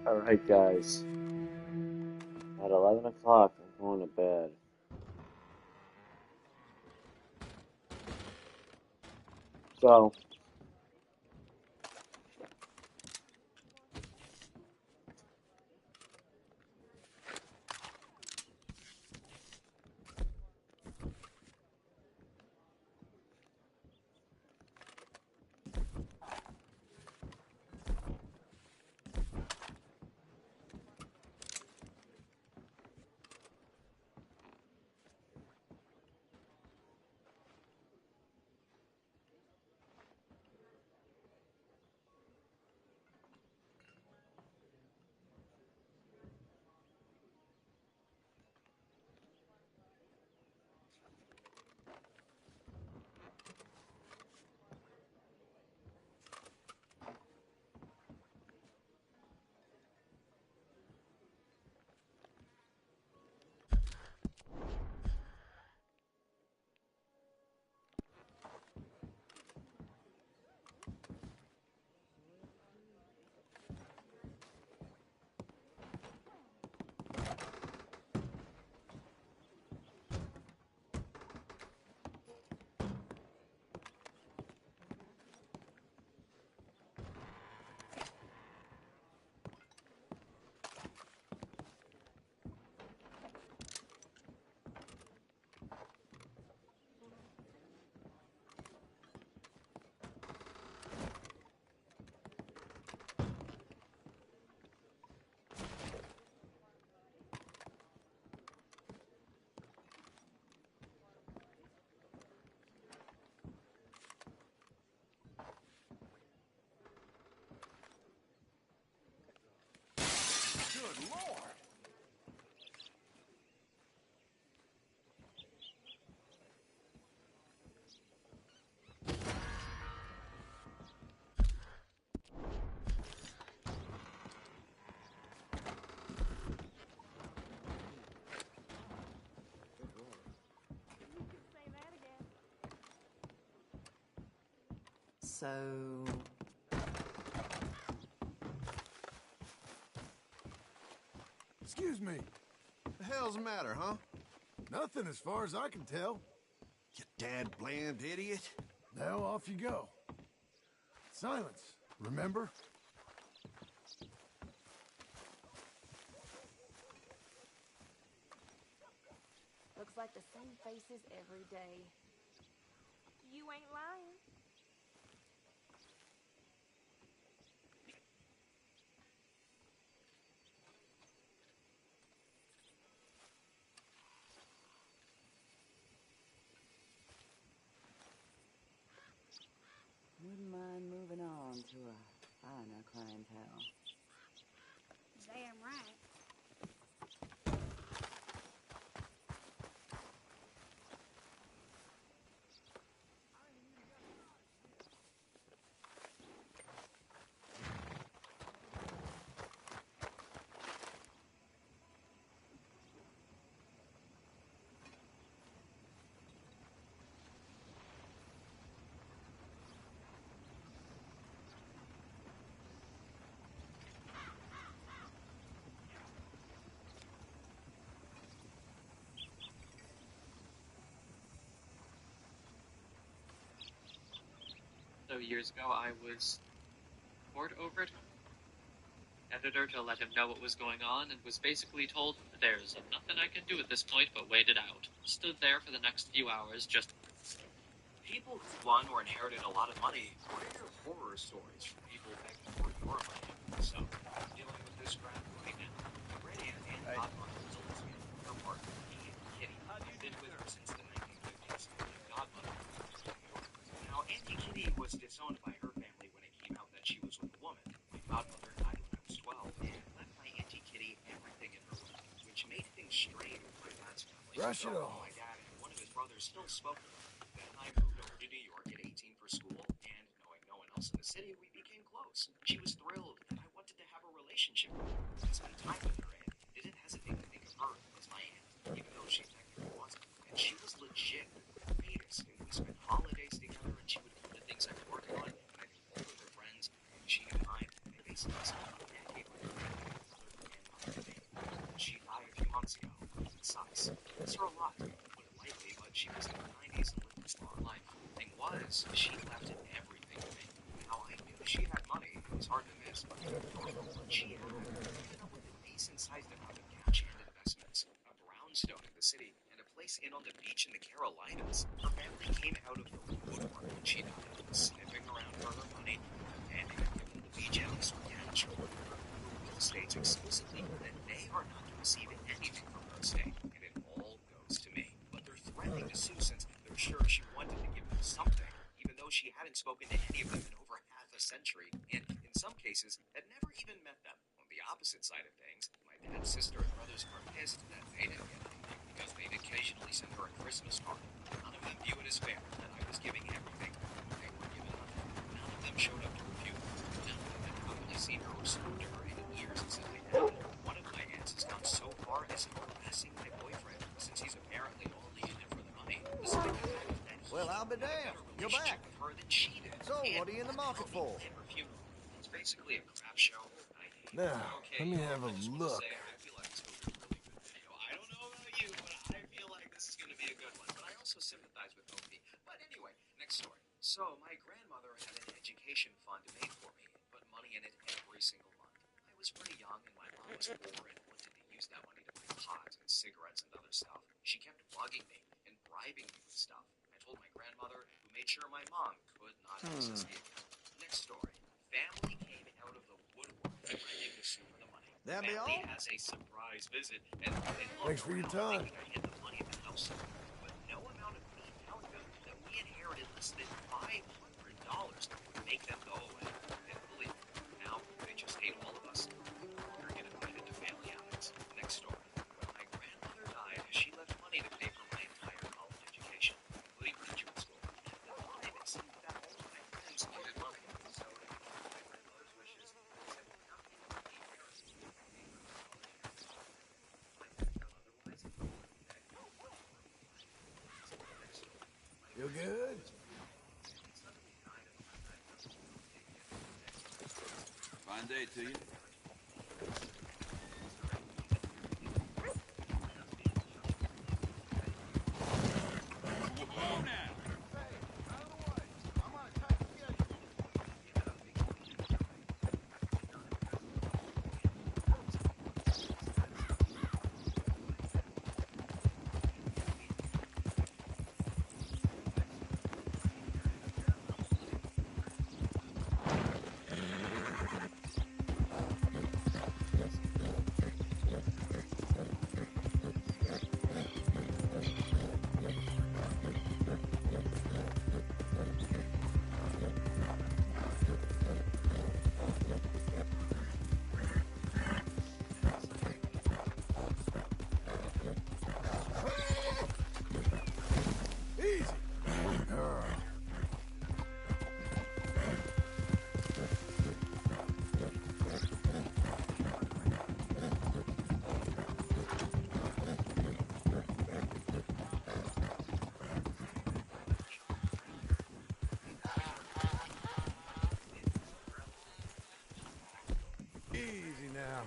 Alright guys, at 11 o'clock I'm going to bed. So, Good Lord! So... Excuse me. The hell's the matter, huh? Nothing as far as I can tell. You dad bland idiot. Now off you go. Silence, remember? Looks like the same faces every day. You ain't lying. Wouldn't mind moving on to a finer clientele. Damn right. So years ago, I was bored over it. Editor to let him know what was going on, and was basically told, "There's nothing I can do at this point but wait it out." Stood there for the next few hours, just... People who won or inherited a lot of money rare horror stories from people begging for your money. So, dealing with this crap right now. Ready and Godmother was Elizabeth, her partner, Kitty. Been with her since the 1950s. Godmother. Now, Auntie Kitty was disowned by her family when it came out that she was with a woman. My godmother died when I was 12 and left my Auntie Kitty everything in her will, which made things strained with my dad's family. Brush it off. My dad and one of his brothers still spoke to her. Then I moved over to New York at 18 for school, and knowing no one else in the city, we became close. She was thrilled that I wanted to have a relationship with her. I spent time with her and didn't hesitate to think of her as my aunt, even though she technically wasn't. And she was legit the greatest, and we spent holidays together, and she would come to things I was working on, and I'd be all with her friends, and she knew mine. I basically spent a decade with her grandmother and mother. She died a few months ago. It sucks. I miss her a lot. Wouldn't likely, but she was in her 90s and lived this long life. The thing was, she left everything to me. How I knew she had money was hard to miss, but what she had ended up with a decent-sized amount of cash and investments, a brownstone in the city, and a place in on the beach in the Carolinas. Her family came out of the woodwork when she died, sniffing around for her money, and given the beach house ranch or real estates exclusively, that they are not to receive anything from her estate, and it all goes to me. But they're threatening to sue since they're sure she wanted to give them something, even though she hadn't spoken to any of them in over half a century, and in some cases had never even met them. On the opposite side of things, my dad's sister and brothers are pissed that they didn't get anything, because they'd occasionally send her a Christmas card. None of them view it as fair that I was giving everything when they were given nothing. None of them showed up to refute. None of them had probably seen her or spoken to her in years since I had. One of my aunts has gone so far as harassing my boyfriend, since he's apparently only in it for the money, despite the fact that he Well, I'll be damned. You're back. with her than she did. So, what are you in the market for? It's basically a crap show. Now, let me have a look. I feel like this movie is a really good video. I don't know about you, but I feel like this is going to be a good one. But I also sympathize with OP. But anyway, next story. So, my grandmother had an education fund made for me, and put money in it every single month. I was pretty young, and my mom was poor and wanted to use that money to buy pot and cigarettes and other stuff. She kept bugging me and bribing me with stuff. I told my grandmother, who made sure my mom could not access the account. Next story. Family came out of the woodwork threatening to sue for the money. That be Family all? has a surprise visit, and they look Thanks for your around time. thinking I hid the money in the house. But no amount of me telling them that we inherited less than $500 would make them go away. And believe me, now they just hate all of us. We no longer get invited to family Fine day to you. Whoa now! Easy. Girl. Easy now.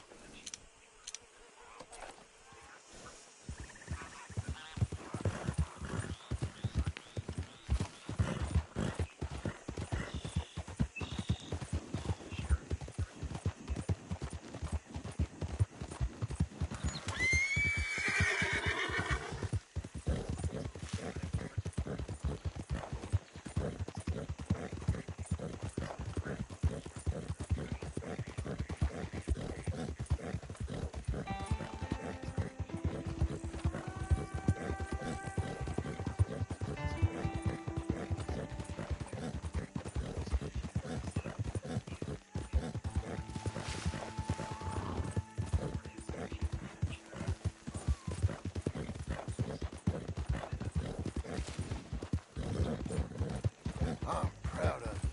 I'm proud of you.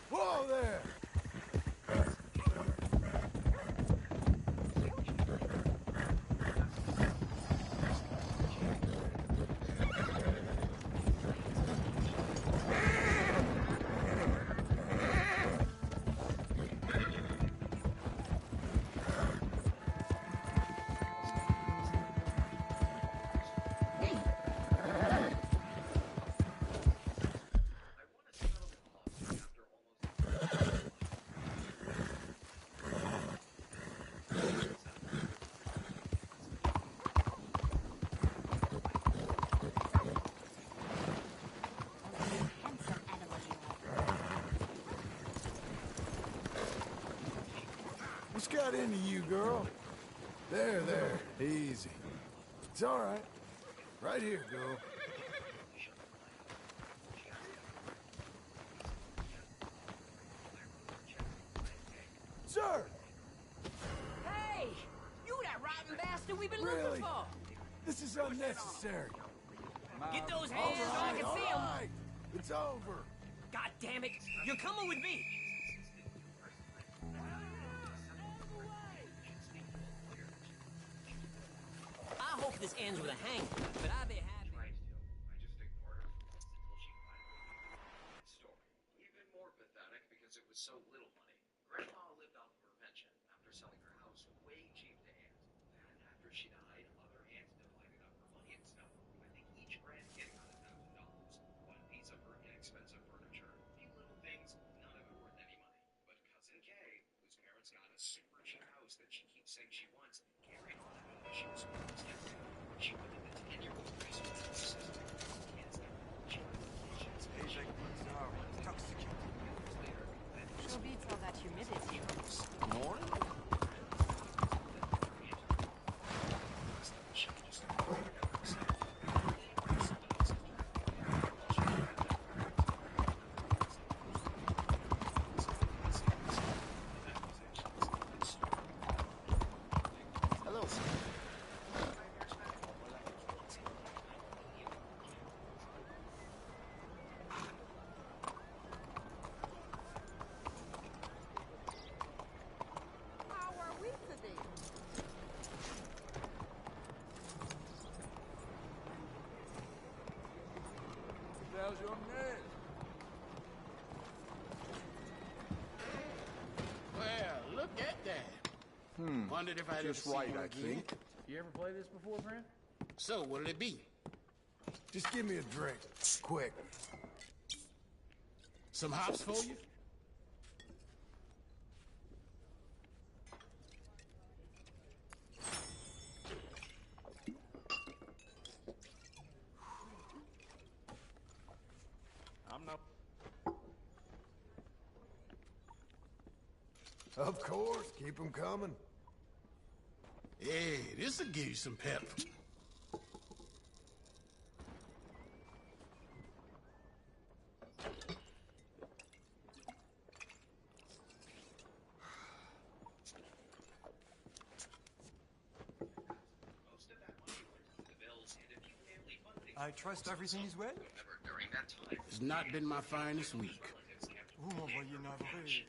Whoa there! What's got into you, girl? There, there. Easy. It's all right. Right here, girl. Sir! Hey! You that rotten bastard we've been Really? looking for! This is unnecessary. Get those hands so I can see them! All right. It's over. God damn it! You're coming with me! I hope this ends with a hang, but I'd be happy. Even more pathetic because it was so little money. Grandma lived off of her pension after selling her house way cheap to Aunt. And after she died, other aunts divided up her money and stuff. I think each grandkid got $1,000. One piece of her inexpensive furniture, a few little things, none of it worth any money. But Cousin Kay, whose parents got a super cheap house that she keeps saying she wants, carried on after she was supposed to. She went into 10-year-old preschool with her sister. Kids got cheap vacations. Sure beats all that humidity. Morning. was your name? Well, look at that. Wondered if I'd Just ever right, see you I again. think. You ever played this before, friend? So, what'll it be? Just give me a drink, quick. Some hops for you? I'm not. Of course, keep them coming. Hey, this'll give you some pep. I trust everything is well? During that time, It's not been my finest week. Vous m'envoyez navré.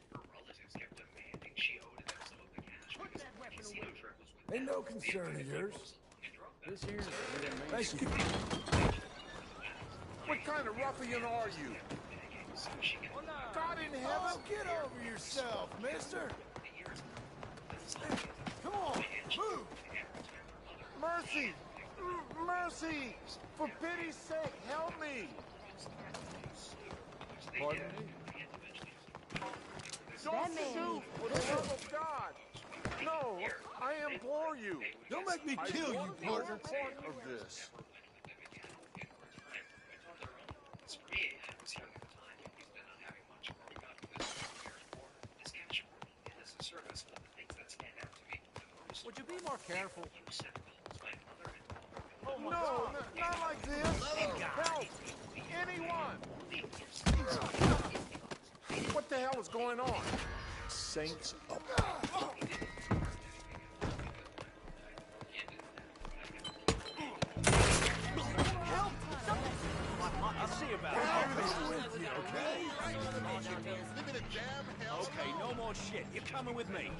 Ain't no concern of yours. This here's Thank you. What kind of ruffian are you? God in heaven! Oh, get over yourself, mister! Come on, move! Mercy! Mercy! For pity's sake, help me! Pardon me? Don't shoot! For the love of God! No! I implore you! Don't make me kill you, partner. Of this. Would you be more careful? No, not like this! Help! Anyone! What the hell is going on? Saints up. I'll see about it. Okay, no more shit. You're coming with me.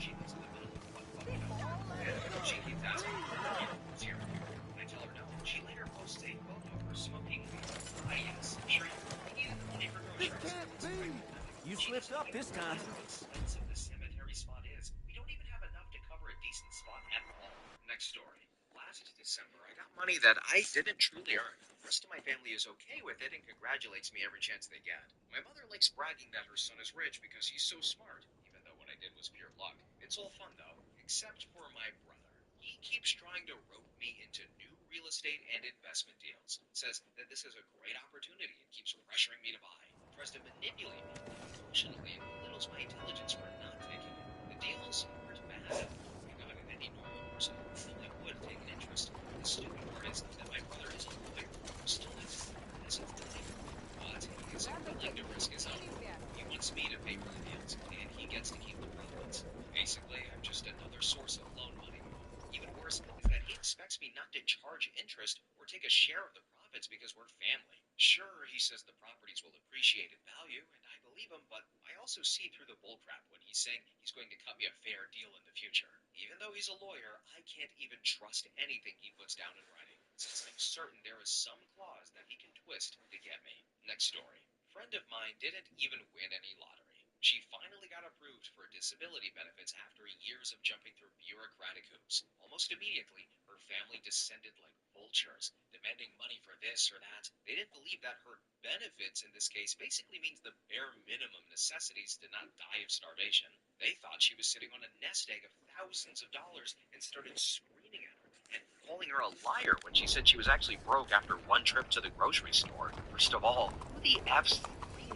she keeps asking for zero. I tell her no. She later posts a photo of her smoking weed. Yes, sure. We needed the money for groceries. This can't be! You slipped up this time. Expensive the cemetery spot is. We don't even have enough to cover a decent spot at all. Next story. Last December, I got money that I didn't truly earn. The rest of my family is okay with it and congratulates me every chance they get. My mother likes bragging that her son is rich because he's so smart, even though what I did was pure luck. It's all fun, though, except for my brother. He keeps trying to rope me into new real estate and investment deals. Says that this is a great opportunity and keeps pressuring me to buy. Tries to manipulate me. Unfortunately, it belittles my intelligence for not taking it. The deals aren't bad. Not in any normal person really would take an interest. The stupid part is that my brother is a lawyer who still has massive money. But he isn't willing to risk his own. He wants me to pay for the deals, and he gets to keep the profits. Basically, I'm just another source of loan money. Even worse is that he expects me not to charge interest or take a share of the profits because we're family. Sure, he says the properties will appreciate in value, and I believe him, but I also see through the bullcrap when he's saying he's going to cut me a fair deal in the future. Even though he's a lawyer, I can't even trust anything he puts down in writing, since I'm certain there is some clause that he can twist to get me. Next story. A friend of mine didn't even win any lottery. She finally got approved for disability benefits after years of jumping through bureaucratic hoops. Almost immediately, her family descended like vultures, demanding money for this or that. They didn't believe that her benefits in this case basically means the bare minimum necessities to not die of starvation. They thought she was sitting on a nest egg of thousands of dollars and started screaming at her and calling her a liar when she said she was actually broke after one trip to the grocery store. First of all, who the F's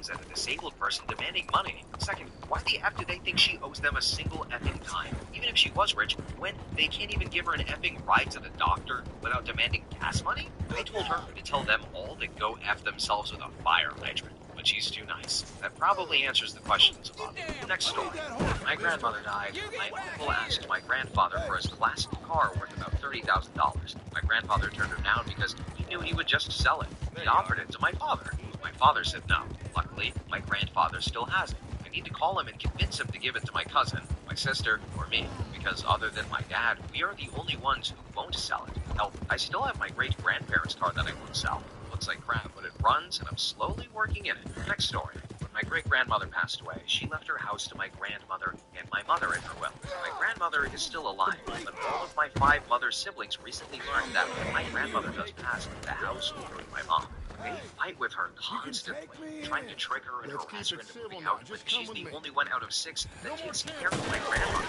at a disabled person demanding money? Second, why the F do they think she owes them a single effing dime? Even if she was rich, when they can't even give her an effing ride to the doctor without demanding gas money? I told her to tell them all to go F themselves with a fire hydrant, but she's too nice. That probably answers the questions about it. Next story. My grandmother died. My uncle asked my grandfather for his classic car worth about $30,000. My grandfather turned him down because he knew he would just sell it. He offered it to my father. My father said no. Luckily, my grandfather still has it. I need to call him and convince him to give it to my cousin, my sister, or me, because other than my dad, we are the only ones who won't sell it. Hell, I still have my great-grandparents' car that I won't sell. looks like crap, but it runs, and I'm slowly working in it. Next story. When my great-grandmother passed away, she left her house to my grandmother and my mother in her will. My grandmother is still alive, but all of my 5 mother's siblings recently learned that when my grandmother does pass, the house will go to my mom. They fight with her constantly, trying to trick her and harass her into moving out when she's the only one out of 6 that takes care of my grandmother.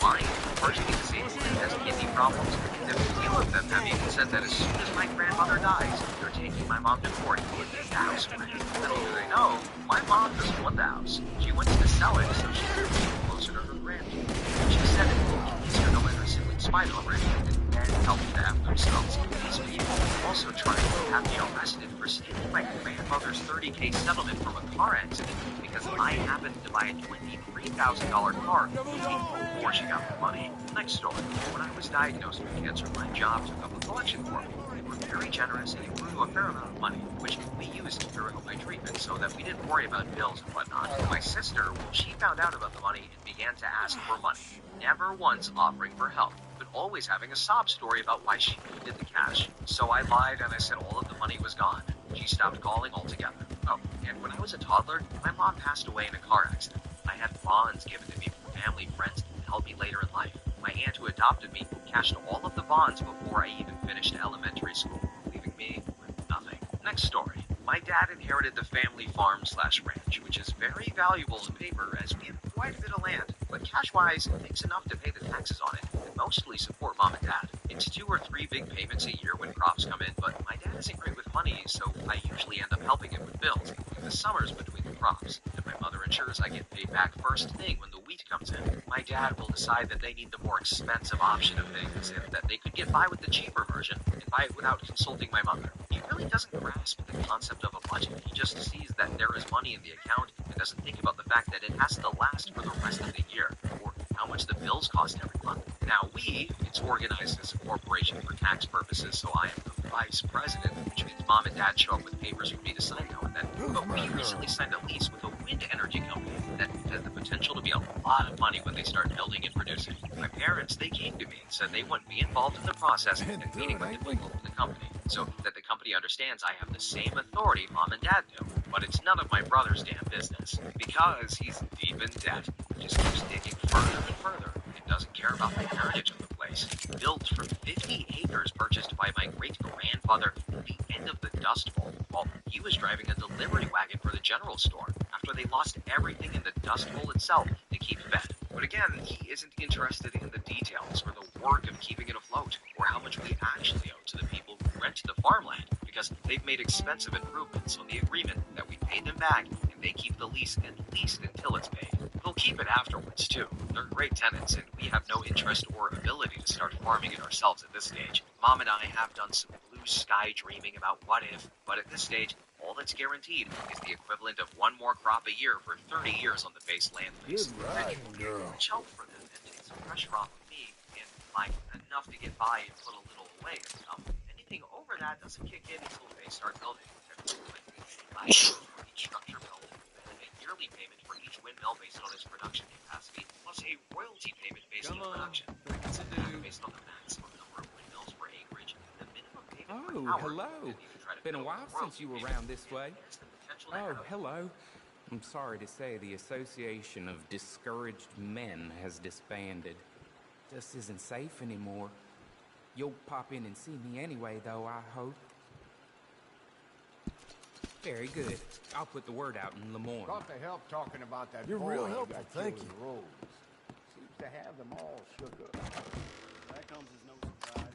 Lying, partially disabled, and has kidney problems, and a few of them have even said that as soon as my grandmother dies, they're taking my mom to court and getting the house away. Little do they know, my mom doesn't want the house. She wants to sell it so she can be closer to her grandchildren. She said it will be easier to let her siblings fight over it and help them themselves. These people also trying to have me arrested for stealing my grandmother's $30K settlement from a car accident because I happened to buy a $23,000 car before she got the money. Next story. When I was diagnosed with cancer, my job took up a collection form. They were very generous and it grew to a fair amount of money, which we used during my treatment so that we didn't worry about bills and whatnot. My sister, well, she found out about the money and began to ask for money, never once offering for help, but always having a sob story about why she needed the cash. So I lied and I said all of the money was gone. She stopped calling altogether. Oh, and when I was a toddler, my mom passed away in a car accident. I had bonds given to me from family, friends, and helped me later in life. My aunt who adopted me cashed all of the bonds before I even finished elementary school, leaving me with nothing. Next story. My dad inherited the family farm/ranch, which is very valuable on paper as we have quite a bit of land, but cash-wise, it makes enough to pay the taxes on it and mostly support mom and dad. It's 2 or 3 big payments a year when crops come in, but my dad isn't great with money, so I usually end up helping him with bills in the summers between the crops, and my mother ensures I get paid back first thing when the wheat comes in. My dad will decide that they need the more expensive option of things and that they could get by with the cheaper version and buy it without consulting my mother. He really doesn't grasp the concept of a budget. He just sees that there is money in the account and doesn't think about the fact that it has to last for the rest of the year, or how much the bills cost every month. Now it's organized as a corporation for tax purposes, so I am the vice president, which means mom and dad show up with papers for me to sign now and then. But we recently signed a lease with a wind energy company that has the potential to be a lot of money when they start building and producing. My parents, they came to me and said they want me involved in the process and meeting with the people of the company, so that the company understands I have the same authority mom and dad do. But it's none of my brother's damn business, because he's deep in debt. He just keeps digging further and further, and doesn't care about the heritage of the place. Built from 50 acres purchased by my great-grandfather at the end of the Dust Bowl, while he was driving a delivery wagon for the general store, after they lost everything in the Dust Bowl itself to keep fed. But again, he isn't interested in the details or the work of keeping it afloat, or how much we actually owe to the people who rent the farmland, because they've made expensive improvements on the agreement that we paid them back, and they keep the lease at least until it's paid. They'll keep it afterwards, too. They're great tenants, and we have no interest or ability to start farming it ourselves at this stage. Mom and I have done some blue sky dreaming about what if, but at this stage, all that's guaranteed is the equivalent of 1 more crop a year for 30 years on the base land lease. Good riding, girl. Which helped for them and take some pressure off of me, and like enough to get by and put a little away and stuff. Anything over that doesn't kick in until they start building. Each structure built, and a yearly payment for each windmill based on its production capacity, plus a royalty payment based on production. Based on the maximum number of windmills per acreage, the minimum payment per hour. Hello. Been a while since you were around this way. Oh, hello. I'm sorry to say the Association of Discouraged Men has disbanded. Just isn't safe anymore. You'll pop in and see me anyway, though, I hope. Very good. I'll put the word out in Lemoyne. Got the help talking about that. You're real boy helpful, got thank killed you. in Rhodes. Seems to have them all shook up. That comes as no surprise.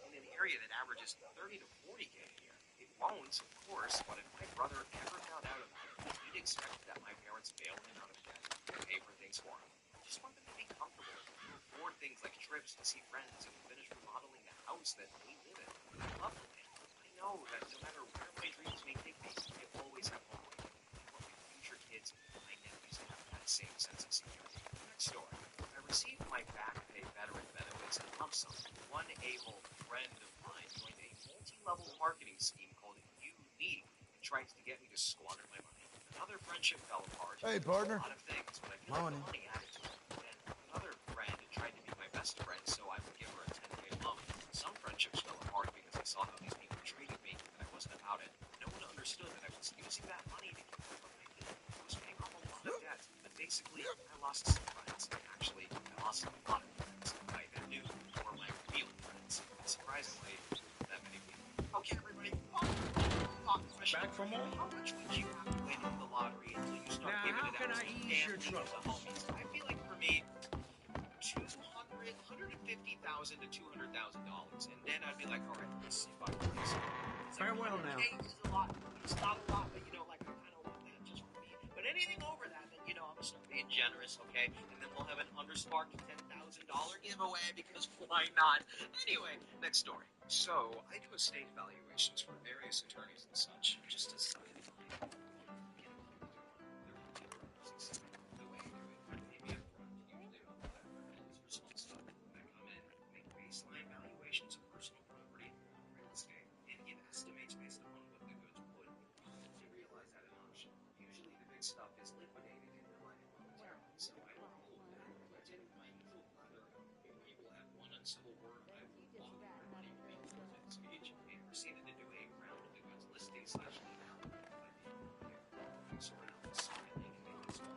In an area that averages 30 to 40K a year. It won't, of course, but if my brother ever found out about it, he'd expect that my parents bail him out of debt and pay for things for him. I just want them to be comfortable and afford things like trips to see friends and finish remodeling the house that we live in. I love the land. I know that no matter where my dreams may take me, I always have home waiting. But with future kids, my nephews have that same sense of security. Next story. I received my back pay veteran benefits in lump sum. One able friend of mine joined a multi-level marketing scheme called UNE and tried to get me to squander my money. Another friendship fell apart. Hey, There was partner. A lot of things, but I feel like Morning. the money added to it. And another friend tried to be my best friend, so I would give her a 10K loan. Some friendships fell apart because I saw how these people treated me, and I wasn't about it. No one understood that I was using that money to keep up what I did. I was paying off a lot of debt, but basically, I lost some friends. Actually, I lost a lot of friends. I knew who were my real friends. And surprisingly, that many people. Okay, everybody, talk question. Back from home? How much would you have to win in the lottery until you start Now, giving how it can out I to ease your family and to homies? I feel like for me, $150,000 to $200,000, and then I'd be like, all right, let's see if I can do this. It's like Farewell now. 100K is a lot. It's not a lot, but you know, like I kind of want that just for me. But anything over that, then you know, I'm gonna start being generous, okay? And then we'll have an undersparked $10,000 giveaway because why not? Anyway, next story. So I do estate valuations for various attorneys and such, just to side in mind. The way I do it, maybe up front, usually about whatever is personal stuff. I come in, make baseline valuations of personal property, real estate, and give estimates based upon what the goods would. I realize that an option. Usually the big stuff is liquidated in your life momentarily, so I don't hold back. I didn't my usual blather about people have one uncivil word, I will walk their money reinforcement speech, and proceeded to do a round of the goods listing / legal by being clear. So we're not smiling and making this one.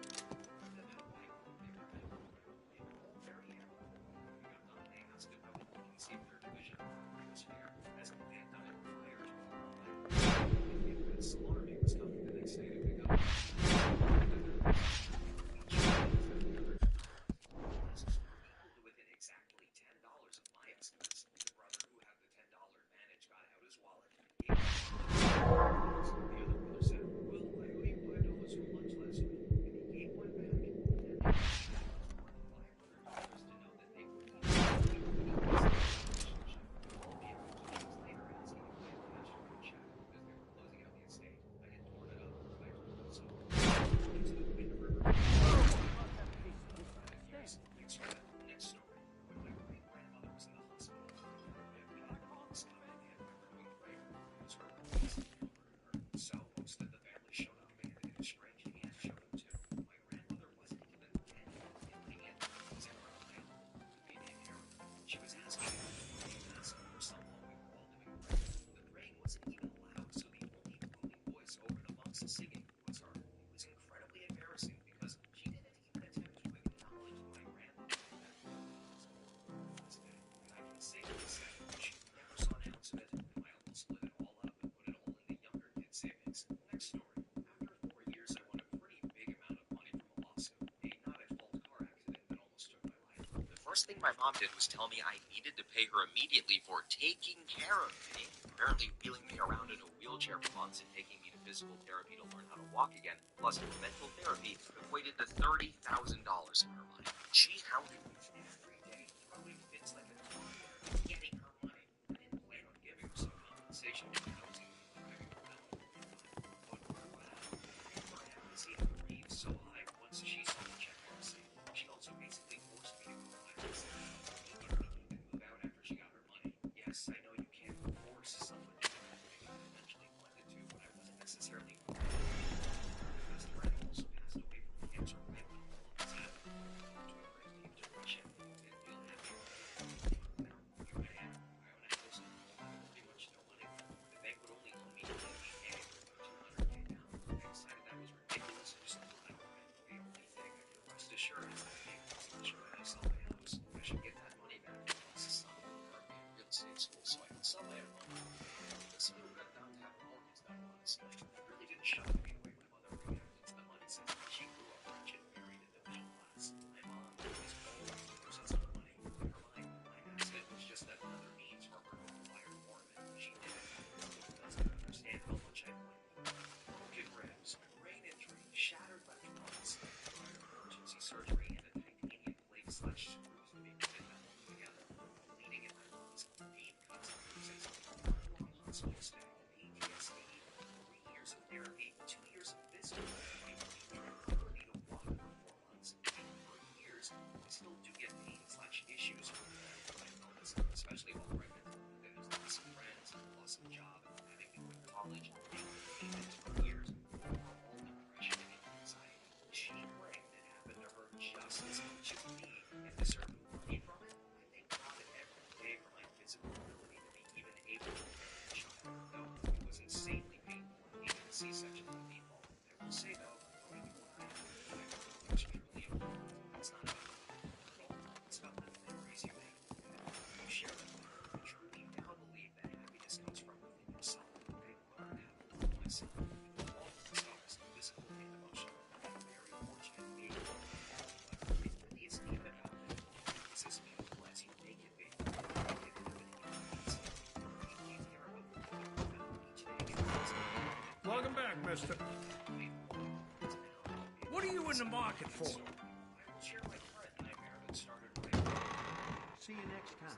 Then I like they were kind of very amicable. When we got done, they asked if I was looking to see if their division was fair, as if they had done it prior to all of that. It was alarming stuff the next day to pick up. Equal to within exactly $10 of my estimates. The brother who had the $10 advantage got out his wallet. The other brother said, well, I owe you $5 for lunch last week, and he gave one back. And then $500 to know that they were relationship. Called me a couple of weeks later asking if I had cashed her a check because they were closing out the estate. I had torn it up. I told them so. It's the Wind River. Next story. When my great grandmother was in the hospital, we got a call this time and we were doing prayer. It was her release and they murdered her. So most of the family showed up and an estranged aunt showed up too. My grandmother wasn't even dead. The only aunt was in her aisle with me named Harold. She was asking for so long we were all doing prayer. The praying wasn't even loud, so the only booming voice over and amongst the singing was her. It was incredibly embarrassing because she didn't even attempt to acknowledge my grandmother. And I can safely say she never saw an ounce of it. My uncle split it all up and put it all in the younger kid's savings. Next story. After 4 years, I won a pretty big amount of money from a lawsuit. A not-at-fault car accident that almost took my life. The first thing my mom did was tell me I needed to pay her immediately for taking care of me. Apparently wheeling me around in a wheelchair for months and taking me to physical therapy to learn how to walk again, plus mental therapy, equated to $30,000 in her mind. She hounded me every day, throwing fits like a toddler, getting her money. I didn't plan on giving her some compensation for housing me and driving her around all the time. But what happened? I had to see her breathe so high once she saw the check on the scene. She also basically forced me to go to my house immediately and move out after she got her money. Yes, I know you can't force someone to do anything. I eventually wanted to, but I wasn't necessarily my best friend also passed away from cancer right when all of this happened. To a great deep depression and feel happy. Now, here I am. I own a house and I have pretty much no money left. The bank would only loan me $80K with a $200K down. I decided that was ridiculous. I just threw it away. The only thing I can rest assured is that when I sell my house, I should get that money back. Plus, some of them are in real estate school, so I can sell my own home. This year we got down to have a mortgage done honestly. It really didn't shock me the way my mother reacted to the money since she grew up rich and married in the middle class. My mom was always interested in money. In her mind, my accident was just another means for her to acquire more of it. She did it. She doesn't understand how much I blame her. Broken ribs, brain injury, shattered left lungs, emergency surgery, and a titanium plate / screws to be fitted back together. Bleeding in my lungs, deep cuts and bruises, long hospital stay, PTSD, 3 years of therapy, 2 years of physical therapy, inability to walk for 4 months, and for years, I still do get pain / issues from my illness, especially while pregnant. There's lots of friends, lost a job, having to quit college, and payments for years. section of the people. I will say though, knowing you and I have which is really important. It's not about control. It's about the memories you make. You share them. I truly now believe that happiness comes from within yourself. I learned how to love myself. All of the stars, physical and emotional. I'm very fortunate to be able to do all. However, it really isn't even about that. It's as beautiful as you make it be. Welcome back, mister. What are you in the market for? I will share my friend that I married and started right. See you next time.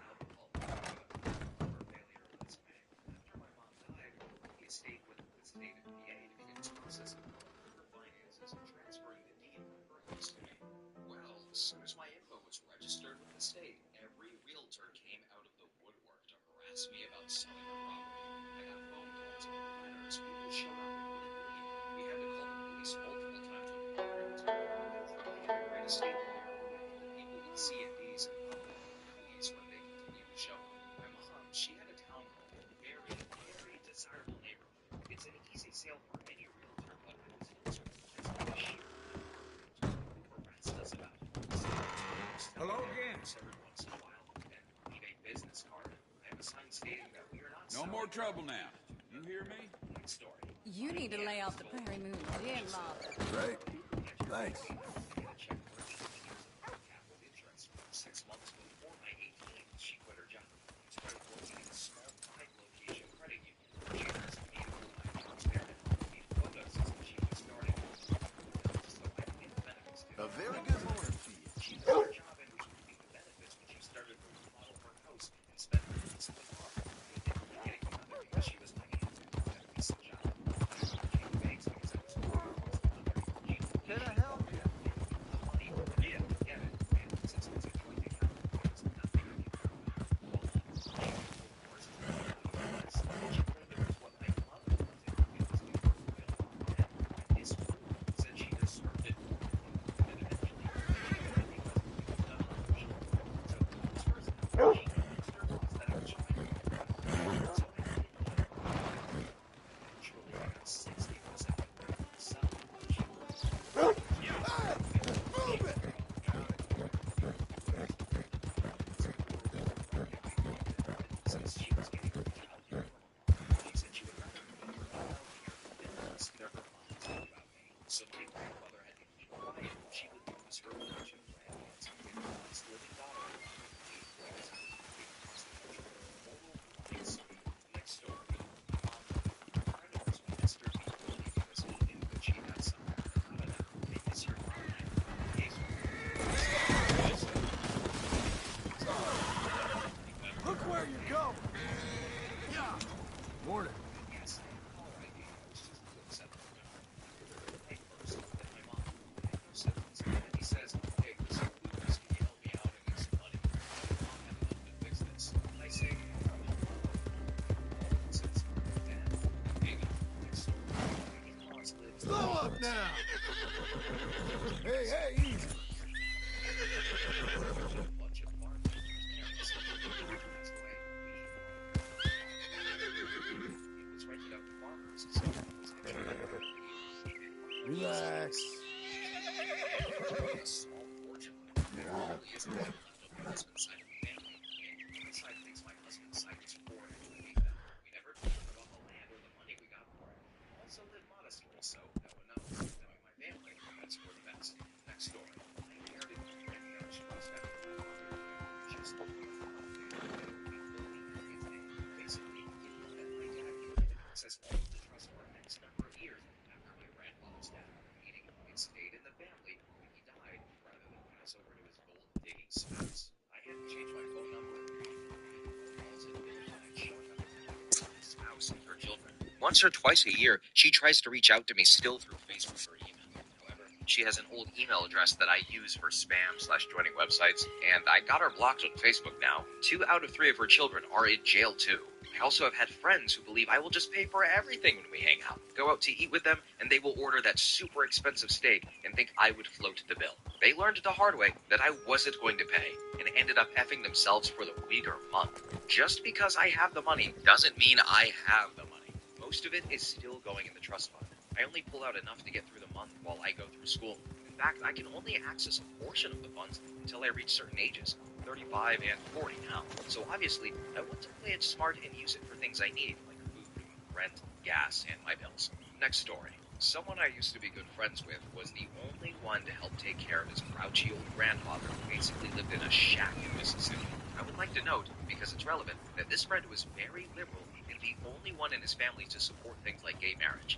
After my mom died, we stayed with the state of PA to begin this process of her finances and transferring the deed of her house to me. Well, as soon as my info was registered with the state, every realtor came out of the woodwork to harass me about selling her property. I got phone calls and letters. People showed up and wouldn't leave. We had to call the police multiple times when we got to I hired a state lawyer who would hit the people with C&Ds and pop off the police when they continued to show up. My mom, she had a townhome in a very, very desirable neighborhood. It's an easy sale for any realtor, but I was still surprised by the sheer number of realtors who harassed us about it. Hello again. Every once in a while, and leave a business card. I have a sign stating that we are not No more trouble now. You hear me? Next story. You need to lay off the Prairie Moon gin, Martha. Great. Thanks. 6 months before my 18th, she quit her job. Started working at a small 5-location credit union. She asked me to pull my transparent and quotas since she was starting. So I could get the benefits too. A very good morning to you. She quit her job and was reaping the benefits when she started to remodel her house and spend months in the car. I didn't get it either because she was my aunt. At a decent job. I became banks because I was Can I help you? So my grandmother had to keep quiet. She would lose her fortune financing and his living daughter because I was moving across the country. Next story. Creditors ministered me because he knew that she had something out of that. They miss your mom. Look where you're going. Yeah. Morning. Yes. All right. He says, hey, listen, please, can you help me out and get some money? My mom had enough to fix this. I say, Slow up now. Hey, easy. Relax. A small fortune. There really isn't enough left on the husband's side of the family. And my side thinks my husband's side is poor and we never told him about the land or the money we got for it. Also live modestly, so no one knows. Knowing my family, that's for the best. Next story. I inherited my granddad's trust after my mother just basically given that my dad could access all of the trust for the next number of years after my grandfather's death. Meaning it stayed in the family when he died rather than pass over to his gold digging spouse. I had to change my phone number spouse and her children. Once or twice a year, she tries to reach out to me still through Facebook or email. However, she has an old email address that I use for spam/joining websites, and I got her blocked on Facebook now. 2 out of 3 of her children are in jail too. I also have had friends who believe I will just pay for everything when we hang out. Go out to eat with them, and they will order that super expensive steak and think I would float the bill. They learned the hard way that I wasn't going to pay, and ended up effing themselves for the week or month. Just because I have the money doesn't mean I have the money. Most of it is still going in the trust fund. I only pull out enough to get through the month while I go through school. In fact, I can only access a portion of the funds until I reach certain ages, 35 and 40 now. So obviously, I want to play it smart and use it for things I need, like food, rent, gas, and my bills. Next story. Someone I used to be good friends with was the only one to help take care of his grouchy old grandfather who basically lived in a shack in Mississippi. I would like to note, because it's relevant, that this friend was very liberal and the only one in his family to support things like gay marriage.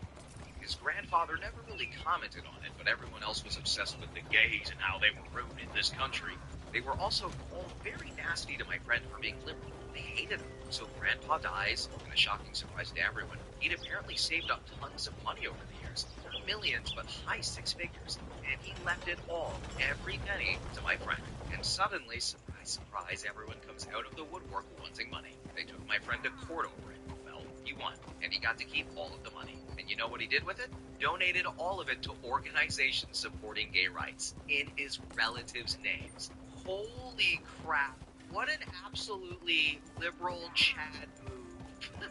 His grandfather never really commented on it, but everyone else was obsessed with the gays and how they were ruining this country. They were also all very nasty to my friend for being liberal. They hated him. So Grandpa dies, and a shocking surprise to everyone, he'd apparently saved up tons of money over the years. Not millions, but high six figures. And he left it all, every penny, to my friend. And suddenly, surprise, surprise, everyone comes out of the woodwork wanting money. They took my friend to court over it. Well, he won, and he got to keep all of the money. And you know what he did with it? Donated all of it to organizations supporting gay rights in his relatives' names. Holy crap. What an absolutely liberal Chad move.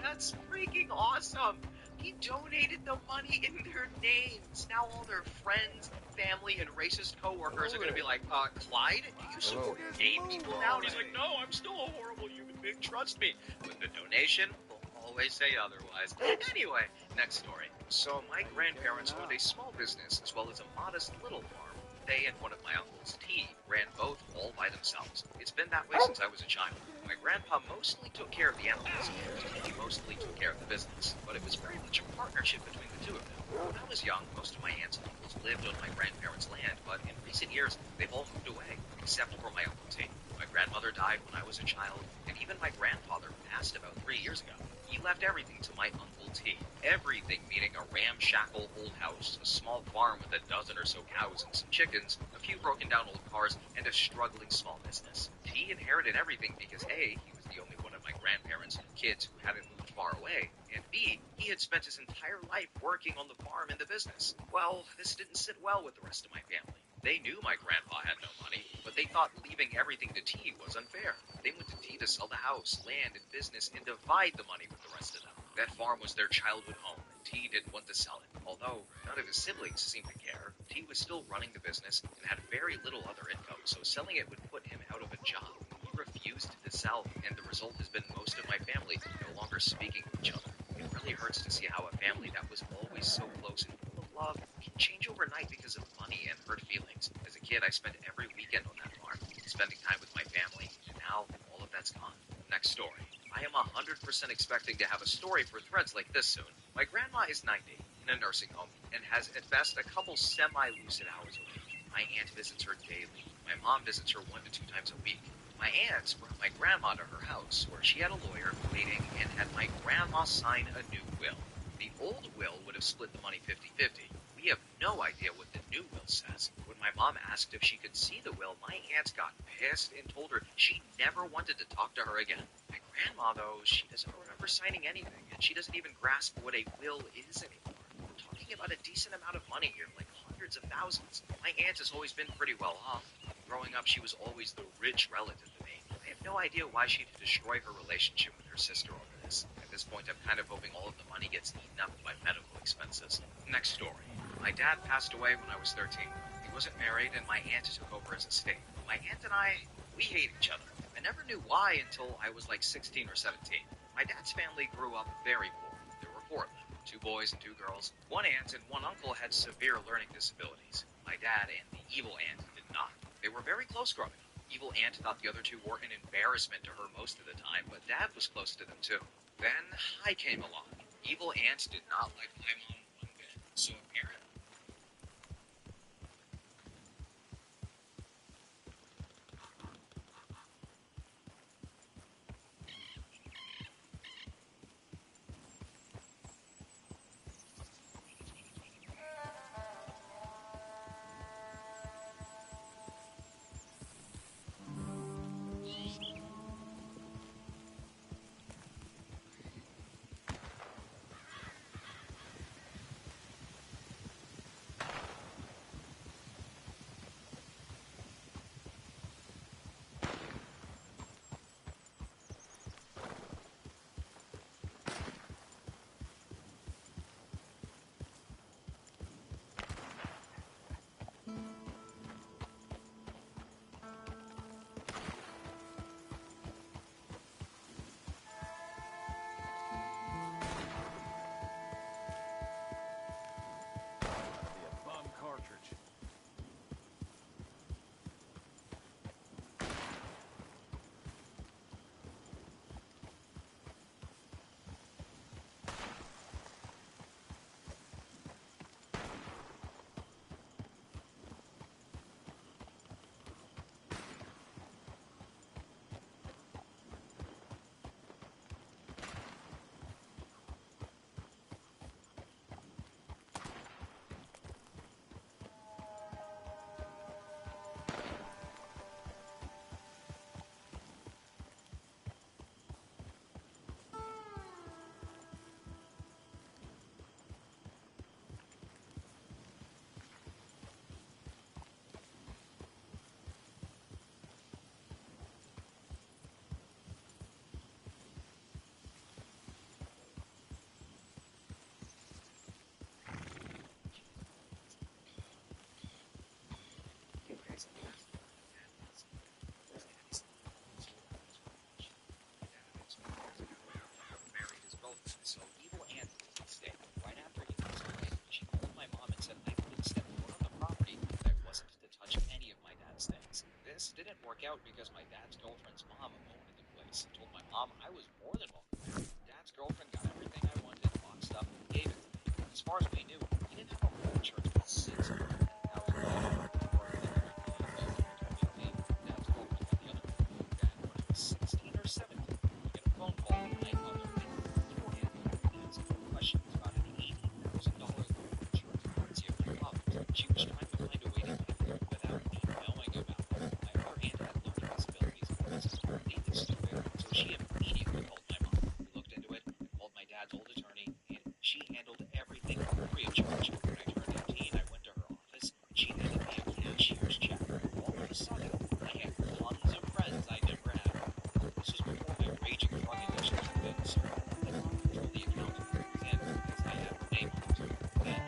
That's freaking awesome. He donated the money in their names. Now all their friends, family, and racist coworkers are going to be like, Clyde, do you support gay people now? And he's like, no, I'm still a horrible human being. Trust me. With the donation, we'll always say otherwise. Anyway, next story. So my grandparents owned a small business as well as a modest little farm. They and one of my uncles, T, ran both all by themselves. It's been that way since I was a child. My grandpa mostly took care of the animals, and T mostly took care of the business. But it was very much a partnership between the two of them. When I was young, most of my aunts and uncles lived on my grandparents' land, but in recent years, they've all moved away, except for my Uncle T. My grandmother died when I was a child, and even my grandfather passed about 3 years ago. He left everything to my Uncle T. Everything meaning a ramshackle old house, a small farm with a dozen or so cows and some chickens, a few broken down old cars, and a struggling small business. T inherited everything because A, he was the only one of my grandparents' kids who hadn't moved far away, and B, he had spent his entire life working on the farm and the business. Well, this didn't sit well with the rest of my family. They knew my grandpa had no money, but they thought leaving everything to T was unfair. They went to T to sell the house, land, and business and divide the money with the rest of them. That farm was their childhood home, and T didn't want to sell it. Although none of his siblings seemed to care, T was still running the business and had very little other income, so selling it would put him out of a job. He refused to sell, and the result has been most of my family no longer speaking to each other. It really hurts to see how a family that was always so close and full of love can change overnight because of money and hurt feelings. As a kid, I spent every weekend on that farm, spending time with my family, and now all of that's gone. Next story. I am 100% expecting to have a story for threads like this soon. My grandma is 90, in a nursing home, and has at best a couple semi-lucid hours a week. My aunt visits her daily. My mom visits her 1 to 2 times a week. My aunt brought my grandma to her house, where she had a lawyer waiting and had my grandma sign a new will. The old will would have split the money 50-50. We have no idea what the new will says. When my mom asked if she could see the will, my aunt got pissed and told her she never wanted to talk to her again. My grandma, though, she doesn't remember signing anything, and she doesn't even grasp what a will is anymore. We're talking about a decent amount of money here, like hundreds of thousands. My aunt has always been pretty well off. Growing up, she was always the rich relative to me. I have no idea why she'd destroy her relationship with her sister over this. At this point, I'm kind of hoping all of the money gets eaten up by medical expenses. Next story. My dad passed away when I was 13. He wasn't married, and my aunt took over his estate. My aunt and I, we hate each other. I never knew why until I was like 16 or 17. My dad's family grew up very poor. There were 4 of them, 2 boys and 2 girls. One aunt and one uncle had severe learning disabilities. My dad and the evil aunt did not. They were very close growing up. Evil aunt thought the other 2 were an embarrassment to her most of the time, but dad was close to them too. Then I came along. Evil aunt did not like my mom one bit, so apparently So evil Aunt stayed right after he was away. She called my mom and said I couldn't step foot on the property, that I wasn't to touch any of my dad's things. This didn't work out because my dad's girlfriend's mom owned the place and told my mom I was more than welcome. Dad's girlfriend got everything I wanted, boxed up, and gave it to me. As far as we knew, he didn't have a home insurance policy. Dad's girlfriend on the other hand. Then when I was 16 or 17, I get a phone call from my mother and evil Aunt asking questions about an $80,000 insurance policy of my father's. She was trying to find a way to get it without me knowing about it. My other aunt had learning disabilities and was completely stupid, so she immediately called my mom. We looked into it, called my dad's old attorney, and she handled everything free of charge. When I turned 18, I went to her office, and she handed me a cashier's check. All of a sudden, I had tons of friends I never had. This was before my raging drug addiction had been so bad that I couldn't control the account, and because I had her name on it. Then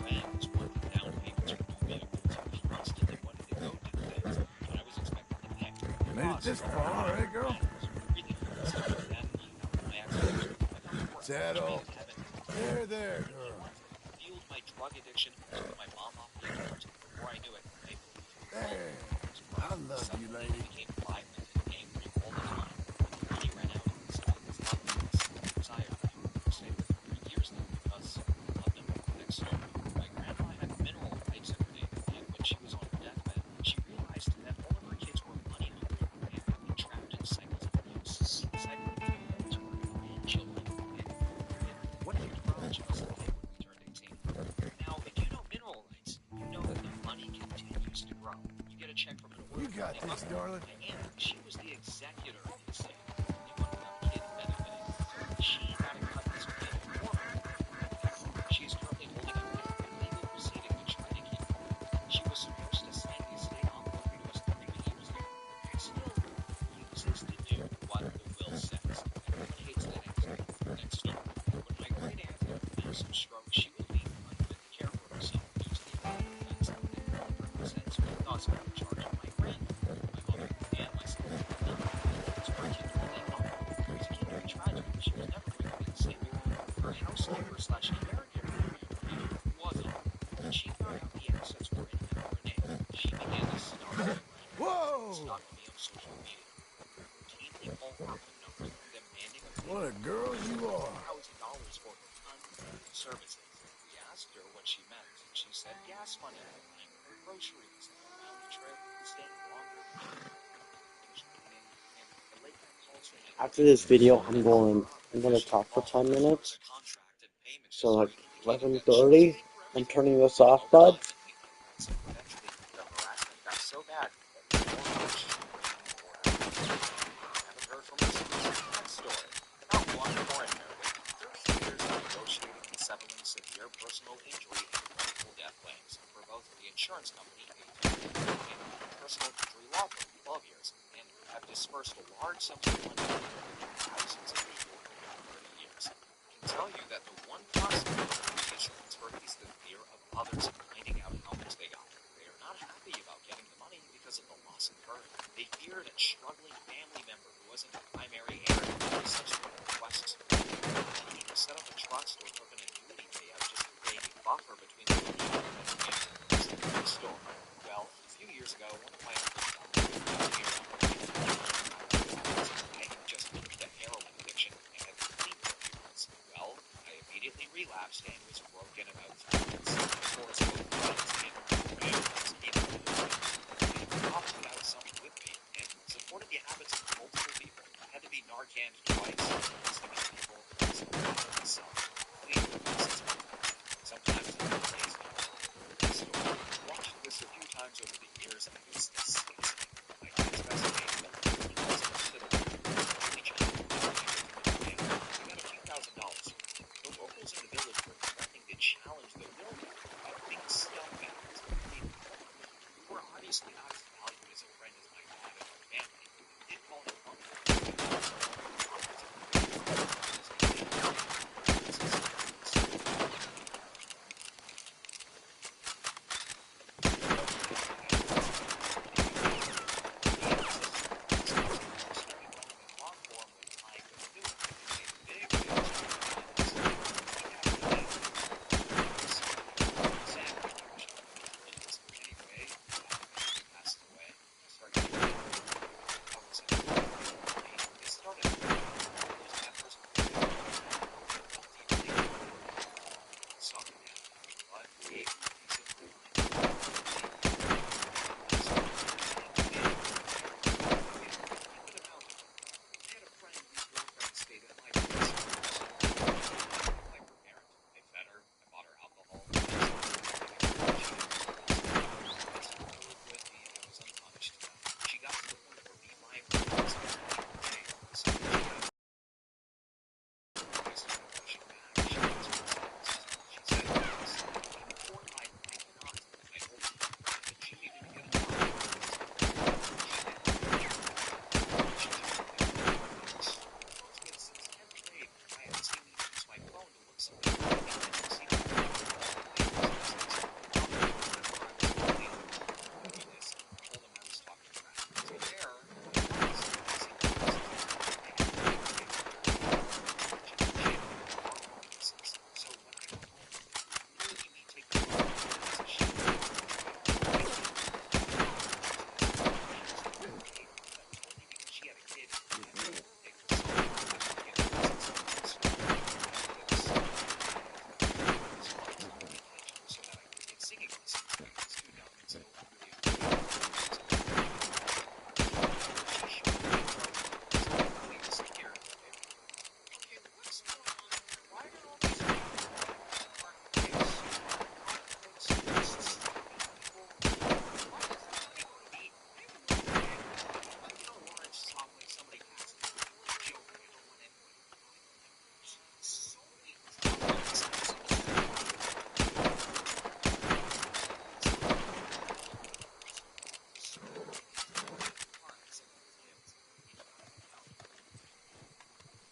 friends wanted down payments for new vehicles, and constantly wanted to go do things when I was expected to pay. Made it this far, eh, girl? Settle. There, girl. Fueled my drug addiction, took my mom off the account. Before I knew it, I There. I love you, lady. became violent and angry all the time. When the money ran out, I decided to stop this. Desired I stayed with him for years now because I loved him. Next door, my grandma had mineral rights in her name, and when she was on her deathbed, she realized that all of her kids were money hungry and would be trapped in cycles of abuse. She decided to take them to her grandchildren. What if you were just like when we turned 18? Now, if you know mineral rights, you know that the money continues to grow. You get a check from an order. You got this, darling. My aunt, she was the executor of the estate. They wanted our kid benefiting, so she had to cut this payment for her. She is currently holding a legal proceeding to try to keep her. She was supposed to sign the estate envelope to us 30 years ago. Still refuses to do what the will says. Everyone hates that answer. Next door, when my great aunt had a massive stroke, she was being unfit to care for herself due to the effects that the health represents with us in charge of my grandmother, my mother, and myself. It's particularly awful. It was a kindred tragedy. She was never going to be the same again. Her housekeeper / caregiver was awful. When she found out the assets were in her name, she began to stalk my grandmother. Whoa! Stalked me on social media. Routinely call her phone number, demanding a What a girl you are. $1,000 for her unpaid services. We asked her what she meant, and she said gas money, buying her groceries, round trip, staying longer. After this video, I'm gonna talk for 10 minutes. So like 11:30, I'm turning this off, bud. So bad. Haven't heard from us since that story. About one more in America. 30 years of negotiating and settling severe personal injury and wrongful death claims for both the insurance company, and personal injury law firm, 12 years, and have dispersed large sums of money to thousands of people over 30 years. I can tell you that the one possible insurance for is the fear of others finding out how much they got. They are not happy about getting the money because of the loss incurred. They feared a struggling family member who wasn't a primary heir and subsequent requests. They need to set up a trust or took an annuity payout just to create a buffer between the money and the store. Well, a few years ago, one of my uncles I had just finished a heroin addiction and had been clean for a few months. Well, I immediately relapsed and was broken about 3 months.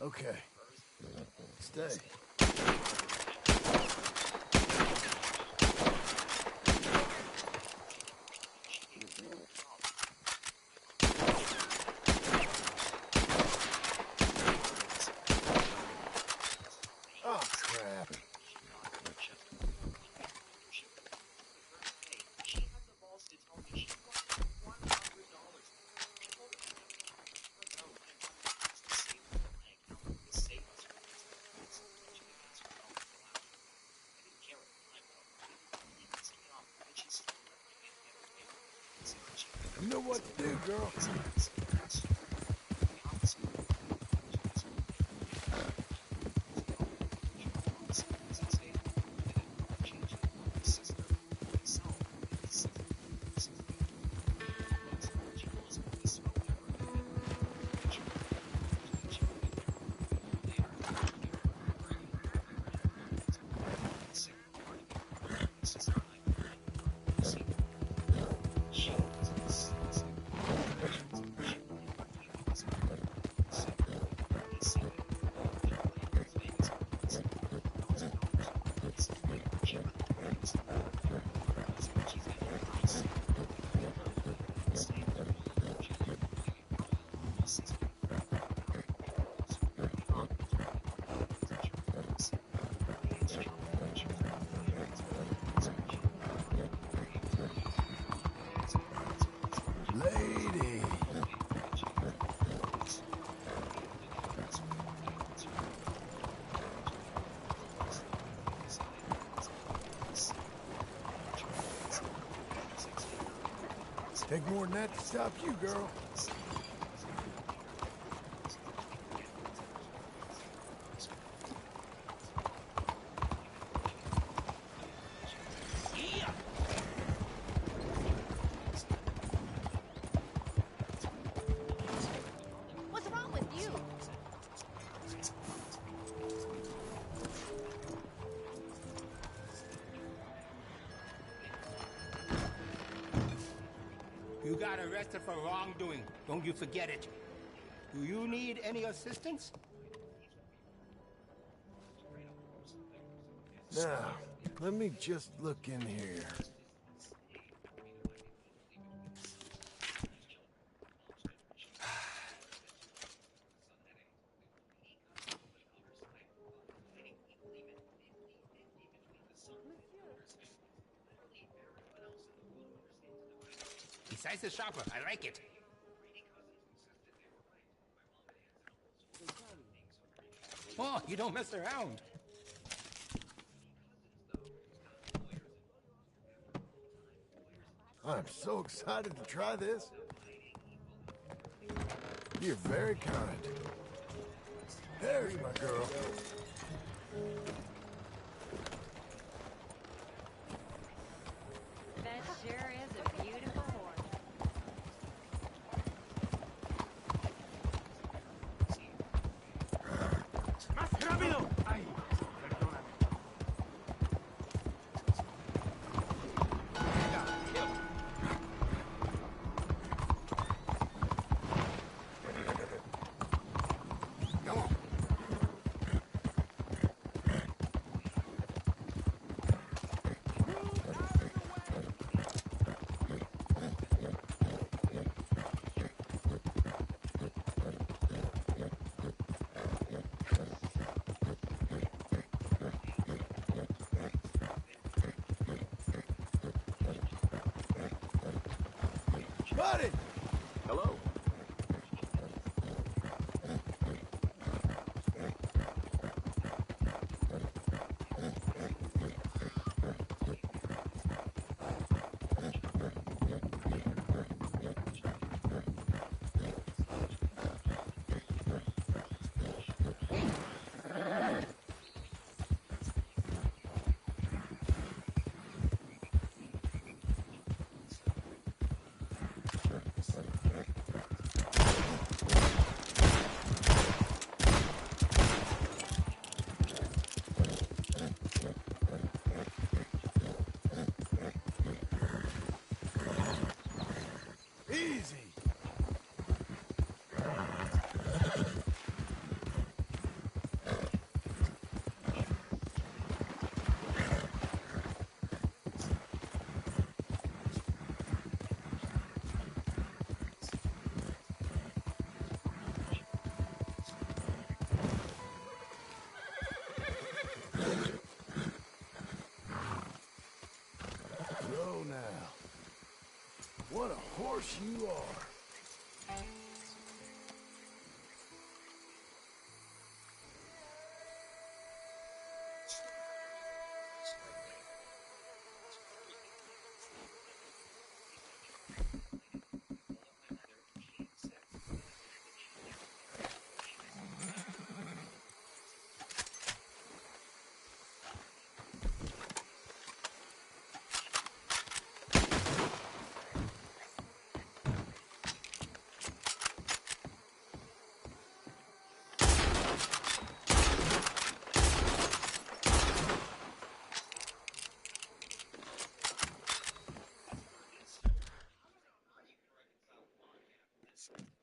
Okay. Stay. Oh, crap. You know what to do, girl. Lady. Take more than that to stop you, girl. What's wrong with you? You got arrested for wrongdoing. Don't you forget it. Do you need any assistance? Now, let me just look in here. Besides the shopper, I like it. Oh, you don't mess around. I'm so excited to try this. You're very kind. There's my girl. That sure is a beautiful horse. ¡Más rápido! ¡Ay! Perdóname. Buddy! Hello. Easy. What a horse you are. Yes.